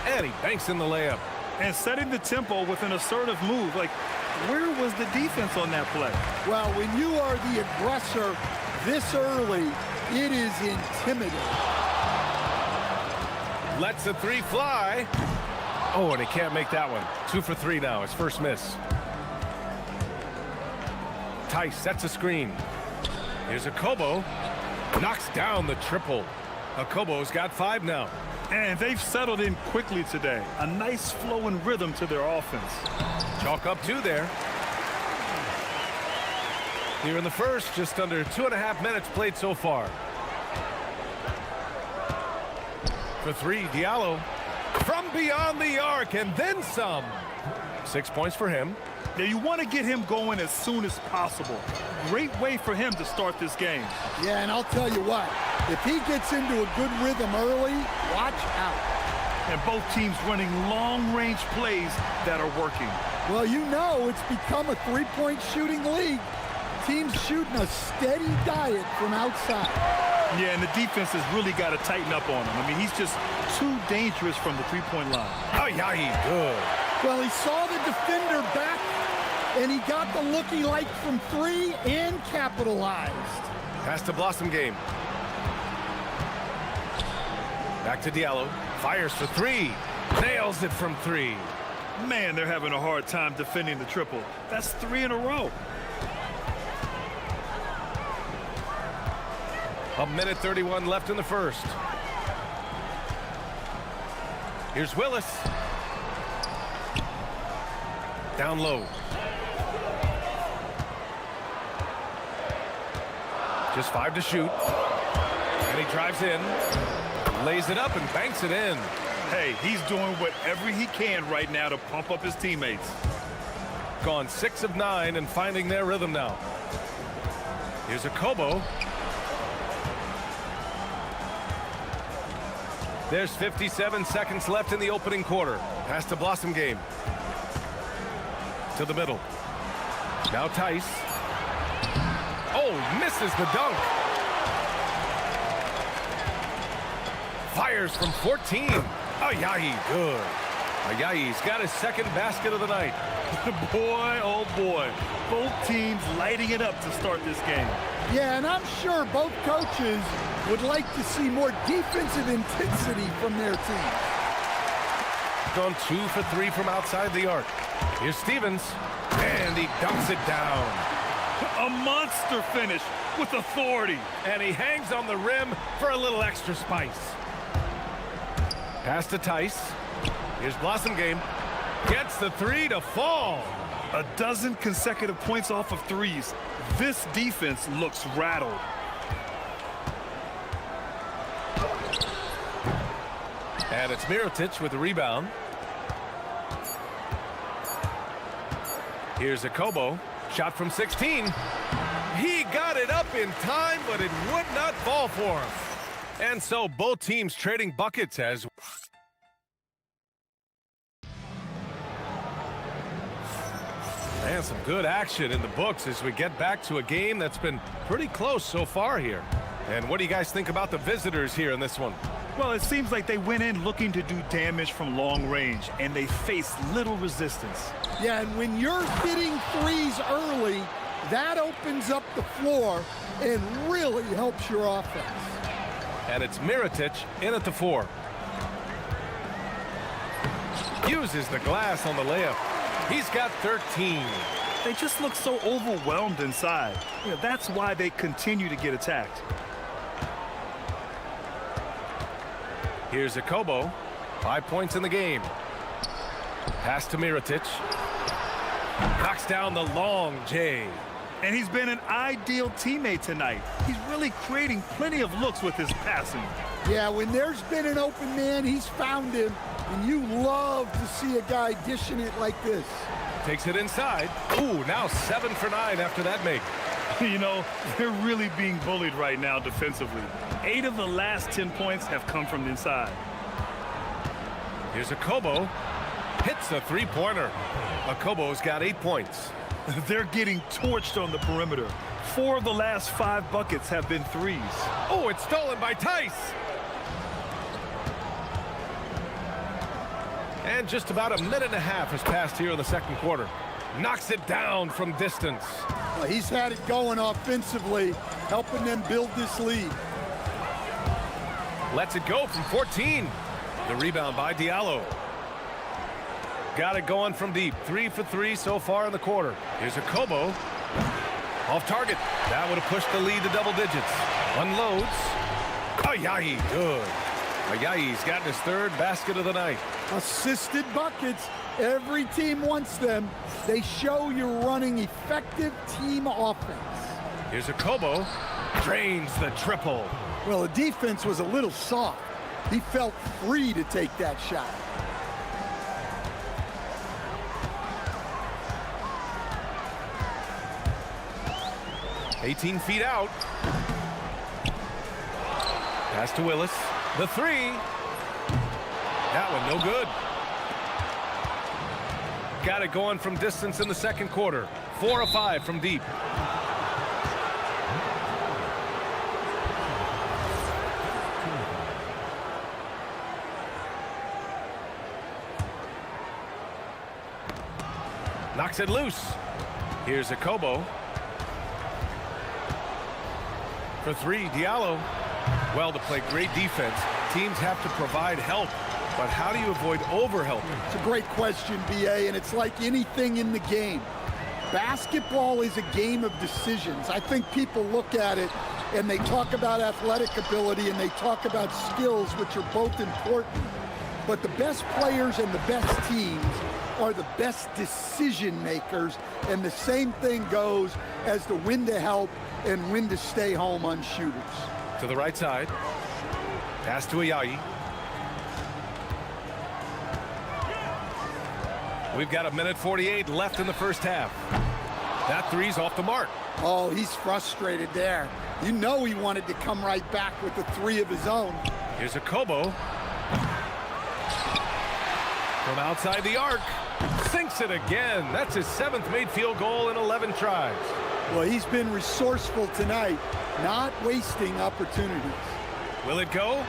Speaker 1: And he banks in the layup.
Speaker 2: And setting the tempo with an assertive move. Like, where was the defense on that play?
Speaker 8: Well, when you are the aggressor this early, it is intimidating.
Speaker 1: Lets the 3 fly. Oh, and he can't make that one. 2 for 3 now, his first miss. Tice sets a screen. Here's Akobo. Knocks down the triple. Akobo's got 5 now.
Speaker 2: And they've settled in quickly today. A nice flow and rhythm to their offense.
Speaker 1: Chalk up 2 there. Here in the first, just under 2.5 minutes played so far. For 3, Diallo. From beyond the arc and then some. 6 points for him.
Speaker 2: Now you want to get him going as soon as possible. Great way for him to start this game.
Speaker 8: Yeah, and I'll tell you what, if he gets into a good rhythm early, watch out.
Speaker 2: And both teams running long-range plays that are working.
Speaker 8: Well, you know it's become a three-point shooting league. Teams shooting a steady diet from outside.
Speaker 2: Yeah, and the defense has really got to tighten up on him. I mean, he's just too dangerous from the three-point line.
Speaker 1: Oh, yeah, he's good.
Speaker 8: Well, he saw the defender back, and he got the look he liked from 3 and capitalized.
Speaker 1: Pass to Blossom game. Back to Diallo. Fires for 3. Nails it from 3.
Speaker 2: Man, they're having a hard time defending the triple. That's 3 in a row.
Speaker 1: A minute 31 left in the first. Here's Willis. Down low. Just 5 to shoot. And he drives in. Lays it up and banks it in.
Speaker 2: Hey, he's doing whatever he can right now to pump up his teammates.
Speaker 1: Gone 6 of 9 and finding their rhythm now. Here's Akobo. There's 57 seconds left in the opening quarter. Pass to Blossom game. To the middle. Now Tice. Oh, misses the dunk. Fires from 14. Ayayi, good. Ayayi's got his second basket of the night.
Speaker 2: Boy, oh boy. Both teams lighting it up to start this game.
Speaker 8: Yeah, and I'm sure both coaches would like to see more defensive intensity from their team.
Speaker 1: Gone 2 for 3 from outside the arc. Here's Stevens, and he dumps it down.
Speaker 2: A monster finish with authority.
Speaker 1: And he hangs on the rim for a little extra spice. Pass to Tice. Here's Blossom game. Gets the 3 to fall.
Speaker 2: A dozen consecutive points off of threes. This defense looks rattled.
Speaker 1: And it's Mirotic with the rebound. Here's Akobo. Shot from 16. He got it up in time, but it would not fall for him. And so both teams trading buckets as... And some good action in the books as we get back to a game that's been pretty close so far here. And what do you guys think about the visitors here in this one?
Speaker 2: Well, it seems like they went in looking to do damage from long range, and they faced little resistance.
Speaker 8: Yeah, and when you're hitting threes early, that opens up the floor and really helps your offense.
Speaker 1: And it's Mirotic in at the 4. Uses the glass on the layup. He's got 13.
Speaker 2: They just look so overwhelmed inside. You know, that's why they continue to get attacked.
Speaker 1: Here's Akobo. 5 points in the game. Pass to Mirotic. Knocks down the long J.
Speaker 2: And he's been an ideal teammate tonight. He's really creating plenty of looks with his passing.
Speaker 8: Yeah, when there's been an open man, he's found him. And you love to see a guy dishing it like this.
Speaker 1: Takes it inside. Ooh, now 7 for 9 after that make.
Speaker 2: You know, they're really being bullied right now defensively. 8 of the last 10 points have come from inside.
Speaker 1: Here's Akobo. Hits a three-pointer. Akobo's got 8 points.
Speaker 2: They're getting torched on the perimeter. 4 of the last 5 buckets have been threes.
Speaker 1: Oh, it's stolen by Tice. And just about a minute and a half has passed here in the second quarter. Knocks it down from distance.
Speaker 8: Well, he's had it going offensively, helping them build this lead.
Speaker 1: Lets it go from 14. The rebound by Diallo. Got it going from deep. 3 for 3 so far in the quarter. Here's Akobo. Off target. That would have pushed the lead to double digits. Unloads. Ayayi, good. Ayayi's gotten his 3rd basket of the night.
Speaker 8: Assisted buckets. Every team wants them. They show you're running effective team offense.
Speaker 1: Here's Akobo. Drains the triple.
Speaker 8: Well, the defense was a little soft. He felt free to take that shot.
Speaker 1: $18 feet out. Pass to Willis. The 3. That one no good. Got it going from distance in the second quarter. 4 of 5 from deep. Knocks it loose. Here's Akobo. For 3, Diallo. Well, to play great defense, teams have to provide help. But how do you avoid overhelping?
Speaker 8: It's a great question, BA, and it's like anything in the game. Basketball is a game of decisions. I think people look at it and they talk about athletic ability and they talk about skills, which are both important. But the best players and the best teams are the best decision makers, and the same thing goes as to when to help and when to stay home on shooters.
Speaker 1: To the right side. Pass to Ayayi. We've got 1:48 left in the first half. That 3's off the mark.
Speaker 8: Oh, he's frustrated there. You know he wanted to come right back with the 3 of his own.
Speaker 1: Here's Akobo. From outside the arc. Sinks it again. That's his 7th made field goal in 11 tries.
Speaker 8: Well, he's been resourceful tonight, not wasting opportunities.
Speaker 1: Will it go?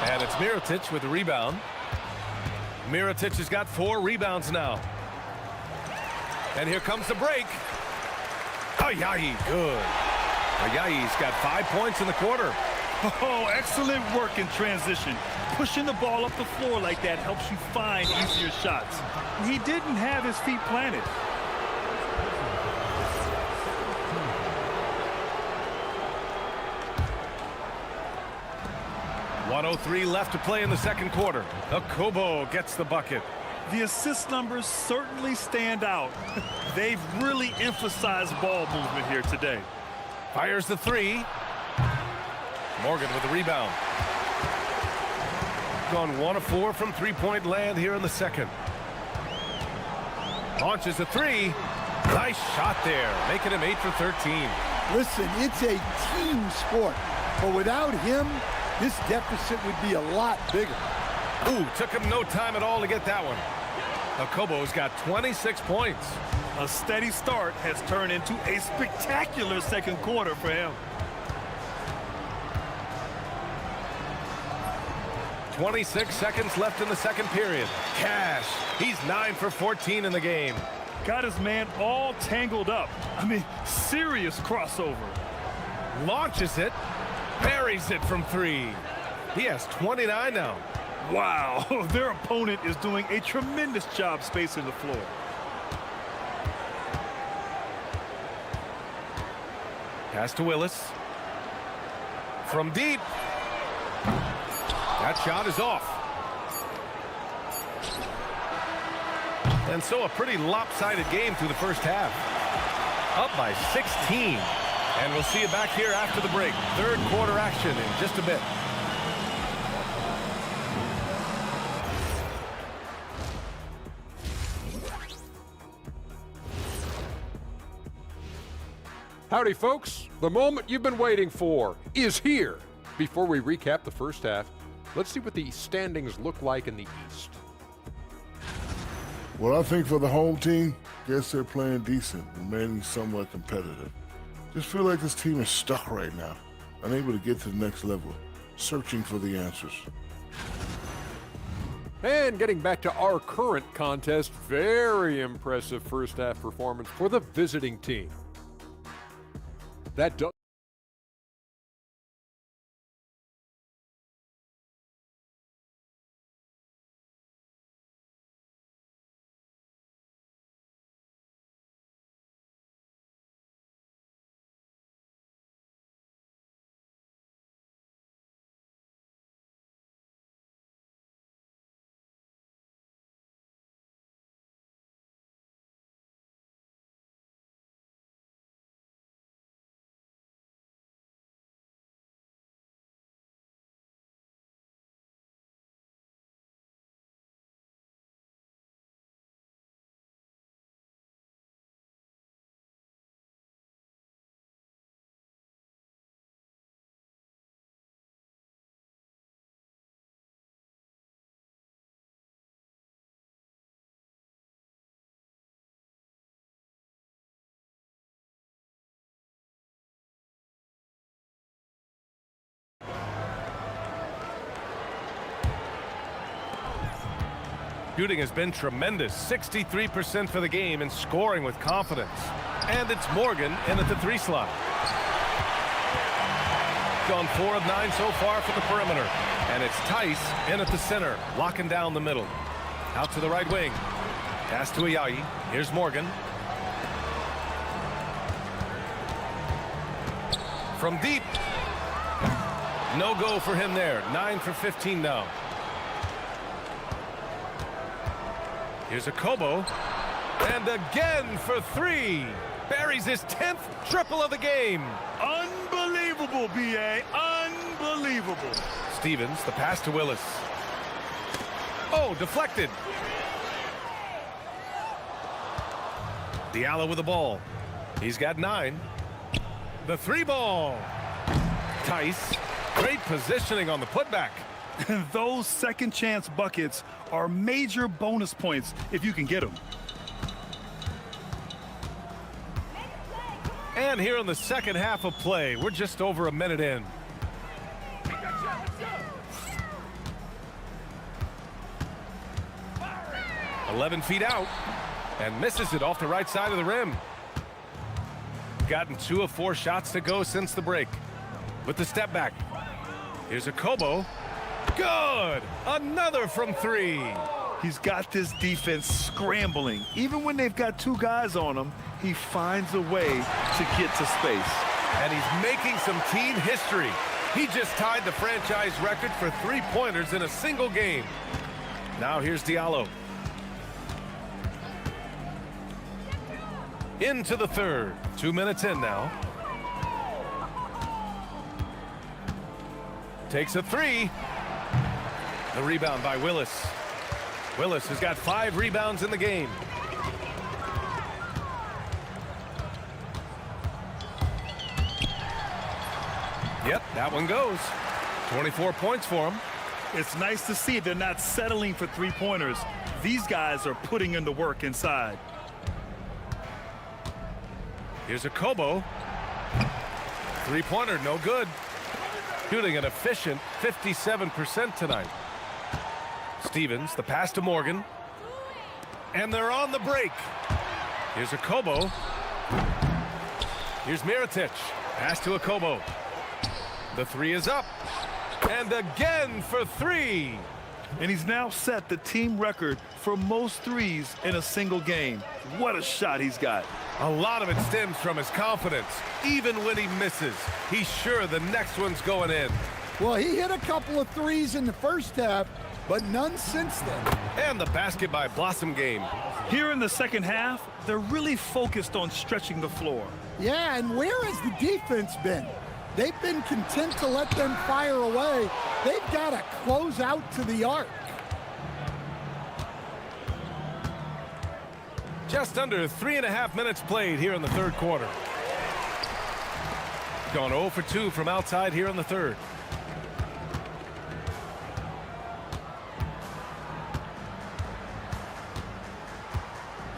Speaker 1: And it's Mirotic with the rebound. Mirotic has got 4 rebounds now. And here comes the break. Ayayi, good. Ayayi's got 5 points in the quarter.
Speaker 2: Oh, excellent work in transition. Pushing the ball up the floor like that helps you find easier shots. He didn't have his feet planted. .103 left to play in the second quarter. Akobo gets the bucket. The assist numbers certainly stand out. They've really emphasized ball movement here today.
Speaker 1: Fires the three. Morgan with the rebound. Gone 1 of 4 from three-point land here in the second. Launches a three. Nice shot there, making him 8 for 13.
Speaker 8: Listen, it's a team sport, but without him, this deficit would be a lot bigger.
Speaker 1: Ooh, took him no time at all to get that one. Okobo's got 26 points.
Speaker 2: A steady start has turned into a spectacular second quarter for him.
Speaker 1: 26 seconds left in the second period. Cash, he's 9 for 14 in the game.
Speaker 2: Got his man all tangled up. I mean, serious crossover.
Speaker 1: Launches it, buries it from three. He has 29 now.
Speaker 2: Wow, their opponent is doing a tremendous job spacing the floor.
Speaker 1: Pass to Willis. From deep. That shot is off. And so a pretty lopsided game through the first half. Up by 16. And we'll see you back here after the break. Third quarter action in just a bit.
Speaker 5: Howdy, folks. The moment you've been waiting for is here. Before we recap the first half, let's see what the standings look like in the East.
Speaker 4: Well, I think for the home team, guess they're playing decent, remaining somewhat competitive. Just feel like this team is stuck right now, unable to get to the next level, searching for the answers.
Speaker 5: And getting back to our current contest, very impressive first half performance for the visiting team. That does.
Speaker 1: Shooting has been tremendous. 63% for the game and scoring with confidence. And it's Morgan in at the three slot. Gone 4 of 9 so far from the perimeter. And it's Tice in at the center, locking down the middle. Out to the right wing. Pass to Ayayi. Here's Morgan. From deep. No go for him there. 9 for 15 now. Here's Okobo. And again for three. Buries his 10th triple of the game.
Speaker 2: Unbelievable, B.A. Unbelievable.
Speaker 1: Stevens, the pass to Willis. Oh, deflected. Diallo with the ball. He's got 9. The three ball. Tice. Great positioning on the putback.
Speaker 2: Those second chance buckets are major bonus points if you can get them.
Speaker 1: And here in the second half of play, we're just over a minute in. "11 feet out and misses it off the right side of the rim. Gotten 2 of 4 shots to go since the break. With the step back. Here's Okobo. Good! Another from 3.
Speaker 2: He's got this defense scrambling. Even when they've got 2 guys on him, he finds a way to get to space.
Speaker 1: And he's making some team history. He just tied the franchise record for 3-pointers in a single game. Now here's Diallo. Into the third. 2 minutes in now. Takes a three. The rebound by Willis. Willis has got 5 rebounds in the game. Yep, that one goes. 24 points for him.
Speaker 2: It's nice to see they're not settling for three-pointers. These guys are putting in the work inside.
Speaker 1: Here's a Kobo. Three-pointer, no good. Shooting an efficient 57% tonight. Stevens, the pass to Morgan. And they're on the break. Here's a Kobo. Here's Mirotic. Pass to a Kobo. The three is up. And again for three.
Speaker 2: And he's now set the team record for most threes in a single game. What a shot he's got.
Speaker 1: A lot of it stems from his confidence. Even when he misses, he's sure the next one's going in.
Speaker 8: Well, he hit a couple of threes in the first half, but none since then.
Speaker 1: And the basket by Blossom game.
Speaker 2: Here in the second half, they're really focused on stretching the floor.
Speaker 8: Yeah, and where has the defense been? They've been content to let them fire away. They've got to close out to the arc.
Speaker 1: Just under 3.5 minutes played here in the third quarter. Gone 0 for 2 from outside here in the third.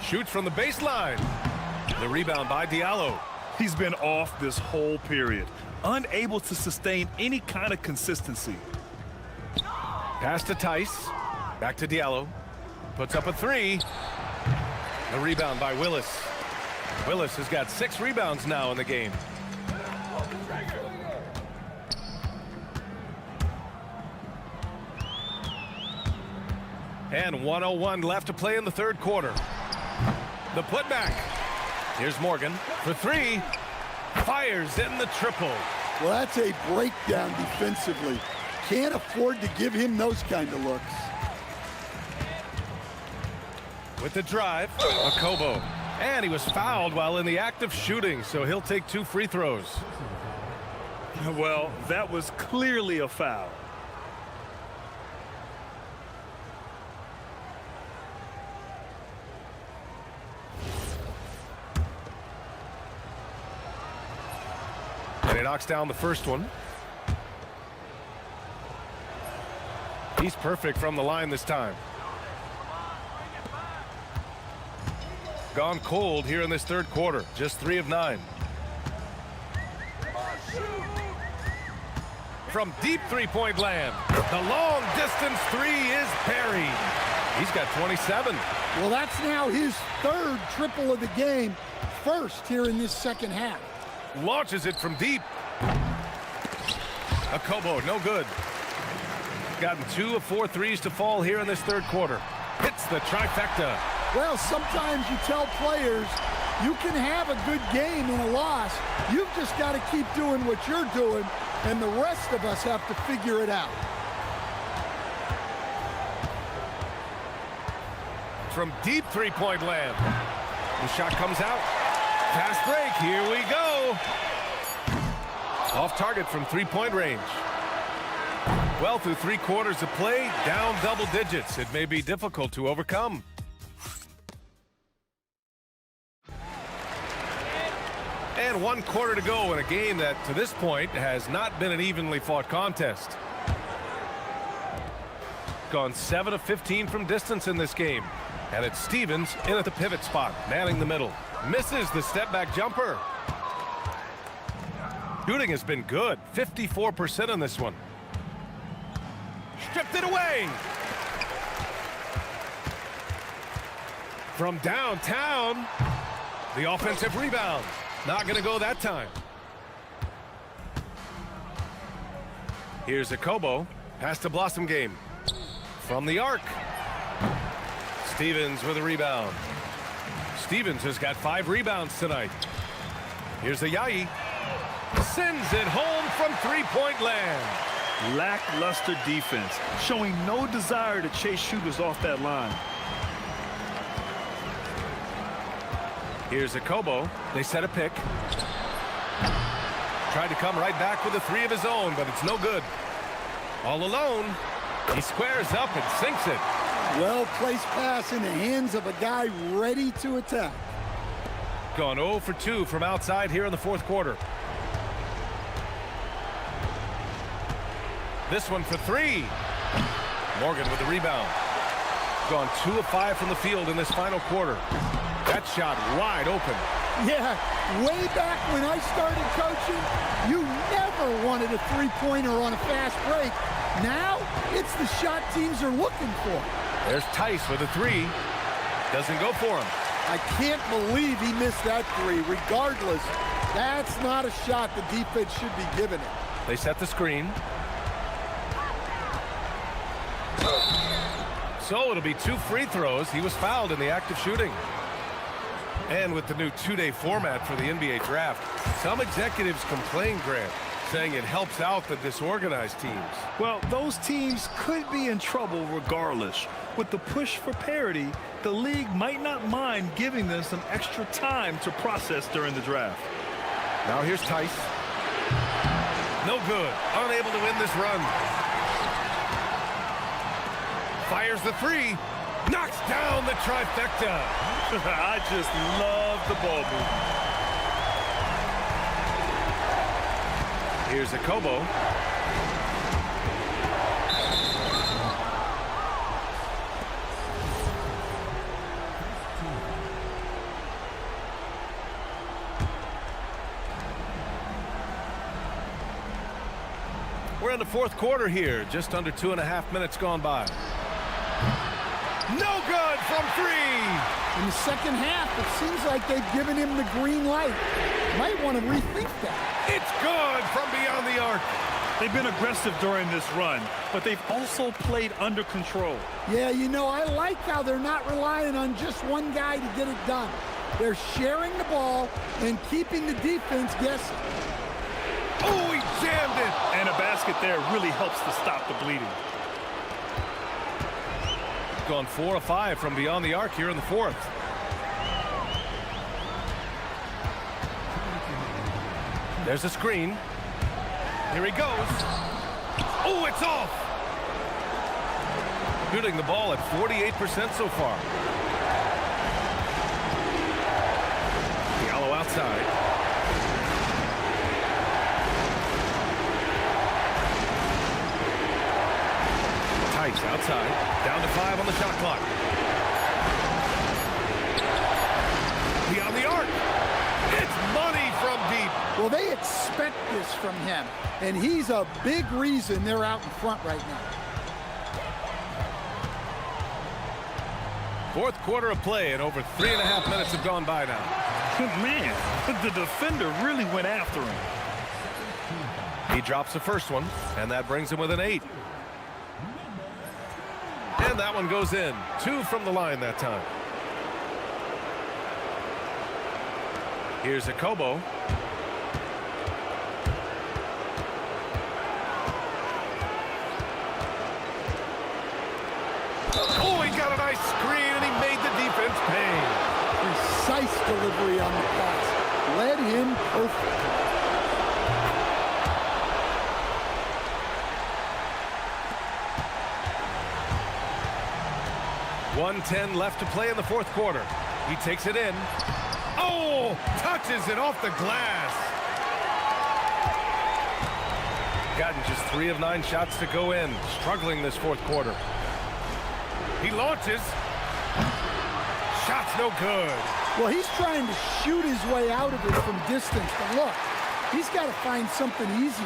Speaker 1: Shoots from the baseline. The rebound by Diallo.
Speaker 2: He's been off this whole period, unable to sustain any kind of consistency.
Speaker 1: Pass to Tice. Back to Diallo. Puts up a three. The rebound by Willis. Willis has got 6 rebounds now in the game. And 1:01 left to play in the third quarter. The putback. Here's Morgan for three. Fires in the triple.
Speaker 8: Well, that's a breakdown defensively. Can't afford to give him those kind of looks.
Speaker 1: With the drive, a Kobo. And he was fouled while in the act of shooting, so he'll take 2 free throws.
Speaker 2: Well, that was clearly a foul.
Speaker 1: And he knocks down the first one. He's perfect from the line this time. Gone cold here in this third quarter. Just 3 of 9. From deep three-point land. The long distance three is buried. He's got 27.
Speaker 8: Well, that's now his 3rd triple of the game. First here in this second half.
Speaker 1: Launches it from deep. A Kobo, no good. Gotten 2 of 4 threes to fall here in this third quarter. Hits the trifecta.
Speaker 8: Well, sometimes you tell players you can have a good game in a loss. You've just got to keep doing what you're doing, and the rest of us have to figure it out.
Speaker 1: From deep three-point land. The shot comes out. Fast break. Here we go. Off target from three-point range. Well, through 3 quarters of play, down double digits. It may be difficult to overcome. And 1 quarter to go in a game that, to this point, has not been an evenly fought contest. Gone 7 of 15 from distance in this game. And it's Stevens in at the pivot spot, manning the middle. Misses the step-back jumper. Shooting has been good, 54% on this one. Stripped it away. From downtown, the offensive rebound. Not going to go that time. Here's a Kobo. Pass to Blossom game. From the arc. Stevens with a rebound. Stevens has got 5 rebounds tonight. Here's a Yai. Sends it home from three-point land.
Speaker 2: Lackluster defense, showing no desire to chase shooters off that line.
Speaker 1: Here's a Kobo. They set a pick. Tried to come right back with a three of his own, but it's no good. All alone. He squares up and sinks it.
Speaker 8: Well-placed pass in the hands of a guy ready to attack.
Speaker 1: Gone 0 for 2 from outside here in the fourth quarter. This one for three. Morgan with the rebound. Gone 2 of 5 from the field in this final quarter. That shot wide open.
Speaker 8: Yeah, way back when I started coaching, you never wanted a three-pointer on a fast break. Now, it's the shot teams are looking for.
Speaker 1: There's Tice with a three. Doesn't go for him.
Speaker 8: I can't believe he missed that three. Regardless, that's not a shot the defense should be giving it.
Speaker 1: They set the screen. So it'll be 2 free throws. He was fouled in the act of shooting. And with the new 2-day format for the NBA draft, some executives complain, Grant, saying it helps out the disorganized teams.
Speaker 2: Well, those teams could be in trouble regardless. With the push for parity, the league might not mind giving them some extra time to process during the draft.
Speaker 1: Now here's Tice. No good. Unable to win this run. Fires the three. Knocks down the trifecta.
Speaker 2: I just love the ball movement.
Speaker 1: Here's a Kobo. We're in the fourth quarter here. Just under 2.5 minutes gone by. No good from three.
Speaker 8: In the second half, it seems like they've given him the green light. Might want to rethink that.
Speaker 1: It's good from beyond the arc.
Speaker 2: They've been aggressive during this run, but they've also played under control.
Speaker 8: Yeah, you know, I like how they're not relying on just one guy to get it done. They're sharing the ball and keeping the defense guessing.
Speaker 1: Oh, he jammed it.
Speaker 2: And a basket there really helps to stop the bleeding.
Speaker 1: Gone 4 of 5 from beyond the arc here in the fourth. There's a screen. Here he goes. Oh, it's off. Shooting the ball at 48% so far. Diallo outside. Tice outside. Down to 5 on the shot clock. Beyond the arc. It's money from deep.
Speaker 8: Well, they expect this from him, and he's a big reason they're out in front right now.
Speaker 1: Fourth quarter of play, and over 3.5 minutes have gone by now.
Speaker 2: Man, the defender really went after him.
Speaker 1: He drops the first one, and that brings him with an 8. And that one goes in. 2 from the line that time. Here's a Kobo. Oh, he got a nice screen, and he made the defense pay.
Speaker 8: Precise delivery on the pass. Led him perfect.
Speaker 1: .110 left to play in the fourth quarter. He takes it in. Oh, touches it off the glass. Gotten just 3 of 9 shots to go in. Struggling this fourth quarter. He launches. Shot's no good.
Speaker 8: Well, he's trying to shoot his way out of it from distance. But look, he's got to find something easier.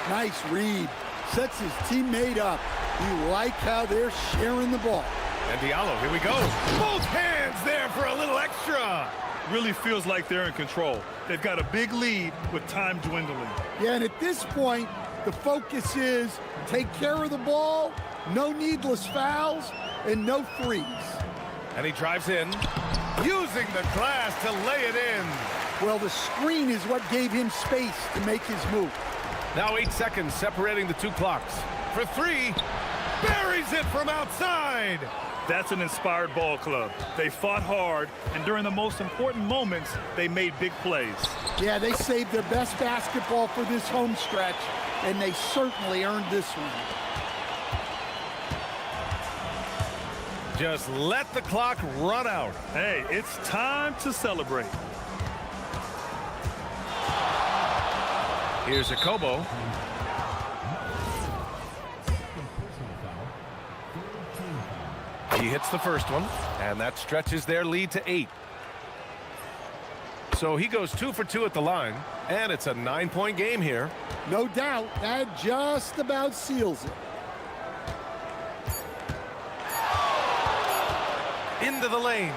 Speaker 8: Nice read. Sets his teammate up. You like how they're sharing the ball.
Speaker 1: And Diallo, here we go. Both hands there for a little extra.
Speaker 2: Really feels like they're in control. They've got a big lead with time dwindling.
Speaker 8: Yeah, and at this point, the focus is take care of the ball, no needless fouls, and no freeze.
Speaker 1: And he drives in, using the glass to lay it in.
Speaker 8: Well, the screen is what gave him space to make his move.
Speaker 1: Now 8 seconds separating the 2 clocks. For 3, Buries it from outside.
Speaker 2: That's an inspired ball club. They fought hard, and during the most important moments, they made big plays.
Speaker 8: Yeah, they saved their best basketball for this home stretch, and they certainly earned this one.
Speaker 1: Just let the clock run out.
Speaker 2: Hey, it's time to celebrate.
Speaker 1: Here's Akobo. He hits the first one, and that stretches their lead to 8. So he goes 2 for 2 at the line, and it's a 9-point game here.
Speaker 8: No doubt, that just about seals it.
Speaker 1: Into the lane.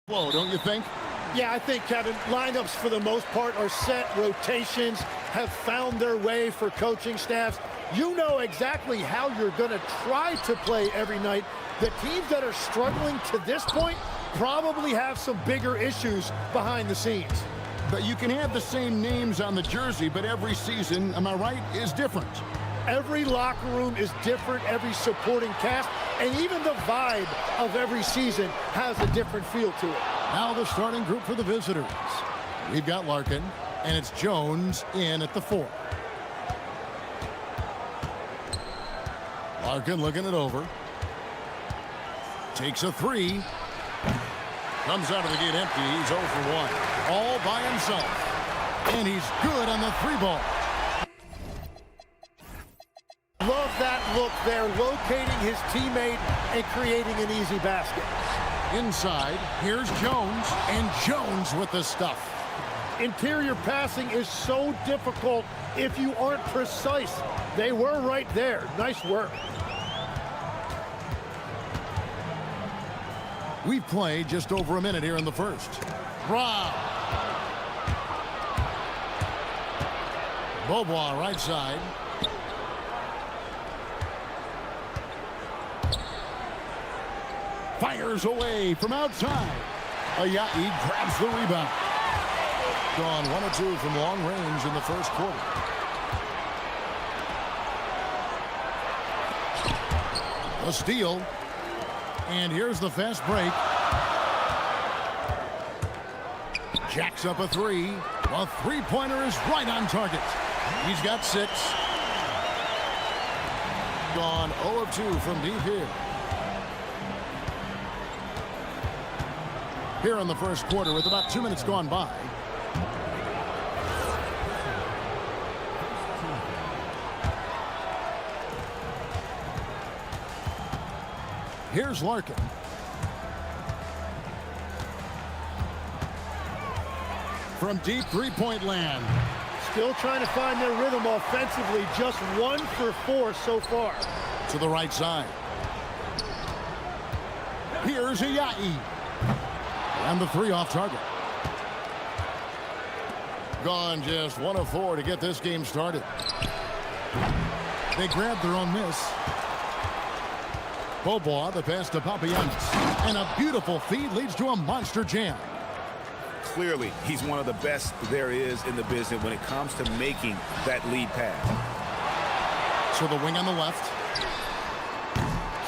Speaker 7: Whoa, don't you think?
Speaker 14: Yeah, I think, Kevin, lineups for the most part are set. Rotations have found their way for coaching staffs. You know exactly how you're going to try to play every night. The teams that are struggling to this point probably have some bigger issues behind the scenes.
Speaker 7: But you can have the same names on the jersey, but every season, am I right, is different.
Speaker 14: Every locker room is different, every supporting cast, and even the vibe of every season has a different feel to it.
Speaker 7: Now the starting group for the visitors. We've got Larkin, and it's Jones in at the 4. Larkin looking it over. Takes a 3. Comes out of the gate empty. He's 0 for 1. All by himself. And he's good on the 3-ball.
Speaker 14: Love that look there, locating his teammate and creating an easy basket.
Speaker 7: Inside, here's Jones, and Jones with the stuff.
Speaker 14: Interior passing is so difficult if you aren't precise. They were right there. Nice work.
Speaker 7: We've played just over a minute here in the first. Brown. Beaubois right side. Fires away from outside. Ayayi grabs the rebound. Gone 1 or 2 from long range in the first quarter. A steal. And here's the fast break. Jacks up a 3. A 3-pointer is right on target. He's got 6. Gone 0 of 2 from deep here. Here in the first quarter with about 2 minutes gone by. Here's Larkin. From deep 3-point land.
Speaker 14: Still trying to find their rhythm offensively. Just 1 for 4 so far.
Speaker 7: To the right side. Here's Ayayi. And the 3 off target. Gone just 1 of 4 to get this game started. They grabbed their own miss. Beaubois, the pass to Papagiannis. And a beautiful feed leads to a monster jam.
Speaker 9: Clearly, he's one of the best there is in the business when it comes to making that lead pass.
Speaker 7: So the wing on the left.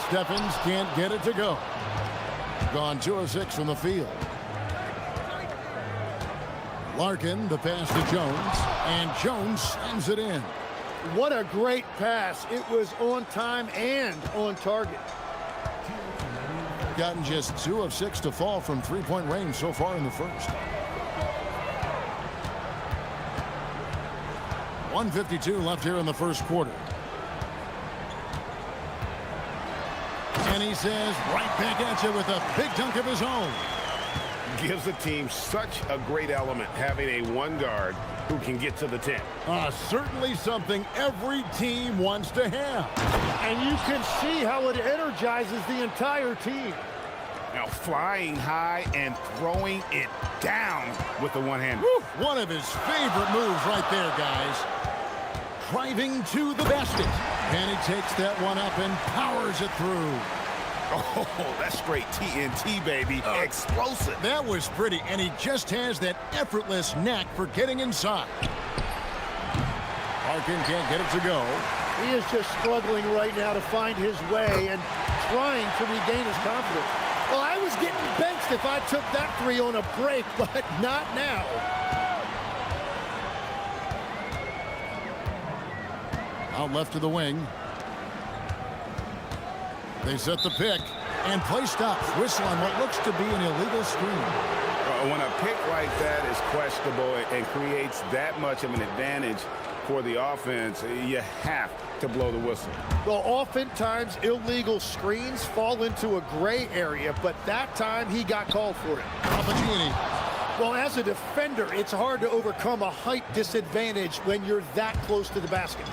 Speaker 7: Stephens can't get it to go. Gone 2 of 6 from the field. Larkin, the pass to Jones. And Jones slams it in.
Speaker 14: What a great pass. It was on time and on target.
Speaker 7: Gotten just 2 of 6 to fall from 3-point range so far in the first. 1:52 left here in the first quarter. And he says right back at you with a big dunk of his own.
Speaker 9: Gives the team such a great element having a 1 guard who can get to the 10.
Speaker 7: Certainly something every team wants to have.
Speaker 14: And you can see how it energizes the entire team.
Speaker 9: Now flying high and throwing it down with the one-hand.
Speaker 7: One of his favorite moves right there, guys. Driving to the basket. And he takes that one up and powers it through.
Speaker 9: Oh, that's straight TNT, baby. Explosive.
Speaker 7: That was pretty, and he just has that effortless knack for getting inside. Larkin can't get it to go.
Speaker 14: He is just struggling right now to find his way and trying to regain his confidence. Well, I was getting benched if I took that 3 on a break, but not now.
Speaker 7: Out left to the wing. They set the pick, and play stops. Whistle on what looks to be an illegal screen.
Speaker 9: When a pick like that is questionable and creates that much of an advantage for the offense, you have to blow the whistle.
Speaker 14: Well, oftentimes illegal screens fall into a gray area, but that time he got called for it. Well, as a defender, it's hard to overcome a height disadvantage when you're that close to the basket.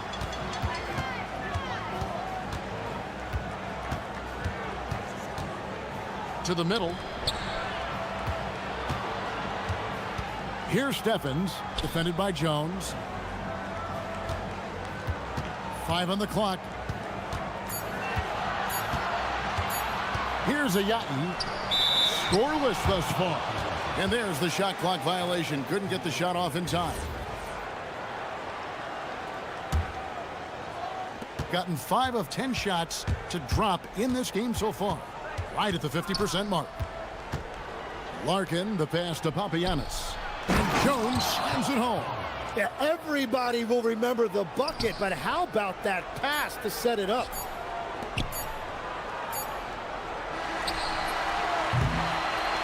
Speaker 7: To the middle. Here's Stephens, defended by Jones. 5 on the clock. Here's Ayatin. Scoreless thus far. And there's the shot clock violation. Couldn't get the shot off in time. Gotten 5 of 10 shots to drop in this game so far. Right at the 50% mark. Larkin, the pass to Papagiannis. And Jones slams it home.
Speaker 14: Yeah, everybody will remember the bucket, but how about that pass to set it up?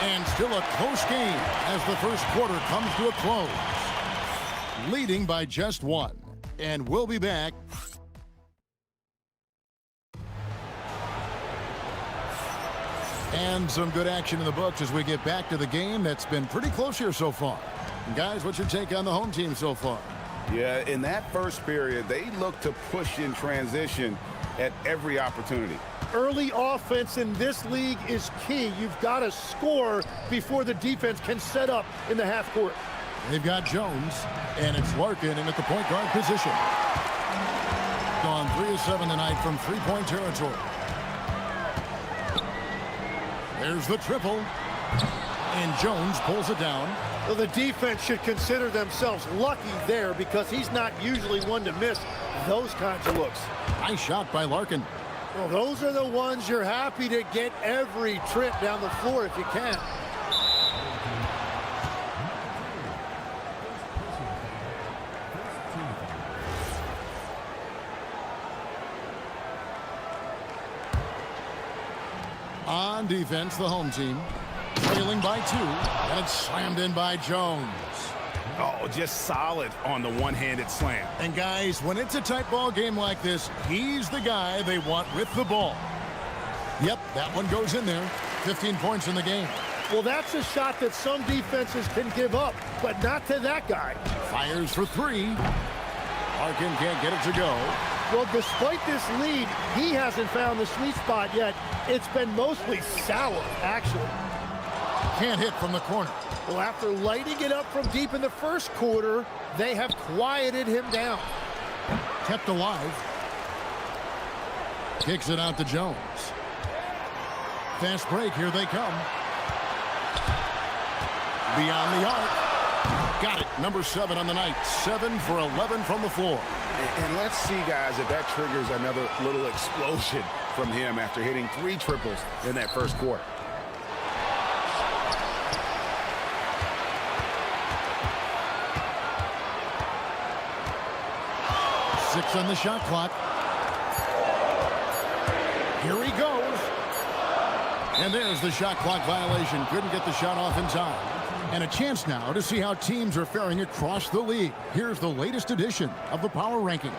Speaker 7: And still a close game as the first quarter comes to a close. Leading by just 1. And we'll be back. And some good action in the books as we get back to the game that's been pretty close here so far. And guys, what's your take on the home team so far?
Speaker 6: Yeah, in that first period, they look to push in transition at every opportunity.
Speaker 14: Early offense in this league is key. You've got to score before the defense can set up in the half court.
Speaker 7: They've got Jones, and it's Larkin in at the point guard position. Gone 3 of 7 tonight from three-point territory. There's the triple. And Jones pulls it down.
Speaker 14: Well, the defense should consider themselves lucky there because he's not usually one to miss those kinds of looks.
Speaker 7: Nice shot by Larkin.
Speaker 14: Well, those are the ones you're happy to get every trip down the floor if you can.
Speaker 7: On defense, the home team trailing by 2, and it's slammed in by Jones.
Speaker 9: Oh, just solid on the one-handed slam.
Speaker 7: And guys, when it's a tight ball game like this, he's the guy they want with the ball. Yep, that one goes in there. 15 points in the game.
Speaker 14: Well, that's a shot that some defenses can give up, but not to that guy.
Speaker 7: Fires for 3. Larkin can't get it to go.
Speaker 14: Well, despite this lead, he hasn't found the sweet spot yet. It's been mostly sour, actually.
Speaker 7: Can't hit from the corner.
Speaker 14: Well, after lighting it up from deep in the first quarter, they have quieted him down.
Speaker 7: Kept alive. Kicks it out to Jones. Fast break, here they come. Beyond the arc. Got it, number 7 on the night. 7 for 11 from the floor.
Speaker 6: And let's see, guys, if that triggers another little explosion from him after hitting 3 triples in that first quarter.
Speaker 7: Six on the shot clock. Here he goes. And there's the shot clock violation. Couldn't get the shot off in time. And a chance now to see how teams are faring across the league. Here's the latest edition of the power rankings.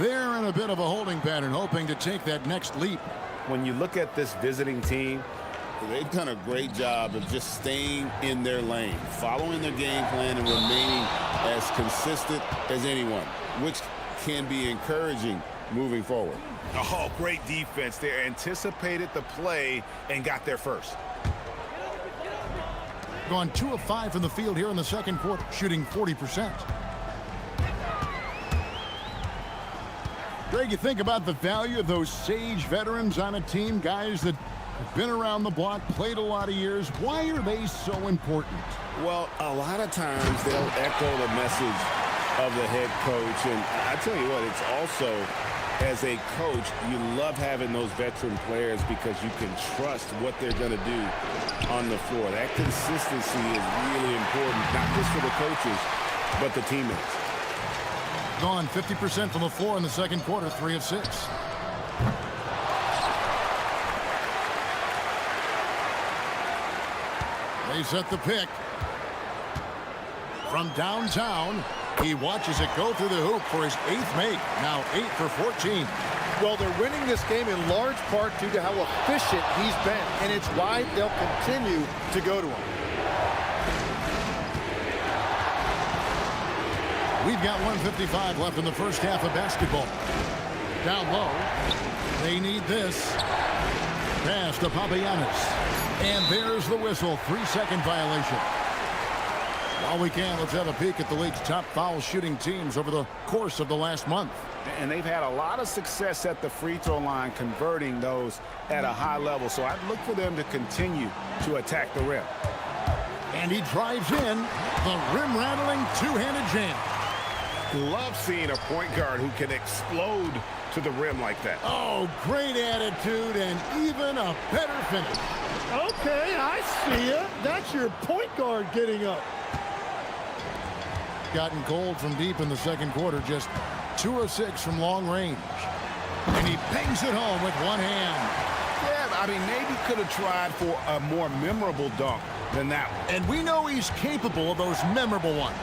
Speaker 7: They're in a bit of a holding pattern, hoping to take that next leap.
Speaker 9: When you look at this visiting team,
Speaker 6: they've done a great job of just staying in their lane, following their game plan and remaining as consistent as anyone, which can be encouraging moving forward.
Speaker 9: Oh, great defense. They anticipated the play and got there first.
Speaker 7: Gone 2 of 5 from the field here in the second quarter, shooting 40%. Greg, you think about the value of those sage veterans on a team, guys that have been around the block, played a lot of years. Why are they so important?
Speaker 6: Well, a lot of times they'll echo the message of the head coach. And I tell you what, it's also, as a coach, you love having those veteran players because you can trust what they're going to do on the floor. That consistency is really important, not just for the coaches, but the teammates.
Speaker 7: Gone 50% from the floor in the second quarter, 3 of 6. They set the pick. From downtown, he watches it go through the hoop for his 8th make. Now 8 for 14.
Speaker 14: Well, they're winning this game in large part due to how efficient he's been, and it's why they'll continue to go to him.
Speaker 7: We've got 1:55 left in the first half of basketball. Down low. They need this. Pass to Papagiannis. And there's the whistle. 3-second violation. While we can, let's have a peek at the league's top foul shooting teams over the course of the last month.
Speaker 9: And they've had a lot of success at the free throw line, converting those at a high level. So I'd look for them to continue to attack the rim.
Speaker 7: And he drives in the rim-rattling two-handed jam.
Speaker 9: Love seeing a point guard who can explode to the rim like that.
Speaker 7: Oh, great attitude and even a better finish.
Speaker 14: Okay, I see it. That's your point guard getting up.
Speaker 7: Gotten cold from deep in the second quarter, just 2 of 6 from long range. And he bangs it home with one hand.
Speaker 9: Yeah, I mean, maybe could have tried for a more memorable dunk than that one.
Speaker 7: And we know he's capable of those memorable ones.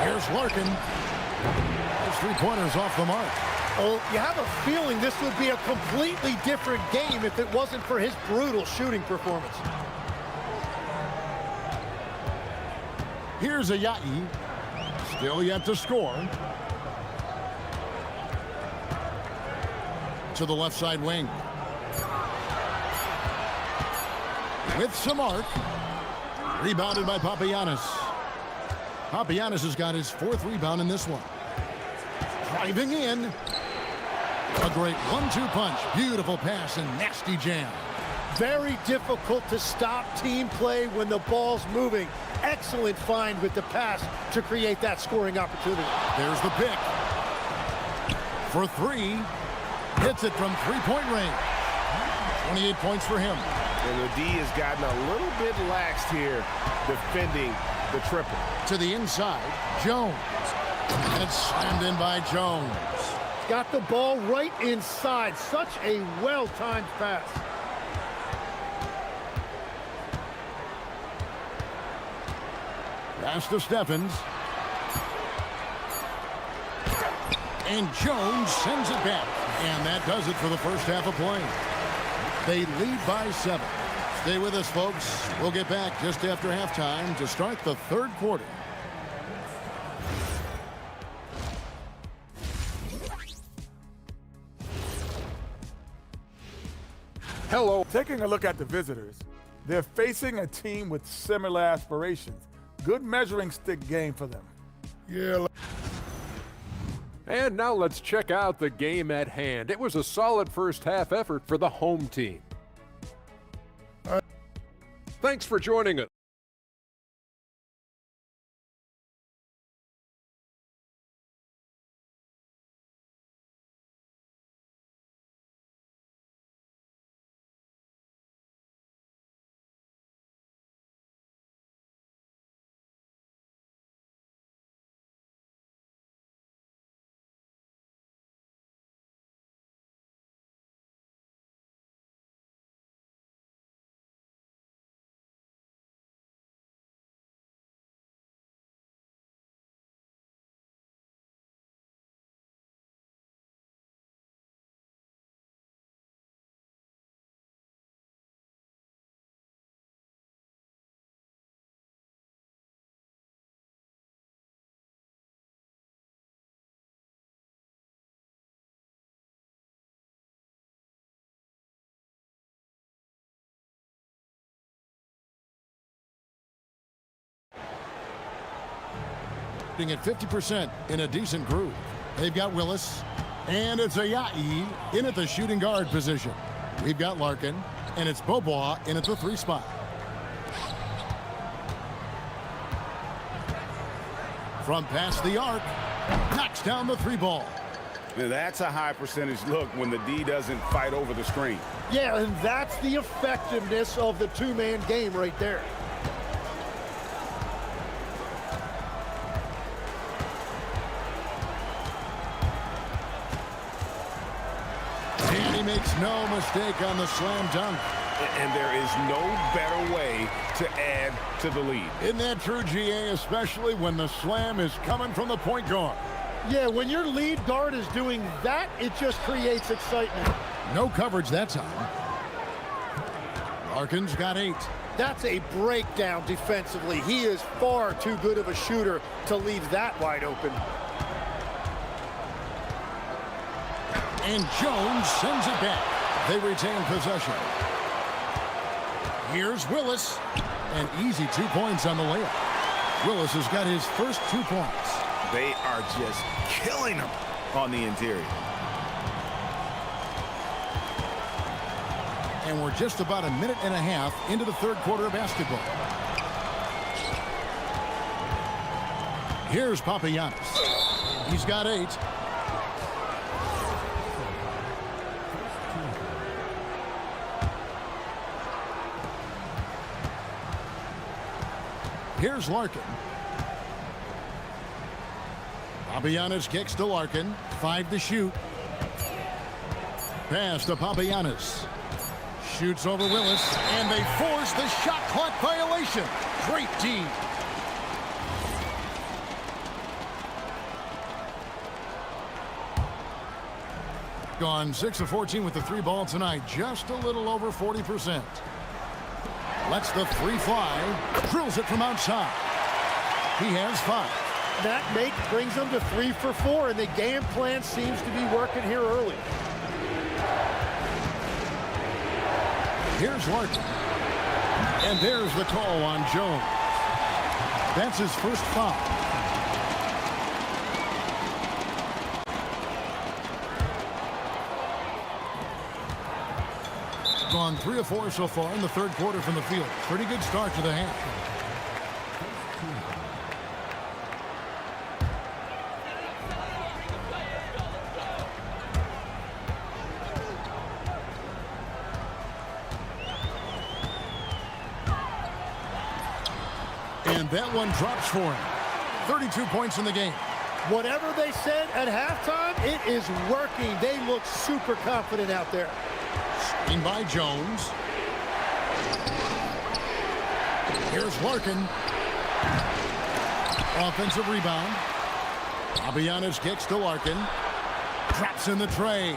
Speaker 7: Here's Larkin. Those 3-pointers off the mark.
Speaker 14: Oh, you have a feeling this would be a completely different game if it wasn't for his brutal shooting performance.
Speaker 7: Here's Ayayi. Still yet to score. To the left side wing. With some arc. Rebounded by Papagiannis. Papagiannis has got his 4th rebound in this one. Driving in. A great 1-2 punch. Beautiful pass and nasty jam.
Speaker 14: Very difficult to stop team play when the ball's moving. Excellent find with the pass to create that scoring opportunity.
Speaker 7: There's the pick. For 3. Hits it from 3-point range. 28 points for him.
Speaker 9: And the D has gotten a little bit laxed here defending the triple.
Speaker 7: To the inside, Jones. And it's slammed in by Jones.
Speaker 14: Got the ball right inside. Such a well-timed pass.
Speaker 7: Pass to Stephens. And Jones sends it back. And that does it for the first half of play. They lead by 7. Stay with us, folks. We'll get back just after halftime to start the 3rd quarter.
Speaker 13: Hello. Taking a look at the visitors, they're facing a team with similar aspirations. Good measuring stick game for them.
Speaker 4: Yeah.
Speaker 5: And now let's check out the game at hand. It was a solid first half effort for the home team. Thanks for joining us.
Speaker 7: At 50% in a decent groove. They've got Willis, and it's Ayayi in at the shooting guard position. We've got Larkin, and it's Bobois in at the 3 spot. From past the arc, knocks down the 3 ball.
Speaker 9: Now that's a high percentage look when the D doesn't fight over the screen.
Speaker 14: Yeah, and that's the effectiveness of the 2-man game right there.
Speaker 7: Makes no mistake on the slam dunk.
Speaker 9: And there is no better way to add to the lead.
Speaker 7: Isn't that true, GA, especially when the slam is coming from the point guard?
Speaker 14: Yeah, when your lead guard is doing that, it just creates excitement.
Speaker 7: No coverage that time. Larkin's got 8.
Speaker 14: That's a breakdown defensively. He is far too good of a shooter to leave that wide open.
Speaker 7: And Jones sends it back. They retain possession. Here's Willis. An easy 2 points on the layup. Willis has got his first 2 points.
Speaker 9: They are just killing him on the interior.
Speaker 7: And we're just about a minute and a half into the third quarter of basketball. Here's Papagiannis. He's got 8. Here's Larkin. Papagiannis kicks to Larkin. 5 to shoot. Pass to Papagiannis. Shoots over Willis, and they force the shot clock violation. Great team. Gone 6 of 14 with the 3 ball tonight. Just a little over 40%. Lets the 3 fly. Drills it from outside. He has 5.
Speaker 14: That make brings them to 3 for 4, and the game plan seems to be working here early.
Speaker 7: Here's Larkin. And there's the call on Jones. That's his first foul. Gone 3 of 4 so far in the third quarter from the field. Pretty good start to the half. And that one drops for him. 32 points in the game.
Speaker 14: Whatever they said at halftime, it is working. They look super confident out there.
Speaker 7: Screen by Jones. Here's Larkin. Offensive rebound. Papagiannis kicks to Larkin. Drops in the tray.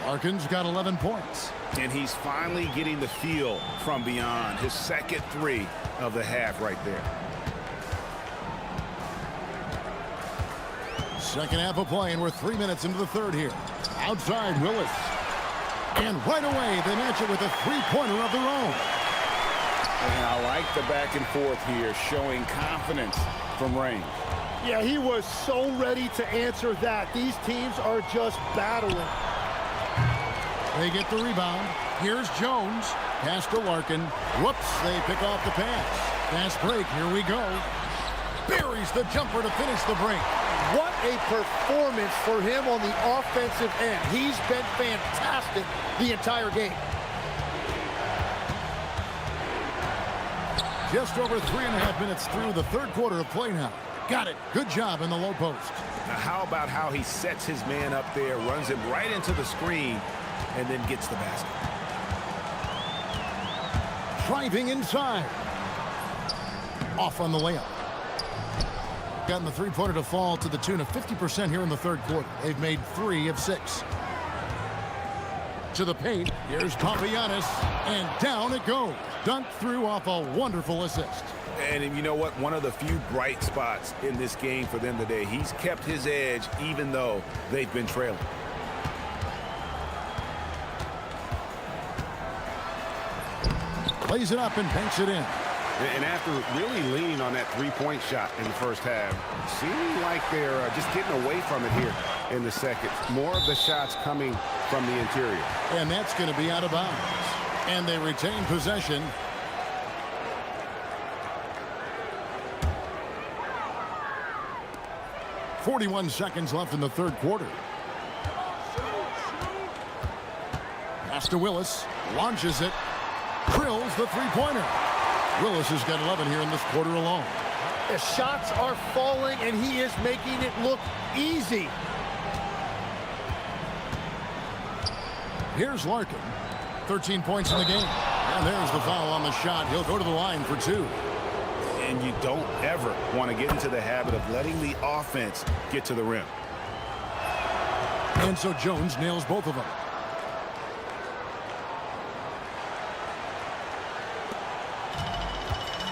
Speaker 7: Larkin's got 11 points.
Speaker 9: And he's finally getting the feel from beyond. His second 3 of the half right there.
Speaker 7: Second half of play, and we're 3 minutes into the third here. Outside, Willis. And right away, they match it with a 3-pointer of their own.
Speaker 9: And I like the back and forth here, showing confidence from range.
Speaker 14: Yeah, he was so ready to answer that. These teams are just battling.
Speaker 7: They get the rebound. Here's Jones. Pass to Larkin. Whoops, they pick off the pass. Fast break, here we go. Buries the jumper to finish the break.
Speaker 14: What a performance for him on the offensive end. He's been fantastic the entire game.
Speaker 7: Just over 3.5 minutes through the third quarter of play now. Got it. Good job in the low post.
Speaker 9: Now, how about how he sets his man up there, runs him right into the screen, and then gets the basket.
Speaker 7: Driving inside. Off on the layup. Gotten the 3-pointer to fall to the tune of 50% here in the third quarter. They've made 3 of 6. To the paint. Here's Papagiannis. And down it goes. Dunked through off a wonderful assist.
Speaker 9: And you know what? One of the few bright spots in this game for them today. He's kept his edge even though they've been trailing.
Speaker 7: Plays it up and banks it in.
Speaker 9: And after really leaning on that 3-point shot in the first half, seeming like they're just getting away from it here in the second. More of the shots coming from the interior.
Speaker 7: And that's going to be out of bounds. And they retain possession. .41 seconds left in the third quarter. Pass to Willis. Launches it. Drills the 3-pointer. Willis has got 11 here in this quarter alone.
Speaker 14: The shots are falling, and he is making it look easy.
Speaker 7: Here's Larkin. 13 points in the game. And there's the foul on the shot. He'll go to the line for 2.
Speaker 9: And you don't ever want to get into the habit of letting the offense get to the rim.
Speaker 7: And so Jones nails both of them.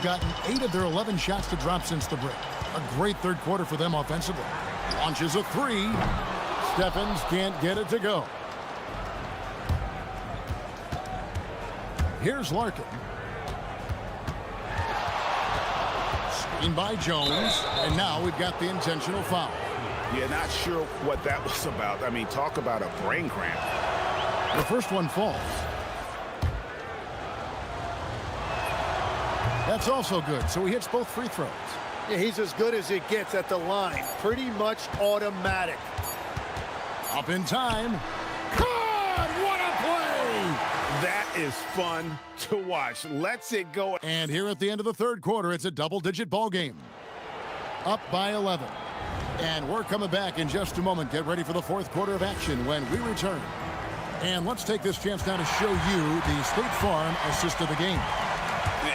Speaker 7: Gotten 8 of their 11 shots to drop since the break. A great third quarter for them offensively. Launches a 3. Stephens can't get it to go. Here's Larkin. Screen by Jones, and now we've got the intentional foul.
Speaker 6: Yeah, not sure what that was about. I mean, talk about a brain cramp.
Speaker 7: The first one falls. That's also good, so he hits both free throws.
Speaker 14: Yeah, he's as good as it gets at the line. Pretty much automatic.
Speaker 7: Up in time. God, what a play!
Speaker 6: That is fun to watch. Lets it go.
Speaker 7: And here at the end of the third quarter, it's a double-digit ball game. Up by 11. And we're coming back in just a moment. Get ready for the fourth quarter of action when we return. And let's take this chance now to show you the State Farm assist of the game.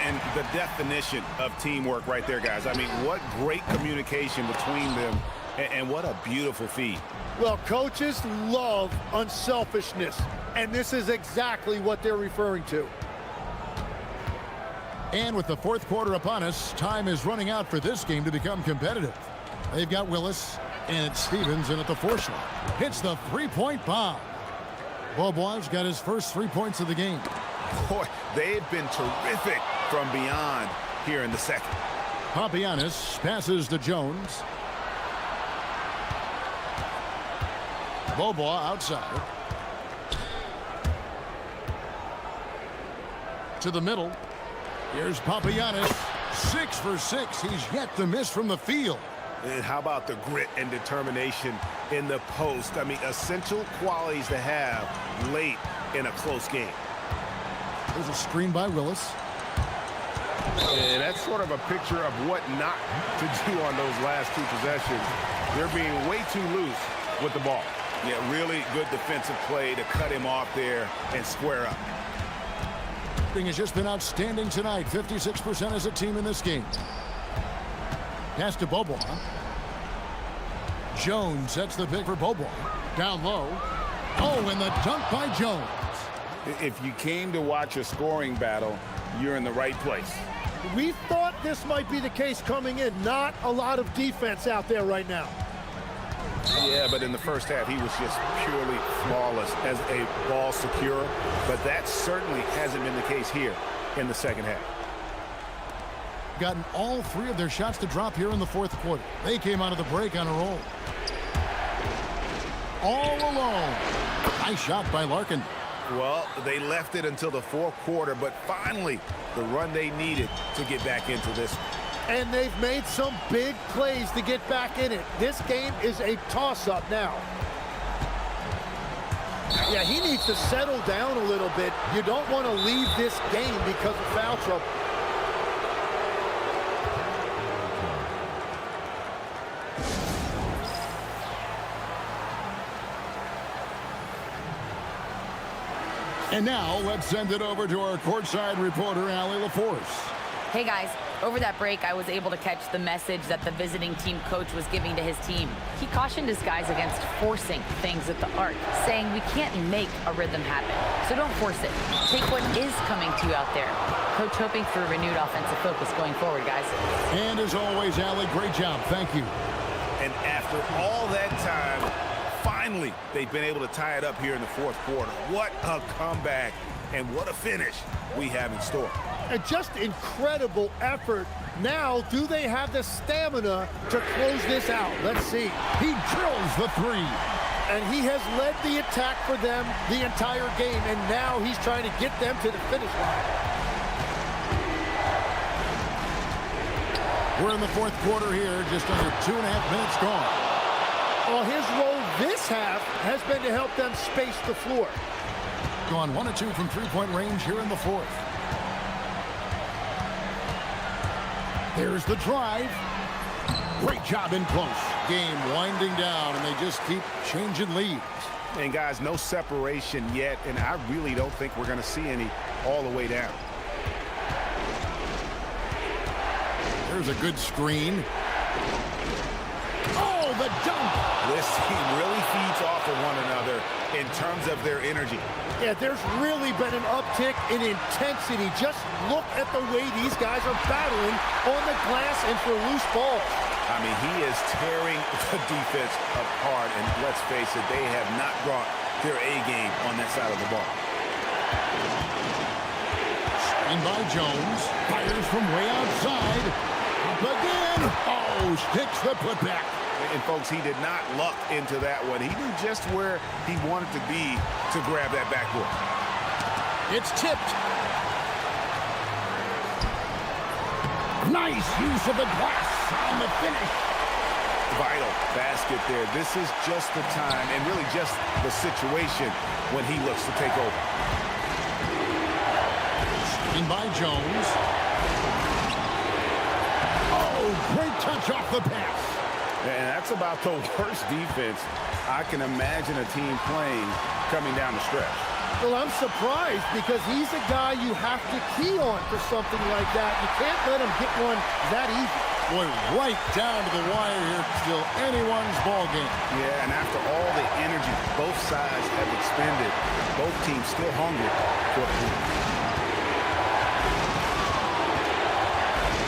Speaker 6: And the definition of teamwork right there, guys. I mean, what great communication between them, and what a beautiful feed.
Speaker 14: Well, coaches love unselfishness, and this is exactly what they're referring to.
Speaker 7: And with the fourth quarter upon us, time is running out for this game to become competitive. They've got Willis, and it's Stevens in at the force line. Hits the three-point bomb. Bobois got his first 3 points of the game.
Speaker 6: Boy, they've been terrific from beyond here in the second.
Speaker 7: Papagiannis passes to Jones. Bobois outside. To the middle. Here's Papagiannis. 6 for 6. He's yet to miss from the field.
Speaker 6: And how about the grit and determination in the post? I mean, essential qualities to have late in a close game.
Speaker 7: There's a screen by Willis.
Speaker 9: And that's sort of a picture of what not to do on those last two possessions. They're being way too loose with the ball.
Speaker 6: Yeah, really good defensive play to cut him off there and square up.
Speaker 7: Thing has just been outstanding tonight. 56% as a team in this game. Pass to Bobois. Jones sets the pick for Bobois. Down low. Oh, and the dunk by Jones.
Speaker 6: If you came to watch a scoring battle, you're in the right place.
Speaker 14: We thought this might be the case coming in. Not a lot of defense out there right now.
Speaker 6: Yeah, but in the first half, he was just purely flawless as a ball secure. But that certainly hasn't been the case here in the second half.
Speaker 7: Gotten all 3 of their shots to drop here in the fourth quarter. They came out of the break on a roll. All alone. Nice shot by Larkin.
Speaker 6: Well, they left it until the fourth quarter, but finally the run they needed to get back into this.
Speaker 14: And they've made some big plays to get back in it. This game is a toss-up now. Yeah, he needs to settle down a little bit. You don't want to leave this game because of foul trouble.
Speaker 7: And now let's send it over to our courtside reporter, Allie LaForce.
Speaker 11: Hey guys, over that break, I was able to catch the message that the visiting team coach was giving to his team. He cautioned his guys against forcing things at the arc, saying we can't make a rhythm happen, so don't force it. Take what is coming to you out there. Coach hoping for a renewed offensive focus going forward, guys.
Speaker 7: And as always, Allie, great job. Thank you.
Speaker 6: And after all that time, finally, they've been able to tie it up here in the fourth quarter. What a comeback and what a finish we have in store.
Speaker 14: And just incredible effort. Now, do they have the stamina to close this out? Let's see.
Speaker 7: He drills the 3.
Speaker 14: And he has led the attack for them the entire game, and now he's trying to get them to the finish line.
Speaker 7: We're in the fourth quarter here, just under 2.5 minutes gone.
Speaker 14: Well, his role this half has been to help them space the floor.
Speaker 7: Gone 1 of 2 from three-point range here in the fourth. There's the drive. Great job in close. Game winding down, and they just keep changing leads.
Speaker 6: And guys, no separation yet, and I really don't think we're going to see any all the way down.
Speaker 7: There's a good screen. Oh, the dunk!
Speaker 6: This team really feeds off of one another in terms of their energy.
Speaker 14: Yeah, there's really been an uptick in intensity. Just look at the way these guys are battling on the glass and for loose balls.
Speaker 6: I mean, he is tearing the defense apart, and let's face it, they have not brought their A game on that side of the ball.
Speaker 7: Screen by Jones. Fires from way outside. Up again. Oh, sticks the putback.
Speaker 9: And folks, he did not luck into that one. He knew just where he wanted to be to grab that backboard.
Speaker 7: It's tipped. Nice use of the glass on the finish.
Speaker 9: Vital basket there. This is just the time and really just the situation when he looks to take over.
Speaker 7: In by Jones. Oh, great touch off the pass.
Speaker 9: And that's about the worst defense I can imagine a team playing coming down the stretch.
Speaker 14: Well, I'm surprised because he's a guy you have to key on for something like that. You can't let him get one that easy.
Speaker 7: Boy, right down to the wire here. Still anyone's ball game.
Speaker 9: Yeah, and after all the energy both sides have expended, both teams still hungry for a point.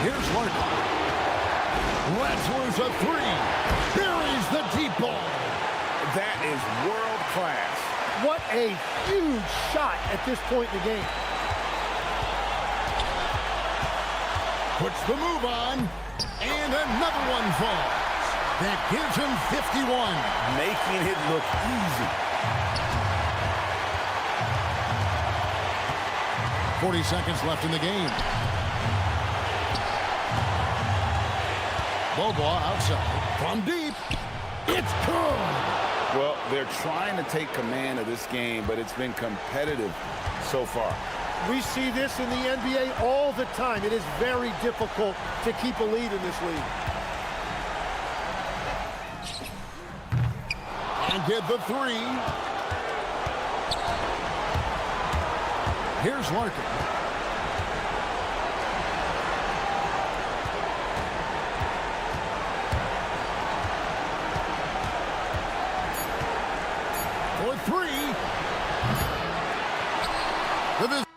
Speaker 7: Here's Larkin. Let's lose a three. Buries the deep ball.
Speaker 9: That is world class.
Speaker 14: What a huge shot at this point in the game.
Speaker 7: Puts the move on. And another one falls. That gives him 51.
Speaker 9: Making it look easy.
Speaker 7: 40 seconds left in the game. Bobois outside. From deep. It's good.
Speaker 9: Well, they're trying to take command of this game, but it's been competitive so far.
Speaker 14: We see this in the NBA all the time. It is very difficult to keep a lead in this league.
Speaker 7: And get the three. Here's Larkin. For three. The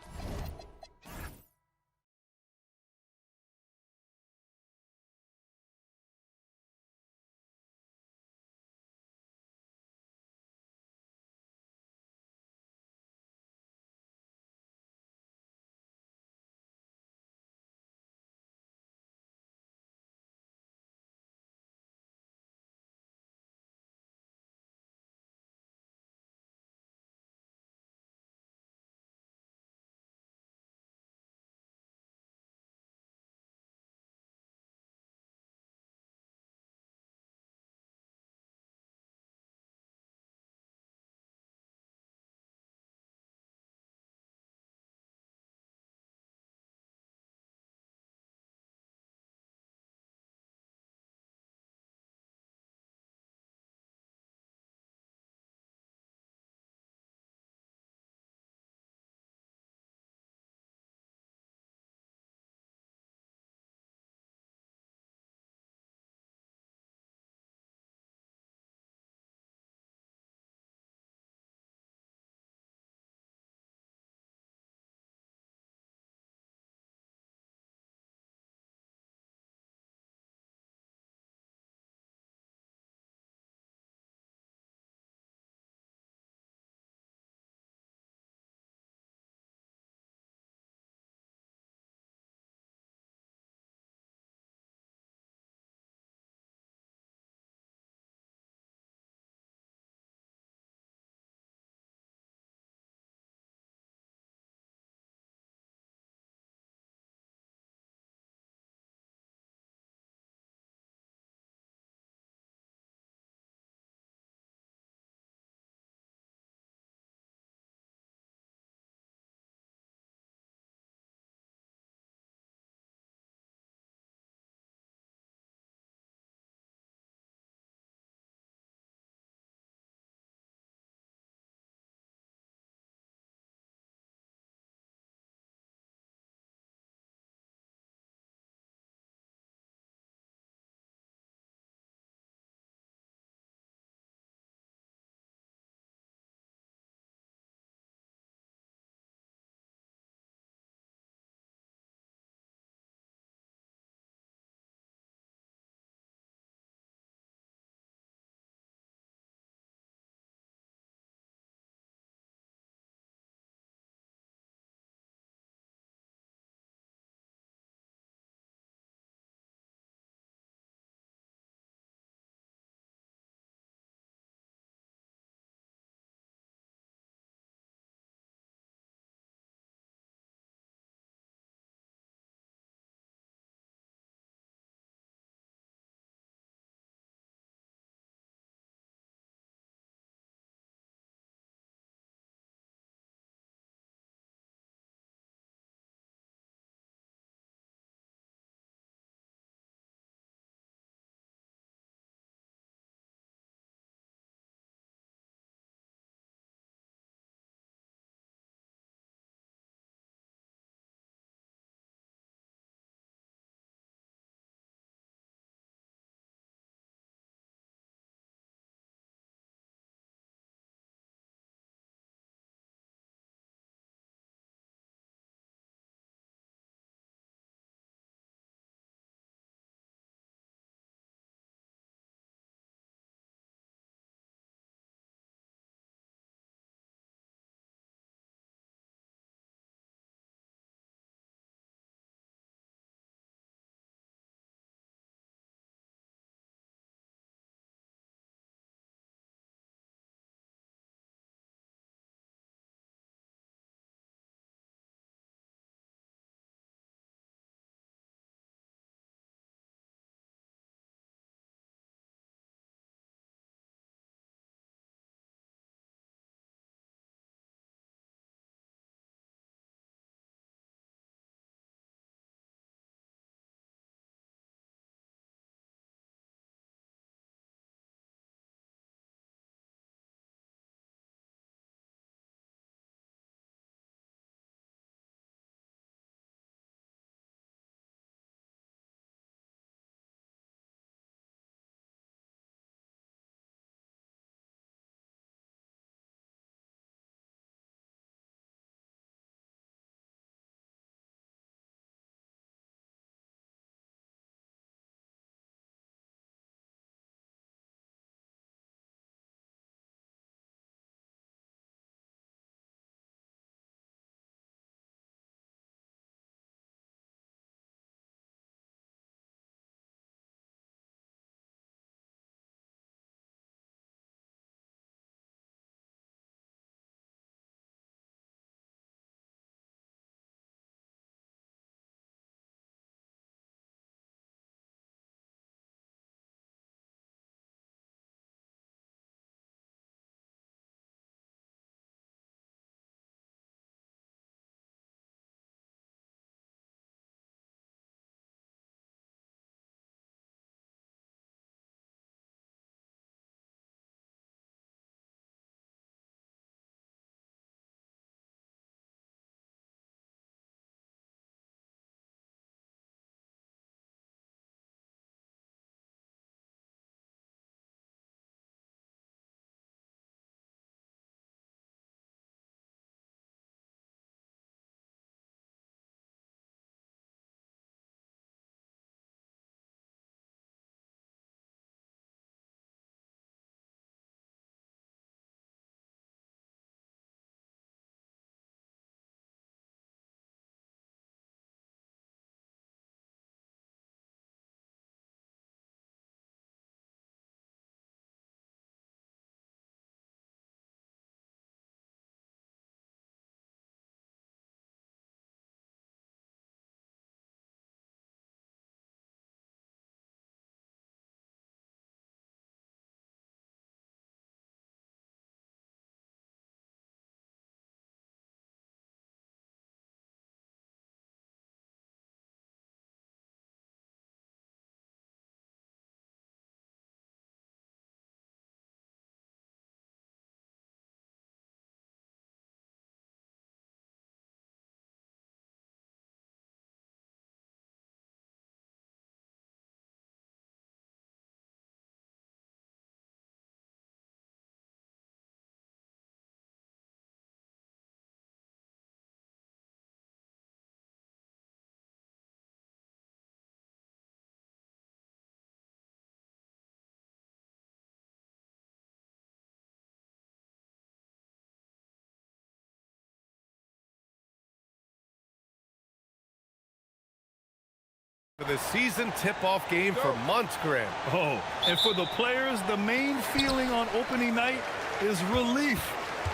Speaker 1: The season tip-off game for months, Grant.
Speaker 2: Oh, and for the players, the main feeling on opening night is relief.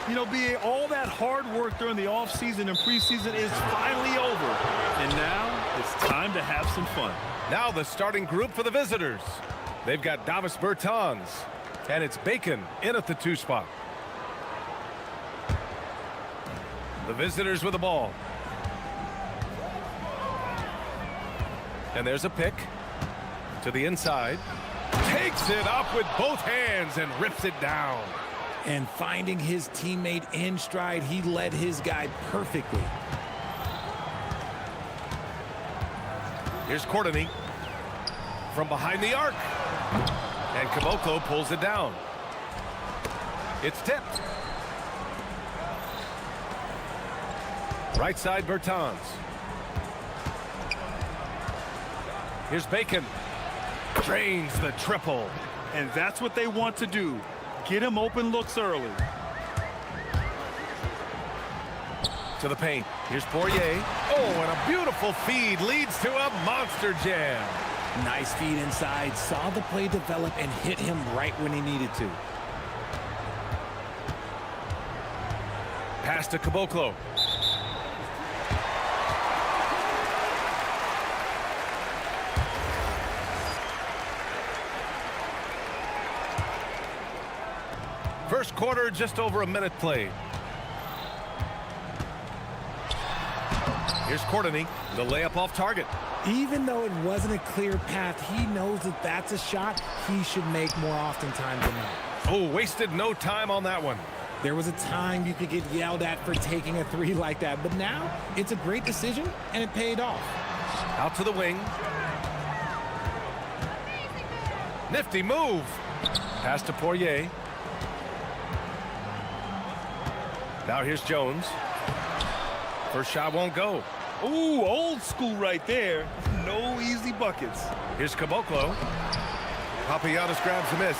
Speaker 2: You know, BA, all that hard work during the offseason and preseason is finally over. And now it's time to have some fun.
Speaker 1: Now the starting group for the visitors. They've got Davis Bertans, and it's Bacon in at the 2 spot. The visitors with the ball. And there's a pick to the inside. Takes it up with both hands and rips it down.
Speaker 3: And finding his teammate in stride, he led his guy perfectly.
Speaker 1: Here's Courtney from behind the arc. And Caboclo pulls it down. It's tipped. Right side, Bertans. Here's Bacon. Drains the triple.
Speaker 2: And that's what they want to do. Get him open looks early.
Speaker 1: To the paint. Here's Poirier. Oh, and a beautiful feed leads to a monster jam.
Speaker 3: Nice feed inside. Saw the play develop and hit him right when he needed to.
Speaker 1: Pass to Caboclo. First quarter, just over a minute played. Here's Courtney, the layup off target.
Speaker 3: Even though it wasn't a clear path, he knows that that's a shot he should make more often times than not.
Speaker 1: Oh, wasted no time on that one.
Speaker 3: There was a time you could get yelled at for taking a 3 like that, but now it's a great decision and it paid off.
Speaker 1: Out to the wing. Nifty move. Pass to Poirier. Now here's Jones. First shot won't go.
Speaker 2: Ooh, old school right there. No easy buckets.
Speaker 1: Here's Caboclo. Papagiannis grabs a miss.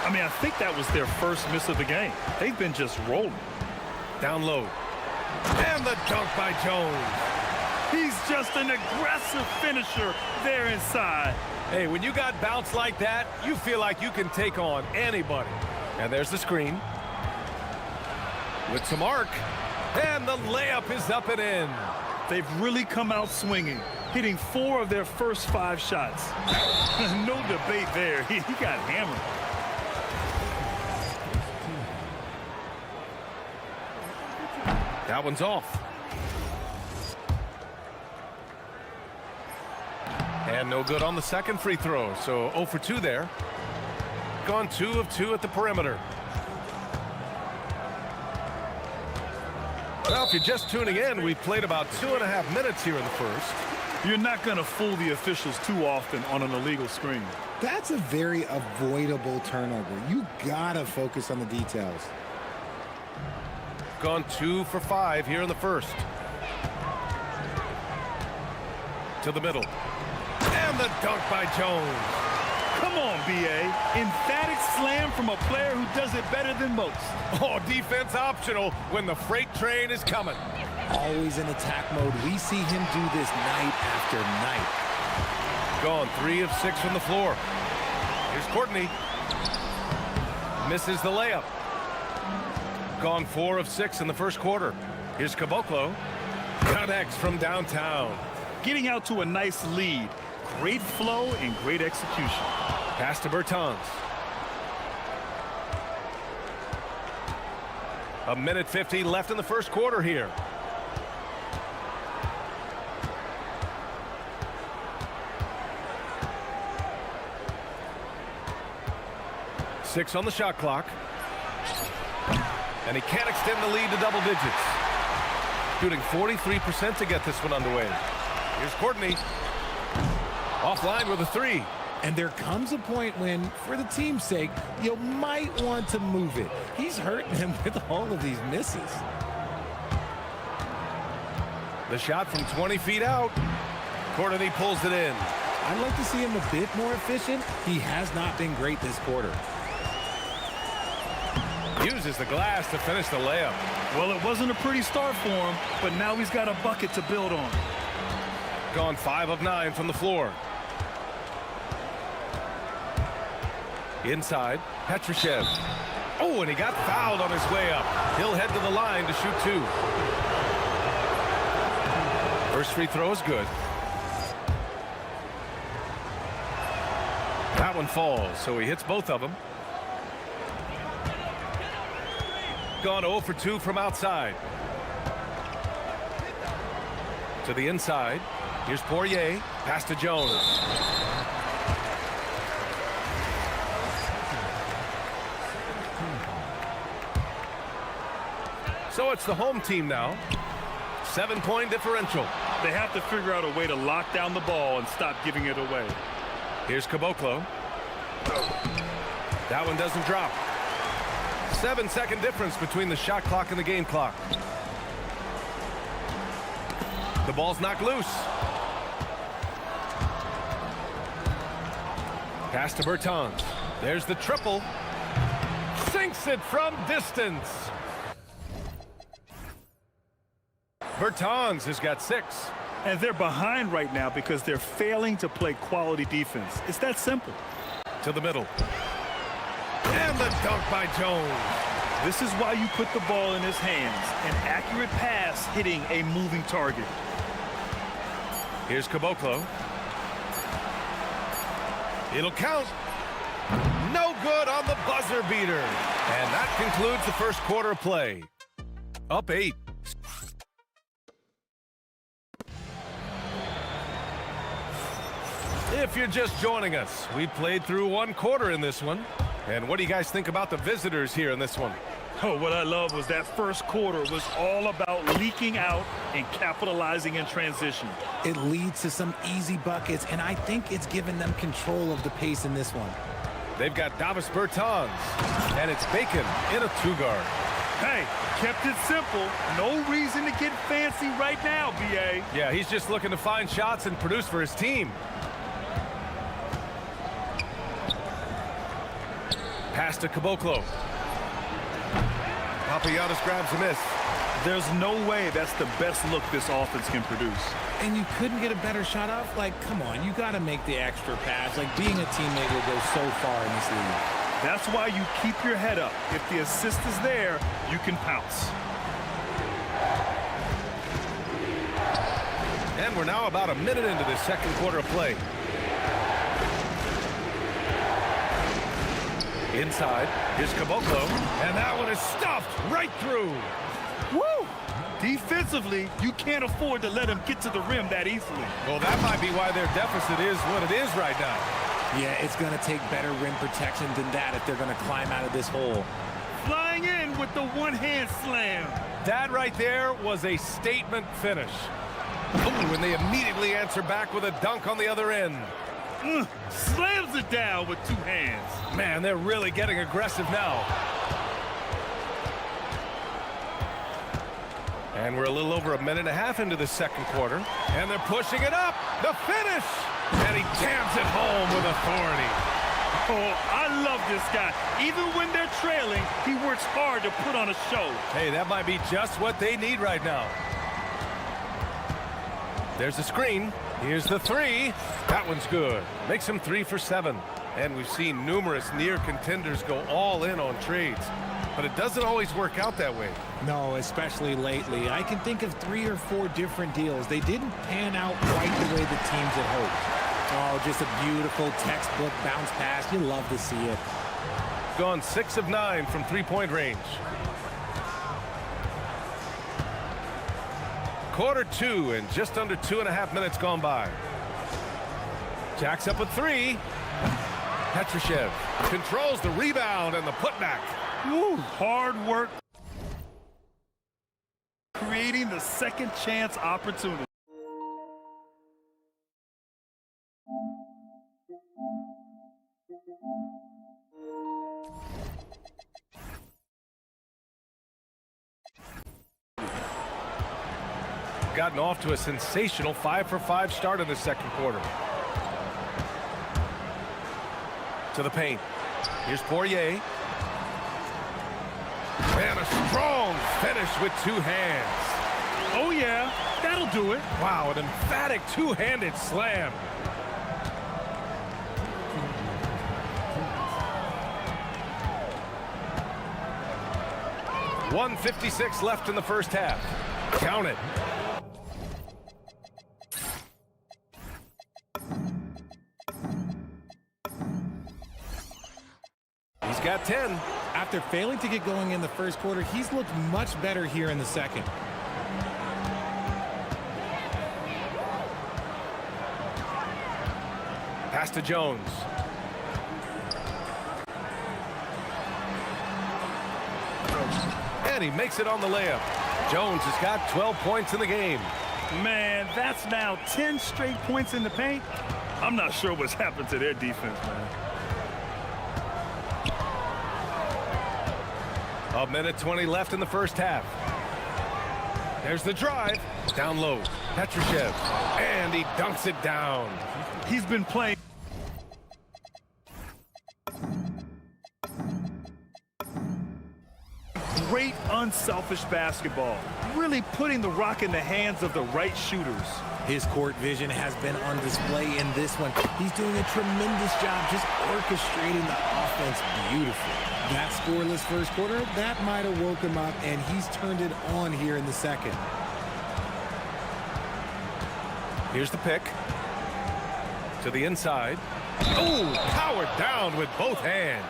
Speaker 2: I mean, I think that was their first miss of the game. They've been just rolling.
Speaker 1: Down low. And the dunk by Jones.
Speaker 2: He's just an aggressive finisher there inside.
Speaker 1: Hey, when you got bounce like that, you feel like you can take on anybody. And there's the screen. With some arc. And the layup is up and in.
Speaker 2: They've really come out swinging, hitting 4 of their first 5 shots. No debate there. He got hammered.
Speaker 1: That one's off. And no good on the second free throw. So 0 for 2 there. Gone 2 of 2 at the perimeter. Well, if you're just tuning in, we've played about 2.5 minutes here in the first.
Speaker 2: You're not going to fool the officials too often on an illegal screen.
Speaker 3: That's a very avoidable turnover. You gotta focus on the details.
Speaker 1: Gone 2 for 5 here in the first. To the middle. And the dunk by Jones.
Speaker 2: Come on, B.A. Emphatic slam from a player who does it better than most.
Speaker 1: Oh, defense optional when the freight train is coming.
Speaker 3: Always in attack mode. We see him do this night after night.
Speaker 1: Gone 3 of 6 from the floor. Here's Courtney. Misses the layup. Gone 4 of 6 in the first quarter. Here's Caboclo. Connects from downtown.
Speaker 2: Getting out to a nice lead. Great flow and great execution.
Speaker 1: Pass to Bertans. A minute 50 left in the first quarter here. Six on the shot clock. And he can't extend the lead to double digits. Shooting 43% to get this one underway. Here's Courtney. Offline with a 3.
Speaker 3: And there comes a point when, for the team's sake, you might want to move it. He's hurting him with all of these misses.
Speaker 1: The shot from 20 feet out. Courtney pulls it in.
Speaker 3: I'd like to see him a bit more efficient. He has not been great this quarter.
Speaker 1: Uses the glass to finish the layup.
Speaker 2: Well, it wasn't a pretty start for him, but now he's got a bucket to build on.
Speaker 1: Gone 5 of 9 from the floor. Inside, Petrushev. Oh, and he got fouled on his way up. He'll head to the line to shoot 2. First free throw is good. That one falls, so he hits both of them. Gone 0 for 2 from outside. To the inside. Here's Poirier. Pass to Jones. So it's the home team now. 7-point differential.
Speaker 2: They have to figure out a way to lock down the ball and stop giving it away.
Speaker 1: Here's Caboclo. That one doesn't drop. 7-second difference between the shot clock and the game clock. The ball's knocked loose. Pass to Bertans. There's the triple. Sinks it from distance. Bertans has got 6.
Speaker 2: And they're behind right now because they're failing to play quality defense. It's that simple.
Speaker 1: To the middle. And the dunk by Jones.
Speaker 2: This is why you put the ball in his hands. An accurate pass hitting a moving target.
Speaker 1: Here's Caboclo. It'll count. No good on the buzzer beater. And that concludes the first quarter of play. Up 8. If you're just joining us, we played through 1 quarter in this one. And what do you guys think about the visitors here in this one?
Speaker 2: Oh, what I love was that first quarter was all about leaking out and capitalizing in transition.
Speaker 3: It leads to some easy buckets, and I think it's given them control of the pace in this one.
Speaker 1: They've got Davis Bertans, and it's Bacon in a 2-guard.
Speaker 2: Hey, kept it simple. No reason to get fancy right now, B.A.
Speaker 1: Yeah, he's just looking to find shots and produce for his team. Pass to Caboclo. Papagiannis grabs a miss.
Speaker 2: There's no way that's the best look this offense can produce.
Speaker 3: And you couldn't get a better shot off? Like, come on, you got to make the extra pass. Like, being a teammate will go so far in this league.
Speaker 2: That's why you keep your head up. If the assist is there, you can pounce.
Speaker 1: And we're now about a minute into this second quarter of play. Inside, here's Caboclo, and that one is stuffed right through.
Speaker 2: Woo! Defensively, you can't afford to let him get to the rim that easily.
Speaker 1: Well, that might be why their deficit is what it is right now.
Speaker 3: Yeah, it's going to take better rim protection than that if they're going to climb out of this hole.
Speaker 2: Flying in with the one-hand slam.
Speaker 1: That right there was a statement finish. Ooh, and they immediately answer back with a dunk on the other end.
Speaker 2: Slams it down with 2 hands.
Speaker 1: Man, they're really getting aggressive now. And we're a little over a minute and a half into the second quarter. And they're pushing it up. The finish. And he jams it home with authority.
Speaker 2: Oh, I love this guy. Even when they're trailing, he works hard to put on a show.
Speaker 1: Hey, that might be just what they need right now. There's a screen. Here's the 3. That one's good. Makes him 3 for 7. And we've seen numerous near contenders go all in on trades. But it doesn't always work out that way.
Speaker 3: No, especially lately. I can think of 3 or 4 different deals. They didn't pan out quite the way the teams had hoped. Oh, just a beautiful textbook bounce pass. You love to see it.
Speaker 1: Gone 6 of 9 from 3-point range. Quarter 2 and just under 2.5 minutes gone by. Jacks up a 3. Petrushev controls the rebound and the putback.
Speaker 2: Woo, hard work. Creating the second chance opportunity.
Speaker 1: Gotten off to a sensational 5-for-5 start in the second quarter. To the paint. Here's Poirier. And a strong finish with 2 hands.
Speaker 2: Oh, yeah, that'll do it.
Speaker 1: Wow, an emphatic 2-handed slam. 1:56 left in the first half. Count it. He's got 10.
Speaker 3: After failing to get going in the first quarter, he's looked much better here in the second.
Speaker 1: Pass to Jones. And he makes it on the layup. Jones has got 12 points in the game.
Speaker 2: Man, that's now 10 straight points in the paint. I'm not sure what's happened to their defense, man.
Speaker 1: A minute 20 left in the first half. There's the drive. Down low. Petrushev. And he dunks it down.
Speaker 2: He's been playing. Great unselfish basketball. Really putting the rock in the hands of the right shooters.
Speaker 3: His court vision has been on display in this one. He's doing a tremendous job just orchestrating the offense beautifully. That scoreless first quarter, that might have woke him up, and he's turned it on here in the second.
Speaker 1: Here's the pick. To the inside. Oh, powered down with both hands.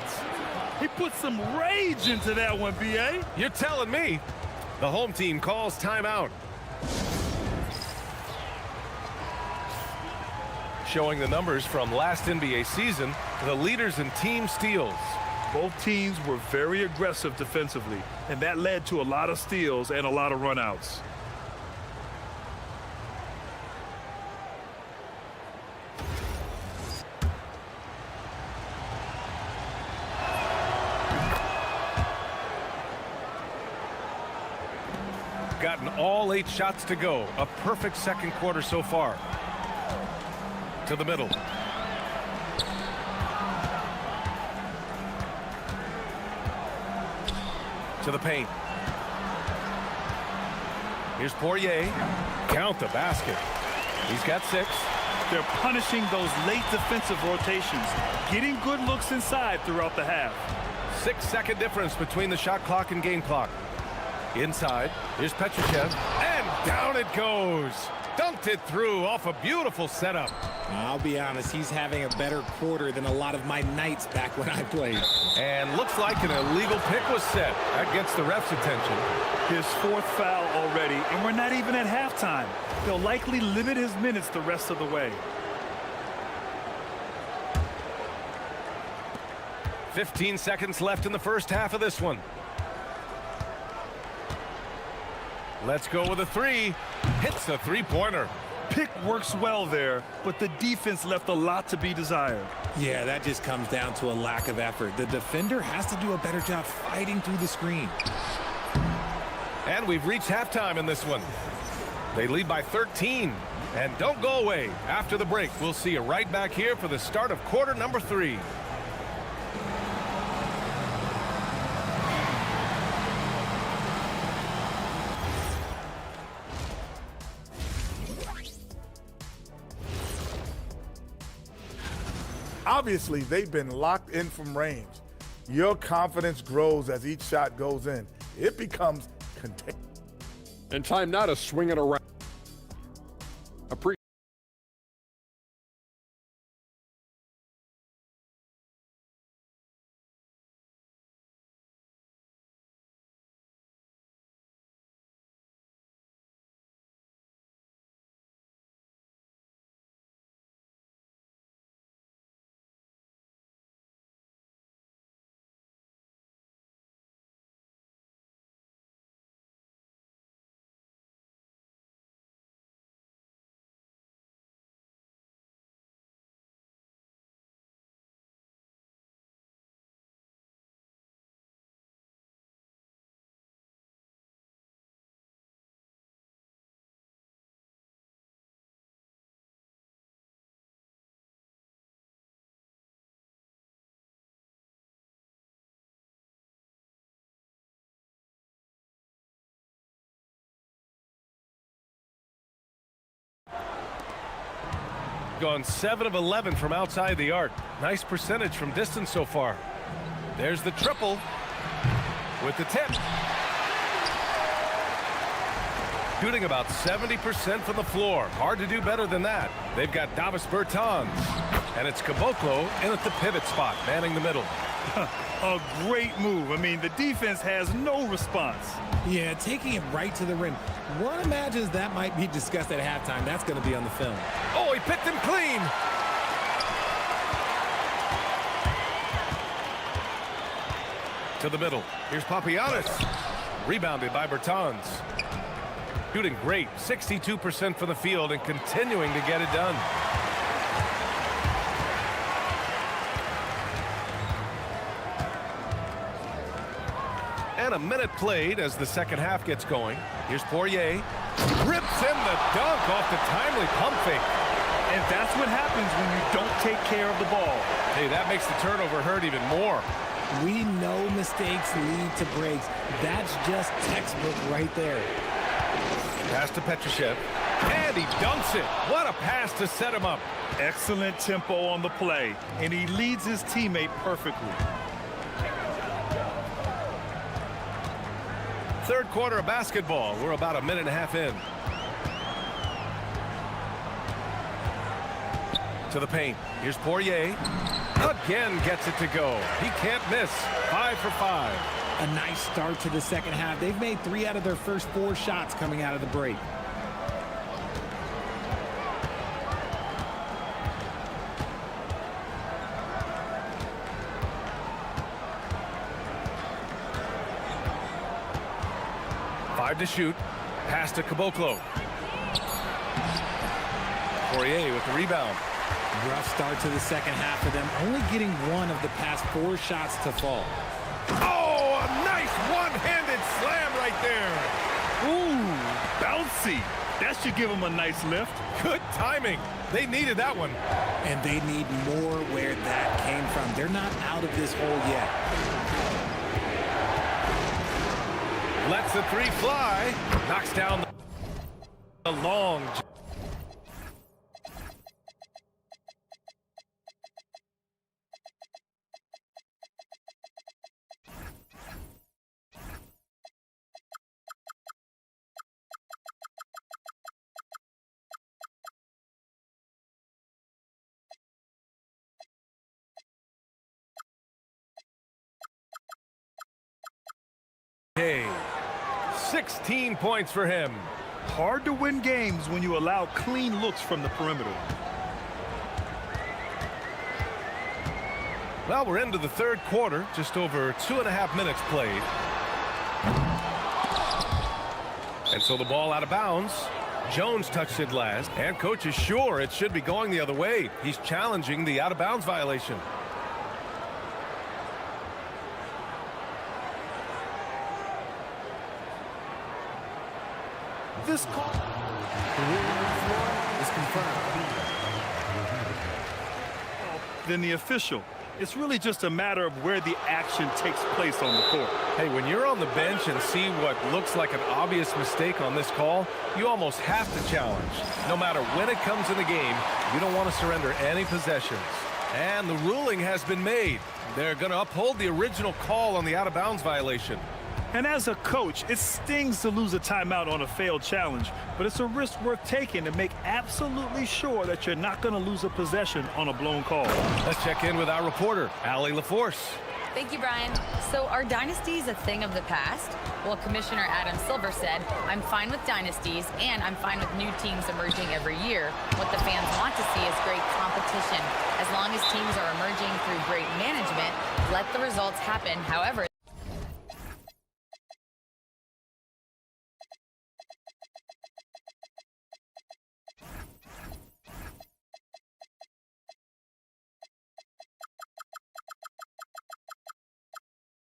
Speaker 2: He put some rage into that one, B.A.
Speaker 1: You're telling me. The home team calls timeout. Showing the numbers from last NBA season, the leaders in team steals.
Speaker 2: Both teams were very aggressive defensively, and that led to a lot of steals and a lot of runouts.
Speaker 1: Gotten all 8 shots to go. A perfect second quarter so far. To the middle. To the paint. Here's Poirier. Count the basket. He's got 6.
Speaker 2: They're punishing those late defensive rotations, getting good looks inside throughout the half.
Speaker 1: 6-second difference between the shot clock and game clock. Inside, here's Petrushev, and down it goes. Dunked it through off a beautiful setup.
Speaker 3: I'll be honest, he's having a better quarter than a lot of my nights back when I played.
Speaker 1: And looks like an illegal pick was set. That gets the ref's attention.
Speaker 2: His 4th foul already, and we're not even at halftime. They'll likely limit his minutes the rest of the way.
Speaker 1: 15 seconds left in the first half of this one. Let's go with a 3. Hits a 3-pointer.
Speaker 2: Pick works well there, but the defense left a lot to be desired.
Speaker 3: Yeah, that just comes down to a lack of effort. The defender has to do a better job fighting through the screen.
Speaker 1: And we've reached halftime in this one. They lead by 13. And don't go away. After the break, we'll see you right back here for the start of quarter number 3.
Speaker 13: Obviously, they've been locked in from range. Your confidence grows as each shot goes in. It becomes contagious.
Speaker 5: And time now to swing it around.
Speaker 1: Gone 7 of 11 from outside the arc. Nice percentage from distance so far. There's the triple with the tip. shooting about 70% from the floor. Hard to do better than that. They've got Davis Bertans, and it's Caboclo in at the pivot spot, manning the middle.
Speaker 2: A great move. I mean, the defense has no response.
Speaker 3: Yeah, taking it right to the rim. One imagines that might be discussed at halftime. That's going to be on the film.
Speaker 1: Oh, he picked him clean. To the middle. Here's Papagiannis. Rebounded by Bertans. Shooting great. 62% from the field and continuing to get it done. And a minute played as the second half gets going. Here's Poirier. Rips in the dunk off the timely pump fake.
Speaker 2: And that's what happens when you don't take care of the ball.
Speaker 1: Hey, that makes the turnover hurt even more.
Speaker 3: We know mistakes lead to breaks. That's just textbook right there.
Speaker 1: Pass to Petrushev. And he dunks it. What a pass to set him up.
Speaker 2: Excellent tempo on the play, and he leads his teammate perfectly.
Speaker 1: Third quarter of basketball. We're about a minute and a half in. To the paint. Here's Poirier. Again gets it to go. He can't miss. 5 for 5.
Speaker 3: A nice start to the second half. They've made 3 out of their first 4 shots coming out of the break.
Speaker 1: To shoot. Pass to Caboclo. Poirier with the rebound.
Speaker 3: Rough start to the second half for them, only getting 1 of the past 4 shots to fall.
Speaker 1: Oh, a nice one-handed slam right there.
Speaker 2: Ooh, bouncy. That should give them a nice lift.
Speaker 1: Good timing. They needed that one.
Speaker 3: And they need more where that came from. They're not out of this hole yet.
Speaker 1: Lets the 3 fly. Knocks down the long. Hey. 16 points for him.
Speaker 2: Hard to win games when you allow clean looks from the perimeter.
Speaker 1: Well, we're into the third quarter. Just over 2.5 minutes played. And so the ball out of bounds. Jones touched it last. And coach is sure it should be going the other way. He's challenging the out of bounds violation.
Speaker 2: This call.
Speaker 10: The rule on the floor is confirmed.
Speaker 2: Then the official. It's really just a matter of where the action takes place on the court.
Speaker 1: Hey, when you're on the bench and see what looks like an obvious mistake on this call, you almost have to challenge. No matter when it comes in the game, you don't want to surrender any possessions. And the ruling has been made. They're going to uphold the original call on the out-of-bounds violation.
Speaker 2: And as a coach, it stings to lose a timeout on a failed challenge, but it's a risk worth taking to make absolutely sure that you're not going to lose a possession on a blown call.
Speaker 1: Let's check in with our reporter, Allie LaForce.
Speaker 11: Thank you, Brian. So are dynasties a thing of the past? Well, Commissioner Adam Silver said, I'm fine with dynasties and I'm fine with new teams emerging every year. What the fans want to see is great competition. As long as teams are emerging through great management, let the results happen however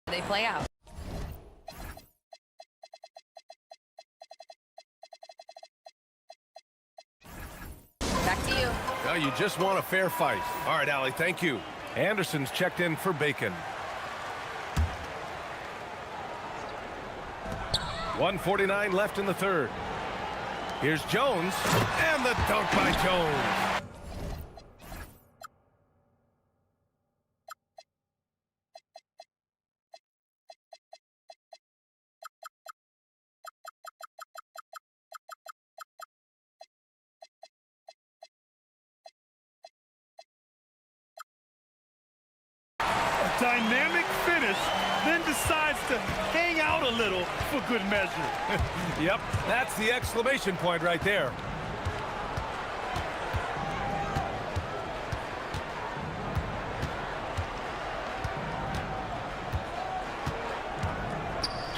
Speaker 11: they play out. Back to you.
Speaker 1: Well, you just want a fair fight. All right, Allie, thank you. Anderson's checked in for Bacon. 1:49 left in the third. Here's Jones, and the dunk by Jones.
Speaker 2: decides to hang out a little for good measure.
Speaker 1: Yep, that's the exclamation point right there.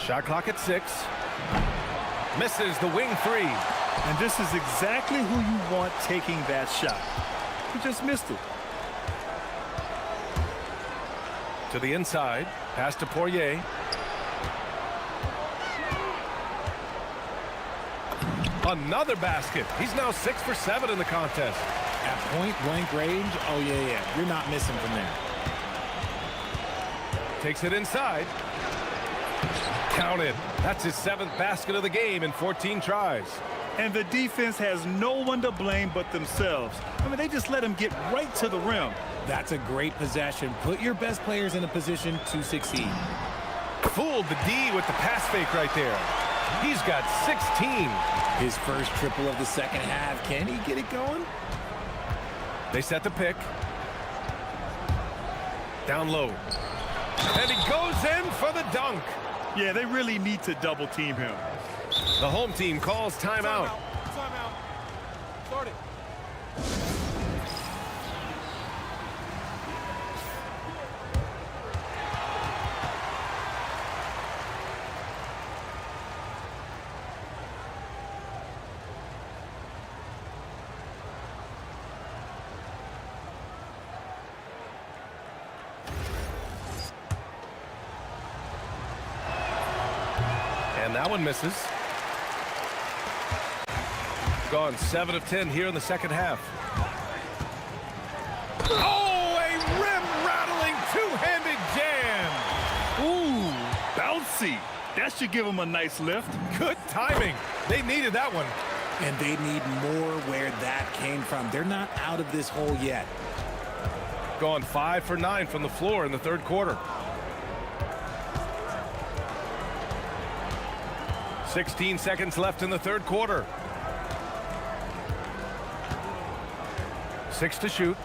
Speaker 1: Shot clock at 6. Misses the wing 3.
Speaker 2: And this is exactly who you want taking that shot. He just missed it.
Speaker 1: To the inside. Pass to Poirier. Another basket. He's now 6 for 7 in the contest.
Speaker 3: At point-blank range, oh, yeah. You're not missing from there.
Speaker 1: Takes it inside. Counted. That's his 7th basket of the game in 14 tries.
Speaker 2: And the defense has no one to blame but themselves. I mean, they just let him get right to the rim.
Speaker 3: That's a great possession. Put your best players in a position to succeed.
Speaker 1: Fooled the D with the pass fake right there. He's got 16.
Speaker 3: His first triple of the second half. Can he get it going?
Speaker 1: They set the pick. Down low. And he goes in for the dunk.
Speaker 2: Yeah, they really need to double team him.
Speaker 1: The home team calls timeout.
Speaker 5: Timeout. Start it.
Speaker 1: And that one misses. Gone 7 of 10 here in the second half. Oh, a rim-rattling two-handed jam.
Speaker 2: Ooh, bouncy. That should give him a nice lift.
Speaker 1: Good timing. They needed that one.
Speaker 3: And they need more where that came from. They're not out of this hole yet.
Speaker 1: Gone 5 for 9 from the floor in the third quarter. 16 seconds left in the third quarter. 6 to shoot.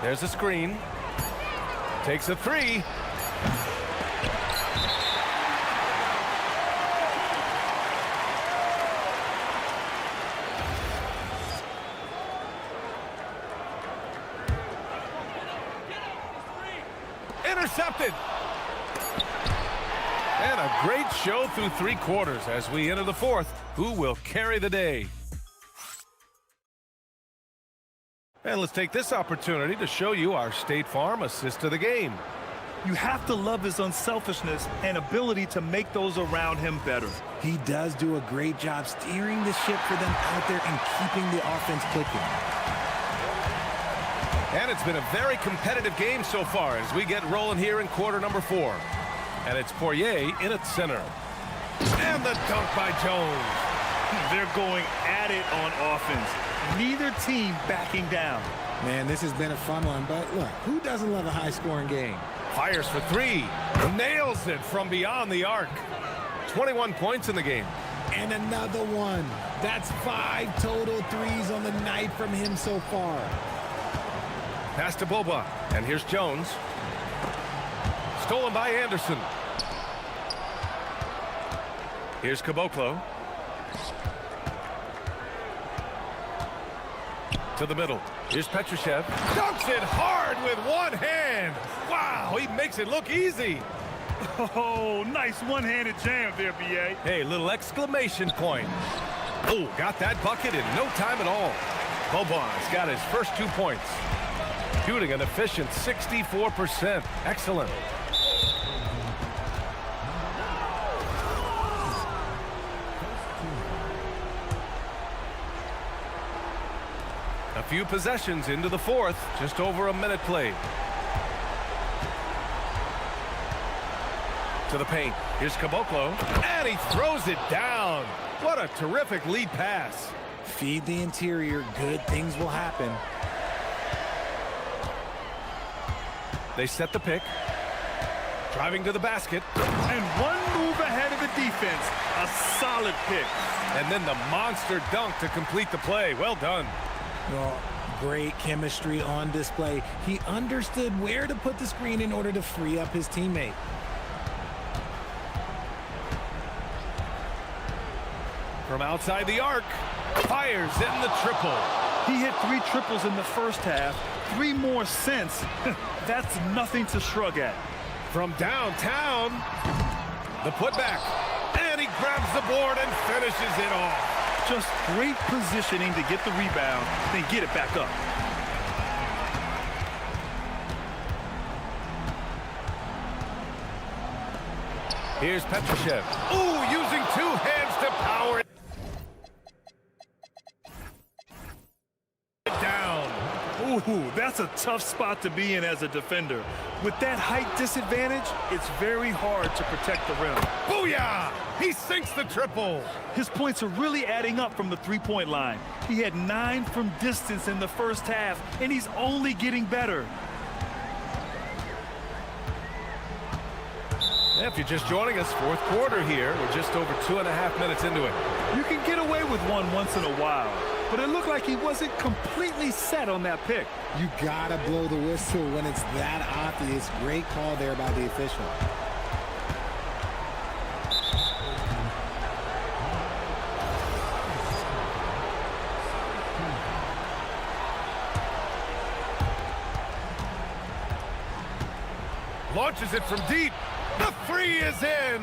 Speaker 1: There's a screen. Takes a 3. Intercepted. And a great show through 3 quarters as we enter the fourth. Who will carry the day? And let's take this opportunity to show you our State Farm assist of the game.
Speaker 2: You have to love his unselfishness and ability to make those around him better.
Speaker 3: He does do a great job steering the ship for them out there and keeping the offense clicking.
Speaker 1: And it's been a very competitive game so far as we get rolling here in quarter number 4. And it's Poirier in its center. And the dunk by Jones.
Speaker 2: They're going at it on offense. Neither team backing down.
Speaker 3: Man, this has been a fun one, but look, who doesn't love a high-scoring game?
Speaker 1: Fires for 3. Nails it from beyond the arc. 21 points in the game.
Speaker 3: And another one. That's 5 total threes on the night from him so far.
Speaker 1: Pass to Boba. And here's Jones. Stolen by Anderson. Here's Caboclo. To the middle. Here's Petrushev. Dunks it hard with one hand. Wow, he makes it look easy.
Speaker 2: Oh, nice one-handed jam there, B.A.
Speaker 1: Hey, little exclamation point. Oh, got that bucket in no time at all. Boban's got his first 2 points. Shooting an efficient 64%. Excellent. A few possessions into the fourth, just over a minute played. To the paint. Here's Caboclo. And he throws it down. What a terrific lead pass.
Speaker 3: Feed the interior. Good things will happen.
Speaker 1: They set the pick. Driving to the basket.
Speaker 2: And one move ahead of the defense. A solid pick.
Speaker 1: And then the monster dunk to complete the play. Well done.
Speaker 3: Well, great chemistry on display. He understood where to put the screen in order to free up his teammate.
Speaker 1: From outside the arc, fires in the triple.
Speaker 2: He hit 3 triples in the first half, 3 more since. That's nothing to shrug at.
Speaker 1: From downtown, the putback. And he grabs the board and finishes it off.
Speaker 2: Just great positioning to get the rebound, then get it back up.
Speaker 1: Here's Petrushev. Ooh, using 2 hands to power it down.
Speaker 2: Ooh, that's a tough spot to be in as a defender. With that height disadvantage, it's very hard to protect the rim.
Speaker 1: Booyah! He sinks the triple.
Speaker 2: His points are really adding up from the three-point line. He had 9 from distance in the first half, and he's only getting better.
Speaker 1: If you're just joining us, fourth quarter here. We're just over 2.5 minutes into it.
Speaker 2: You can get away with one once in a while, but it looked like he wasn't completely set on that pick.
Speaker 3: You gotta blow the whistle when it's that obvious. Great call there by the official.
Speaker 1: Launches it from deep. The 3 is in.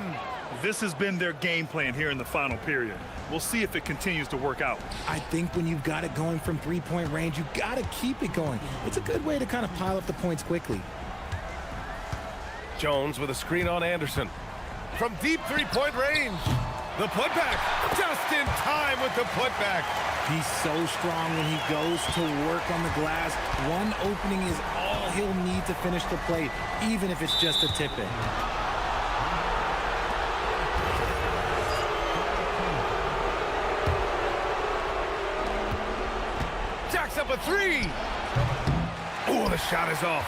Speaker 2: This has been their game plan here in the final period. We'll see if it continues to work out.
Speaker 3: I think when you've got it going from three-point range, you got to keep it going. It's a good way to kind of pile up the points quickly.
Speaker 1: Jones with a screen on Anderson. From deep three-point range. The putback. Just in time with the putback.
Speaker 3: He's so strong when he goes to work on the glass. One opening is all he'll need to finish the play, even if it's just a tip-in.
Speaker 1: Up a 3. Oh, the shot is off.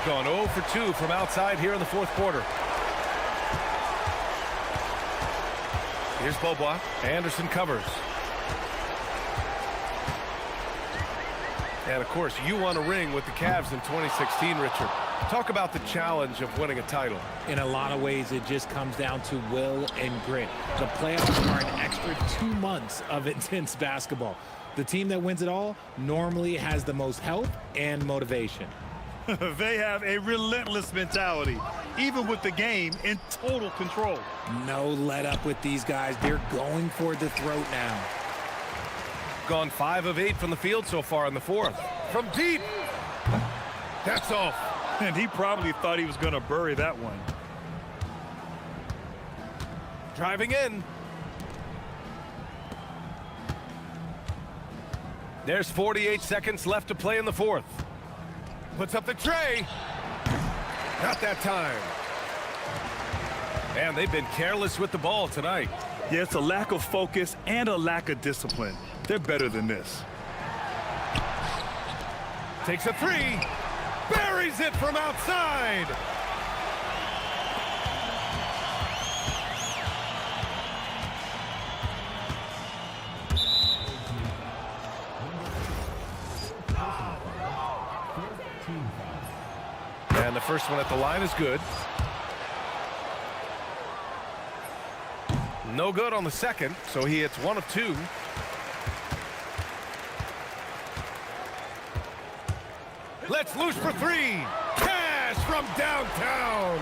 Speaker 1: Gone 0 for 2 from outside here in the fourth quarter. Here's Bobois. Anderson covers. And of course, you won a ring with the Cavs in 2016, Richard. Talk about the challenge of winning a title.
Speaker 3: In a lot of ways, it just comes down to will and grit. The playoffs are an extra 2 months of intense basketball. The team that wins it all normally has the most help and motivation.
Speaker 2: They have a relentless mentality, even with the game in total control.
Speaker 3: No let up with these guys. They're going for the throat now.
Speaker 1: Gone 5 of 8 from the field so far in the fourth. From deep. That's off.
Speaker 2: And he probably thought he was going to bury that one.
Speaker 1: Driving in. There's 48 seconds left to play in the fourth. Puts up the tray. Not that time. And they've been careless with the ball tonight.
Speaker 2: Yeah, it's a lack of focus and a lack of discipline. They're better than this.
Speaker 1: Takes a 3. Buries it from outside. And the first one at the line is good. No good on the second, so he hits 1 of 2. Let's loose for 3. Cash from downtown.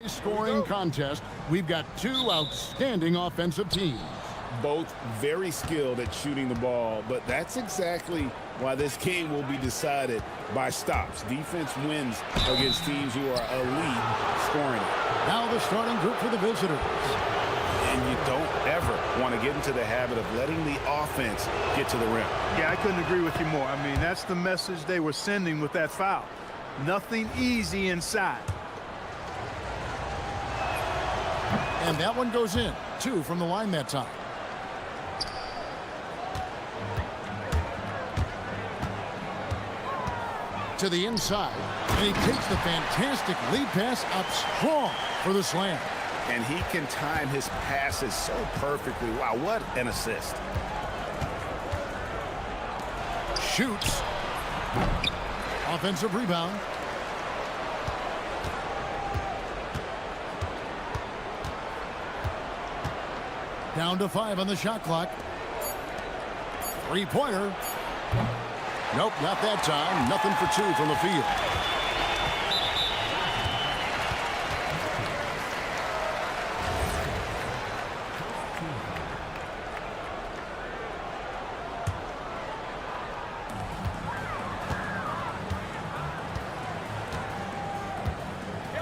Speaker 7: Scoring contest. We've got two outstanding offensive teams.
Speaker 6: Both very skilled at shooting the ball, but that's exactly why this game will be decided by stops. Defense wins against teams who are elite scoring it.
Speaker 7: Now the starting group for the visitors.
Speaker 6: And you don't ever want to get into the habit of letting the offense get to the rim.
Speaker 2: Yeah, I couldn't agree with you more. I mean, that's the message they were sending with that foul. Nothing easy inside.
Speaker 7: And that one goes in. 2 from the line that time. To the inside, and he takes the fantastic lead pass up strong for the slam.
Speaker 6: And he can time his passes so perfectly. Wow, what an assist.
Speaker 7: Shoots. Offensive rebound. Down to 5 on the shot clock. Three-pointer. Nope, not that time. Nothing for 2 from the field.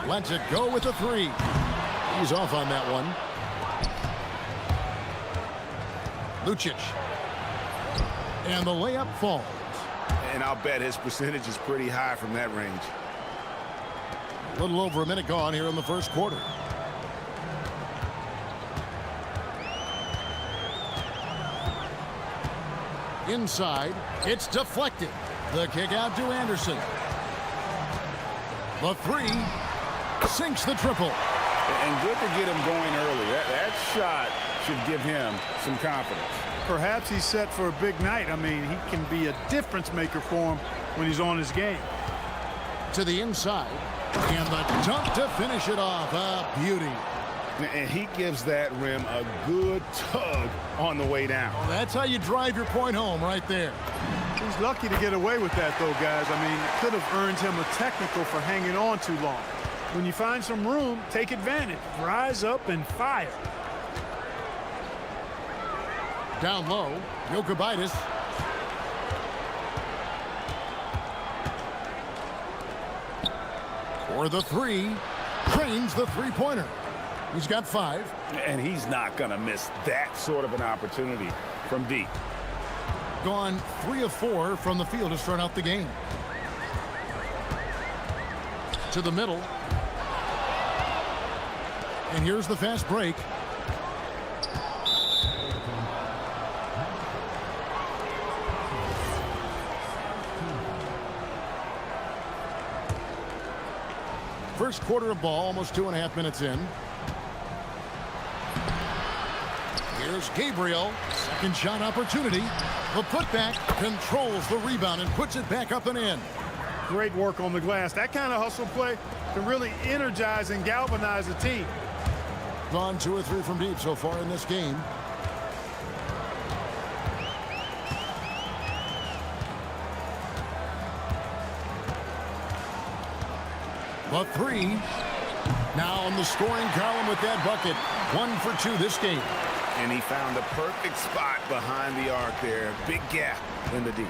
Speaker 7: Lets it go with the 3. He's off on that one. Lucic. And the layup falls.
Speaker 6: And I'll bet his percentage is pretty high from that range.
Speaker 7: A little over a minute gone here in the first quarter. Inside, it's deflected. The kick out to Anderson. The 3 sinks the triple.
Speaker 6: And good to get him going early. That shot should give him some confidence.
Speaker 2: Perhaps he's set for a big night. I mean, he can be a difference maker for him when he's on his game.
Speaker 7: To the inside, and the dunk to finish it off. A beauty.
Speaker 6: And he gives that rim a good tug on the way down.
Speaker 7: Well, that's how you drive your point home right there.
Speaker 2: He's lucky to get away with that, though, guys. I mean, it could have earned him a technical for hanging on too long. When you find some room, take advantage. Rise up and fire.
Speaker 7: Down low, Jokubaitis. For the 3, trains the three-pointer. He's got 5.
Speaker 6: And he's not going to miss that sort of an opportunity from deep.
Speaker 7: Gone 3 of 4 from the field to start out the game. To the middle. And here's the fast break. First quarter of ball, almost 2.5 minutes in. Here's Gabriel. Second shot opportunity. The putback controls the rebound and puts it back up and in.
Speaker 2: Great work on the glass. That kind of hustle play can really energize and galvanize a team.
Speaker 7: Gone 2 or 3 from deep so far in this game. The 3. Now on the scoring column with that bucket. 1 for 2 this game.
Speaker 6: And he found the perfect spot behind the arc there. Big gap in the D.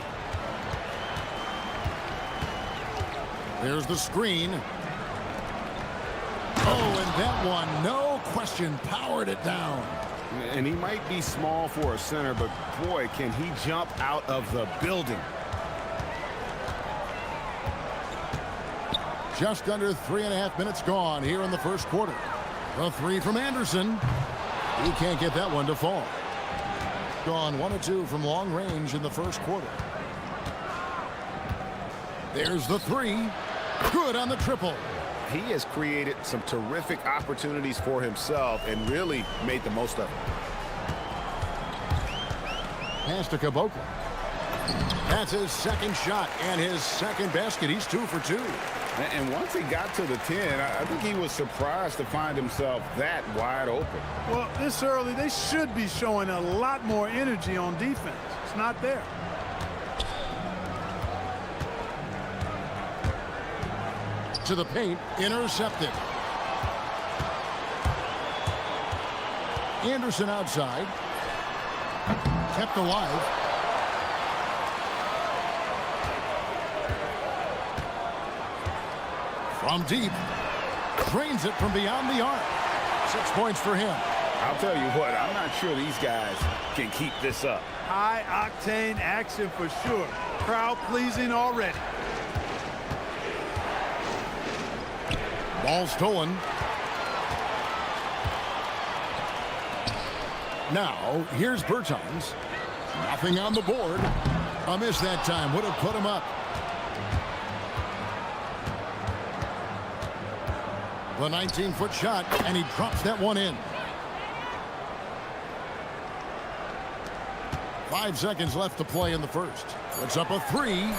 Speaker 7: There's the screen. Oh, and that one, no question, powered it down.
Speaker 6: And he might be small for a center, but boy, can he jump out of the building.
Speaker 7: Just under 3.5 minutes gone here in the first quarter. The 3 from Anderson. He can't get that one to fall. Gone 1 of 2 from long range in the first quarter. There's the 3. Good on the triple.
Speaker 6: He has created some terrific opportunities for himself and really made the most of it.
Speaker 7: Pass to Caboclo. That's his second shot and his second basket. He's 2 for 2.
Speaker 6: And once he got to the 10, I think he was surprised to find himself that wide open.
Speaker 2: Well, this early, they should be showing a lot more energy on defense. It's not there.
Speaker 7: To the paint, intercepted. Anderson outside. Kept alive. From deep. Drains it from beyond the arc. 6 points for him.
Speaker 9: I'll tell you what, I'm not sure these guys can keep this up.
Speaker 2: High-octane action for sure. Crowd-pleasing already.
Speaker 7: Ball stolen. Now, here's Bertans. Nothing on the board. A miss that time would have put him up. The 19-foot shot, and he drops that one in. 5 seconds left to play in the first. Puts up a 3. And a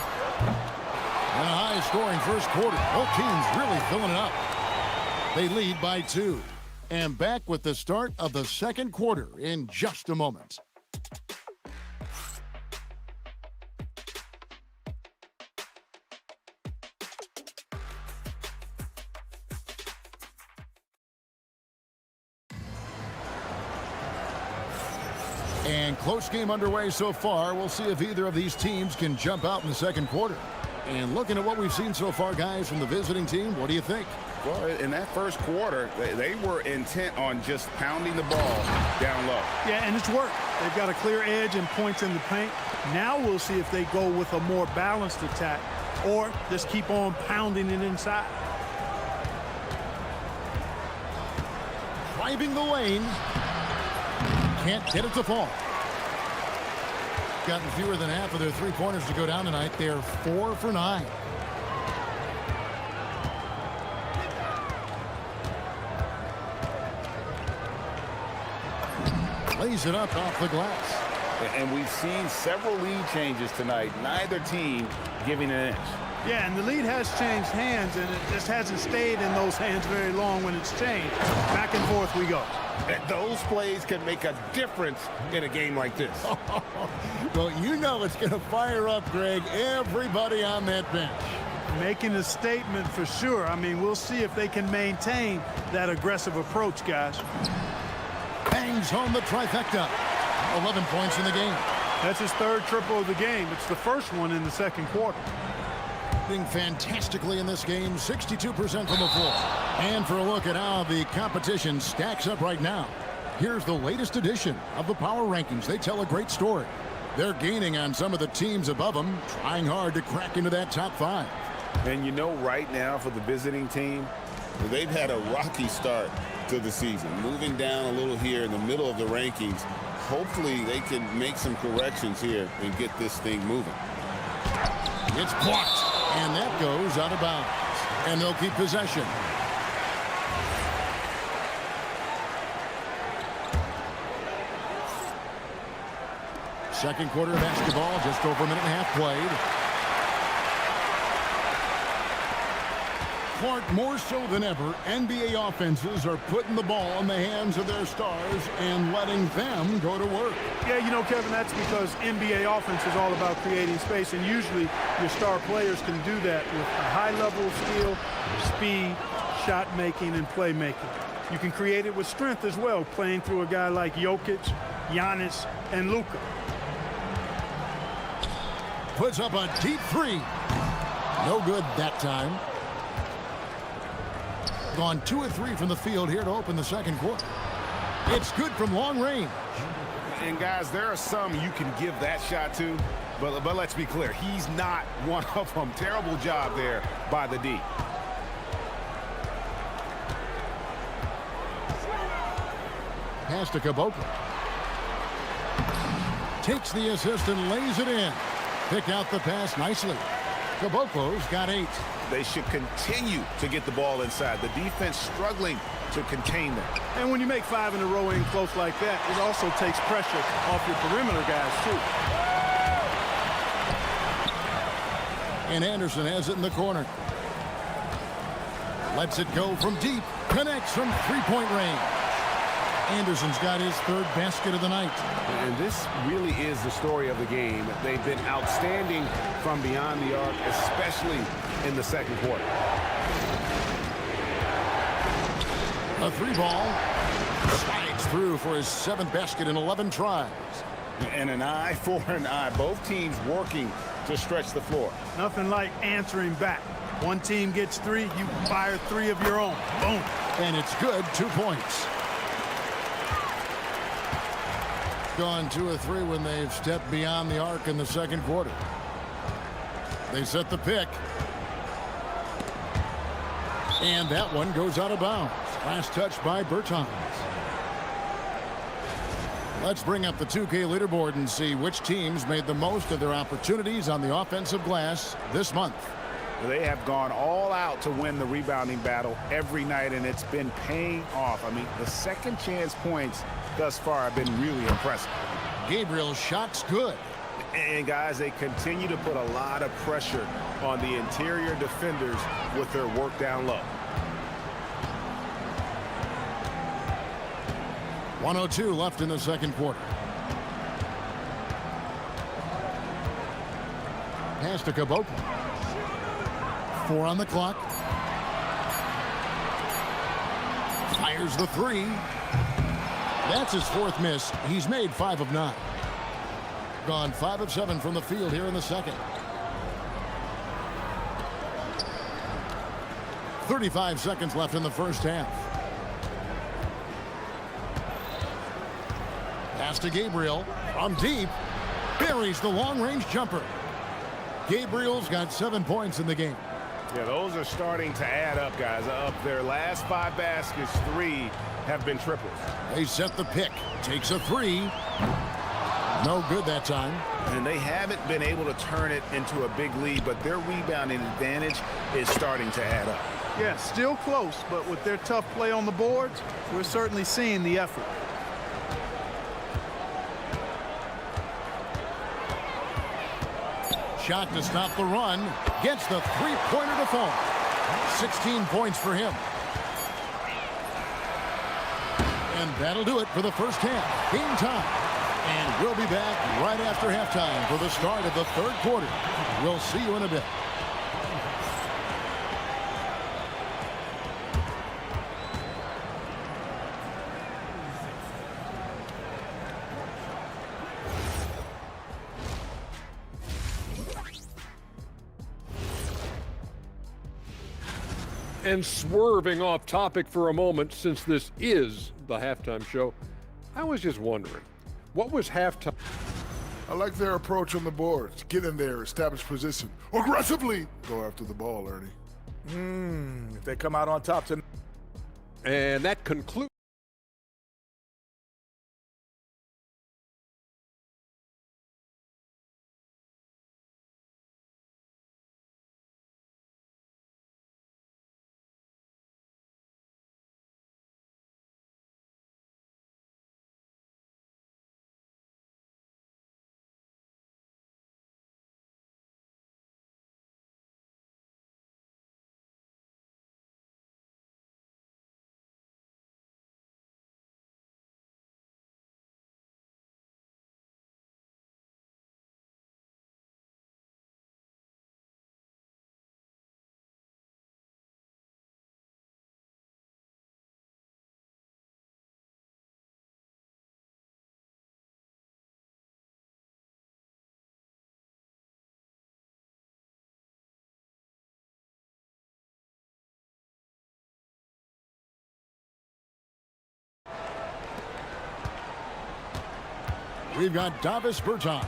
Speaker 7: high-scoring first quarter. Both teams really filling it up. They lead by 2. And back with the start of the second quarter in just a moment. And close game underway so far. We'll see if either of these teams can jump out in the second quarter. And looking at what we've seen so far, guys, from the visiting team, what do you think?
Speaker 9: Well, in that first quarter, they were intent on just pounding the ball down low.
Speaker 2: Yeah, and it's worked. They've got a clear edge and points in the paint. Now we'll see if they go with a more balanced attack or just keep on pounding it inside.
Speaker 7: Driving the lane. Can't get it to fall. Gotten fewer than half of their three-pointers to go down tonight. They're 4 for 9. Lays it up off the glass.
Speaker 9: And we've seen several lead changes tonight. Neither team giving an inch.
Speaker 2: Yeah, and the lead has changed hands, and it just hasn't stayed in those hands very long when it's changed. Back and forth we go.
Speaker 9: Those plays can make a difference in a game like this.
Speaker 7: Well, you know it's going to fire up, Greg, everybody on that bench.
Speaker 2: Making a statement for sure. I mean, we'll see if they can maintain that aggressive approach, guys.
Speaker 7: Bangs home the trifecta. 11 points in the game.
Speaker 2: That's his third triple of the game. It's the first one in the second quarter.
Speaker 7: Doing fantastically in this game, 62% from the floor. And for a look at how the competition stacks up right now, here's the latest edition of the Power Rankings. They tell a great story. They're gaining on some of the teams above them, trying hard to crack into that top 5.
Speaker 9: And you know, right now for the visiting team, they've had a rocky start to the season, moving down a little here in the middle of the rankings. Hopefully they can make some corrections here and get this thing moving.
Speaker 7: It's blocked, and that goes out of bounds. And they'll keep possession. Second quarter of basketball, just over a minute and a half played. Clark, more so than ever, NBA offenses are putting the ball in the hands of their stars and letting them go to work.
Speaker 2: Yeah, you know, Kevin, that's because NBA offense is all about creating space, and usually your star players can do that with a high level of skill, speed, shot making, and playmaking. You can create it with strength as well, playing through a guy like Jokic, Giannis, and Luka.
Speaker 7: Puts up a deep 3. No good that time. Gone 2 of 3 from the field here to open the second quarter. It's good from long range.
Speaker 9: And guys, there are some you can give that shot to, but let's be clear, he's not one of them. Terrible job there by the D.
Speaker 7: Pass to Caboclo. Takes the assist and lays it in. Pick out the pass nicely. Caboclo's got 8.
Speaker 9: They should continue to get the ball inside. The defense struggling to contain them.
Speaker 2: And when you make 5 in a row in close like that, it also takes pressure off your perimeter guys, too.
Speaker 7: And Anderson has it in the corner. Lets it go from deep. Connects from three-point range. Anderson's got his 3rd basket of the night.
Speaker 9: And this really is the story of the game. They've been outstanding from beyond the arc, especially in the second quarter.
Speaker 7: A 3 ball. Slides through for his 7th basket in 11 tries.
Speaker 9: And an eye for an eye. Both teams working to stretch the floor.
Speaker 2: Nothing like answering back. One team gets 3, you fire 3 of your own. Boom.
Speaker 7: And it's good, 2 points. Gone 2 of 3 when they've stepped beyond the arc in the second quarter. They set the pick. And that one goes out of bounds. Last touch by Bertans. Let's bring up the 2K leaderboard and see which teams made the most of their opportunities on the offensive glass this month.
Speaker 9: They have gone all out to win the rebounding battle every night, and it's been paying off. I mean, the second chance points thus far have been really impressive.
Speaker 7: Gabriel's shot's good.
Speaker 9: And guys, they continue to put a lot of pressure on the interior defenders with their work down low.
Speaker 7: 1:02 left in the second quarter. Pass to Caboclo. 4 on the clock. Fires the 3. That's his 4th miss. He's made 5 of 9. Gone 5 of 7 from the field here in the second. 35 seconds left in the first half. Pass to Gabriel from deep. Buries the long-range jumper. Gabriel's got 7 points in the game.
Speaker 9: Yeah, those are starting to add up, guys. Of their last 5 baskets, 3 have been triples.
Speaker 7: They set the pick. Takes a 3. No good that time.
Speaker 9: And they haven't been able to turn it into a big lead, but their rebounding advantage is starting to add up.
Speaker 2: Yeah, still close, but with their tough play on the boards, we're certainly seeing the effort.
Speaker 7: Shot to stop the run. Gets the 3-pointer to fall. 16 points for him. And that'll do it for the first half. Game time. And we'll be back right after halftime for the start of the third quarter. We'll see you in a bit.
Speaker 5: And swerving off topic for a moment, since this is the halftime show, I was just wondering, what was halftime?
Speaker 4: I like their approach on the boards. Get in there, establish position. Aggressively go after the ball, Ernie.
Speaker 13: If they come out on top tonight.
Speaker 5: And that concludes.
Speaker 7: We've got Davis Bertans.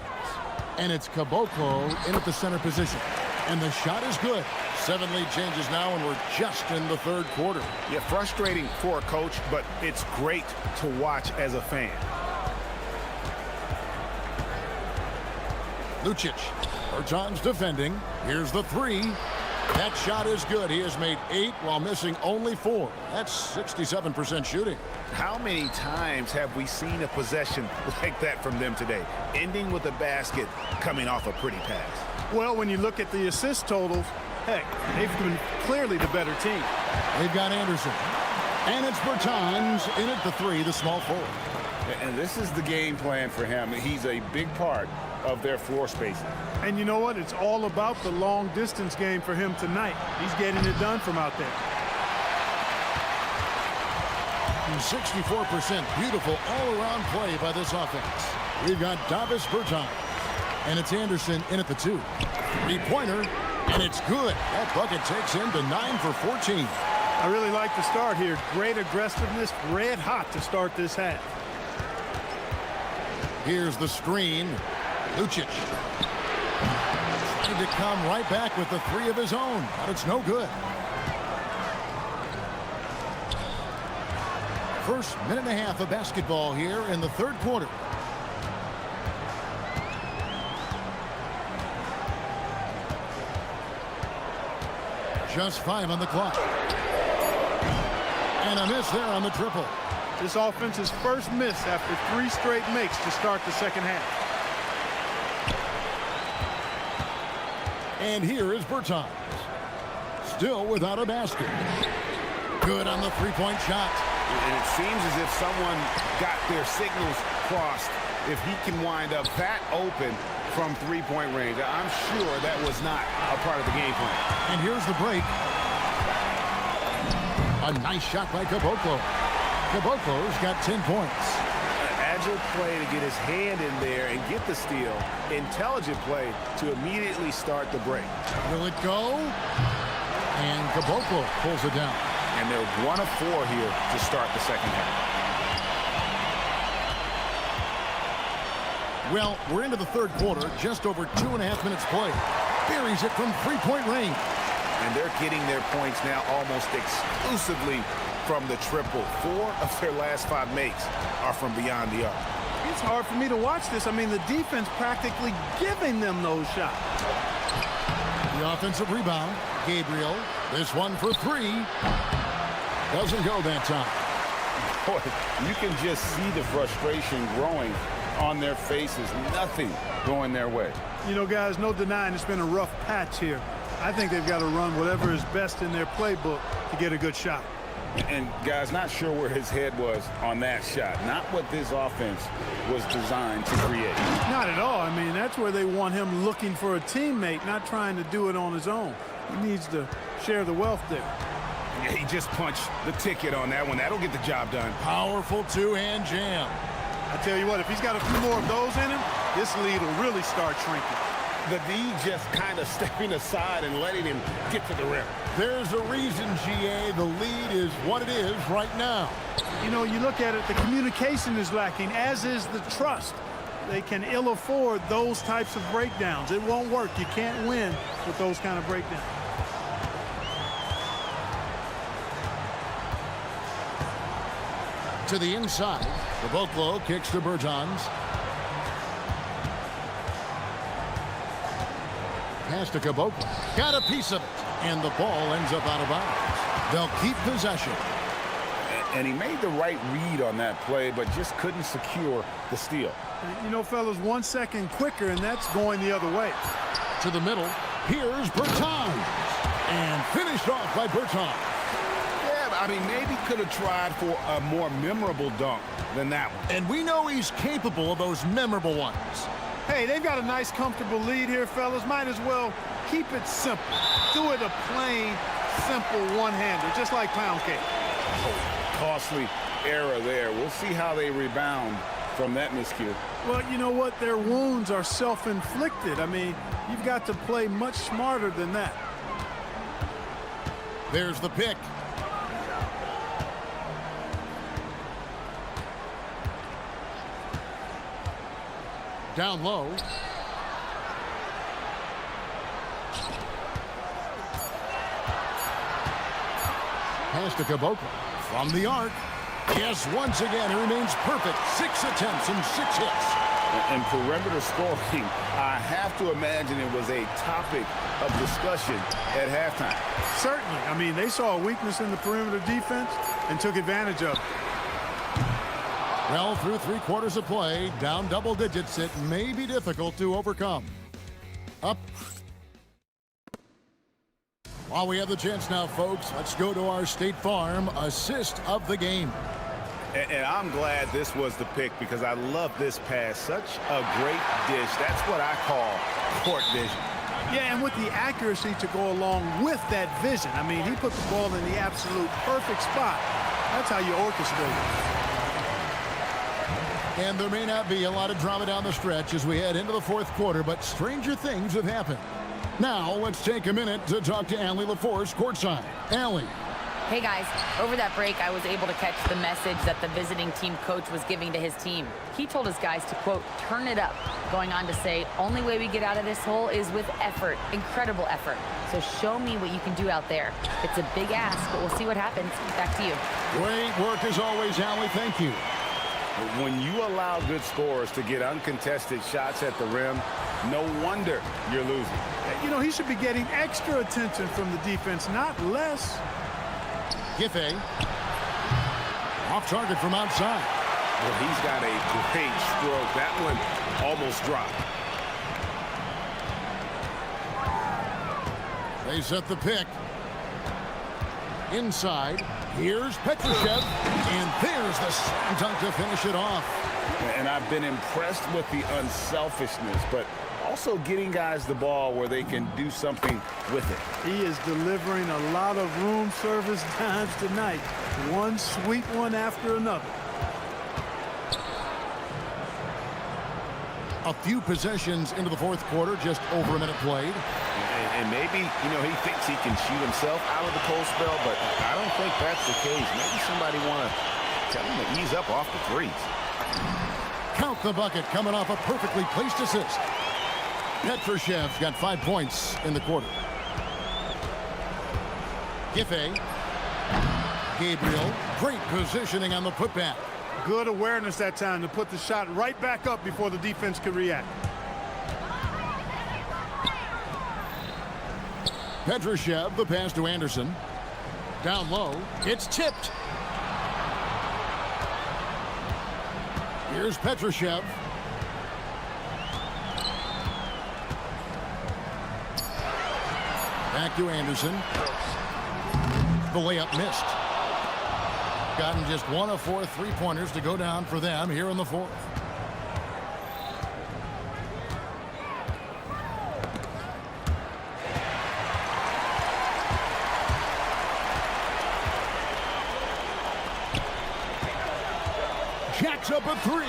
Speaker 7: And it's Caboclo in at the center position. And the shot is good. 7 lead changes now, and we're just in the third quarter.
Speaker 9: Yeah, frustrating for a coach, but it's great to watch as a fan.
Speaker 7: Lucic. Bertans defending. Here's the 3. That shot is good. He has made 8 while missing only 4. That's 67% shooting.
Speaker 9: How many times have we seen a possession like that from them today, ending with a basket coming off a pretty pass?
Speaker 2: Well, when you look at the assist totals, heck, they've been clearly the better team.
Speaker 7: They've got Anderson. And it's Bertans in at the 3, the small forward.
Speaker 9: And this is the game plan for him. He's a big part of their floor spacing.
Speaker 2: And you know what? It's all about the long distance game for him tonight. He's getting it done from out there.
Speaker 7: shooting 64%. Beautiful all-around play by this offense. We've got Davis Bertans. And it's Anderson in at the 2. Three-pointer, and it's good. That bucket takes him to 9 for 14.
Speaker 2: I really like the start here. Great aggressiveness, red hot to start this half.
Speaker 7: Here's the screen. Lucic. Trying to come right back with the 3 of his own, but it's no good. First minute and a half of basketball here in the third quarter. Just 5 on the clock. And a miss there on the triple.
Speaker 2: This offense's first miss after 3 straight makes to start the second half.
Speaker 7: And here is Bertans. Still without a basket. Good on the three-point shot.
Speaker 9: And it seems as if someone got their signals crossed. If he can wind up that open from three-point range, I'm sure that was not a part of the game plan.
Speaker 7: And here's the break. A nice shot by Caboclo. Caboclo's got 10 points.
Speaker 9: An agile play to get his hand in there and get the steal. Intelligent play to immediately start the break.
Speaker 7: Will it go? And Caboclo pulls it down.
Speaker 9: And they're 1 of 4 here to start the second half.
Speaker 7: Well, we're into the third quarter, just over 2.5 minutes played. Buries it from three-point range.
Speaker 9: And they're getting their points now almost exclusively from the triple. 4 of their last 5 makes are from beyond the arc.
Speaker 2: It's hard for me to watch this. I mean, the defense practically giving them those shots.
Speaker 7: The offensive rebound, Gabriel. This one for 3. Doesn't go that time.
Speaker 9: Boy, you can just see the frustration growing on their faces. Nothing going their way.
Speaker 2: You know, guys, no denying it's been a rough patch here. I think they've got to run whatever is best in their playbook to get a good shot.
Speaker 9: And, guys, not sure where his head was on that shot. Not what this offense was designed to create.
Speaker 2: Not at all. I mean, that's where they want him looking for a teammate, not trying to do it on his own. He needs to share the wealth there.
Speaker 9: Yeah, he just punched the ticket on that one. That'll get the job done.
Speaker 7: Powerful two-hand jam.
Speaker 2: I tell you what, if he's got a few more of those in him, this lead will really start shrinking.
Speaker 9: The D just kind of stepping aside and letting him get to the rim.
Speaker 7: There's a reason, GA, the lead is what it is right now.
Speaker 2: You know, you look at it, the communication is lacking, as is the trust. They can ill afford those types of breakdowns. It won't work. You can't win with those kind of breakdowns.
Speaker 7: To the inside, Caboclo kicks to Bertans. Pass to Caboclo. Got a piece of it. And the ball ends up out of bounds. They'll keep possession.
Speaker 9: And he made the right read on that play, but just couldn't secure the steal.
Speaker 2: You know, fellas, 1 second quicker, and that's going the other way.
Speaker 7: To the middle. Here's Bertans. And finished off by Bertans.
Speaker 9: Yeah, I mean, maybe could have tried for a more memorable dunk than that one.
Speaker 7: And we know he's capable of those memorable ones.
Speaker 2: Hey, they've got a nice, comfortable lead here, fellas. Might as well keep it simple. Do it a plain, simple one-hander, just like pound cake.
Speaker 9: Costly error there. We'll see how they rebound from that miscue.
Speaker 2: Well, you know what? Their wounds are self-inflicted. I mean, you've got to play much smarter than that.
Speaker 7: There's the pick. Down low. Pass to Caboclo. From the arc. Yes, once again, he remains perfect. 6 attempts and 6 hits.
Speaker 9: And perimeter scoring, I have to imagine it was a topic of discussion at halftime.
Speaker 2: Certainly. I mean, they saw a weakness in the perimeter defense and took advantage of it.
Speaker 7: Well, through 3 quarters of play, down double digits, it may be difficult to overcome. Up. While we have the chance now, folks, let's go to our State Farm assist of the game.
Speaker 9: And I'm glad this was the pick because I love this pass. Such a great dish. That's what I call court vision.
Speaker 2: Yeah, and with the accuracy to go along with that vision. I mean, he put the ball in the absolute perfect spot
Speaker 14: That's how you orchestrate it.
Speaker 7: And there may not be a lot of drama down the stretch as we head into the fourth quarter, but stranger things have happened. Now, let's take a minute to talk to Allie LaForce courtside. Allie.
Speaker 11: Hey guys, over that break, I was able to catch the message that the visiting team coach was giving to his team. He told his guys to, quote, turn it up, going on to say, only way we get out of this hole is with effort, incredible effort. So show me what you can do out there. It's a big ask, but we'll see what happens. Back to you.
Speaker 7: Great work as always, Allie. Thank you.
Speaker 9: When you allow good scorers to get uncontested shots at the rim, no wonder you're losing.
Speaker 2: You know, he should be getting extra attention from the defense, not less.
Speaker 7: Giffey. Off target from outside.
Speaker 9: Well, he's got a great stroke. That one almost dropped.
Speaker 7: They set the pick. Inside. Here's Petrushev. And there's the slam dunk to finish it off.
Speaker 9: And I've been impressed with the unselfishness, but also getting guys the ball where they can do something with it.
Speaker 2: He is delivering a lot of room service times tonight. One sweet one after another.
Speaker 7: A few possessions into the fourth quarter, just over a minute played.
Speaker 9: And maybe, you know, he thinks he can shoot himself out of the cold spell, but I don't think that's the case. Maybe somebody want to tell him to ease up off the threes.
Speaker 7: Count the bucket coming off a perfectly placed assist. Petrushev's got 5 points in the quarter. Giffey. Gabriel. Great positioning on the putback.
Speaker 2: Good awareness that time to put the shot right back up before the defense could react.
Speaker 7: Petrushev, the pass to Anderson. Down low. It's tipped. Here's Petrushev. Back to Anderson. The layup missed. Gotten just 1 of 4 3-pointers to go down for them here in the fourth. Jacks up a 3.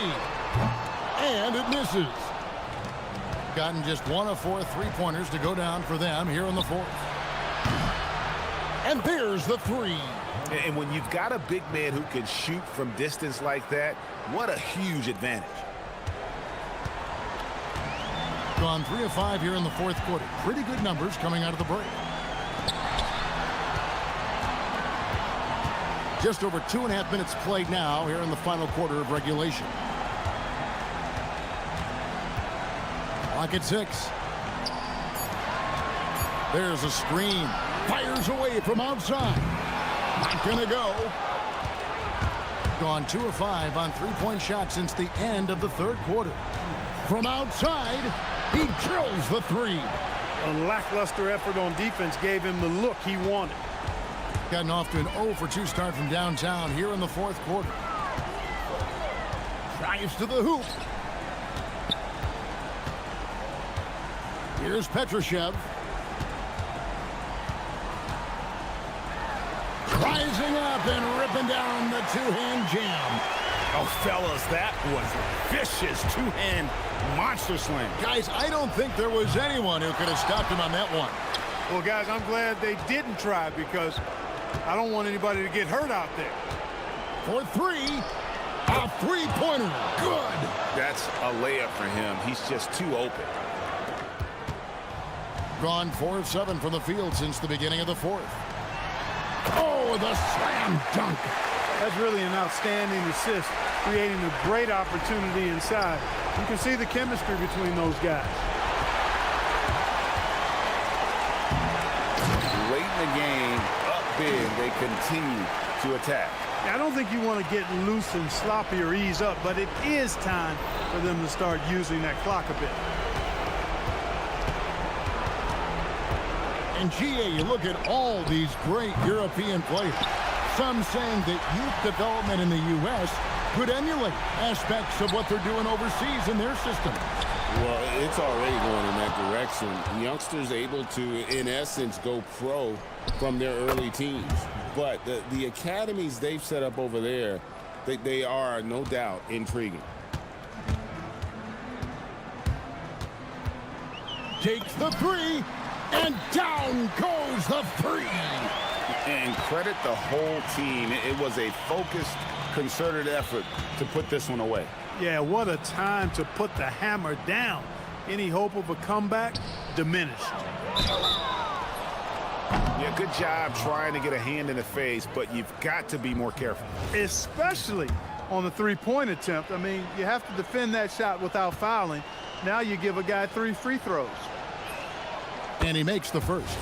Speaker 7: And it misses. Gotten just 1 of 4 3-pointers to go down for them here in the fourth. And there's the 3.
Speaker 9: And when you've got a big man who can shoot from distance like that, what a huge advantage.
Speaker 7: Gone 3 of 5 here in the fourth quarter. Pretty good numbers coming out of the break. Just over 2.5 minutes played now here in the final quarter of regulation. Clock at 6. There's a screen. Fires away from outside. Not gonna go. Gone 2 of 5 on 3-point shots since the end of the third quarter. From outside, he drills the 3.
Speaker 2: A lackluster effort on defense gave him the look he wanted.
Speaker 7: Gotten off to an 0 for 2 start from downtown here in the fourth quarter. Drives to the hoop. Here's Petrushev. Rising up and ripping down the 2-hand jam.
Speaker 9: Oh, fellas, that was a vicious 2-hand monster slam.
Speaker 7: Guys, I don't think there was anyone who could have stopped him on that one.
Speaker 2: Well, guys, I'm glad they didn't try because I don't want anybody to get hurt out there.
Speaker 7: For 3, a 3-pointer. Good.
Speaker 9: That's a layup for him. He's just too open.
Speaker 7: Gone 4 of 7 from the field since the beginning of the fourth. Oh, the slam dunk.
Speaker 2: That's really an outstanding assist, creating a great opportunity inside. You can see the chemistry between those guys.
Speaker 9: Late in the game, up big, they continue to attack.
Speaker 2: Now, I don't think you want to get loose and sloppy or ease up, but it is time for them to start using that clock a bit.
Speaker 7: And GA, you look at all these great European players. Some saying that youth development in the U.S. could emulate aspects of what they're doing overseas in their system.
Speaker 6: Well, it's already going in that direction. Youngsters able to, in essence, go pro from their early teens. But the academies they've set up over there, they are, no doubt, intriguing.
Speaker 7: Takes the three, and down goes the three.
Speaker 6: And credit the whole team. It was a focused, concerted effort to put this one away.
Speaker 2: Yeah, what a time to put the hammer down. Any hope of a comeback diminished.
Speaker 9: Yeah, good job trying to get a hand in the face, but you've got to be more careful.
Speaker 2: Especially on the three-point attempt. I mean, you have to defend that shot without fouling. Now you give a guy 3 free throws.
Speaker 7: And he makes the first.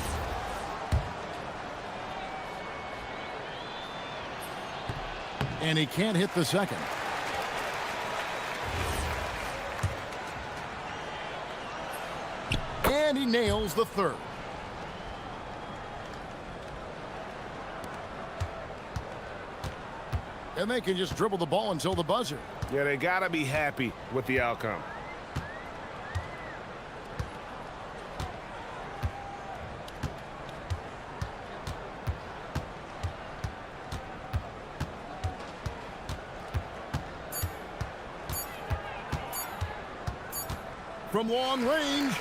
Speaker 7: And he can't hit the second. And he nails the third. And they can just dribble the ball until the buzzer.
Speaker 9: Yeah, they got to be happy with the outcome.
Speaker 7: From long range,